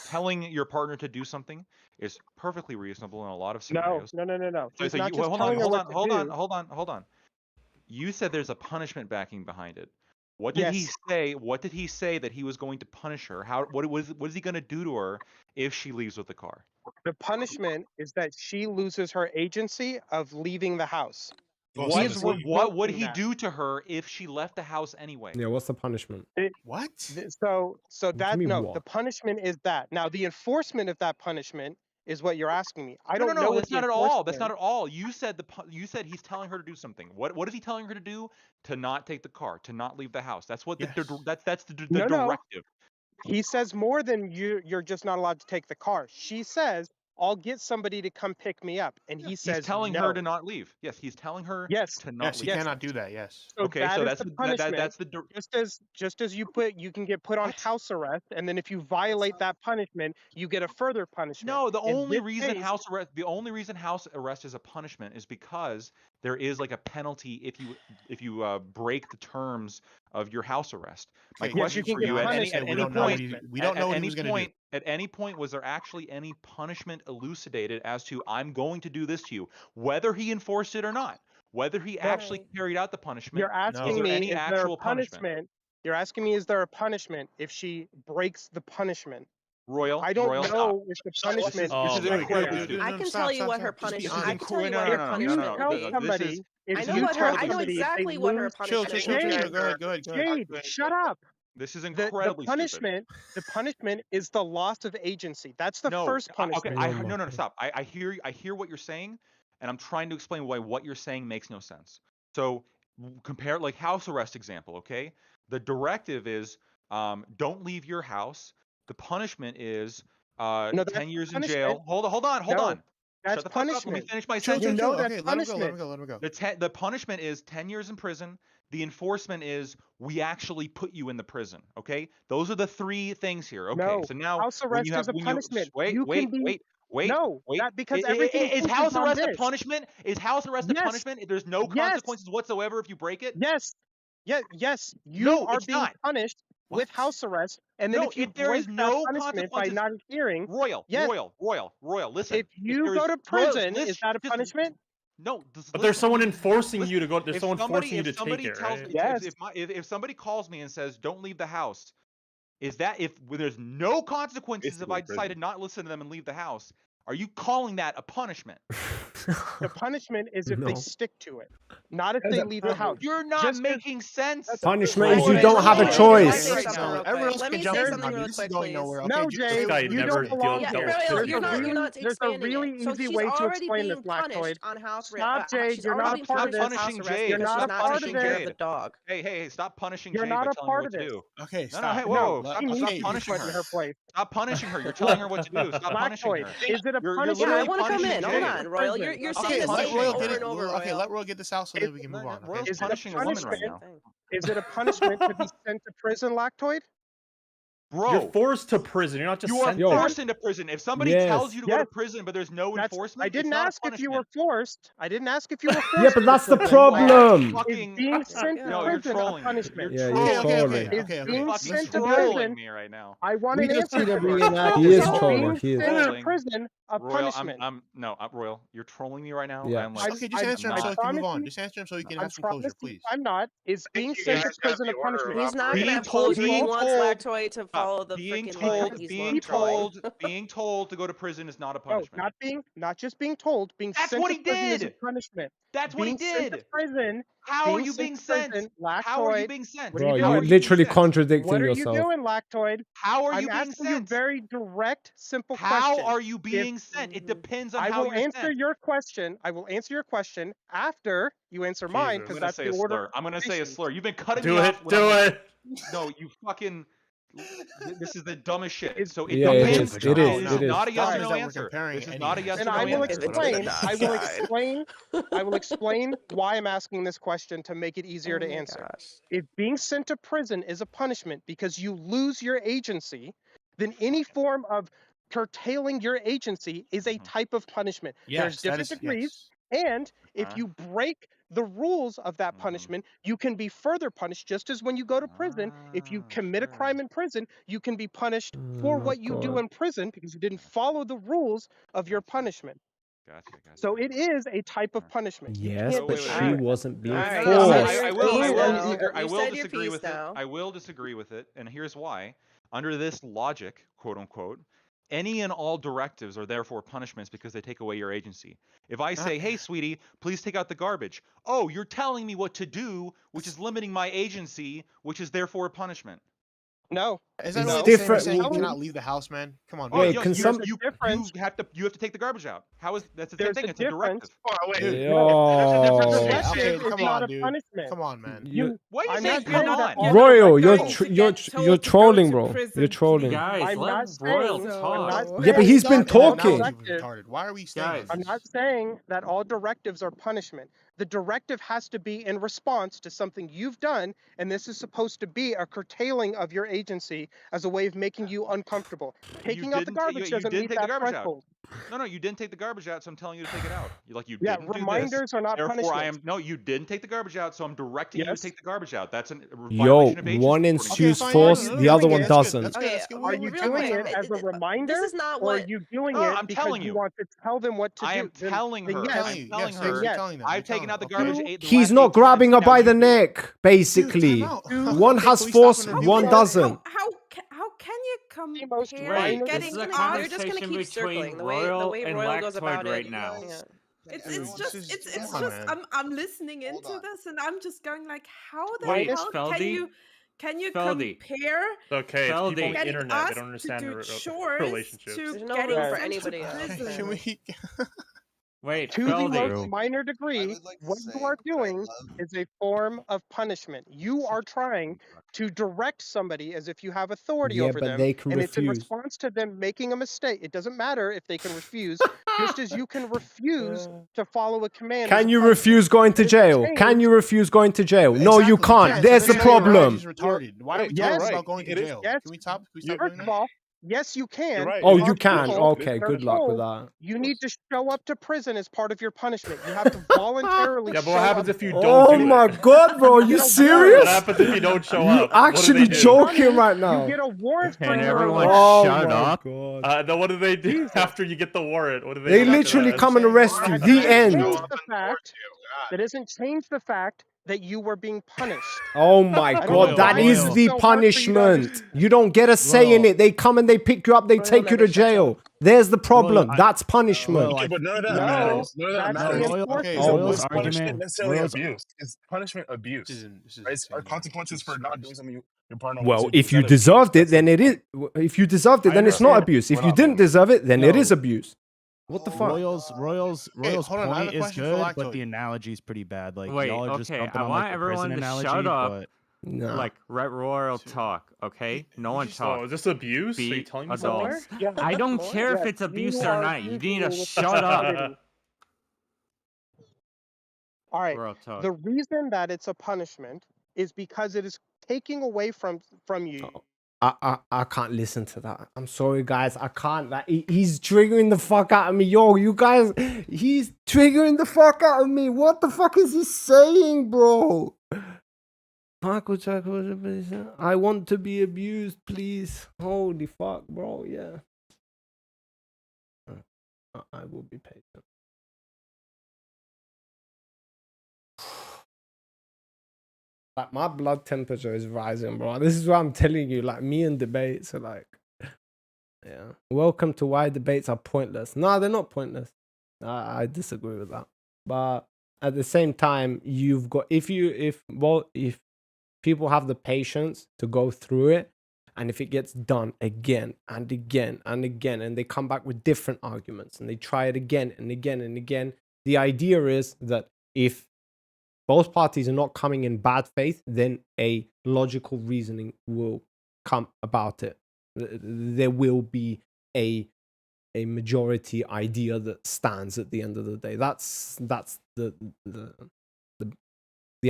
Telling your partner to do something is perfectly reasonable in a lot of No, scenarios. no, no, no, no. So, He's so not you just hold telling her what to do. hold on. You said there's a punishment backing behind it. What did he Yes. say? What did he say that he was going to punish her? What is he going to do to her if she leaves with the car? The punishment is that she loses her agency of leaving the house. False He is honesty. What would revoking he that. do to her if she left the house anyway? Yeah, what's the punishment? What? So What do you that mean no, what? the punishment is that. Now the enforcement of that punishment is what you're asking me. I No, don't know what that's the not at all. That's enforcement. not at all. You said he's telling her to do something. What is he telling her to do? To not take the car, to not leave the house. That's what that's the No, no. directive. He says more than you're just not allowed to take the car. She says I'll get somebody to come pick me up, and he He's says telling no. her to not leave. Yes, he's telling her Yes. to not Yes, leave. he cannot do that. Yes. So Okay, that so is that's the the punishment. that's the just as you can get put on house arrest, and then if you violate that punishment, you get a further punishment. No, the In only this reason case- the only reason house arrest is a punishment is because there is like a penalty if you break the terms of your house arrest. My Okay, question you can for get you: at punished, any we don't know what he- point, we don't know what he was gonna do. at any point, was there actually any punishment elucidated as to I'm going to do this to you, whether he enforced it or not, whether he actually carried out the punishment? You're asking is there me, any is there a actual punishment? punishment? You're asking me, is there a punishment if she breaks the punishment? Royal, I don't Royal, know if the punishment This is right incredibly there. stupid. I can tell you what her punishment. I can tell you what her punishment Tell would be. somebody. If I know you what tell her. I know somebody they exactly what her lose- punishment would Jade, be. Go ahead. Jade, shut up. This is The incredibly punishment, the punishment is the loss of agency. That's the No, first punishment. Okay, no, stop. I hear what you're saying, and I'm trying to explain why what you're saying makes no sense. So compare like house arrest example, okay? The directive is don't leave your house. The punishment is No, that's 10 years in punishment. jail. Hold on. No, that's Shut the fuck up. Let me punishment. finish my Chill, sentence. chill, chill. Okay, that's let him go. punishment. Let him go. The punishment is 10 years in prison. The enforcement is we actually put you in the prison. Okay, those are the three things here. Okay, No, so now house when arrest you have is a when punishment. wait, You wait, can be- wait. No, wait. that because Is everything is hinges house on arrest a this. punishment? Is house arrest a Yes. punishment if there's no Yes. consequences whatsoever if you break it? Yes. Yes. You No, are it's being not. punished with house arrest, and then No, if you there break is that no punishment by consequences. not adhering, Royal, yes. Royal. Listen, If you there go is- to Royal, prison, is that a just- punishment? No, But there's someone enforcing you to go. There's someone forcing you to if somebody take it, tells right? me, Yes. if somebody calls me and says don't leave the house, is that if when there's no consequences if Basically I prison. decide to not listen to them and leave the house? Are you calling that a punishment? The punishment is if No. they stick to it, not if they leave the house. You're not Just 'cause- making sense. Punishment is Royal. you don't have a Royal. choice. Right now. Everyone else Let can me jump say in. something really This is quick, going please. nowhere. No, Okay, Jay, guy you never don't belong dealt Yeah, with here. Royal, There's you're a not really, there's a expanding really it. So easy she's way to already explain being this, Lactoid. punished on house Stop, Jay. she's You're already not a being part of punished this. on house punishing arrest Jay. You're because not she's a not part taking of care this. of the dog. Hey, stop punishing You're Jay not by a telling her part what of to this. do. Okay, No, stop. hey, No, whoa, she stop needs to be punishing put in her. her place. Stop punishing her. You're telling her what to do. Stop punishing her. Lactoid, is it a You're punishment? Yeah, I literally want to come punishing in. Hold Jay. on, Royal. You're Stop saying the punishing same thing her. over and over, Okay, Royal. let Royal get this out so that we can move on. Royal's Okay. Is it a punishing a woman right punishment? now. Is it a punishment to be sent to prison, Lactoid? Bro, You're forced to prison. You're not just you are sent Yo. there. forced into prison. If somebody Yes. tells you to go to Yes. prison, but there's no That's, enforcement, I it's didn't not ask a if you punishment. were forced. I didn't ask if you were forced. Yeah, but that's the into prison. problem. Is Fucking, being sent to no, you're prison a trolling me. punishment? You're Yeah, trolling you're me. trolling. Is You're being fucking sent to trolling prison? me right now. I want We an just answer seen for him it. being He is Is trolling. being He is sent to trolling. prison a Royal, punishment? Royal, you're trolling me right now. Yeah. I'm like, Okay, just I- answer him I so we can promise move on. you- Just answer him so he can I have some closure, promise you please. I'm not. Is being you sent to guys got prison the a order of punishment? He's not Being gonna told- impose. He being wants told- Lactoid to follow the being freaking told, line that he's being not trying. told, being told to go to prison is not a No, punishment. not just being told. Being That's sent what to he prison is a did. punishment. That's what he Being sent to did. prison. How are you being to sent? prison, How are you Lactoid. being sent? What are Bro, you How you're are doing? you being literally sent? contradicting What are you yourself. doing, Lactoid? How are you I'm being asking you sent? very direct, simple How question. are you being sent? It depends on I how will you're answer sent. your question. I will answer your question after you answer mine, I'm because gonna that's say the a order. slur. I'm gonna say a slur. You've been cutting Do me it. off. when Do I'm- it. No, you fucking. This is the dumbest shit. So it Yeah, it depends. is. It is. This It is. not a yes or Guys no that we're answer. comparing This is any not a yes And or no I will answer. explain. I will explain why I'm asking this question to make it easier to answer. If being sent to prison is a punishment because you lose your agency, then any form of curtailing your agency is a type of punishment. There's Yes, that different is degrees, and if you break the rules of that punishment, you can be further punished. Just as when you go to prison, if you commit a crime in prison, you can be punished for what you do God. in prison because you didn't follow the rules of your punishment. Gotcha. So it is a type of punishment. You Yes, can't but wait, she wait. wasn't being Alright, No, you forced. said I your will. piece I now. will You said your disagree piece with it. now. I will disagree with it, and here's why. Under this logic, quote unquote, any and all directives are therefore punishments because they take away your agency. If I say, "Hey, sweetie, please take out the garbage," oh, you're telling me what to do, which is limiting my agency, which is therefore a punishment. No, Is that It's really the same as different. saying you cannot leave the house, man? Come on, Oh, man. Wait, yo, can some? you have to take the garbage out. How is that's the same There's thing? a It's a difference. directive. Oh, wait. Dude, There's a difference Yo, between okay, saying Directive is come not on, a dude. punishment. Come on, man. you, Why are you I'm saying not come saying that on? all Royal, you're directives- you're trolling, bro. You're trolling. Guys, I'm let not Royal saying. I'm talk. not Yeah, but saying he's been that all talking. directives- Retarded. Why are we saying Guys, I'm not saying that all directives are punishment. The directive has to be in response to something you've done, and this is supposed to be a curtailing of your agency as a way of making you uncomfortable. Taking out the garbage You doesn't didn't meet take the that garbage threshold. out. No, you didn't take the garbage out, so I'm telling you to take it out. You Yeah, didn't do this. reminders are not Therefore, punishment. you didn't take the garbage out, so I'm directing you to Yes. take the garbage out. That's a Yo, violation of agency. one according to ensues you. force, the other one doesn't. Okay, Are you real doing quick. it as a reminder, This is not or are what. you doing No, it I'm because telling you you. want to tell them what to I do? am telling her. yes, I'm telling yes, her. you're telling them. I've You're taken out the telling them, garbage. the He's last not 8 grabbing times, her now by you the do it. neck, basically. Dude, One okay, has can we stop force, interviewing one her? doesn't. How can you compare most Wait, minor this is a getting They're just gonna conversation keep between circling the Royal way and Royal goes about Lactoid right it. now. Yeah. It's Dude, just this is- it's come it's on, just man. I'm listening into this and I'm just going like, how the Wait, hell Feldy? can you Feldy. compare It's okay. It's people on the Feldy. getting internet. They asked don't understand to the do chores relationships. to There's no getting room for sent anybody to else. prison? Can we? Wait, To the Feldy. most minor degree, what you are doing is a form of punishment. You are trying to direct somebody as if you have authority Yeah, over but them, they can and it's in refuse. response to them making a mistake. It doesn't matter if they can refuse, just as you can refuse to follow a command. as Can a you punishment. refuse going to It doesn't jail? Can change- you refuse going to jail? No, you Exactly, can't. so There's then the your marriage problem. is retarded. Why are we Yes, talking about going to It is. jail? yes. Can we stop doing First that? of all, yes, you can. right. Oh, It There you are can. people Okay, that are good luck with told that. you need to show up to prison as part of your punishment. You have to voluntarily Yeah, but show what happens up if you there. don't Oh do my it? god, bro, are you get a warrant. serious? What happens if you don't show You up? What do actually they do? joking right You now? get a warrant for Can your everyone arrest. Oh shut my up? god. Then what do they do Jesus. after you get the warrant? What do They do after literally that? come and arrest you. That The doesn't end. change Show the up in court fact. too. That God. doesn't change the fact that you were being punished. Oh my I don't god, know that why is this is the so hard for you to punishment. understand. You don't get a say in Royal, it. They come and they pick you up, they Royal take you never to shuts jail. up. There's the Royal, problem. That's punishment. Royal, Okay, but none of that No, matters. None of that that's no, the matters. Royal, Okay, Is, so Royal's is punishment necessarily Royal's, abuse? Is punishment abuse? This is Right? Are insane, man. consequences for Jesus not doing Christ. something your partner Well, wants to do? if Is you that abuse? deserved it, That's the then it is. point. If you deserved it, I then it's not understand. abuse. If We're you not didn't being. deserve it, then it is no. abuse. What the fuck? Royal's Hey, Royal's hold on. I have point a is question for good, but Lactoid. the analogy's pretty bad. Like Wait, y'all are just okay. jumping I on want like the everyone prison to analogy, shut up. but No. Like, let Royal talk, okay? No one Oh, talk. is this abuse? Are you Be telling me something? adults. Yeah. I don't More? care if Yes, it's abuse you or are not. You need to using with shut up. stupidity. All right. Royal talk. The reason that it's a punishment is because it is taking away from you. I can't listen to that. I'm sorry, guys. I can't. Like, he's triggering the fuck out of me. Yo, you guys, he's triggering the fuck out of me. What the fuck is he saying, bro? Michael Jack, I want to be abused, please. Holy fuck, bro. Yeah. I will be patient. Like, my blood temperature is rising, bro. This is what I'm telling you. Like, me and debates are like, yeah. Welcome to why debates are pointless. No, they're not pointless. I disagree with that. But at the same time, you've got if people have the patience to go through it, and if it gets done again and again and again, and they come back with different arguments and they try it again and again and again, the idea is that if both parties are not coming in bad faith, then a logical reasoning will come about it. There will be a majority idea that stands at the end of the day. That's the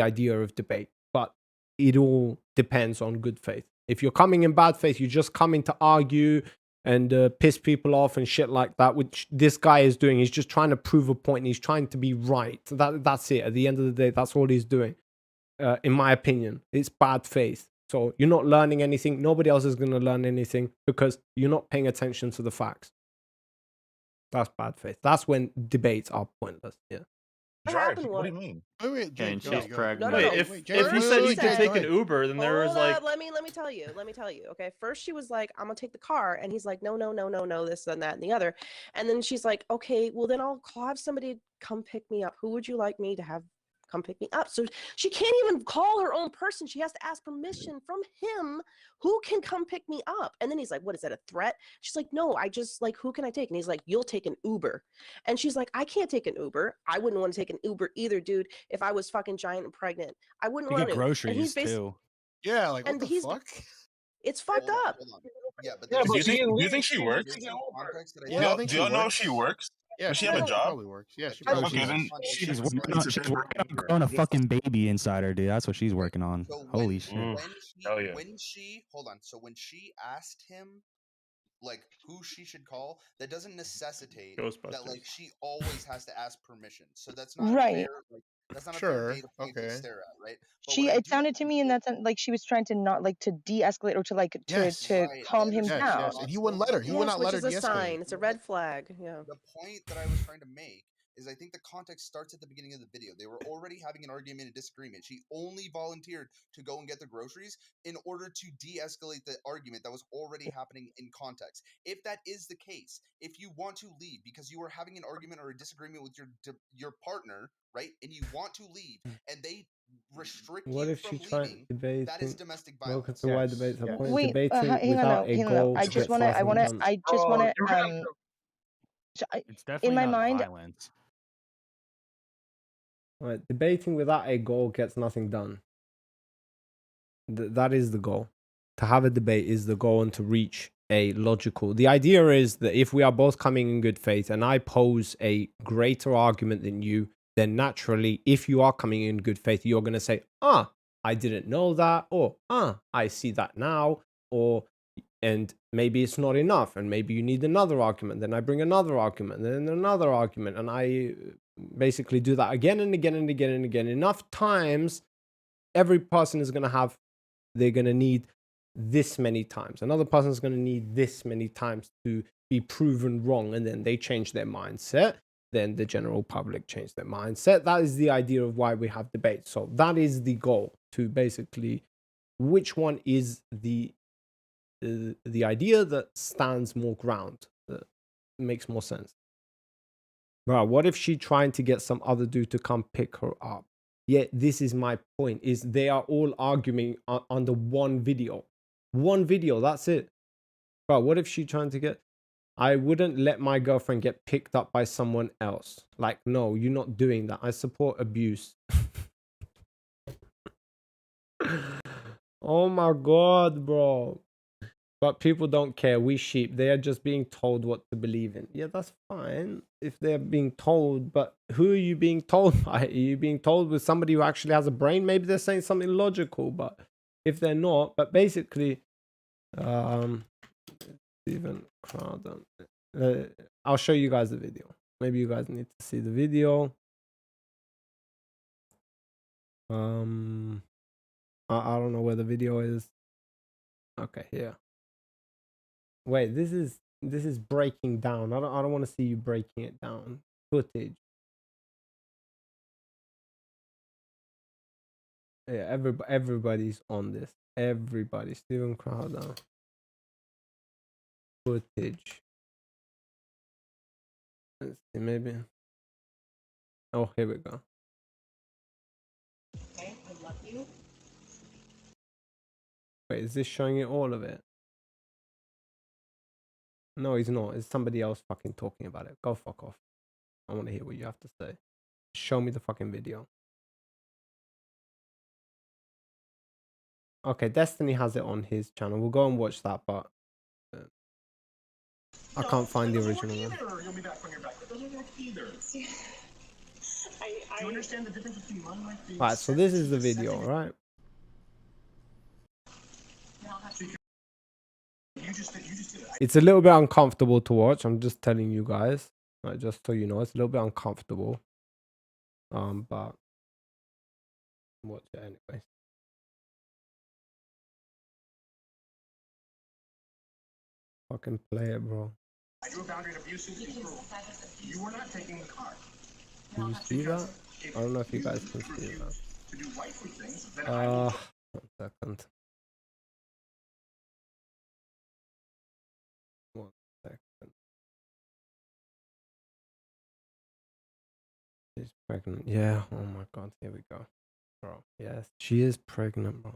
idea of debate. But it all depends on good faith. If you're coming in bad faith, you're just coming to argue and piss people off and shit like that, which this guy is doing. He's just trying to prove a point. And he's trying to be right. That's it. At the end of the day, that's all he's doing. In my opinion, it's bad faith. So you're not learning anything. Nobody else is going to learn anything because you're not paying attention to the facts. That's bad faith. That's when debates are pointless. Yeah. Drive. What do you mean? Wait, And she's pregnant. No, Wait, no, if wait, if you said you could said- take an Uber, then there was Hold like up, let me tell you. Let me tell you. Okay. First she was like, I'm gonna take the car, and he's like, no, this and that and the other. And then she's like, okay, well then I'll have somebody come pick me up. Who would you like me to have come pick me up. So she can't even call her own person. She has to ask permission from him. Who can come pick me up? And then he's like, what is that, a threat? She's like, no, I just like, who can I take? And he's like, you'll take an Uber. And she's like, I can't take an Uber. I wouldn't want to take an Uber either, dude. If I was fucking giant and pregnant, I wouldn't You want get to. And he's groceries basically, too. Yeah, like what and the he's, fuck? it's fucked up. Yeah, but Do there's you some, think she works? there's some context that I Yeah, think I Do think do she y'all know if works. she works? Yeah, Does she she have a probably, job? probably works. Yeah, she I probably Okay, think works. then context she She's has working money on, to she's pay for working an on Uber. growing a fucking baby inside her, dude. That's what she's working on. so Holy shit. Hell yeah. when she hold on, so when she asked him like who she should call, that doesn't necessitate that Ghostbusters. like she always has to ask permission. So that's not a Right. fair like that's not a fair Sure. data point to Okay. stare at, right? But She what I it do sounded to me in that sense like she was trying to not like to de-escalate or to like Yes. to right, I calm him understand Yes, down. yes. And he wouldn't let her. He would Yes, not which let her is a de-escalate. sign. It's a red flag. Yeah. The point that I was trying to make is I think the context starts at the beginning of the video. They were already having an argument and disagreement. She only volunteered to go and get the groceries in order to de-escalate the argument that was already happening in context. If that is the case, if you want to leave because you are having an argument or a disagreement with your partner, right, and you want to leave, and they restrict What you if from she tried leaving, debating? that is domestic Welcome violence. to why Yes. debates are Yes. point. Wait, Debating hang on without now, a hang on now. goal I just gets wanna nothing done. so It's in definitely my not mind violence. Right, debating without a goal gets nothing done. That is the goal. To have a debate is the goal, and to reach a logical. The idea is that if we are both coming in good faith and I pose a greater argument than you, then naturally, if you are coming in good faith, you're going to say, I didn't know that, or I see that now, or and maybe it's not enough, and maybe you need another argument. Then I bring another argument, then another argument, and I basically do that again and again and again and again. Enough times, every person is going to have, they're going to need this many times. Another person is going to need this many times to be proven wrong, and then they change their mindset. Then the general public change their mindset. That is the idea of why we have debates. So that is the goal, to basically, which one is the idea that stands more ground, that makes more sense. Bro, what if she trying to get some other dude to come pick her up? Yet this is my point, is they are all arguing under one video. One video, that's it. Bro, what if she trying to get... I wouldn't let my girlfriend get picked up by someone else. Like, no, you're not doing that. I support abuse. Oh my god, bro. But people don't care. We sheep. They are just being told what to believe in. Yeah, that's fine if they're being told. But who are you being told by? Are you being told with somebody who actually has a brain? Maybe they're saying something logical. But if they're not, but basically, Steven Crowder. I'll show you guys the video. Maybe you guys need to see the video. I don't know where the video is. Okay, here. Wait, this is breaking down. I don't want to see you breaking it down. Footage. Yeah, everybody's on this. Everybody. Steven Crowder. Footage. Let's see, maybe. Oh, here we go. Okay, I love you. Wait, is this showing you all of it? No, he's not. It's somebody else fucking talking about it. Go fuck off. I want to hear what you have to say. Show me the fucking video. Okay, Destiny has it on his channel. We'll go and watch that, but I can't find the original one. You'll be back when you're back. It doesn't work either. Do you understand the difference between unlike being Right, so this is the video, right? It's a little bit uncomfortable to watch. I'm just telling you guys, right, just so you know, it's a little bit uncomfortable. But watch it anyway. Fucking play it, bro. I drew a boundary of abusive and cruel. You were not taking the car. Can you see that? I don't know if you guys can see that. To do wifely things, then I will. 1 second. 1 second. It's pregnant. Yeah. Oh my god. Here we go, bro. Yes, she is pregnant, bro.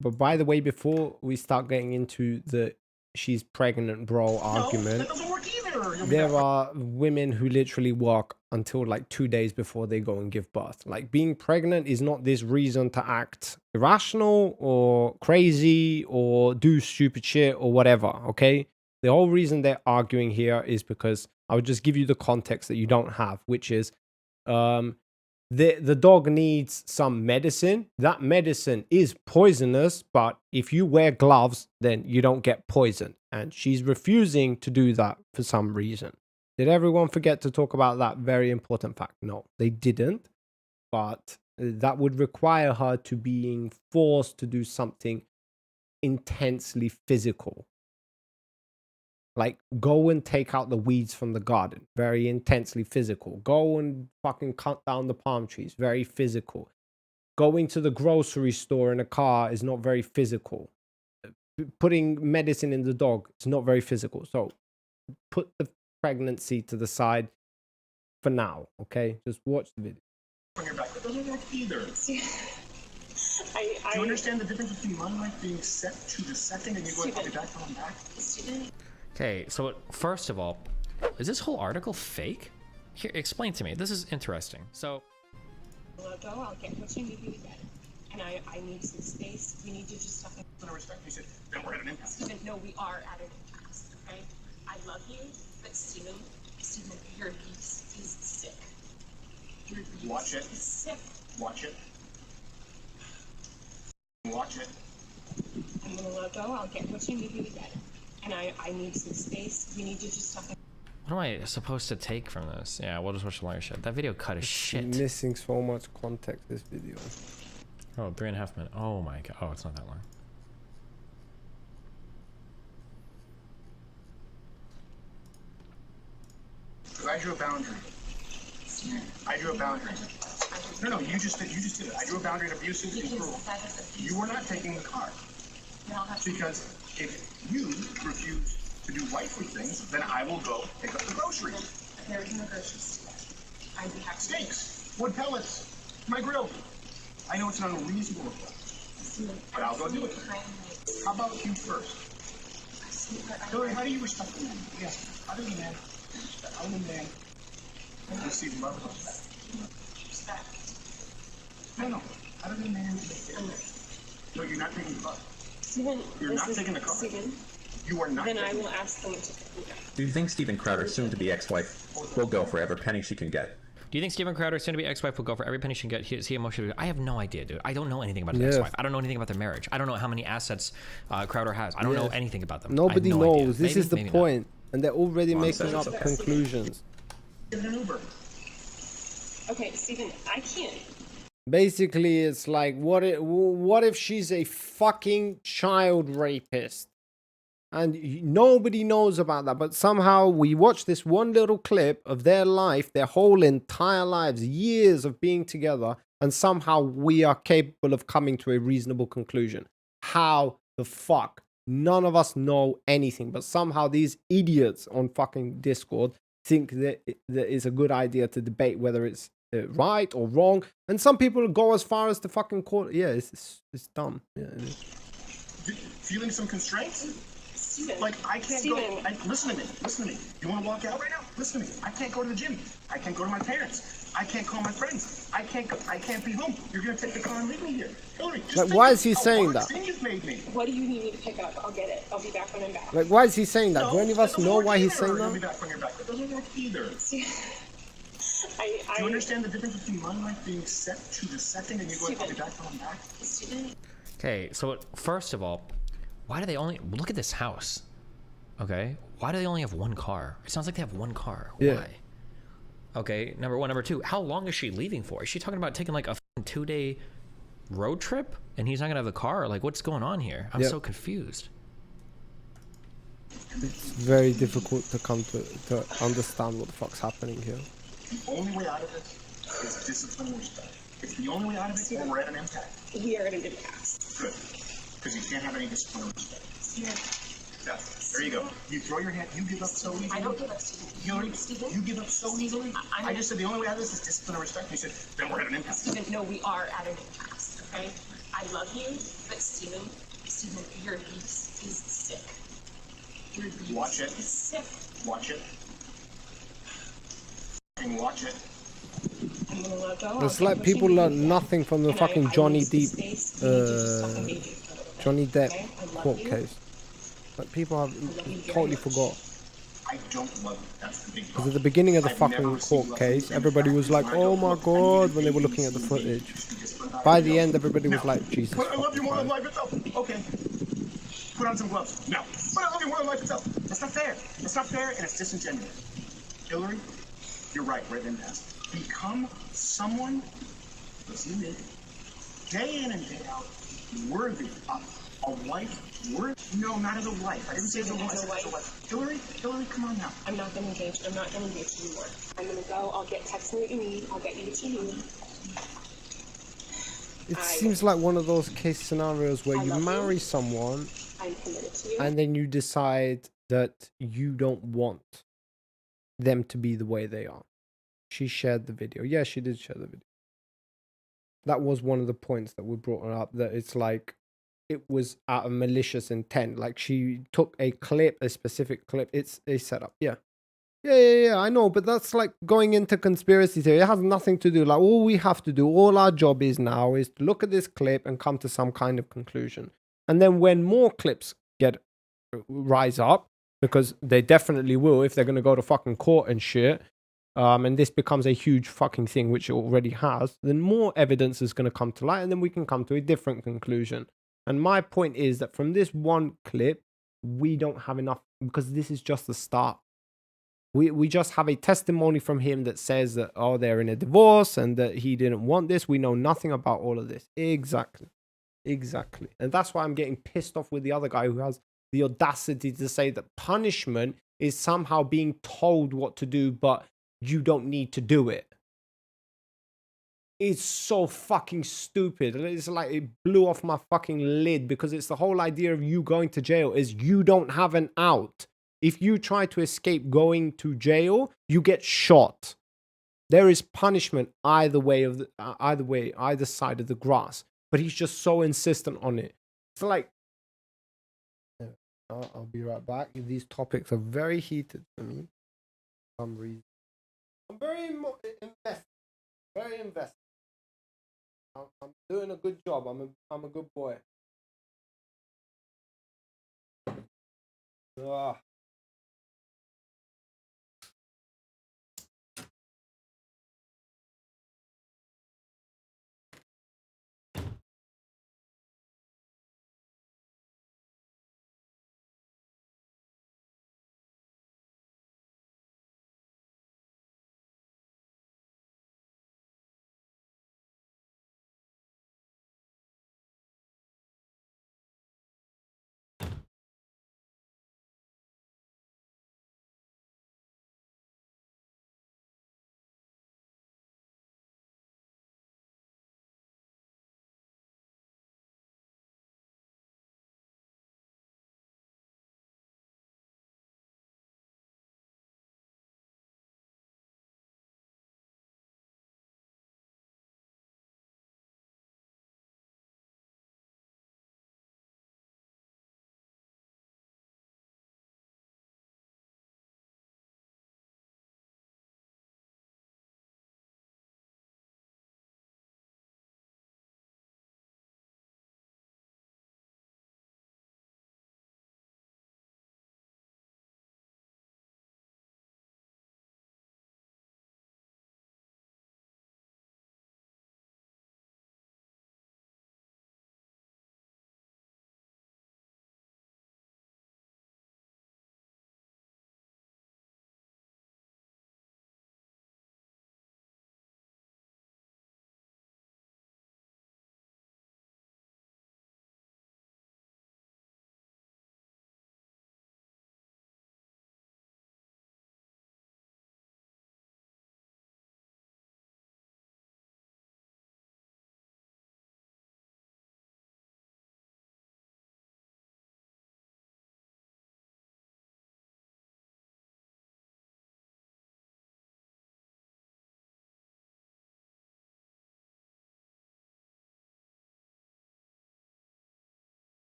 But by the way, before we start getting into the she's pregnant, bro argument, that doesn't work either. there are women who literally work until like 2 days before they go and give birth. Like, being pregnant is not this reason to act irrational or crazy or do stupid shit or whatever, okay? The whole reason they're arguing here is because I would just give you the context that you don't have, which is the dog needs some medicine. That medicine is poisonous, but if you wear gloves, then you don't get poisoned. And she's refusing to do that for some reason. Did everyone forget to talk about that very important fact? No, they didn't. But that would require her to being forced to do something intensely physical. Like, go and take out the weeds from the garden. Very intensely physical. Go and fucking cut down the palm trees. Very physical. Going to the grocery store in a car is not very physical. Putting medicine in the dog is not very physical. So put the pregnancy to the side for now, okay? Just watch the video. On your back. That doesn't work either. Do you understand the difference between my life being set to the second and you going to back on back? Okay, so first of all, is this whole article fake? Here, explain to me. This is interesting. So, I'll get what you need to get. And I need some space. We need to just stop. I respect you said, then we're at an impasse. Steven, no, we are at an impasse, okay? I love you, but Steven, your geese is sick. Your geese Watch it. is sick. Watch it. Watch it. I'm gonna let go. I'll get what you need to get. And I need some space. We need to just stop. what am I supposed to take from this? Yeah, we'll just watch the longer shit. That video cut as shit. Missing so much context, this video. Oh, 3.5 minutes. Oh my god. Oh, it's not that long. Because I drew a boundary. I drew a boundary. No, you just did it. I drew a boundary at abusive and cruel. You were not taking the car. Because if you refuse to do wifely things, then I will go pick up the groceries. There is no groceries today. I'd be happy. Steaks, wood pellets, my grill. I know it's an unreasonable request, but I'll go do it. How about you first? Hillary, how do you respect the man? Yes, other than man. Other than man. You see the love respect. Respect. No. Other than man. No, you're not taking the car. Steven, You're not taking the car. Steven, you are not. Then I will ask them to pick me up. Do you think Steven Crowder's soon-to-be ex-wife will go for every penny she can get? Do you think Steven Crowder's soon-to-be ex-wife will go for every penny she can get? Is he emotionally? I have no idea, dude. I don't know anything about his ex-wife. I don't know anything about their marriage. I don't know how many assets Crowder has. I don't know anything about them. Nobody no knows. idea. This Maybe, is the maybe point. And they're already making up conclusions. Give it an Uber. Okay, Steven, I can't. Basically, it's like, what if she's a fucking child rapist? And nobody knows about that, but somehow we watch this one little clip of their life, their whole entire lives, years of being together, and somehow we are capable of coming to a reasonable conclusion. How the fuck? None of us know anything, but somehow these idiots on fucking Discord think that it's a good idea to debate whether it's right or wrong, and some people go as far as to fucking call it. Yeah, it's dumb. Yeah, it is. Feeling some constraints? Like, I can't go. Listen to me. You want to walk out right now? Listen to me. I can't go to the gym. I can't go to my parents. I can't call my friends. I can't be home. You're gonna take the car and leave me here. Hillary, just like, why is he saying that? You've made me. What do you need me to pick up? I'll get it. I'll be back when I'm back. Like, why is he saying that? Do any of us know why he's saying You'll be that? back when you're back. That doesn't work either. Do you understand the difference between my life being set to the second and you going to be back when I'm back? Okay, so first of all, why do they only look at this house? Okay, why do they only have one car? It sounds like they have one car. Yeah. Why? Okay, number one. Number two, how long is she leaving for? Is she talking about taking like a 2-day road trip and he's not gonna have the car? Like, what's going on here? I'm so confused. It's very difficult to come to understand what the fuck's happening here. The only way out of this is discipline and respect. It's the only way out of it, or we're at an impasse. We are at an impasse. Good. because you can't have any discipline or respect. There you go. You throw your hand. You give up so easily. I don't give up, Stephen. Hillary, Stephen? you give up so easily. I just said the only way out of this is discipline and respect. You said, then we're at an impasse. Stephen, no, we are at an impasse, okay? I love you, but Stephen, your abuse is sick. Your abuse Watch it. is sick. Watch it. And watch it. I'm gonna let go. It's like people learn nothing from the fucking Johnny Depp court case. Like people have totally forgot. I don't love it. That's the big Because problem. at the beginning of the I've never fucking received court love case, from everybody was like, "Oh my god," when they were looking at the footage. By the end, everybody was like, "Jesus." But I love you more than fucking life itself. Okay. Put on some gloves. No. But I love you more than life itself. That's not fair. That's not fair, and it's disingenuous. Hillary, you're right. We're at an impasse. Become someone, listen to me, day in and day out, worthy of a wife. No, not as a wife. I didn't say as a wife. As a wife. Hillary, come on now. I'm not gonna engage. I'm not gonna engage anymore. I'm gonna go. I'll text me what you need. I'll get you what you need. It seems like one of those case scenarios where you love marry you. someone I'm committed to you. and then you decide that you don't want them to be the way they are. She shared the video. Yeah, she did share the video. That was one of the points that we brought up, that it's like it was out of malicious intent. Like she took a clip, a specific clip. It's a setup. Yeah. Yeah, I know, but that's like going into conspiracy theory. It has nothing to do. Like all we have to do, all our job is now is to look at this clip and come to some kind of conclusion. And then when more clips rise up, because they definitely will if they're going to go to fucking court and shit, and this becomes a huge fucking thing, which it already has, then more evidence is going to come to light, and then we can come to a different conclusion. And my point is that from this one clip, we don't have enough, because this is just the start. We just have a testimony from him that says that, oh, they're in a divorce and that he didn't want this. We know nothing about all of this. Exactly. And that's why I'm getting pissed off with the other guy who has the audacity to say that punishment is somehow being told what to do, but you don't need to do it. It's so fucking stupid. It's like it blew off my fucking lid, because it's the whole idea of you going to jail is you don't have an out. If you try to escape going to jail, you get shot. There is punishment either side of the grass. But he's just so insistent on it. It's like, I'll be right back. These topics are very heated for me for some reason. I'm very invested. Very invested. I'm doing a good job. I'm a good boy. Ugh.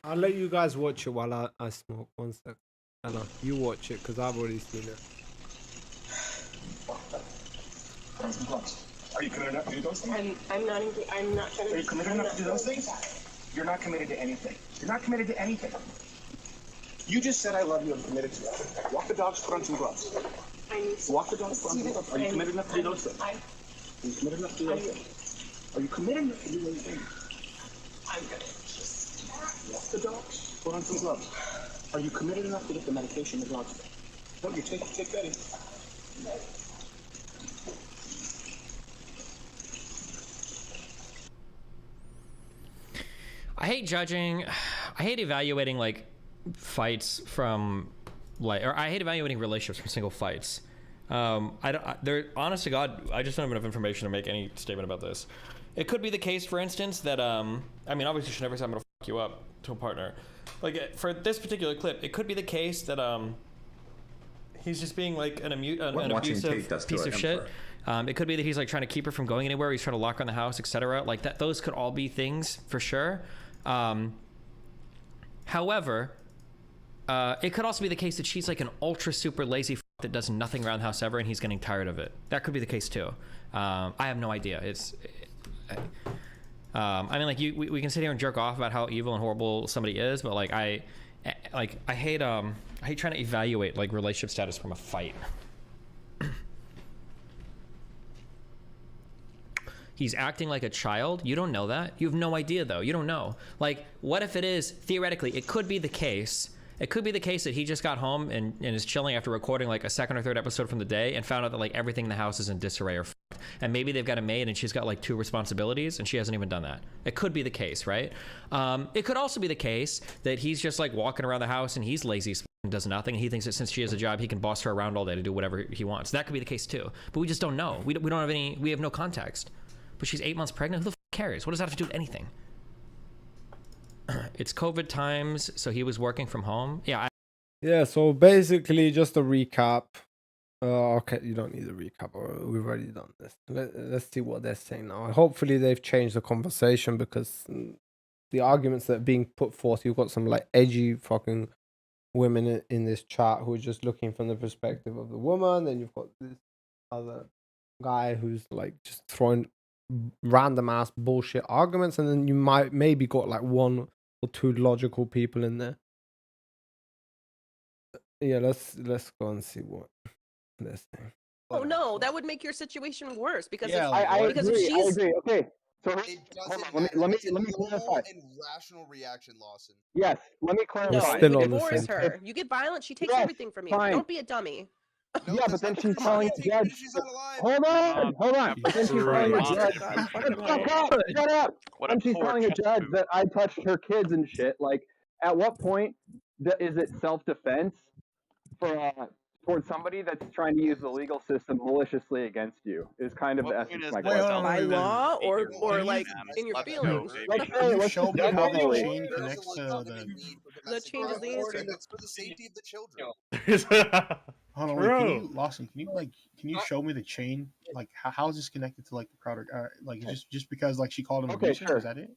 I'll let you guys watch it while I smoke. One sec. Anna, you watch it because I've already seen it. Are you committed enough to do those things? I'm not trying to. Are you committed enough to do those things? You're not committed to anything. You're not committed to anything. You just said I love you. I'm committed to that. Walk the dogs. Put on some gloves. Walk the dogs. Put on some gloves. Are you committed enough to do those things? Are you committed enough to do those things? Are you committed enough to do those things? I'm gonna just Walk the dogs. Put on some gloves. Are you committed enough to get the medication the dogs take? No, you take that in. I hate judging. I hate evaluating like fights from like, or I hate evaluating relationships from single fights. They're honest to God, I just don't have enough information to make any statement about this. It could be the case, for instance, that I mean, obviously, you should never say I'm gonna fuck you up to a partner. Like for this particular clip, it could be the case that he's just being like an abusive piece of shit. It could be that he's like trying to keep her from going anywhere. He's trying to lock her in the house, etc. Like that. Those could all be things for sure. However, it could also be the case that she's like an ultra super lazy that does nothing around the house ever, and he's getting tired of it. That could be the case too. I have no idea. I mean, like we can sit here and jerk off about how evil and horrible somebody is, but like I hate trying to evaluate like relationship status from a fight. He's acting like a child. You don't know that. You have no idea though. You don't know. Like, what if it is, theoretically, it could be the case. It could be the case that he just got home and is chilling after recording like a second or third episode from the day and found out that like everything in the house is in disarray or f***ed. And maybe they've got a maid and she's got like 2 responsibilities and she hasn't even done that. It could be the case, right? It could also be the case that he's just like walking around the house and he's lazy and does nothing. And he thinks that since she has a job, he can boss her around all day to do whatever he wants. That could be the case too. But we just don't know. We don't have any, we have no context. But she's 8 months pregnant. Who the f*** cares? What does that have to do with anything? It's COVID times, so he was working from home. Yeah, so basically just a recap. Okay, you don't need a recap. We've already done this. Let's see what they're saying now. Hopefully they've changed the conversation because the arguments that are being put forth, you've got some like edgy fucking women in this chat who are just looking from the perspective of the woman. Then you've got this other guy who's like just throwing random ass bullshit arguments, and then you maybe got like 1 or 2 logical people in there. Yeah, let's go and see what they're saying. Oh no, that would make your situation worse because Yeah, if, because if she's I agree. Okay, so It doesn't hold on, let me normal clarify. and rational reaction, Lawson. Yes, let me clarify. no, you divorce her. You get violent, she takes Yes, everything from you. fine. Don't be a dummy. Yeah, but then she's telling a judge. Hold on. But then she's telling a judge. Shut up. And she's telling a judge that I touched her kids and shit. Like, at what point is it self-defense for towards somebody that's trying to use the legal system maliciously against you? Is kind of the essence of my question. By law or like in your feelings. Let's show me just how the normally. chain connects to the. That changes the answer. It's for the safety of the children. Hold on, wait, Lawson, can you show me the chain? Like, how is this connected to like the Crowder? Like, just because like she called him Okay, abusive? sure. Is that it?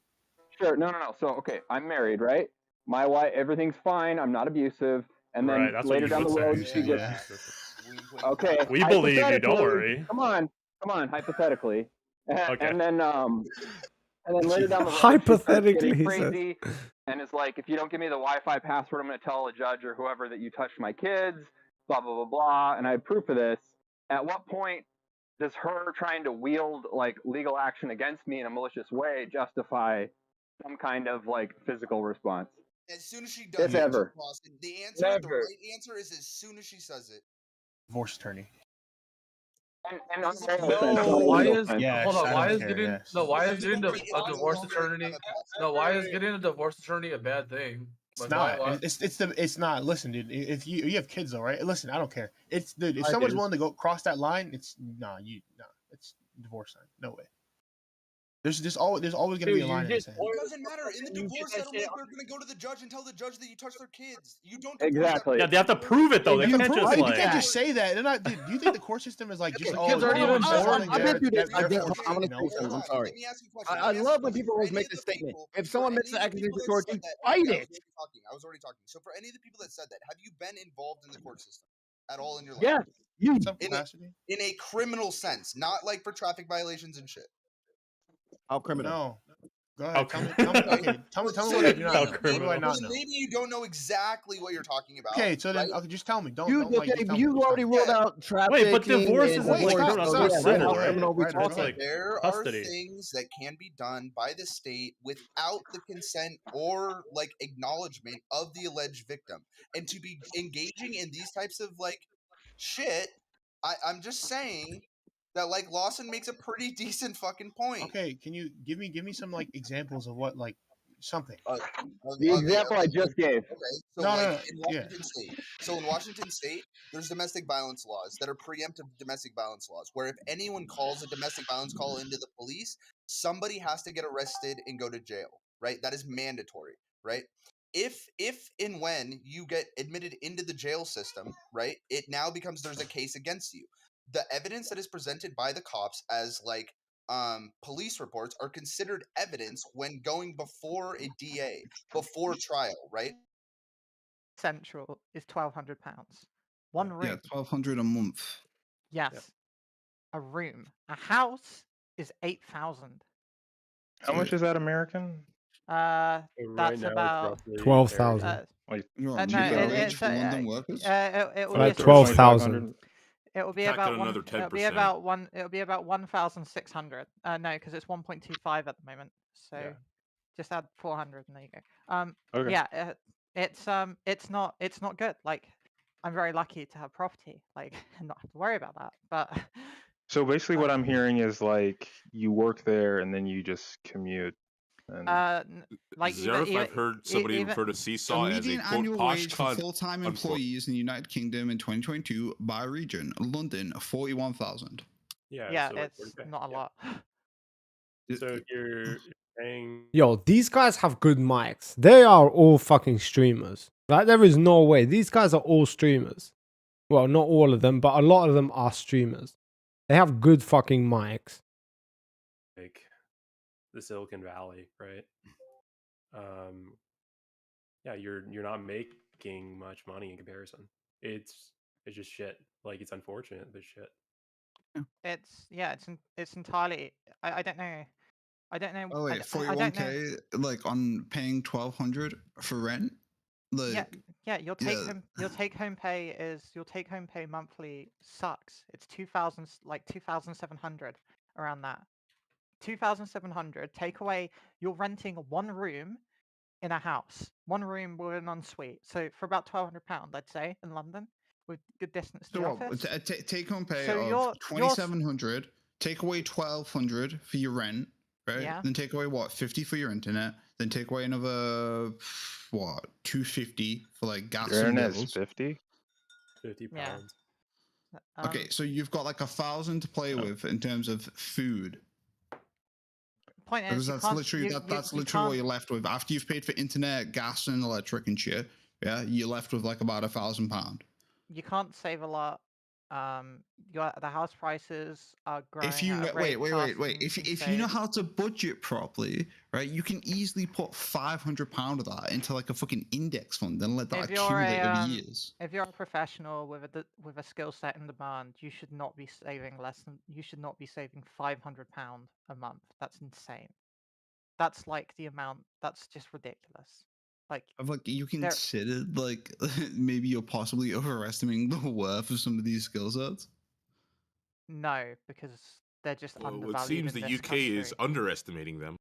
Sure. No. So, okay, I'm married, right? My wife, everything's fine. I'm not abusive. And then Right, that's what later you down the would road, say. she gets. Yeah. Okay. We believe you, don't hypothetically- worry. Come on, hypothetically. Okay. And then later down the road, Hypothetically, she he starts says. getting crazy and it's like, if you don't give me the Wi-Fi password, I'm going to tell the judge or whoever that you touched my kids. Blah blah blah blah. And I have proof of this. At what point does her trying to wield like legal action against me in a malicious way justify some kind of like physical response? As soon as she does If it, ever. Lawson, the Never. right answer is as soon as she says it. Divorce attorney. And No, why is Yes, hold on? I Why don't is care, getting yes. why is getting a divorce attorney? No, why is getting a divorce attorney a bad thing? It's Like, not. why? It's not. Listen, dude. If you have kids though, right? Listen, I don't care. It's dude. If I someone's do. willing to go cross that line, it's it's divorce sign. No way. There's always going to be a line in the sand. It doesn't matter. In the divorce settlement, they're going to go to the judge and tell the judge that you touched their kids. You don't divorce Exactly. Yeah, they have to prove it though. They can't just You like. can't just say that. They're not, dude, do you think the court system is like just kids aren't even born I've been through this. they're I'm fortunate, gonna you say know? something. I'm sorry. Let me ask you a question. I love when people always make this statement. If someone makes an accusatory, fight it. I was already talking. So for any of the people that said that, have you been involved in the court system at all in your life? Yes. You. In a criminal sense, not like for traffic violations and shit. How criminal? No. Go ahead. Tell me what I do not know. What do I not know? Maybe you don't know exactly what you're talking about. Okay, so then right? just tell me. Don't You like, just tell me. you already ruled out traffic. Wait, but divorce is like criminal. There are things that can be done by the state without the consent or like acknowledgement of the alleged victim, and to be engaging in these types of like shit. I'm just saying that like Lawson makes a pretty decent fucking point. Okay, can you give me some like examples of what like something? The example I just gave. Okay, so No. in Washington State. So in Washington State, there's domestic violence laws that are preemptive domestic violence laws, where if anyone calls a domestic violence call into the police, somebody has to get arrested and go to jail, right? That is mandatory, right? If and when you get admitted into the jail system, right, it now becomes there's a case against you. The evidence that is presented by the cops as like police reports are considered evidence when going before a DA, before trial, right? Central is £1,200. One room. Yeah, 1,200 a month. Yes. A room. A house is 8,000. How much is that American? That's about 12,000. no, wage for London workers? It will Like be 12,000. It will be Tack about on one. another It'll be 10%. about one. It'll be about 1,600. No, because it's 1.25 at the moment. So just add 400, and there you go. Okay. Yeah, it's not good. Like, I'm very lucky to have property, like, and not have to worry about that. But So basically, what I'm hearing is like you work there and then you just commute. And... like Zareth, I've heard somebody refer to Seesaw The as a median quote annual posh wage for cunt. full-time unquote. employees in the United Kingdom in 2022 by region: London, 41,000. yeah, so like it's not a lot. So you're paying. Yo, these guys have good mics. They are all fucking streamers. Like, there is no way. These guys are all streamers. Well, not all of them, but a lot of them are streamers. They have good fucking mics. Like the Silicon Valley, right? Yeah, you're not making much money in comparison. It's just shit. Like, it's unfortunate, but shit. It's entirely. I don't know. I don't know. Oh wait, 41k like on paying 1,200 for rent. Like your take home pay monthly sucks. It's 2,700 around that. 2,700. Take away, you're renting one room in a house, one room with an ensuite. So for about £1,200, I'd say, in London, with good distance to so the what, office. take home pay So of 2,700. Take away 1,200 for your rent, right? Yeah. Then take away what 50 for your internet. Then take away another what 250 for like gas Your and internet's bills. 50. 50 pounds. Okay, so you've got like 1,000 to play with in terms of food. Point is, Because that's literally that's literally what you're left with after you've paid for internet, gas, and electric and shit. Yeah, you're left with like about £1,000. You can't save a lot. The house prices are growing. If you at a know, rate wait. faster If than you know how to budget properly, right, you can easily put £500 of that into like a fucking index fund and let that accumulate over years. If you're a professional with a skill set in demand, you should not be saving £500 a month. That's insane. That's like the amount. That's just ridiculous. Like you considered like maybe you're possibly overestimating the worth of some of these skill sets. No, because they're just undervalued. It seems the UK is underestimating them.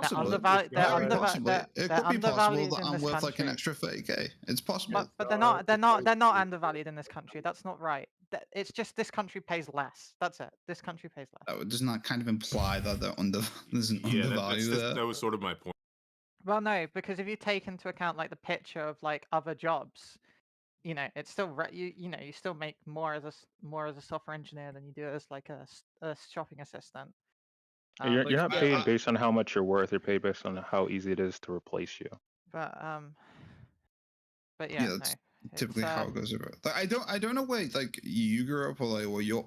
They're undervalued. They're It could be possible undervalued that in I'm this worth like an country. extra 30k. It's possible. But they're not. They're not undervalued in this country. That's not right. It's just this country pays less. That's it. This country pays less. Does not kind of imply that there's an undervalue there. That was sort of my point. Well, no, because if you take into account like the picture of like other jobs, it's still you still make more as a software engineer than you do as like a shopping assistant. You're not paid based on how much you're worth. You're paid based on how easy it is to replace you. But yeah, Yeah, no, that's typically how it's, it goes about. Like, I don't know where like you grew up or like what your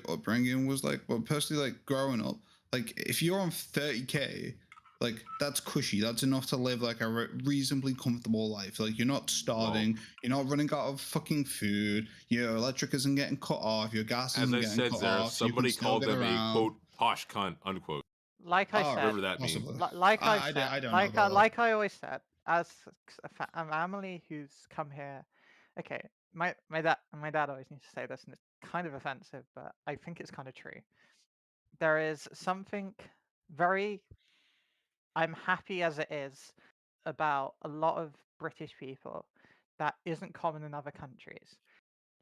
upbringing was like, but personally, like growing up, like if you're on 30K, like that's cushy. That's enough to live like a reasonably comfortable life. Like you're not starving, you're not running out of fucking food. Your electric isn't getting cut off. Your gas As isn't I getting said, cut there, off. somebody you can still called get them a around. quote posh cunt unquote. like I said, whatever that means. like I- I've I said, don't know like about that. like I always said, as a family who's come here, okay, my dad always used to say this, and it's kind of offensive, but I think it's kind of true. There is something very, I'm happy as it is, about a lot of British people that isn't common in other countries.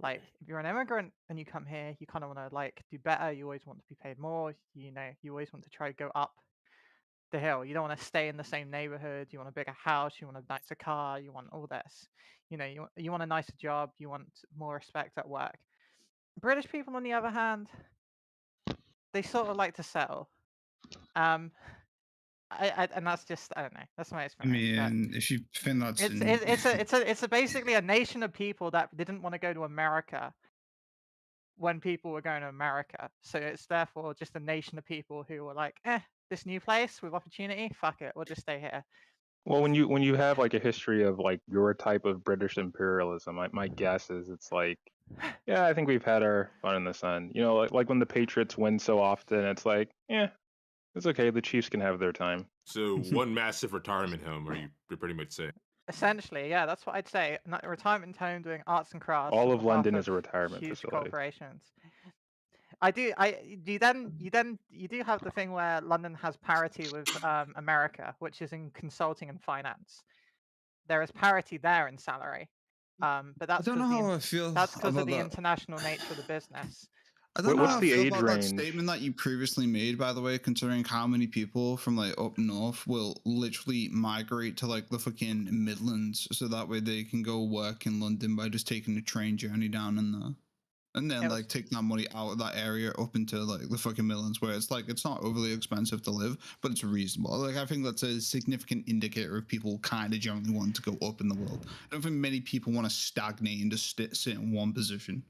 Like, if you're an immigrant and you come here, you kind of want to like do better. You always want to be paid more. You know, you always want to try to go up the hill. You don't want to stay in the same neighborhood. You want a bigger house. You want a nicer car. You want all this. You know, you want a nicer job. You want more respect at work. British people, on the other hand, they sort of like to settle. And that's just, I don't know. That's my I experience. but mean, if you think that's it's basically a nation of people that didn't want to go to America when people were going to America. So it's therefore just a nation of people who were like, this new place with opportunity, fuck it, we'll just stay here. Well, when you have like a history of like your type of British imperialism, my guess is it's like, yeah, I think we've had our fun in the sun. You know, like when the Patriots win so often, it's like, yeah, it's okay. The Chiefs can have their time. So one massive retirement home, are you're pretty much saying? Essentially, yeah, that's what I'd say. A retirement home doing arts and crafts. All on of London behalf is a retirement huge facility. corporations. You do have the thing where London has parity with America, which is in consulting and finance. There is parity there in salary, but that's don't know how I feel that's because of about the that. international nature of the business. I don't know What's how I the feel age about that range? statement that you previously made, by the way, considering how many people from like up north will literally migrate to like the fucking Midlands, so that way they can go work in London by just taking a train journey down in there, and then like take that money out of that area up into like the fucking Midlands, where it's like it's not overly expensive to live, but it's reasonable. Like I think that's a significant indicator of people kind of generally wanting to go up in the world. I don't think many people want to stagnate and just sit in one position.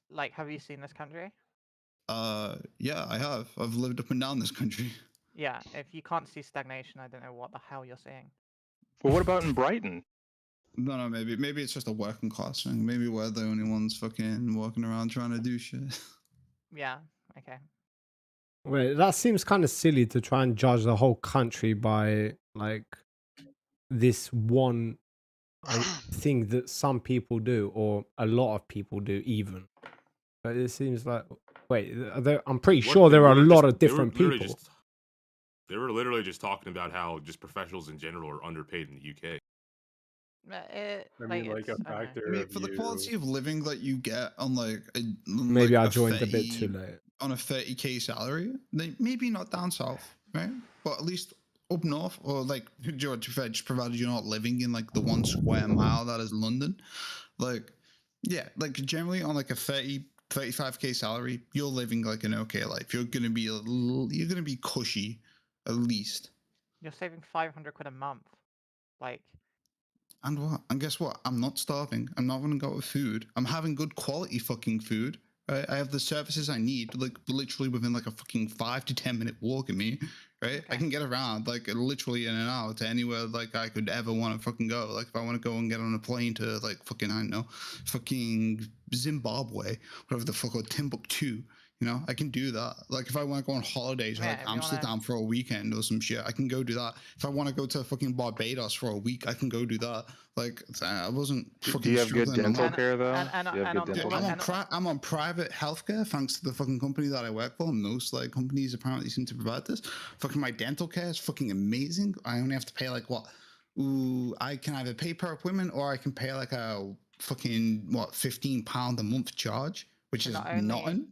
Like, have you seen this country? Yeah, I have. I've lived up and down this country. Yeah, if you can't see stagnation, I don't know what the hell you're seeing. Well, what about in Brighton? No, maybe it's just a working class thing. Maybe we're the only ones fucking walking around trying to do shit. Yeah, okay. Wait, that seems kind of silly to try and judge the whole country by like this one thing that some people do or a lot of people do even. But it seems like, wait, I'm pretty sure there are a lot of different people. They were literally just talking about how just professionals in general are underpaid in the UK. I mean, like a factor I mean, of for the you. quality of living that you get on like Maybe like I joined a bit too 30 late. on a 30K salary, maybe not down south, right? But at least up north, or like George, just provided you're not living in like the 1 square mile that is London, like yeah, like generally on like a 35K salary, you're living like an okay life. You're gonna be cushy, at least. You're saving 500 quid a month, like. And what? And guess what? I'm not starving. I'm not running out of food. I'm having good quality fucking food. Right? I have the services I need, like literally within like a fucking 5 to 10 minute walk of me. Right? I can get around like literally in and out to anywhere like I could ever want to fucking go. Like if I want to go and get on a plane to like fucking, I don't know, fucking Zimbabwe, whatever the fuck, or Timbuktu. You know, I can do that. Like if I want to go on holidays, like Amsterdam for a weekend or some shit, I can go do that. If I want to go to fucking Barbados for a week, I can go do that. Like I wasn't fucking. Do you have good dental care though? I'm on private healthcare thanks to the fucking company that I work for. Most like companies apparently seem to provide this. Fucking my dental care is fucking amazing. I only have to pay like what? Ooh, I can either pay per appointment or I can pay like a fucking what £15 a month charge, which is nothing.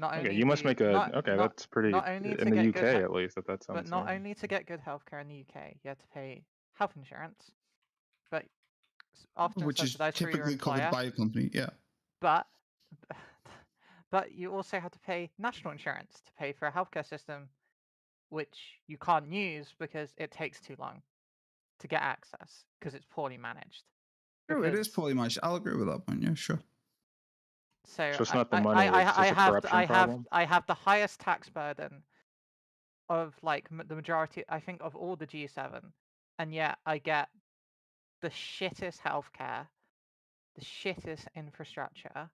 Okay, you must make a that's pretty in the UK at least. That sounds. But not only to get good healthcare in the UK, you have to pay health insurance, but often which is subsidized through your typically covered employer. by a company. Yeah. But but you also have to pay national insurance to pay for a healthcare system, which you can't use because it takes too long to get access because it's poorly managed. True, it is Because- poorly managed. I'll agree with that one. Yeah, sure. So it's not the money, it's just a corruption problem. I have the highest tax burden of like the majority, I think, of all the G7, and yet I get the shittest healthcare, the shittest infrastructure,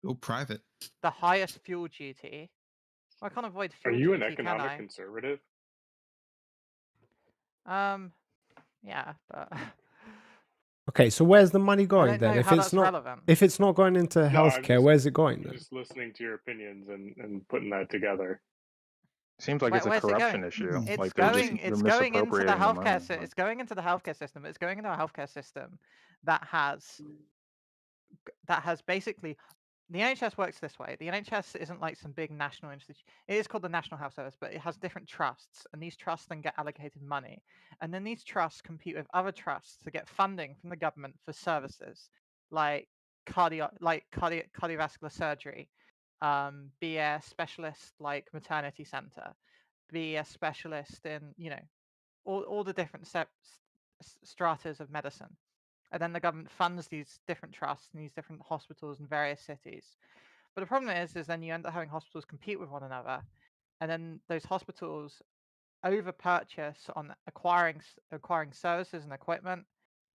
Go private. the highest fuel duty. I can't avoid Are fuel you duty, an economic can I? conservative? Yeah, but Okay, so where's the money I going don't then? know If how it's that's not, relevant. if it's not going into No, I'm healthcare, just- where's it going I'm then? just listening to your opinions and putting that together. Seems like it's a Where's it corruption going? issue. It's Like they're going. just It's they're going into the misappropriating the money. healthcare. It's going into the healthcare system. It's going into a healthcare system that has basically. The NHS works this way. The NHS isn't like some big national institution. It is called the National Health Service, but it has different trusts, and these trusts then get allocated money, and then these trusts compete with other trusts to get funding from the government for services like cardiovascular surgery, be a specialist like maternity center, be a specialist in all the different stratas of medicine. And then the government funds these different trusts and these different hospitals in various cities. But the problem is then you end up having hospitals compete with one another, and then those hospitals over purchase on acquiring services and equipment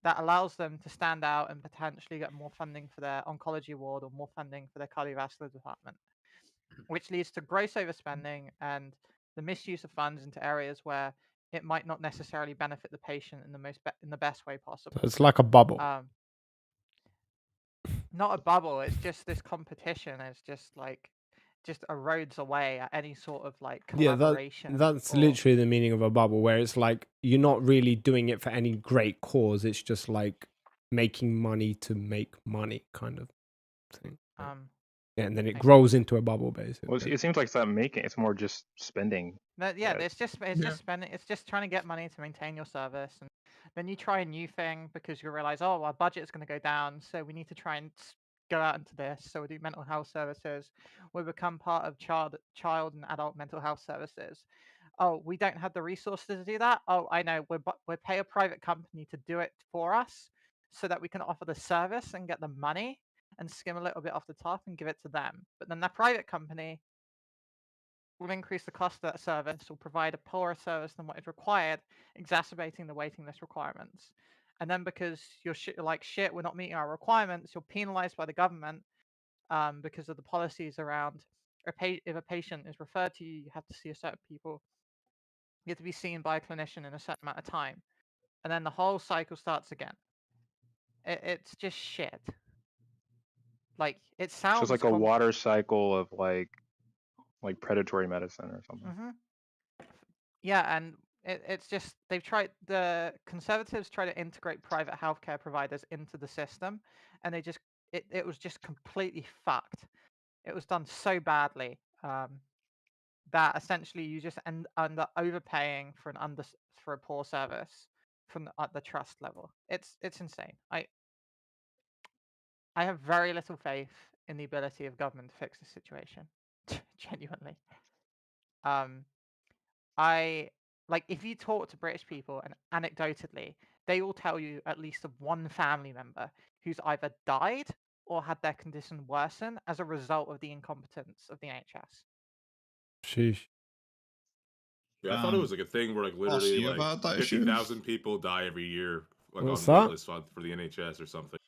that allows them to stand out and potentially get more funding for their oncology ward or more funding for their cardiovascular department, which leads to gross overspending and the misuse of funds into areas where it might not necessarily benefit the patient in the best way possible. So it's like a bubble. Not a bubble. It's just this competition. It's just erodes away at any sort of like Yeah, collaboration. that's literally the meaning of a bubble, where it's like you're not really doing it for any great cause. It's just like making money to make money, kind of thing. Yeah, and then it grows into a bubble, basically. Well, it seems like it's not making. It's more just spending. Yeah, it's just spending. It's just trying to get money to maintain your service, and then you try a new thing because you realize, oh, our budget is going to go down, so we need to try and go out into this. So we do mental health services. We become part of child and adult mental health services. Oh, we don't have the resources to do that. Oh, I know. We pay a private company to do it for us, so that we can offer the service and get the money and skim a little bit off the top and give it to them. But then that private company will increase the cost of that service, will provide a poorer service than what is required, exacerbating the waiting list requirements. And then because you're like, shit, we're not meeting our requirements, you're penalized by the government because of the policies around if a patient is referred to you, you have to see a certain people. You have to be seen by a clinician in a certain amount of time. And then the whole cycle starts again. It's just shit. Like, it sounds... So it's like a water cycle of like predatory medicine or something. Mm-hmm. Yeah, and it's just the conservatives try to integrate private healthcare providers into the system, and it was just completely fucked. It was done so badly that essentially you just end up overpaying for a poor service from at the trust level. It's insane. I have very little faith in the ability of government to fix the situation. Genuinely. If you talk to British people, and anecdotally, they will tell you at least of one family member who's either died or had their condition worsen as a result of the incompetence of the NHS. Sheesh. Yeah, I thought it was like a thing where like literally you like about that 50,000 people die every year like What's on that? waitlist for the NHS or something.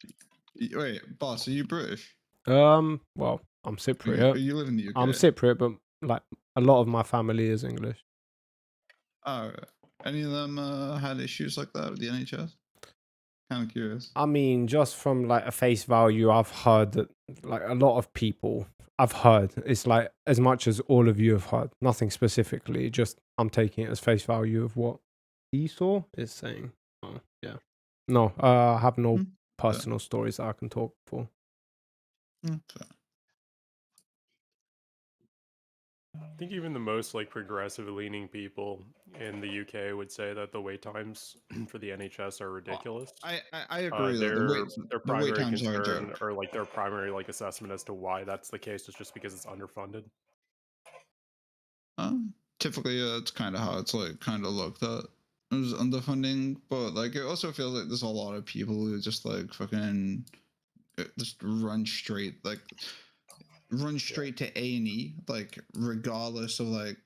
Wait, boss, are you British? Well, I'm Cypriot. You live in the UK. I'm Cypriot, but like a lot of my family is English. Oh, any of them had issues like that with the NHS? Kind of curious. I mean, just from like a face value, I've heard that like a lot of people I've heard, it's like as much as all of you have heard, nothing specifically, just I'm taking it as face value of what Esau is saying. Oh, yeah. No, I have no personal stories that I can talk for. Fair. I think even the most like progressive leaning people in the UK would say that the wait times for the NHS are ridiculous. I agree that Their the wait primary times are a concern joke. or like their primary like assessment as to why that's the case is just because it's underfunded. Typically, it's kind of how it's like kind of looked at as underfunding, but like it also feels like there's a lot of people who just like fucking just run straight to A&E, like regardless of like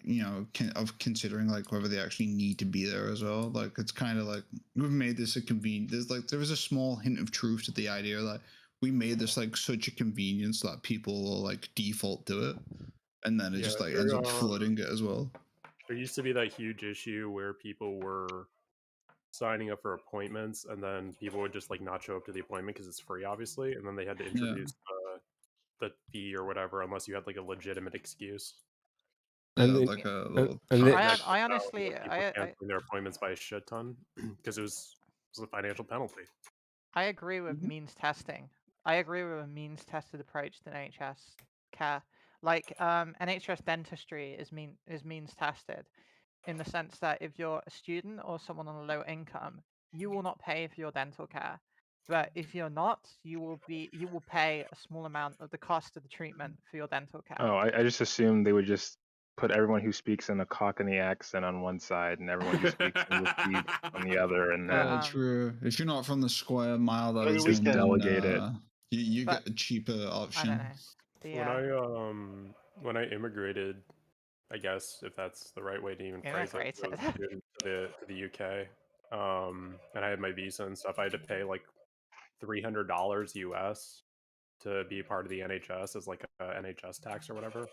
of considering like whether they actually need to be there as well. Like it's kind of like we've made this a convenient. There was a small hint of truth to the idea that we made this like such a convenience that people will like default to it, and then it just like ends up flooding it as well. There used to be that huge issue where people were signing up for appointments and then people would just like not show up to the appointment because it's free, obviously, and then they had to introduce the fee or whatever unless you had like a legitimate excuse. Like a little. I honestly, people canceling their appointments by a shit ton because it was a financial penalty. I agree with means testing. I agree with a means tested approach to NHS care. Like NHS dentistry is means tested, in the sense that if you're a student or someone on a low income, you will not pay for your dental care. But if you're not, you will pay a small amount of the cost of the treatment for your dental care. Oh, I just assumed they would just put everyone who speaks in a Cockney accent on one side and everyone who speaks English on the other, and then True. If you're not from the square mile that Maybe is we in, can delegate it. You get a cheaper option. When I immigrated, I guess if that's the right way to even phrase it, to the UK, and I had my visa and stuff, I had to pay like $300 US to be part of the NHS as like a NHS tax or whatever.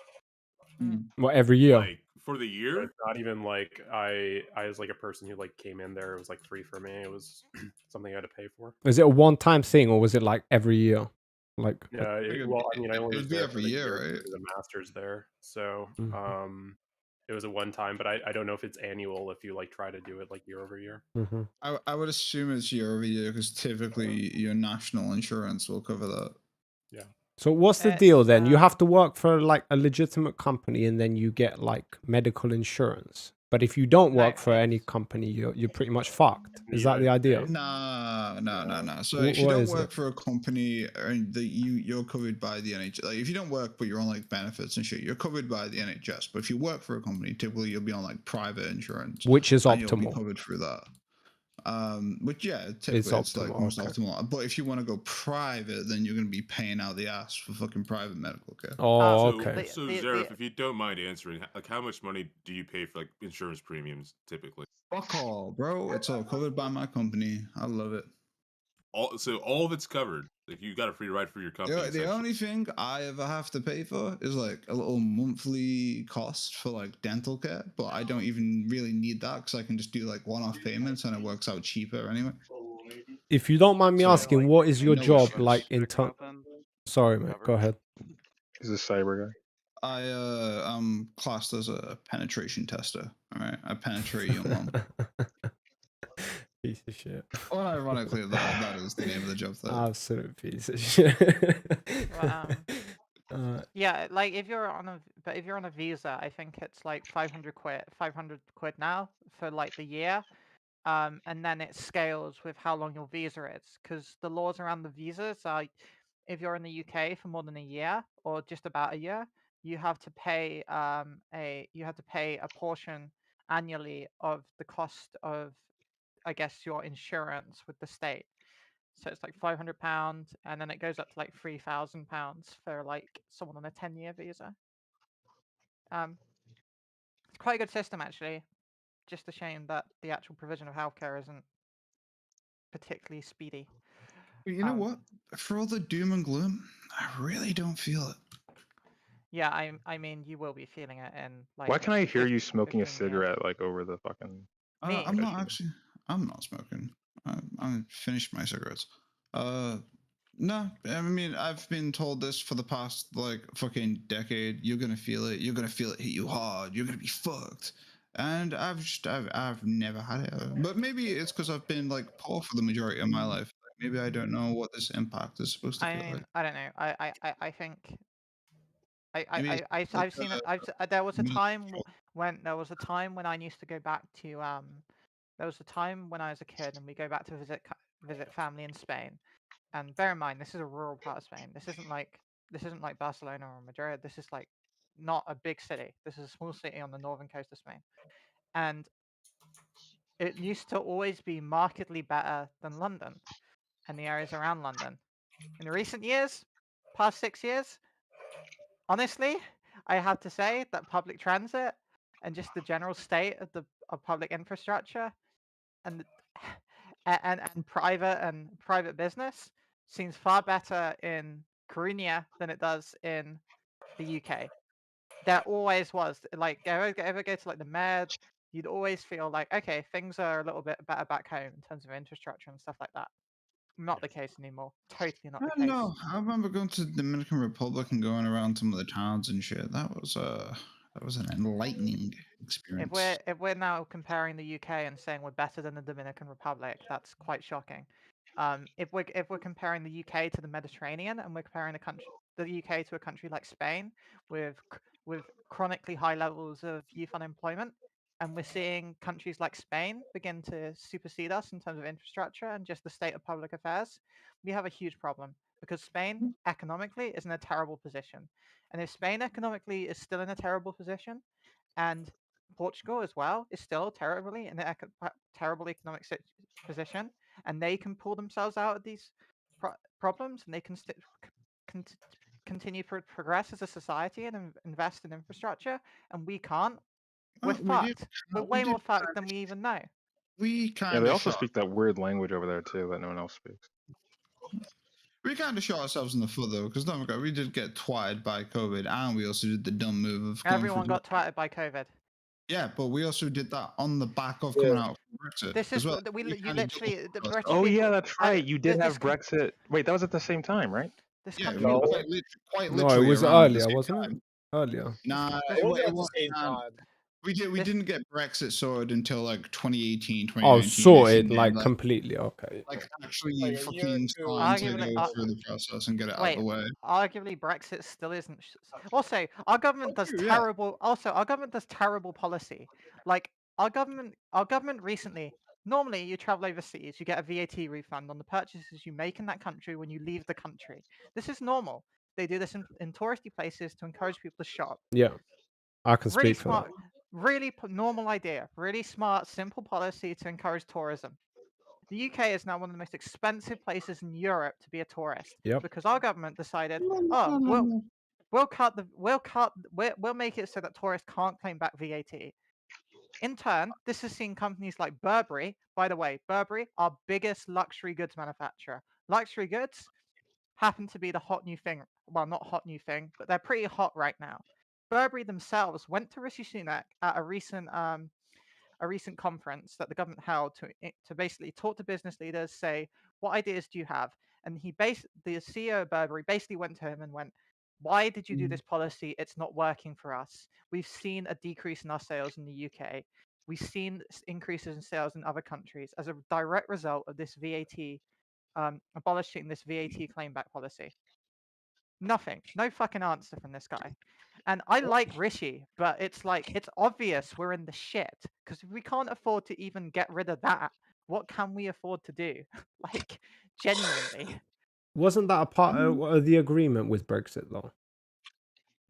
What, every year? Like for the year? It's not even like I was like a person who like came in there. It was like free for me. It was something I had to pay for. Was it a one-time thing or was it like every year? Like Yeah, well, I mean, I only was it'd be there every for the year, year right? for the masters there, so it was a one time. But I don't know if it's annual if you like try to do it like year over year. I would assume it's year over year because typically your national insurance will cover that. Yeah. So what's the deal then? You have to work for like a legitimate company and then you get like medical insurance. But if you don't work for any company, you're pretty much fucked. Is that the idea? No. So if you What don't is work it? for a company and you're covered by the NHS. Like if you don't work but you're on like benefits and shit, you're covered by the NHS. But if you work for a company, typically you'll be on like private insurance, Which is and you'll be optimal. covered through that. Which typically it's like optimal, most okay. optimal. But if you want to go private, then you're going to be paying out the ass for fucking private medical care. Oh, okay. So Zareth, if you don't mind answering, like how much money do you pay for like insurance premiums typically? Fuck all, bro. It's all covered by my company. I love it. So all of it's covered. Like you got a free ride for your company. The only thing I ever have to pay for is like a little monthly cost for like dental care, but I don't even really need that because I can just do like one-off payments and it works out cheaper anyway. If you don't mind me asking, what is your no job issues. like in terms? Sorry, mate. Go ahead. He's a cyber guy. I'm classed as a penetration tester. All right, I penetrate your mom. Piece of shit. Well, ironically, that is the name of the job. Though. Absolute piece of shit. Yeah, like if you're on a visa, I think it's like 500 quid now for like the year, and then it scales with how long your visa is, because the laws around the visas are, if you're in the UK for more than a year or just about a year, you have to pay a portion annually of the cost of, I guess, your insurance with the state. So it's like £500, and then it goes up to like £3,000 for like someone on a 10-year visa. It's quite a good system actually. Just a shame that the actual provision of healthcare isn't particularly speedy. You know what? For all the doom and gloom, I really don't feel it. Yeah, I mean, you will be feeling it in like. Why can I hear you smoking a cigarette like over the fucking? I'm not actually. I'm not smoking. I finished my cigarettes. No, I mean I've been told this for the past like fucking decade. You're gonna feel it. You're gonna feel it hit you hard. You're gonna be fucked. And I've never had it. But maybe it's because I've been like poor for the majority of my life. Maybe I don't know what this impact is supposed to feel like. I don't know. I think I've seen it. There was a time when I used to go back to there was a time when I was a kid and we go back to visit family in Spain. And bear in mind, this is a rural part of Spain. This isn't like Barcelona or Madrid. This is like not a big city. This is a small city on the northern coast of Spain, and it used to always be markedly better than London and the areas around London. In recent years, past 6 years, honestly, I have to say that public transit and just the general state of public infrastructure and private business seems far better in Coruña than it does in the UK. There always was. Like, ever go to like the Med, you'd always feel like, okay, things are a little bit better back home in terms of infrastructure and stuff like that. Not the case anymore. Totally not the I case. don't know. I remember going to the Dominican Republic and going around some of the towns and shit. That was an enlightening experience. If we're now comparing the UK and saying we're better than the Dominican Republic, that's quite shocking. If we're comparing the UK to the Mediterranean and we're comparing the UK to a country like Spain with chronically high levels of youth unemployment, and we're seeing countries like Spain begin to supersede us in terms of infrastructure and just the state of public affairs, we have a huge problem because Spain economically is in a terrible position. And if Spain economically is still in a terrible position, and Portugal as well is still terribly in a terrible economic position, and they can pull themselves out of these problems, and they can continue to progress as a society and invest in infrastructure, and we can't, we're fucked. We're way more fucked than we even know. We kind Yeah, of they also speak that weird language over there too that no one else speaks. We kind of shot ourselves in the foot though, because don't forget, we did get twatted by COVID, and we also did the dumb move of going Everyone for got twatted by COVID. Yeah, but we also did that on the back of coming out from Brexit This as is well. you literally the British Oh yeah, people- that's right. You did this have Brexit. Wait, that was at the same time, right? This Yeah, country. no, was- quite No, literally it was around the earlier, same wasn't time. it? Earlier. Nah, It wasn't at the same time. We didn't get Brexit sorted until like 2018, 2019. Oh, sorted, basically, like completely. Okay. like actually fucking starting to go through the process and get it out of the way. Arguably, Brexit still isn't. Also, our government does terrible. Also, our government does terrible policy. Like our government recently. Normally, you travel overseas, you get a VAT refund on the purchases you make in that country when you leave the country. This is normal. They do this in touristy places to encourage people to shop. Yeah, I can Really speak for smart, that. really normal idea. Really smart, simple policy to encourage tourism. The UK is now one of the most expensive places in Europe to be a tourist. Yep. Because our government decided, we'll make it so that tourists can't claim back VAT. In turn, this has seen companies like Burberry. By the way, Burberry, our biggest luxury goods manufacturer. Luxury goods happen to be the hot new thing. Well, not hot new thing, but they're pretty hot right now. Burberry themselves went to Rishi Sunak at a recent conference that the government held to basically talk to business leaders, say, what ideas do you have? And the CEO of Burberry basically went to him and went, why did you do this policy? It's not working for us. We've seen a decrease in our sales in the UK. We've seen increases in sales in other countries as a direct result of this VAT, abolishing this VAT claim back policy. Nothing. No fucking answer from this guy. And I like Rishi, but it's like, it's obvious we're in the shit. Because if we can't afford to even get rid of that, what can we afford to do? Like, genuinely. Wasn't that a part of the agreement with Brexit though?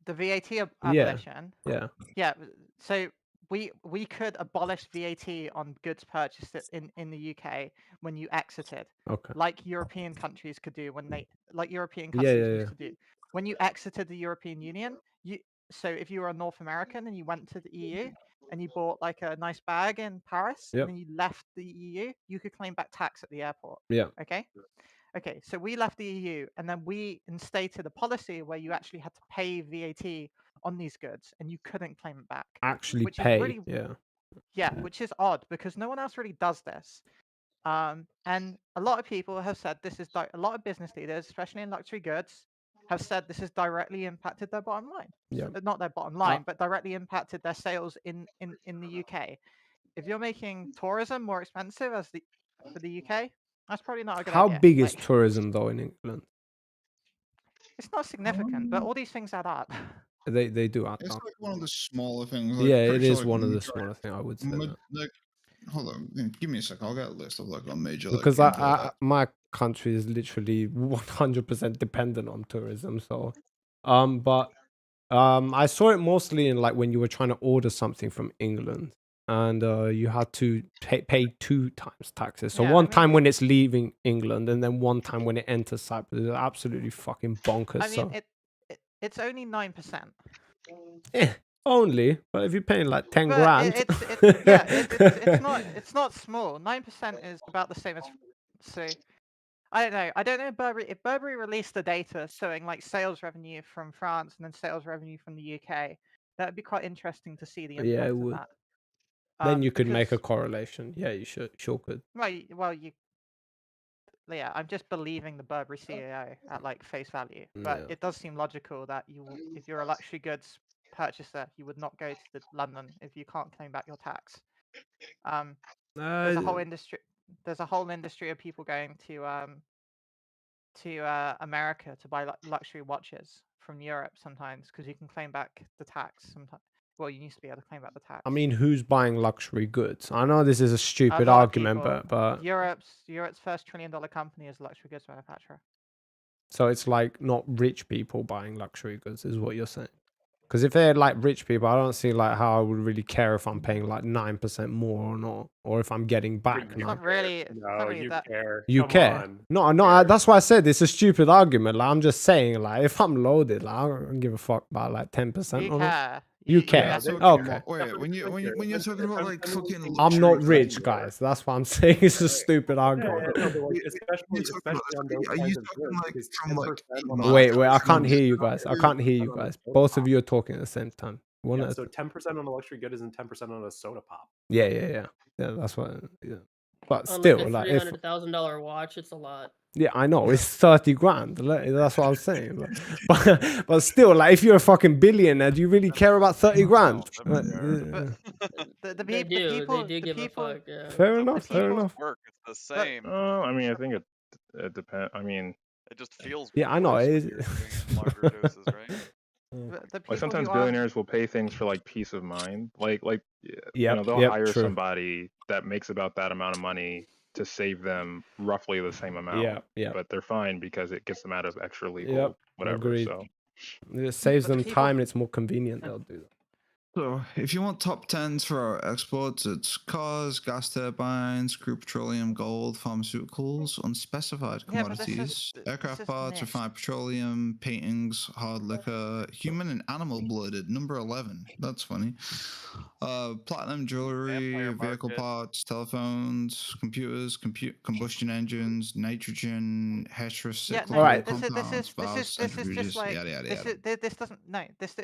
The VAT Yeah. abolition. Yeah. Yeah. So we could abolish VAT on goods purchased in the UK when you exited. Okay. Like European countries could do European Yeah, countries yeah, used to do. When you exited the European Union, so if you were a North American and you went to the EU and you bought like a nice bag in Paris Yep. and then you left the EU, you could claim back tax at the airport. Yeah. Okay, so we left the EU and then we instated a policy where you actually had to pay VAT on these goods and you couldn't claim it back. Actually which is pay. really- Yeah, which is odd because no one else really does this. And a lot of people have said this is a lot of business leaders, especially in luxury goods, have said this has directly impacted their bottom line. Yeah. Not their bottom line, but directly impacted their sales in the UK. If you're making tourism more expensive for the UK, that's probably not a good How idea. big is tourism though in England? It's not significant, but all these things add up. They do add It's up. like one of the smaller things. Like, Yeah, it pretty sure, is like, one of the majority- smaller things. I would say that. Like, hold on, give me a sec. I'll get a list of like a major. Because like, import my country is literally 100% dependent on tourism. So, but I saw it mostly in like when you were trying to order something from England, and you had to pay 2 times taxes. So Yeah, one I time mean- when it's leaving England, and then one time when it enters Cyprus. It's absolutely fucking bonkers. I mean, So it's only 9%. only, but if you're paying like 10 But grand, it's not small. 9% is about the same as. So, I don't know. I don't know Burberry. If Burberry released the data showing like sales revenue from France and then sales revenue from the UK, that would be quite interesting to see the impact yeah, it of would. that. Then you could make a because- correlation. Yeah, you sure could. Well, yeah, I'm just believing the Burberry CEO at like face value, but Yeah. it does seem logical that if you're a luxury goods purchaser, you would not go to London if you can't claim back your tax. There's a whole industry. There's a whole industry of people going to America to buy luxury watches from Europe sometimes because you can claim back the tax sometimes. Well, you used to be able to claim back the tax. I mean, who's buying luxury goods? I know this is a A stupid lot of argument, people. but Europe's first $1 trillion company is a luxury goods manufacturer. so it's like not rich people buying luxury goods, is what you're saying. Because if they're like rich people, I don't see like how I would really care if I'm paying like 9% more or not, or if I'm getting back. It's not really. It's not No, really you that. care. You Come care? on. No, that's why I said it's a stupid argument. Like I'm just saying, like if I'm loaded, like I don't give a fuck about like 10% You or not. care. You care? definitely Okay. Wait, when you're talking about like fucking. I'm not luxury rich, goods, guys. That's what I'm saying. It's a stupid argument. Especially on those kinds of goods, because 10% on a Wait, luxury I good can't is hear you not guys. I very can't hear you much on a guys. soda Both pop. of you are talking at the same time. One Yeah, at a so 10% on a luxury good isn't 10% on a soda pop. yeah. That's what. Yeah. But On still, like a like if $300,000 watch, it's a lot. yeah, I know it's 30 grand. That's what I'm saying. But still, like if you're a fucking billionaire, do you really care about 30 grand? The They people. do give a fuck. Yeah. Fair enough. Fair enough. Work, it's the same. I mean, I think it depends. I mean, It just feels Yeah, I know. worse when It you're is. doing it in larger doses, right? The people like sometimes who are- billionaires will pay things for like peace of mind. Like you Yep, know, they'll yep, hire true. somebody that makes about that amount of money to save them roughly the same amount. Yeah. But they're fine because it gets them out of extra legal Yep. whatever. Agreed. So It saves But the them people- time and it's more convenient. They'll do that. So, if you want top 10s for our exports, it's cars, gas turbines, crude petroleum, gold, pharmaceuticals, unspecified Yeah, but this is- commodities, this aircraft is parts, mixed. refined petroleum, paintings, hard liquor, human and animal blooded, number 11. That's funny. Platinum jewelry, Vampire vehicle market. parts, telephones, computers, combustion engines, nitrogen, heterocyclical Alright. compounds, valves, This is centrifuges, just like yada, yada, this yada. this doesn't no this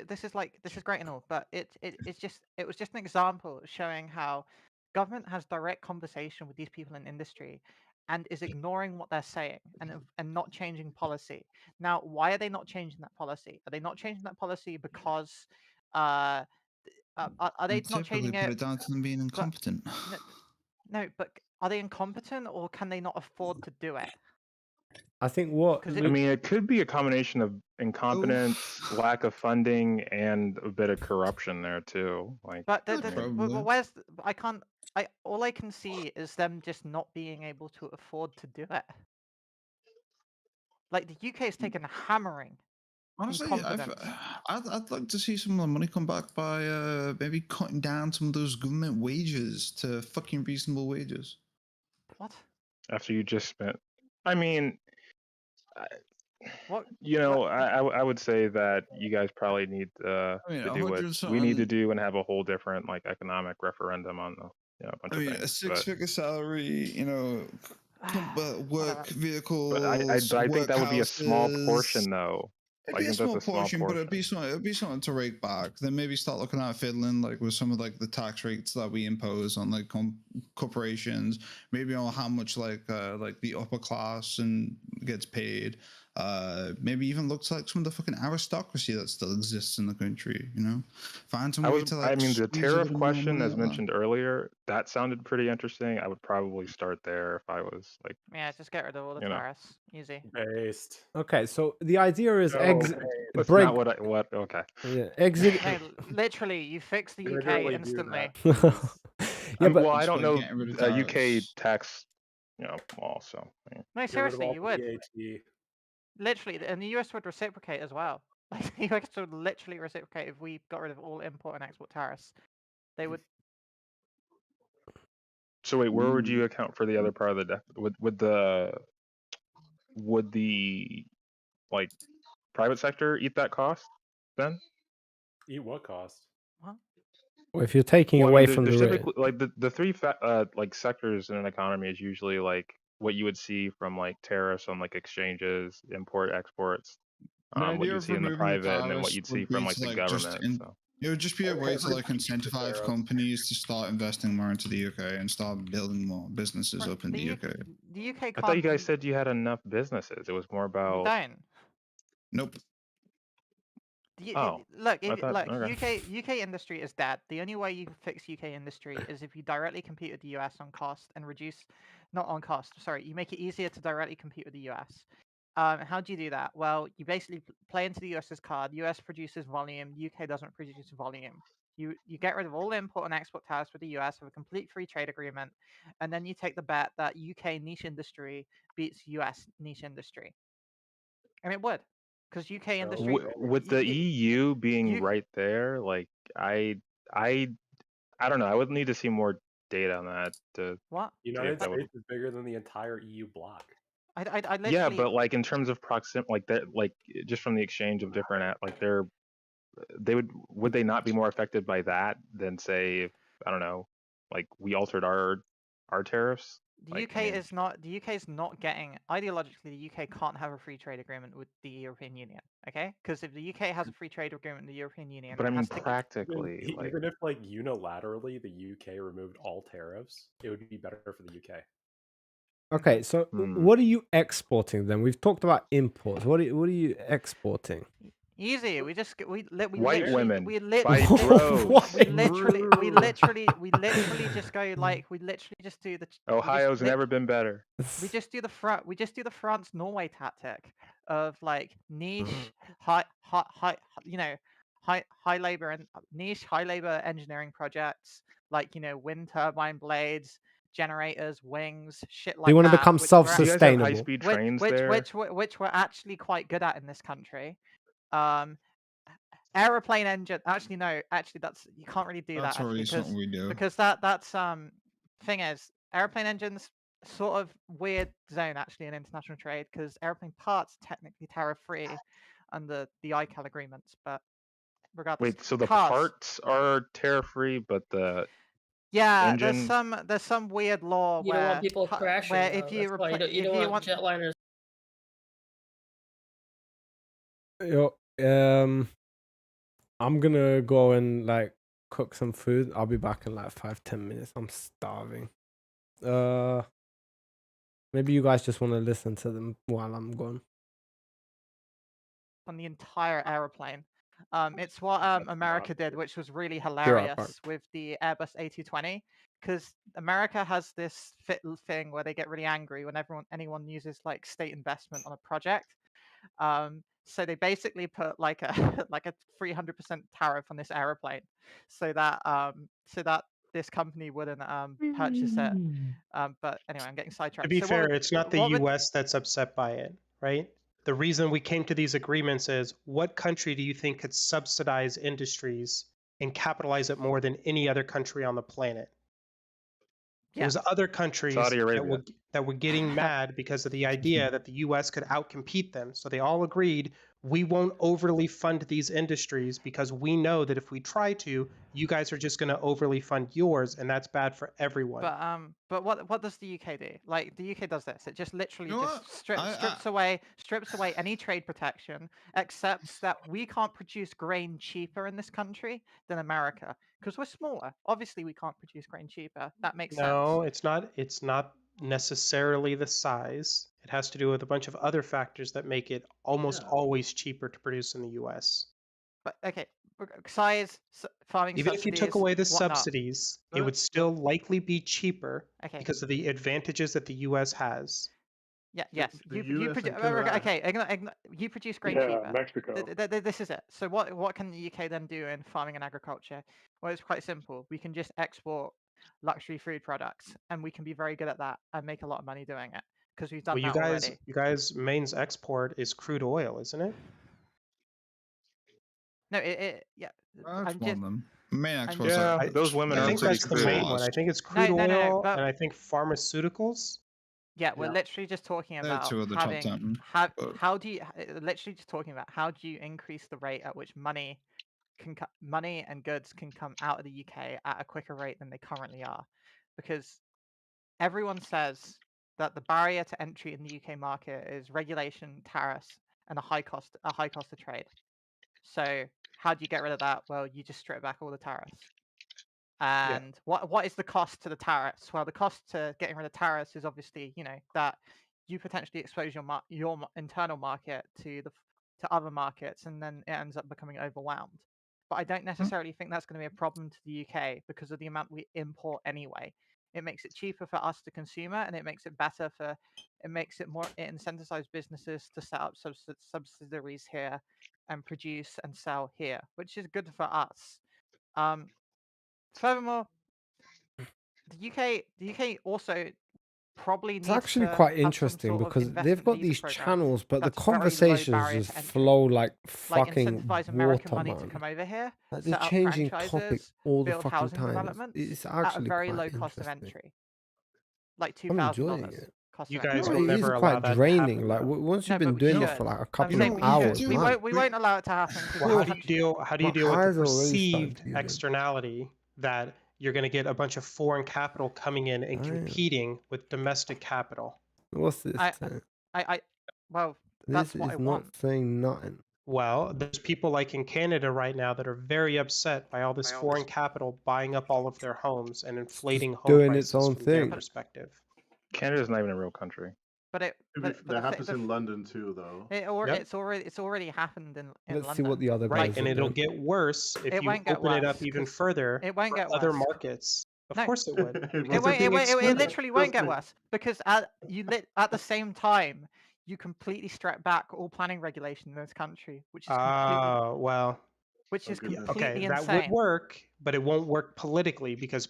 is great and all, but it was just an example showing how government has direct conversation with these people in industry and is ignoring what they're saying and not changing policy. Now, why are they not changing that policy? Are they not changing that policy because are they I'd not typically changing put it? it down to them being incompetent. No, but are they incompetent or can they not afford to do it? I think what 'Cause I mean, it could be a combination of incompetence, lack of funding, and a bit of corruption there too. Like, But Probably. where's all I can see is them just not being able to afford to do it. Like the UK has taken a hammering. Honestly, Incompetence. I'd like to see some of the money come back by maybe cutting down some of those government wages to fucking reasonable wages. What? after you just spent, I mean, What? you know, I would say that you guys probably need I mean, to do what 100 we need to on- do and have a whole different like economic referendum on the a bunch I of mean, a things. six-figure salary, you know, work vehicles. But I think that would be a small workhouses. portion though. It'd I be a think that's small portion, but portion. it'd be something to rake back. Then maybe start looking at fiddling like with some of like the tax rates that we impose on like corporations. Maybe on how much like the upper class and gets paid. Maybe even look to like some of the fucking aristocracy that still exists in the country. You know, find some I way was, to like. I mean, the squeeze a tariff little more question, money as out of that. mentioned earlier, that sounded pretty interesting. I would probably start there if I was like, Yeah, just get rid of all the you know. tariffs. Easy. Based. Okay, so the idea is No, exit. that's break. not what. Okay. Yeah, exit. No, literally, you fix the UK Literally do instantly. that. Yeah, but Well, I don't know Getting rid of UK tariffs. tax, law. So yeah. No, Get rid of seriously, all you the would. VAT. Literally, and the US would reciprocate as well. Like the US would literally reciprocate if we got rid of all import and export tariffs. They would. So wait, where would you account for the other part of the would the like private sector eat that cost then? Eat what cost? Well, if you're taking Well, I away mean, from the there's rate, typically like the three like sectors in an economy is usually like what you would see from like tariffs on like exchanges, import, exports, The what idea you of see in the removing the private, and then what tariffs you'd see would from be like to the like government. just So it would just be a way to like incentivize tariff. companies to start investing more into the UK and start building more businesses up in the UK. The UK can't. I thought you guys said you had enough businesses. It was more You about. don't. Nope. Oh, Look, I thought- look, okay. UK industry is dead. The only way you can fix UK industry is if you directly compete with the US on cost and reduce, not on cost. Sorry, you make it easier to directly compete with the US. How do you do that? Well, you basically play into the US's card. US produces volume. UK doesn't produce volume. You get rid of all import and export tariffs with the US, have a complete free trade agreement, and then you take the bet that UK niche industry beats US niche industry, and it would. Because UK industry With the EU being right there, like I don't know. I would need to see more data on that to. What? United States is bigger than the entire EU bloc. I literally. Yeah, but like in terms of proximity, like that, like just from the exchange of different, like would they not be more affected by that than say, if, I don't know, like we altered our tariffs? The UK is not. The UK is not getting ideologically. The UK can't have a free trade agreement with the European Union. Okay, because if the UK has a free trade agreement with the European Union, But I it mean, has to practically, like Even if like unilaterally the UK removed all tariffs, it would be better for the UK. okay. So what are you exporting then? We've talked about imports. What are you exporting? Easy. We White literally, women we by droves. we literally just go like we literally just do the. Ohio's never been better. We just do the France Norway tactic of like niche high labor and niche high labor engineering projects like wind turbine blades, generators, wings, shit like that. You want to become which we're self-sustainable. high-speed trains there. Which we're actually quite good at in this country. Aeroplane engine. Actually, no. Actually, you can't really do That's that already actually, something we do. because that's thing is airplane engines sort of weird zone actually in international trade because airplane parts are technically tariff free under the ICAO agreements, but regardless. Wait, so the cars, parts are tariff free, but the yeah, engine. there's some weird law You where don't want people crashing. where though. if you That's why you don't, if you want jetliners. I'm gonna go and like cook some food. I'll be back in like 5-10 minutes. I'm starving. Maybe you guys just want to listen to them while I'm gone. on the entire aeroplane. It's what America did, which was really right, hilarious right. with the Airbus A220, because America has this thing where they get really angry when anyone uses like state investment on a project. So they basically put like a like a 300% tariff on this airplane, so that this company wouldn't purchase it. But anyway, I'm getting sidetracked. To be So what fair, would- it's not the what would- U.S. that's upset by it, right? The reason we came to these agreements is what country do you think could subsidize industries and capitalize it more than any other country on the planet? It was other countries Saudi Arabia. that were getting mad because of the idea that the U.S. could outcompete them. So they all agreed, we won't overly fund these industries because we know that if we try to, you guys are just going to overly fund yours, and that's bad for everyone. But what does the UK do? Like the UK does this. It just literally You know just what? strips away any trade protection, accepts that we can't produce grain cheaper in this country than America because we're smaller. Obviously, we can't produce grain cheaper. That makes sense. No, it's not. It's not necessarily the size. It has to do with a bunch of other factors that make it almost always cheaper to produce in the U.S. But okay, size, farming Even if you took subsidies, away the whatnot. subsidies, it would still likely be cheaper Okay. because of the advantages that the U.S. has. Yeah. Yes. the You US produce. and Canada- Okay. You produce grain Yeah, cheaper. Mexico. This is it. So what can the UK then do in farming and agriculture? Well, it's quite simple. We can just export luxury food products, and we can be very good at that and make a lot of money doing it because we've done Well, that already. you guys' main export is crude oil, isn't it? No, yeah. That's I'm one just. of them. Main I'm exports. just- are- those women I are think pretty that's the cool. main one. I think it's crude No, oil, but- and I think pharmaceuticals. Yeah, we're literally just talking They're about two of the top having 10, but- how do you literally just talking about how do you increase the rate at which money and goods can come out of the UK at a quicker rate than they currently are, because everyone says that the barrier to entry in the UK market is regulation, tariffs, and a high cost of trade. So how do you get rid of that? Well, you just strip back all the tariffs. And what is the cost to the tariffs? Well, the cost to getting rid of tariffs is obviously, that you potentially expose your internal market to other markets, and then it ends up becoming overwhelmed. But I don't necessarily think that's going to be a problem to the UK because of the amount we import anyway. It makes it cheaper for us to consume it, and it makes it more, it incentivizes businesses to set up subsidiaries here and produce and sell here, which is good for us. Furthermore, the UK also probably It's needs actually to quite have some interesting sort of because they've investment got visa these program channels, but the that's very low conversations barrier just to entry. flow like Like fucking incentivize American water, money to man. come over here, Like set they're up changing topic franchises, all the build fucking housing time. developments It's at a actually very quite low cost of interesting. entry, like I'm enjoying $2,000 it. cost You of guys entry. No, will it is never allow quite that to draining. happen, Like though. once No, you've been but we doing it should. for like a I'm couple saying of we hours, should. We man. won't allow it to happen because Well, we'll how do you deal? How do you My deal with the eyes are already starting perceived to use it. externality that you're going to get a bunch of foreign capital coming in and I am. competing with domestic capital? What's this? well, This that's what I is want. not saying nothing. Well, there's people like in Canada right now that are very upset by all this foreign capital buying up all of their homes and inflating home doing prices its own from their thing. perspective. Canada's not even a real country. But it That happens in London too, though. it's already happened in Let's London. see what the other Right, guys and are it'll doing. get worse if It you won't get open it worse, up even 'cause further it won't for get other worse. markets. Of No. course it would. It literally won't get worse because at the same time you completely strip back all planning regulation in this country, which is Well, completely okay, that insane. would work, but it won't work politically because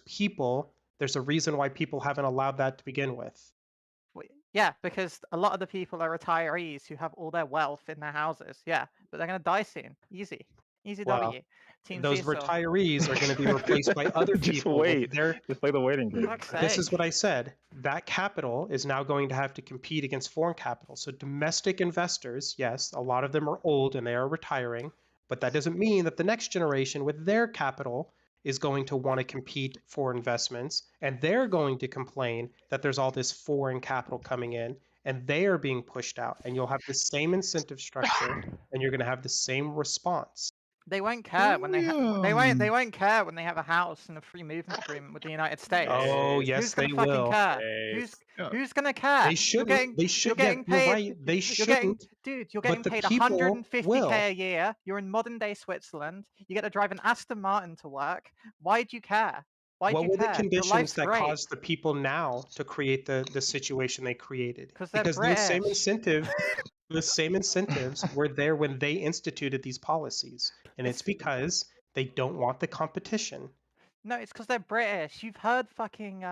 there's a reason why people haven't allowed that to begin with. Yeah, because a lot of the people are retirees who have all their wealth in their houses. Yeah, but they're gonna die soon. Easy Well, W. Team those Cecil. retirees are going to be replaced by other Just people. wait. Just play the waiting game. This is what I said. That capital is now going to have to compete against foreign capital. So domestic investors, yes, a lot of them are old and they are retiring, but that doesn't mean that the next generation with their capital is going to want to compete for investments, and they're going to complain that there's all this foreign capital coming in and they are being pushed out, and you'll have the same incentive structure and you're going to have the same response. They won't care when they won't care when they have a house and a free movement agreement with the United States. Oh, yes, Who's gonna they fucking will. care? Who's gonna care? They shouldn't. They should. You're getting You're paid. right. They shouldn't. You're but getting the paid people 150k will. a year. You're in modern day Switzerland. You get to drive an Aston Martin to work. Why do you care? Why do What you were care? the Your conditions life's that great. caused the people now to create the situation they created? They're Because those same British. incentives were there when they instituted these policies, and it's because they don't want the competition. No, it's because they're British. You've heard fucking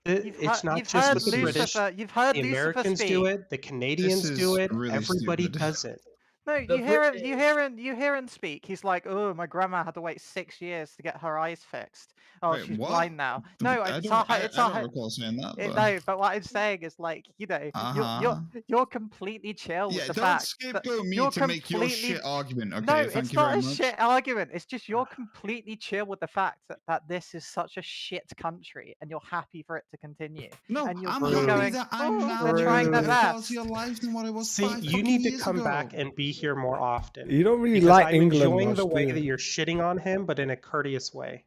It's not you've just heard with the British. Lucifer. You've heard The Lucifer Americans speak. do it. The Canadians do it. really Everybody stupid. does it. No, you hear him speak. He's like, "Oh, my grandma had to wait 6 years to get her eyes fixed. Oh, Wait, she's what? blind now." No, I it's don't, our, I it's don't our, recall saying that. But... no, but what I'm saying is like, you're completely chill Yeah, with the don't fact scapegoat that me you're to make your completely. shit argument. Okay, No, thank it's you not very a much. shit argument. It's just you're completely chill with the fact that this is such a shit country, and you're happy for it to continue. No, and you're I'm you're happy going, that I'm "Oh, now they're trying their living a best." quality of life than what I was See, 5 you fucking need to years come ago. back and be here more often. You don't really Because like I'm England enjoying much, the way do that you? you're shitting on him, but in a courteous way.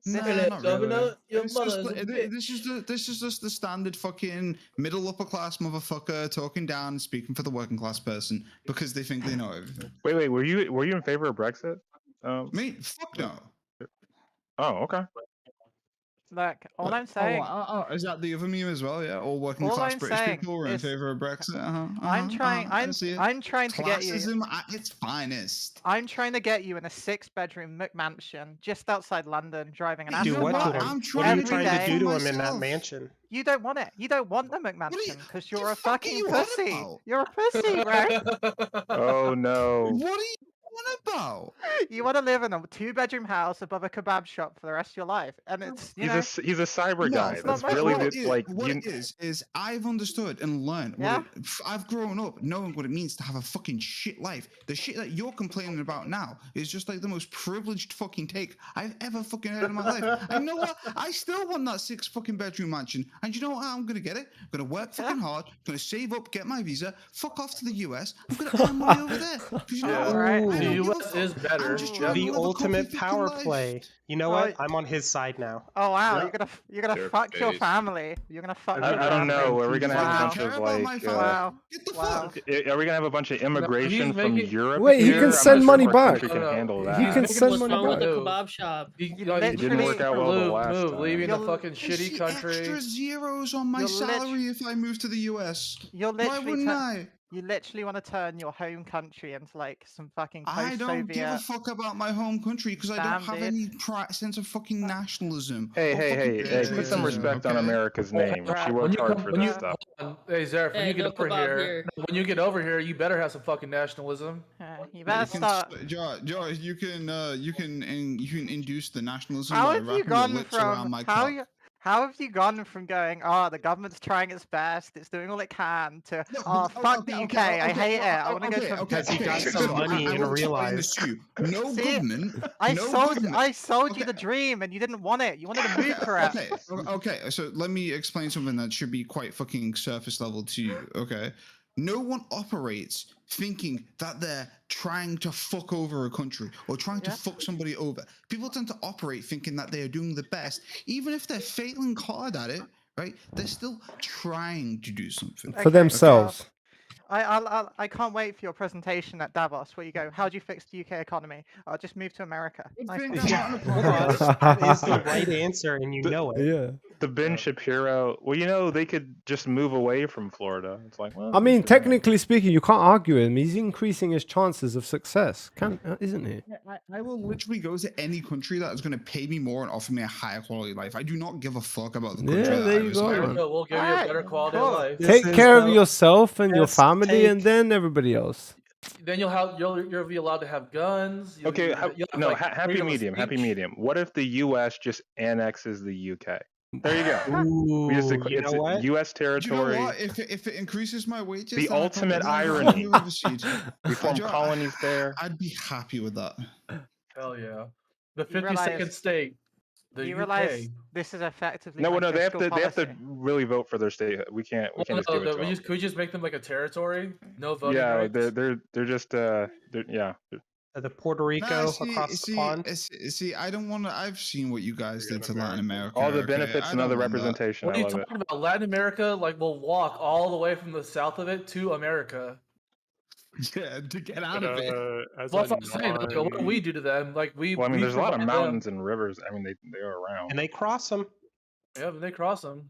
Nah, Minute, not Governor, really. your It's mother just, is a bitch. this is just the standard fucking middle upper class motherfucker talking down and speaking for the working class person because they think they know everything. Wait, were you in favor of Brexit? Me? Fuck no. Oh, okay. Look, all What? I'm saying. Is that the other meme as well? Yeah, all working All class I'm British saying people were in is- favor of Brexit. I'm trying. I see it. I'm trying to get you. Classism at its finest. I'm trying to get you in a 6-bedroom McMansion just outside London, driving an Do Aston what to Martin. him? What are you every trying to day. do to him in that mansion? You don't want it. You don't want the McMansion because you're a fucking you on pussy. about? You're a pussy, right? Oh no. What are you on about? You want to live in a 2-bedroom house above a kebab shop for the rest of your life, and it's you know. He's a cyber guy. it's That's not my really fault. What it is I've understood and learned. I've grown up knowing what it means to have a fucking shit life. The shit that you're complaining about now is just like the most privileged fucking take I've ever fucking heard in my life. And you know what? I still want that 6 fucking bedroom mansion. And you know what? I'm gonna get it. I'm gonna work fucking hard. I'm gonna save up, get my visa, fuck off to the US. I'm gonna earn money over there. 'Cause you know what? I don't The give a US fuck. is better. I'm just trying to The live a ultimate comfy power fucking life. play. You know what? I'm on his side now. Oh wow, Yeah. you're gonna Your fuck your face. family. You're gonna fuck. your I don't know. family. Are we gonna have a bunch of like? Wow. Are we gonna have a bunch of immigration from Europe? Wait, he here? can I'm send not money sure if our back. country can handle that. He can send money wrong with back. the kebab shop? It didn't work out well the last time. Leaving a You'll- fucking I shitty see country. extra zeros on my You're salary if I move to the US. You're Why literally. wouldn't I? You literally want to turn your home country into like some fucking I don't give a post-Soviet. fuck about my home country because I don't have Damn, any sense of fucking nationalism. Hey, or hey, fucking hey! Put some patriotism, respect on okay? America's name. She worked hard for this stuff. Hey Zaref, when Hey, you get no over kebab here, here. when you get over here, you better have some fucking nationalism. You better start. George, you can induce the nationalism How by have you wrapping your gone lips around from my how cock. you? How have you gone from going, oh, the government's trying its best, it's doing all it can, to, oh, fuck the UK, I hate it, I want to go to Because he got some money and realized. No See, government. I no sold government. I sold you the dream and you didn't want it. You wanted to move for it. Okay. So let me explain something that should be quite fucking surface level to you. Okay. No one operates thinking that they're trying to fuck over a country or trying to fuck somebody over. People tend to operate thinking that they are doing the best, even if they're failing hard at it. Right? They're still trying to do something For themselves. I can't wait for your presentation at Davos where you go, how do you fix the UK economy? I'll just move to America. Nice one. That is the right answer, and you know it. Yeah. The Ben Shapiro. Well, you know, they could just move away from Florida. It's like, well, I mean, technically speaking, you can't argue him. He's increasing his chances of success, isn't he? I will literally go to any country that is going to pay me more and offer me a higher quality life. I do not give a fuck about the country. Yeah, that there I you reside go, in. man. We'll give you a better quality of life. Take care of yourself and your family, and then everybody else. Then you'll be allowed to have guns. Okay, you'll have, like, happy freedom of medium, happy speech. medium. What if the U.S. just annexes the UK? There you go. Ooh, you know what? U.S. Do you know territory. what? If it increases my wages, The then I ultimate probably won't irony. move overseas. We form Joe, colonies there. I'd be happy with that. Hell yeah. The You 52nd realize- state. The you UK. realize this is effectively No, my no, they have fiscal to. They have to policy. really vote for their statehood. We can't just give it to them. Could we just make them like a territory? No voting Yeah, rights? they're just yeah. The Puerto Rico across the pond. See, I don't want to. I've seen what you guys did to Latin America. All the okay? benefits I and don't other want that. representation. What I are you love it. talking about? Latin America, like, will walk all the way from the south of it to America. Yeah, to get out of it. Well, that's what I'm saying. Like, what do we do to them? Like, we. Well, I mean, we there's a lot of provide them- mountains and rivers. I mean, they are around. And they cross them. Yeah, but they cross them.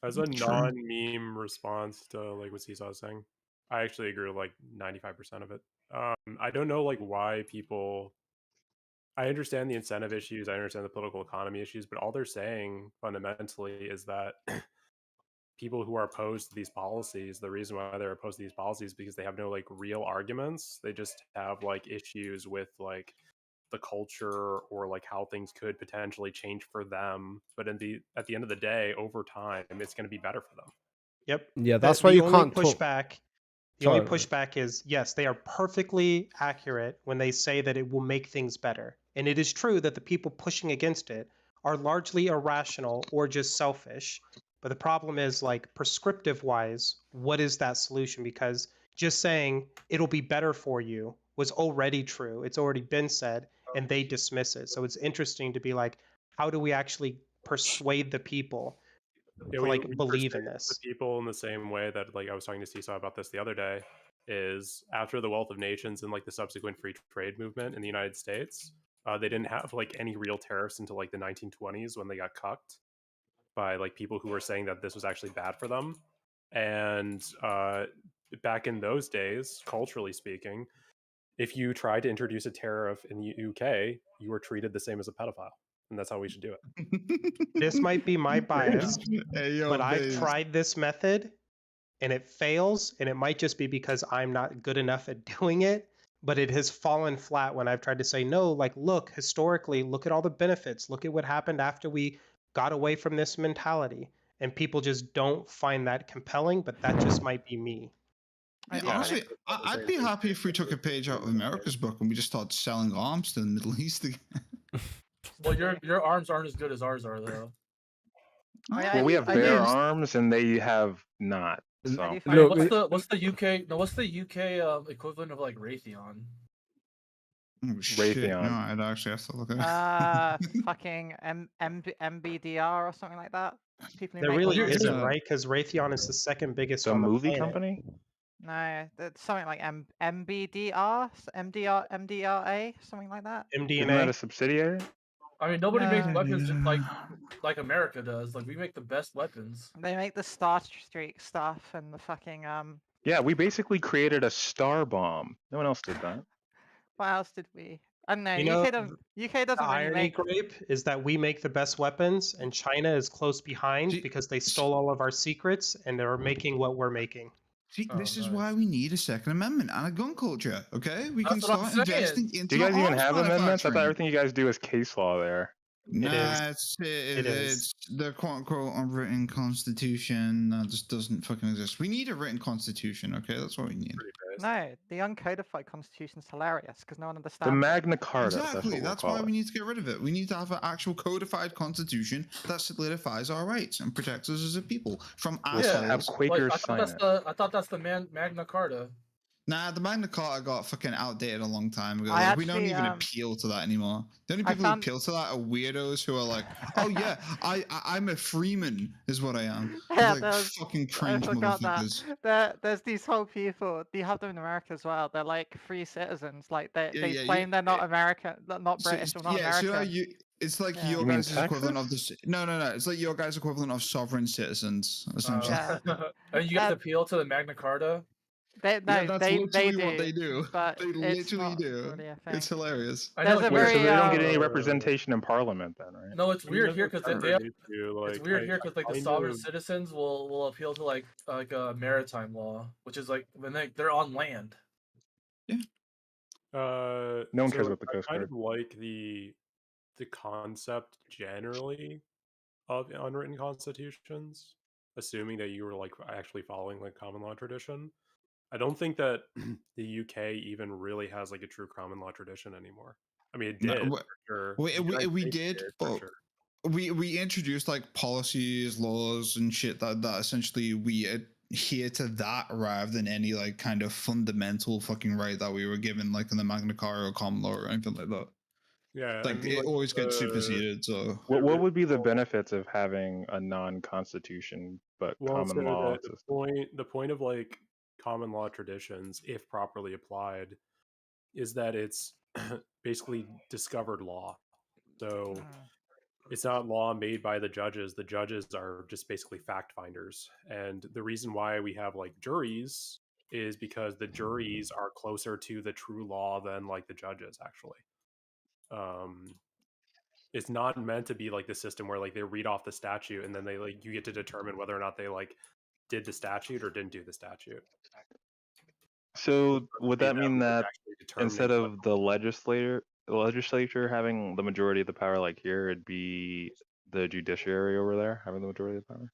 As a True. non-meme response to like what Seesaw was saying, I actually agree with like 95% of it. I don't know like why people. I understand the incentive issues. I understand the political economy issues, but all they're saying fundamentally is that people who are opposed to these policies, the reason why they're opposed to these policies is because they have no like real arguments. They just have like issues with like the culture or like how things could potentially change for them. But at the end of the day, over time, it's going to be better for them. Yep. Yeah, that's why you can't push talk. back. The only Sorry. pushback is yes, they are perfectly accurate when they say that it will make things better. And it is true that the people pushing against it are largely irrational or just selfish. But the problem is, like, prescriptive wise, what is that solution? Because just saying it'll be better for you was already true. It's already been said, and they dismiss it. So it's interesting to be like, how do we actually persuade the people Yeah, to we believe in persuade this? the people in the same way that I was talking to Seesaw about this the other day, is after the Wealth of Nations and the subsequent free trade movement in the United States, they didn't have any real tariffs until the 1920s when they got cucked by people who were saying that this was actually bad for them. And back in those days, culturally speaking, if you tried to introduce a tariff in the UK, you were treated the same as a pedophile. And that's how we should do it. This might be my bias, Hey, yo, but I've Baze. tried this method and it fails, and it might just be because I'm not good enough at doing it, but it has fallen flat when I've tried to say, no, look, historically, look at all the benefits, look at what happened after we got away from this mentality. And people just don't find that compelling, but that just might be me. Yeah, honestly, I'd be happy if we took a page out of America's book and we just started selling arms to the Middle East again. Well, your arms aren't as good as ours are, though. Well, we have bare arms and they have not. So I mean, what's the UK? No, what's the UK equivalent of Raytheon? Oh, shit. No, I'd actually have to look at it. Fucking MBDR or something like that. People who There make really movies. isn't, right? Because Raytheon is the second biggest a on the movie planet. company. No, it's something like MBDR, MDRA, something like that. Isn't that a subsidiary? I mean, nobody makes weapons like America does. We make the best weapons. They make the Star Streak stuff and the fucking Yeah, we basically created a star bomb. No one else did that. What else did we? I don't know. You know, UK doesn't The really irony, make. Grape, is that we make the best weapons and China is close behind because they stole all of our secrets and they're making what we're making. See, this is why we need a Second Amendment and a gun culture, okay? We can That's what I'm start saying. investing into Do you guys even arms have amendments? I thought manufacturing. everything you guys do is case law there. Nah, it's the quote-unquote unwritten constitution that just doesn't fucking exist. We need a written constitution, okay? That's what we need. No, the uncodified constitution's hilarious because no one understands. The it. Magna Carta. Exactly. That's That's why we need to get rid of it. We need to have an actual codified constitution that solidifies our rights and protects us as a people from assholes. have Quakers sign it. I thought that's the Magna Carta. Nah, the Magna Carta got fucking outdated a long time ago. I We don't actually, even appeal to that anymore. The only people who appeal to that are weirdos who are like, "Oh yeah, I'm a freeman," is what I am. Yeah, It's fucking cringe I forgot motherfuckers. that. There's these whole people. You have them in America as well. They're like free citizens. Like they Yeah, claim they're not American, not So British, or not yeah, so American. it's like Yeah. your You mean guys' equivalent of Texas? this. No. It's like your guys' equivalent of sovereign citizens, essentially. And you guys appeal to the Magna Carta. They, no, Yeah, that's they literally what they do. But They it's literally not do. really a It's thing. hilarious. There's a Wait, very so they don't get any representation in Parliament then, right? No, it's weird here because It's weird here because the sovereign citizens will appeal to like a maritime law, which is when they're on land. No one cares about the I Coast kind Guard. of like the concept generally of unwritten constitutions, assuming that you were actually following common law tradition. I don't think that the UK even really has a true common law tradition anymore. I mean, it No, did. we- for sure. We, The United we States did, for but sure. we introduced policies, laws, and shit that essentially we adhere to that rather than any kind of fundamental fucking right that we were given in the Magna Carta or common law or anything like that. Yeah, it always gets superseded. So What would be the benefits of having a non-constitution but common so law the system? point of common law traditions, if properly applied, is that it's basically discovered law. So it's not law made by the judges. The judges are just basically fact finders. And the reason why we have juries is because the juries are closer to the true law than the judges actually. It's not meant to be the system where they read off the statute and then they you get to determine whether or not they did the statute or didn't do the statute. So would that mean that determining instead of the legislature having the majority of the power here, it'd be the judiciary over there having the majority of the power?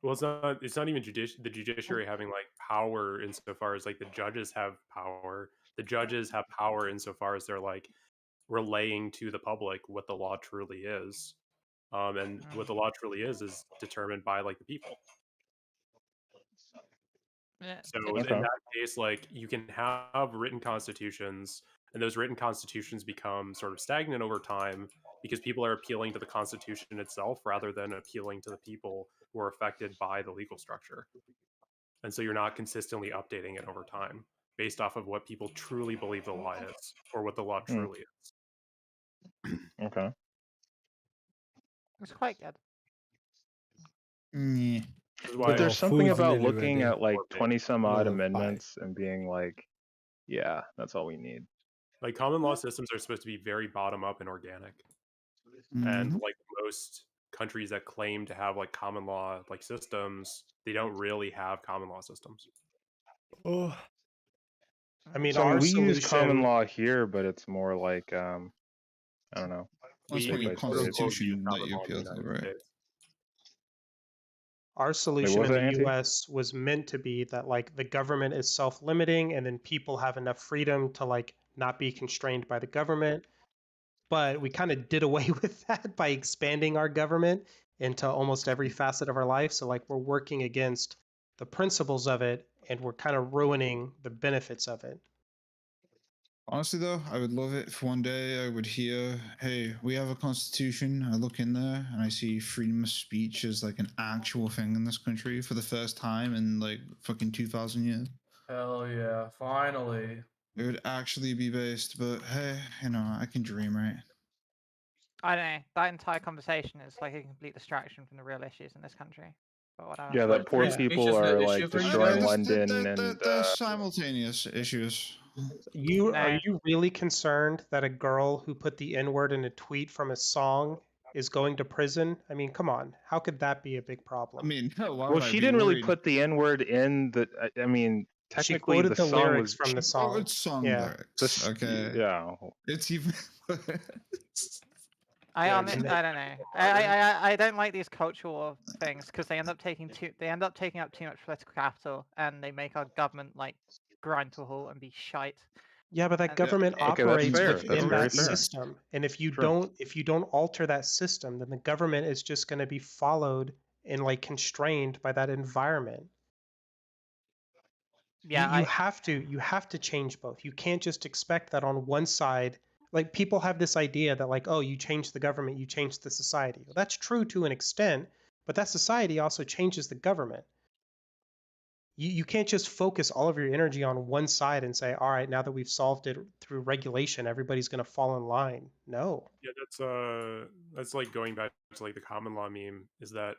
Well, it's not even the judiciary having power insofar as the judges have power. The judges have power insofar as they're relaying to the public what the law truly is. And what the law truly is determined by the people. Yeah. So in that case, you can have written constitutions And those written constitutions become sort of stagnant over time because people are appealing to the Constitution itself rather than appealing to the people who are affected by the legal structure. And so you're not consistently updating it over time based off of what people truly believe the law is or what the law truly is. Okay. It's quite good. Yeah. But there's something food's about nearly looking ready. at like 20 some odd Another bite. amendments and being like, yeah, that's all we need. Like common law systems are supposed to be very bottom up and organic. And Mhm. like most countries that claim to have like common law like systems, they don't really have common law systems. Oh, I mean, So our we use common solution, law here, but it's more like I don't know. That's We what your quote unquote use constitution that common you law in the appeal to, United right? States. our Wait, solution what was in that, the Auntie? US was meant to be that like the government is self-limiting and then people have enough freedom to like not be constrained by the government. But we kind of did away with that by expanding our government into almost every facet of our life. So like we're working against the principles of it and we're kind of ruining the benefits of it. Honestly, though, I would love it if one day I would hear, hey, we have a constitution. I look in there and I see freedom of speech as like an actual thing in this country for the first time in like fucking 2,000 years. Hell yeah! Finally. It would actually be based, but hey, you know, I can dream, right? I don't know. That entire conversation is like a complete distraction from the real issues in this country. But whatever. Yeah, that poor Free speech people is the are issue like for you destroying guys? London and They're simultaneous issues. Are you really concerned that a girl who put the N-word in a tweet from a song is going to prison? I mean, come on. How could that be a big problem? I mean, why well, would I she be didn't really worried? put the N-word in the. I mean, She technically quoted the the song lyrics was from the Oh, song. it's song Yeah. lyrics. Okay. Yeah. It's even. I Yeah, don't know. I don't like these cultural things because they end up taking up too much political capital and they make our government like grind to a halt and be shite. Yeah, but that And- government Okay, that's operates fair. That's within very that fair. system. And if you True. don't alter that system, then the government is just going to be followed and like constrained by that environment. Yeah, you have to change both. You can't just expect that on one side. Like people have this idea that like, oh, you change the government, you change the society. Well, that's true to an extent, but that society also changes the government. You can't just focus all of your energy on one side and say, all right, now that we've solved it through regulation, everybody's going to fall in line. No. Yeah, that's like going back to like the common law meme is that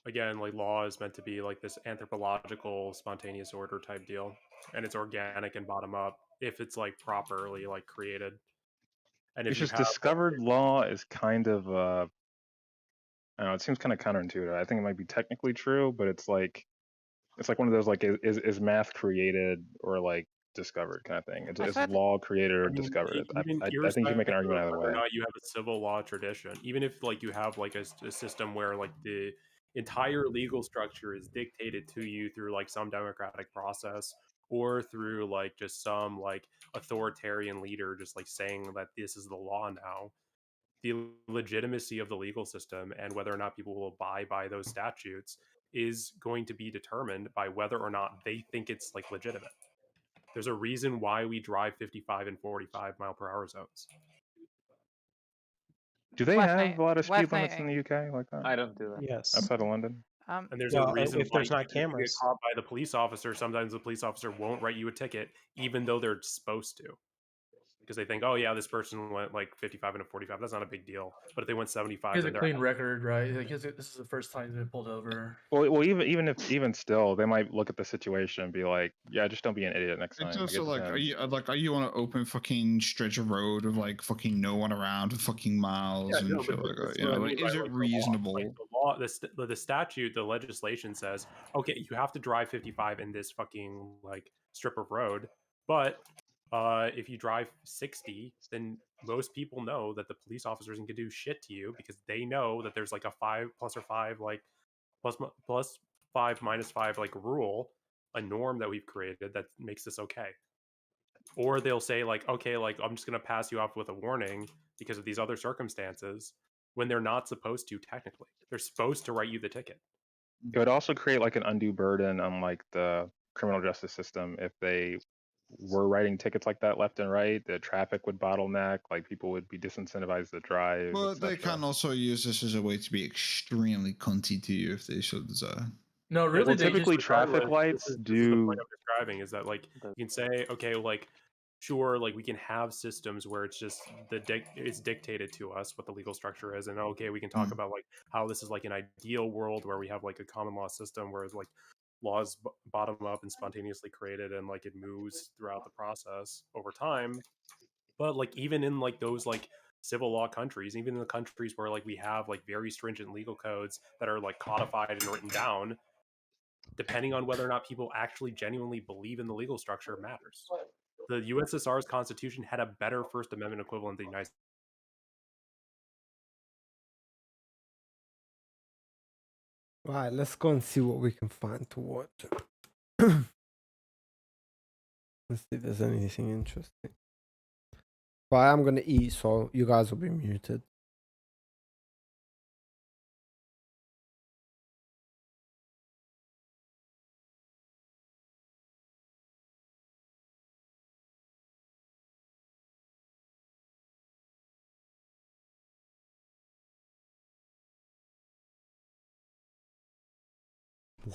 again, like law is meant to be like this anthropological spontaneous order type deal, and it's organic and bottom up if it's like properly like created. And if It's you just have discovered law is kind of I don't know, it seems kind of counterintuitive. I think it might be technically true, but it's like one of those like is math created or like discovered kind of thing. Is law created or discovered? I think you can make an argument either whether way. or not you have a civil law tradition, even if like you have like a system where like the entire legal structure is dictated to you through like some democratic process or through like just some like authoritarian leader just like saying that this is the law now, the legitimacy of the legal system and whether or not people will abide by those statutes is going to be determined by whether or not they think it's like legitimate. There's a reason why we drive 55 and 45 mile per hour zones. Do they Worth have noting- a lot of worth speed limits in noting. the UK like that? I don't do that. Yes. Outside of London? And there's Well, a reason if why there's not even if you get cameras. caught by the police officer, sometimes the police officer won't write you a ticket, even though they're supposed to. Because they think, oh yeah, this person went like 55 and a 45. That's not a big deal. But if they went 75, He has a then they're clean record, right? Like this is the first time he's been pulled over. Well, even still, they might look at the situation and be like, "Yeah, just don't be an idiot next time." It's Like, also it like, depends. are you on an open fucking stretch of road with like fucking no one around for fucking miles Yeah, and no, shit but like that? that's You what I know, mean is by, it like, the law. reasonable? Like, the law, the statute, the legislation says, okay, you have to drive 55 in this fucking like strip of road, but if you drive 60, then most people know that the police officer isn't gonna do shit to you because they know that there's like a 5 plus or 5 like plus 5 minus 5 like rule, a norm that we've created that makes this okay. Or they'll say like, okay, like I'm just gonna pass you off with a warning because of these other circumstances when they're not supposed to technically. They're supposed to write you the ticket. It would also create like an undue burden on like the criminal justice system if they were writing tickets like that left and right, the traffic would bottleneck, like people would be disincentivized to drive. Well, they can also use this as a way to be extremely cunty to you if they so desire. No, Yeah, really, well, they typically just traffic regardless, lights this is the do. point I'm describing is that like you can say, okay, like sure, like we can have systems where it's just it's dictated to us what the legal structure is, and okay, we can talk about like how this is like an ideal world where we have like a common law system where it's like laws bottom up and spontaneously created, and like it moves throughout the process over time. But like even in like those like civil law countries, even in the countries where like we have like very stringent legal codes that are like codified and written down, depending on whether or not people actually genuinely believe in the legal structure matters. The USSR's constitution had a better First Amendment equivalent than the United States. Right, let's go and see what we can find to watch. Let's see if there's anything interesting. But I am going to eat, so you guys will be muted.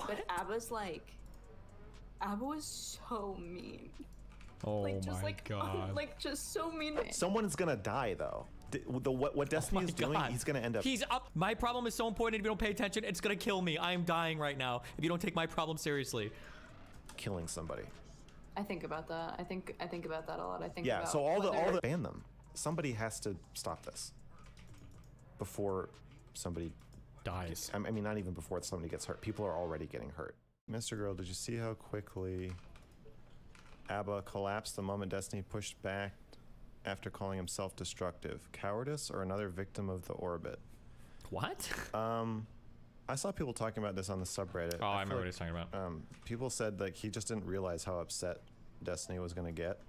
But Abba's like, Abba was so mean. Oh Like just my like god. like just so mean. Someone's gonna die though. What Destiny is doing, he's gonna end up. He's up. My problem is so important. If you don't pay attention, it's gonna kill me. I am dying right now. If you don't take my problem seriously. Killing somebody. I think about that. I think about that a lot. I think Yeah. about So all the whether- ban them. Somebody has to stop this before somebody dies. I mean, not even before somebody gets hurt. People are already getting hurt. Mr. Girl, did you see how quickly Abba collapsed the moment Destiny pushed back after calling him self-destructive? Cowardice or another victim of the orbit? What? I saw people talking about this on the subreddit. Oh, I remember feel what he's talking about. People said like he just didn't realize how upset Destiny was gonna get.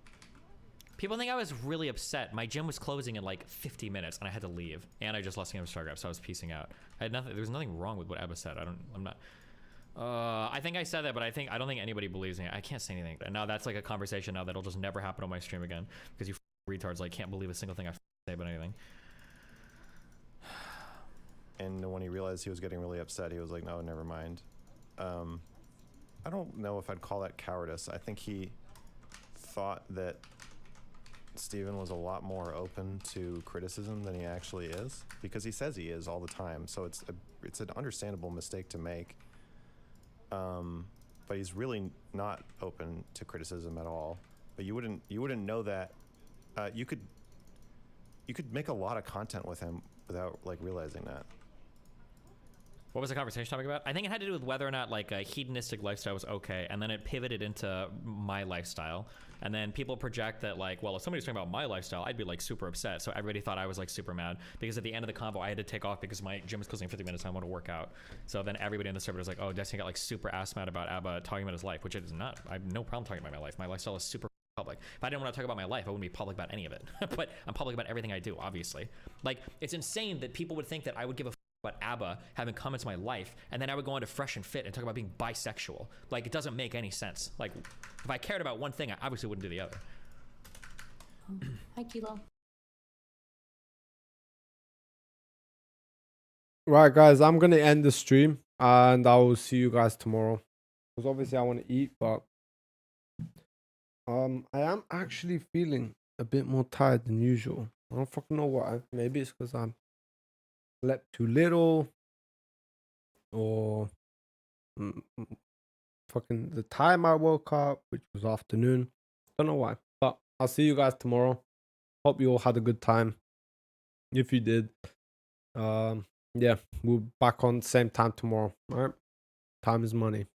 People think I was really upset. My gym was closing in like 50 minutes and I had to leave. And I just lost game of StarCraft, so I was piecing out. I had nothing. There was nothing wrong with what Abba said. I'm not. I think I said that, but I don't think anybody believes me. I can't say anything. And now that's like a conversation now that'll just never happen on my stream again because you retards like can't believe a single thing I say about anything. And when he realized he was getting really upset, he was like, "No, never mind." I don't know if I'd call that cowardice. I think he thought that Steven was a lot more open to criticism than he actually is, because he says he is all the time. So it's an understandable mistake to make. But he's really not open to criticism at all. But you wouldn't know that. You could make a lot of content with him without like realizing that. What was the conversation topic about? I think it had to do with whether or not like a hedonistic lifestyle was okay, and then it pivoted into my lifestyle. And then people project that like, well, if somebody's talking about my lifestyle, I'd be like super upset. So everybody thought I was like super mad because at the end of the convo, I had to take off because my gym was closing in 50 minutes. I want to work out. So then everybody in the server was like, oh, Destiny got like super ass mad about Abba talking about his life, which it is not. I have no problem talking about my life. My lifestyle is super public. If I didn't want to talk about my life, I wouldn't be public about any of it. But I'm public about everything I do, obviously. Like, it's insane that people would think that I would give a about Abba having come into my life, and then I would go on to Fresh and Fit and talk about being bisexual. Like, it doesn't make any sense. Like, if I cared about one thing, I obviously wouldn't do the other. Hi, Kilo. Right, guys, I'm going to end the stream, and I will see you guys tomorrow. Because obviously I want to eat, but I am actually feeling a bit more tired than usual. I don't fucking know why. Maybe it's because I'm slept too little, or fucking the time I woke up, which was afternoon. Don't know why, but I'll see you guys tomorrow. Hope you all had a good time. If you did, yeah, we'll be back on same time tomorrow. All right, time is money.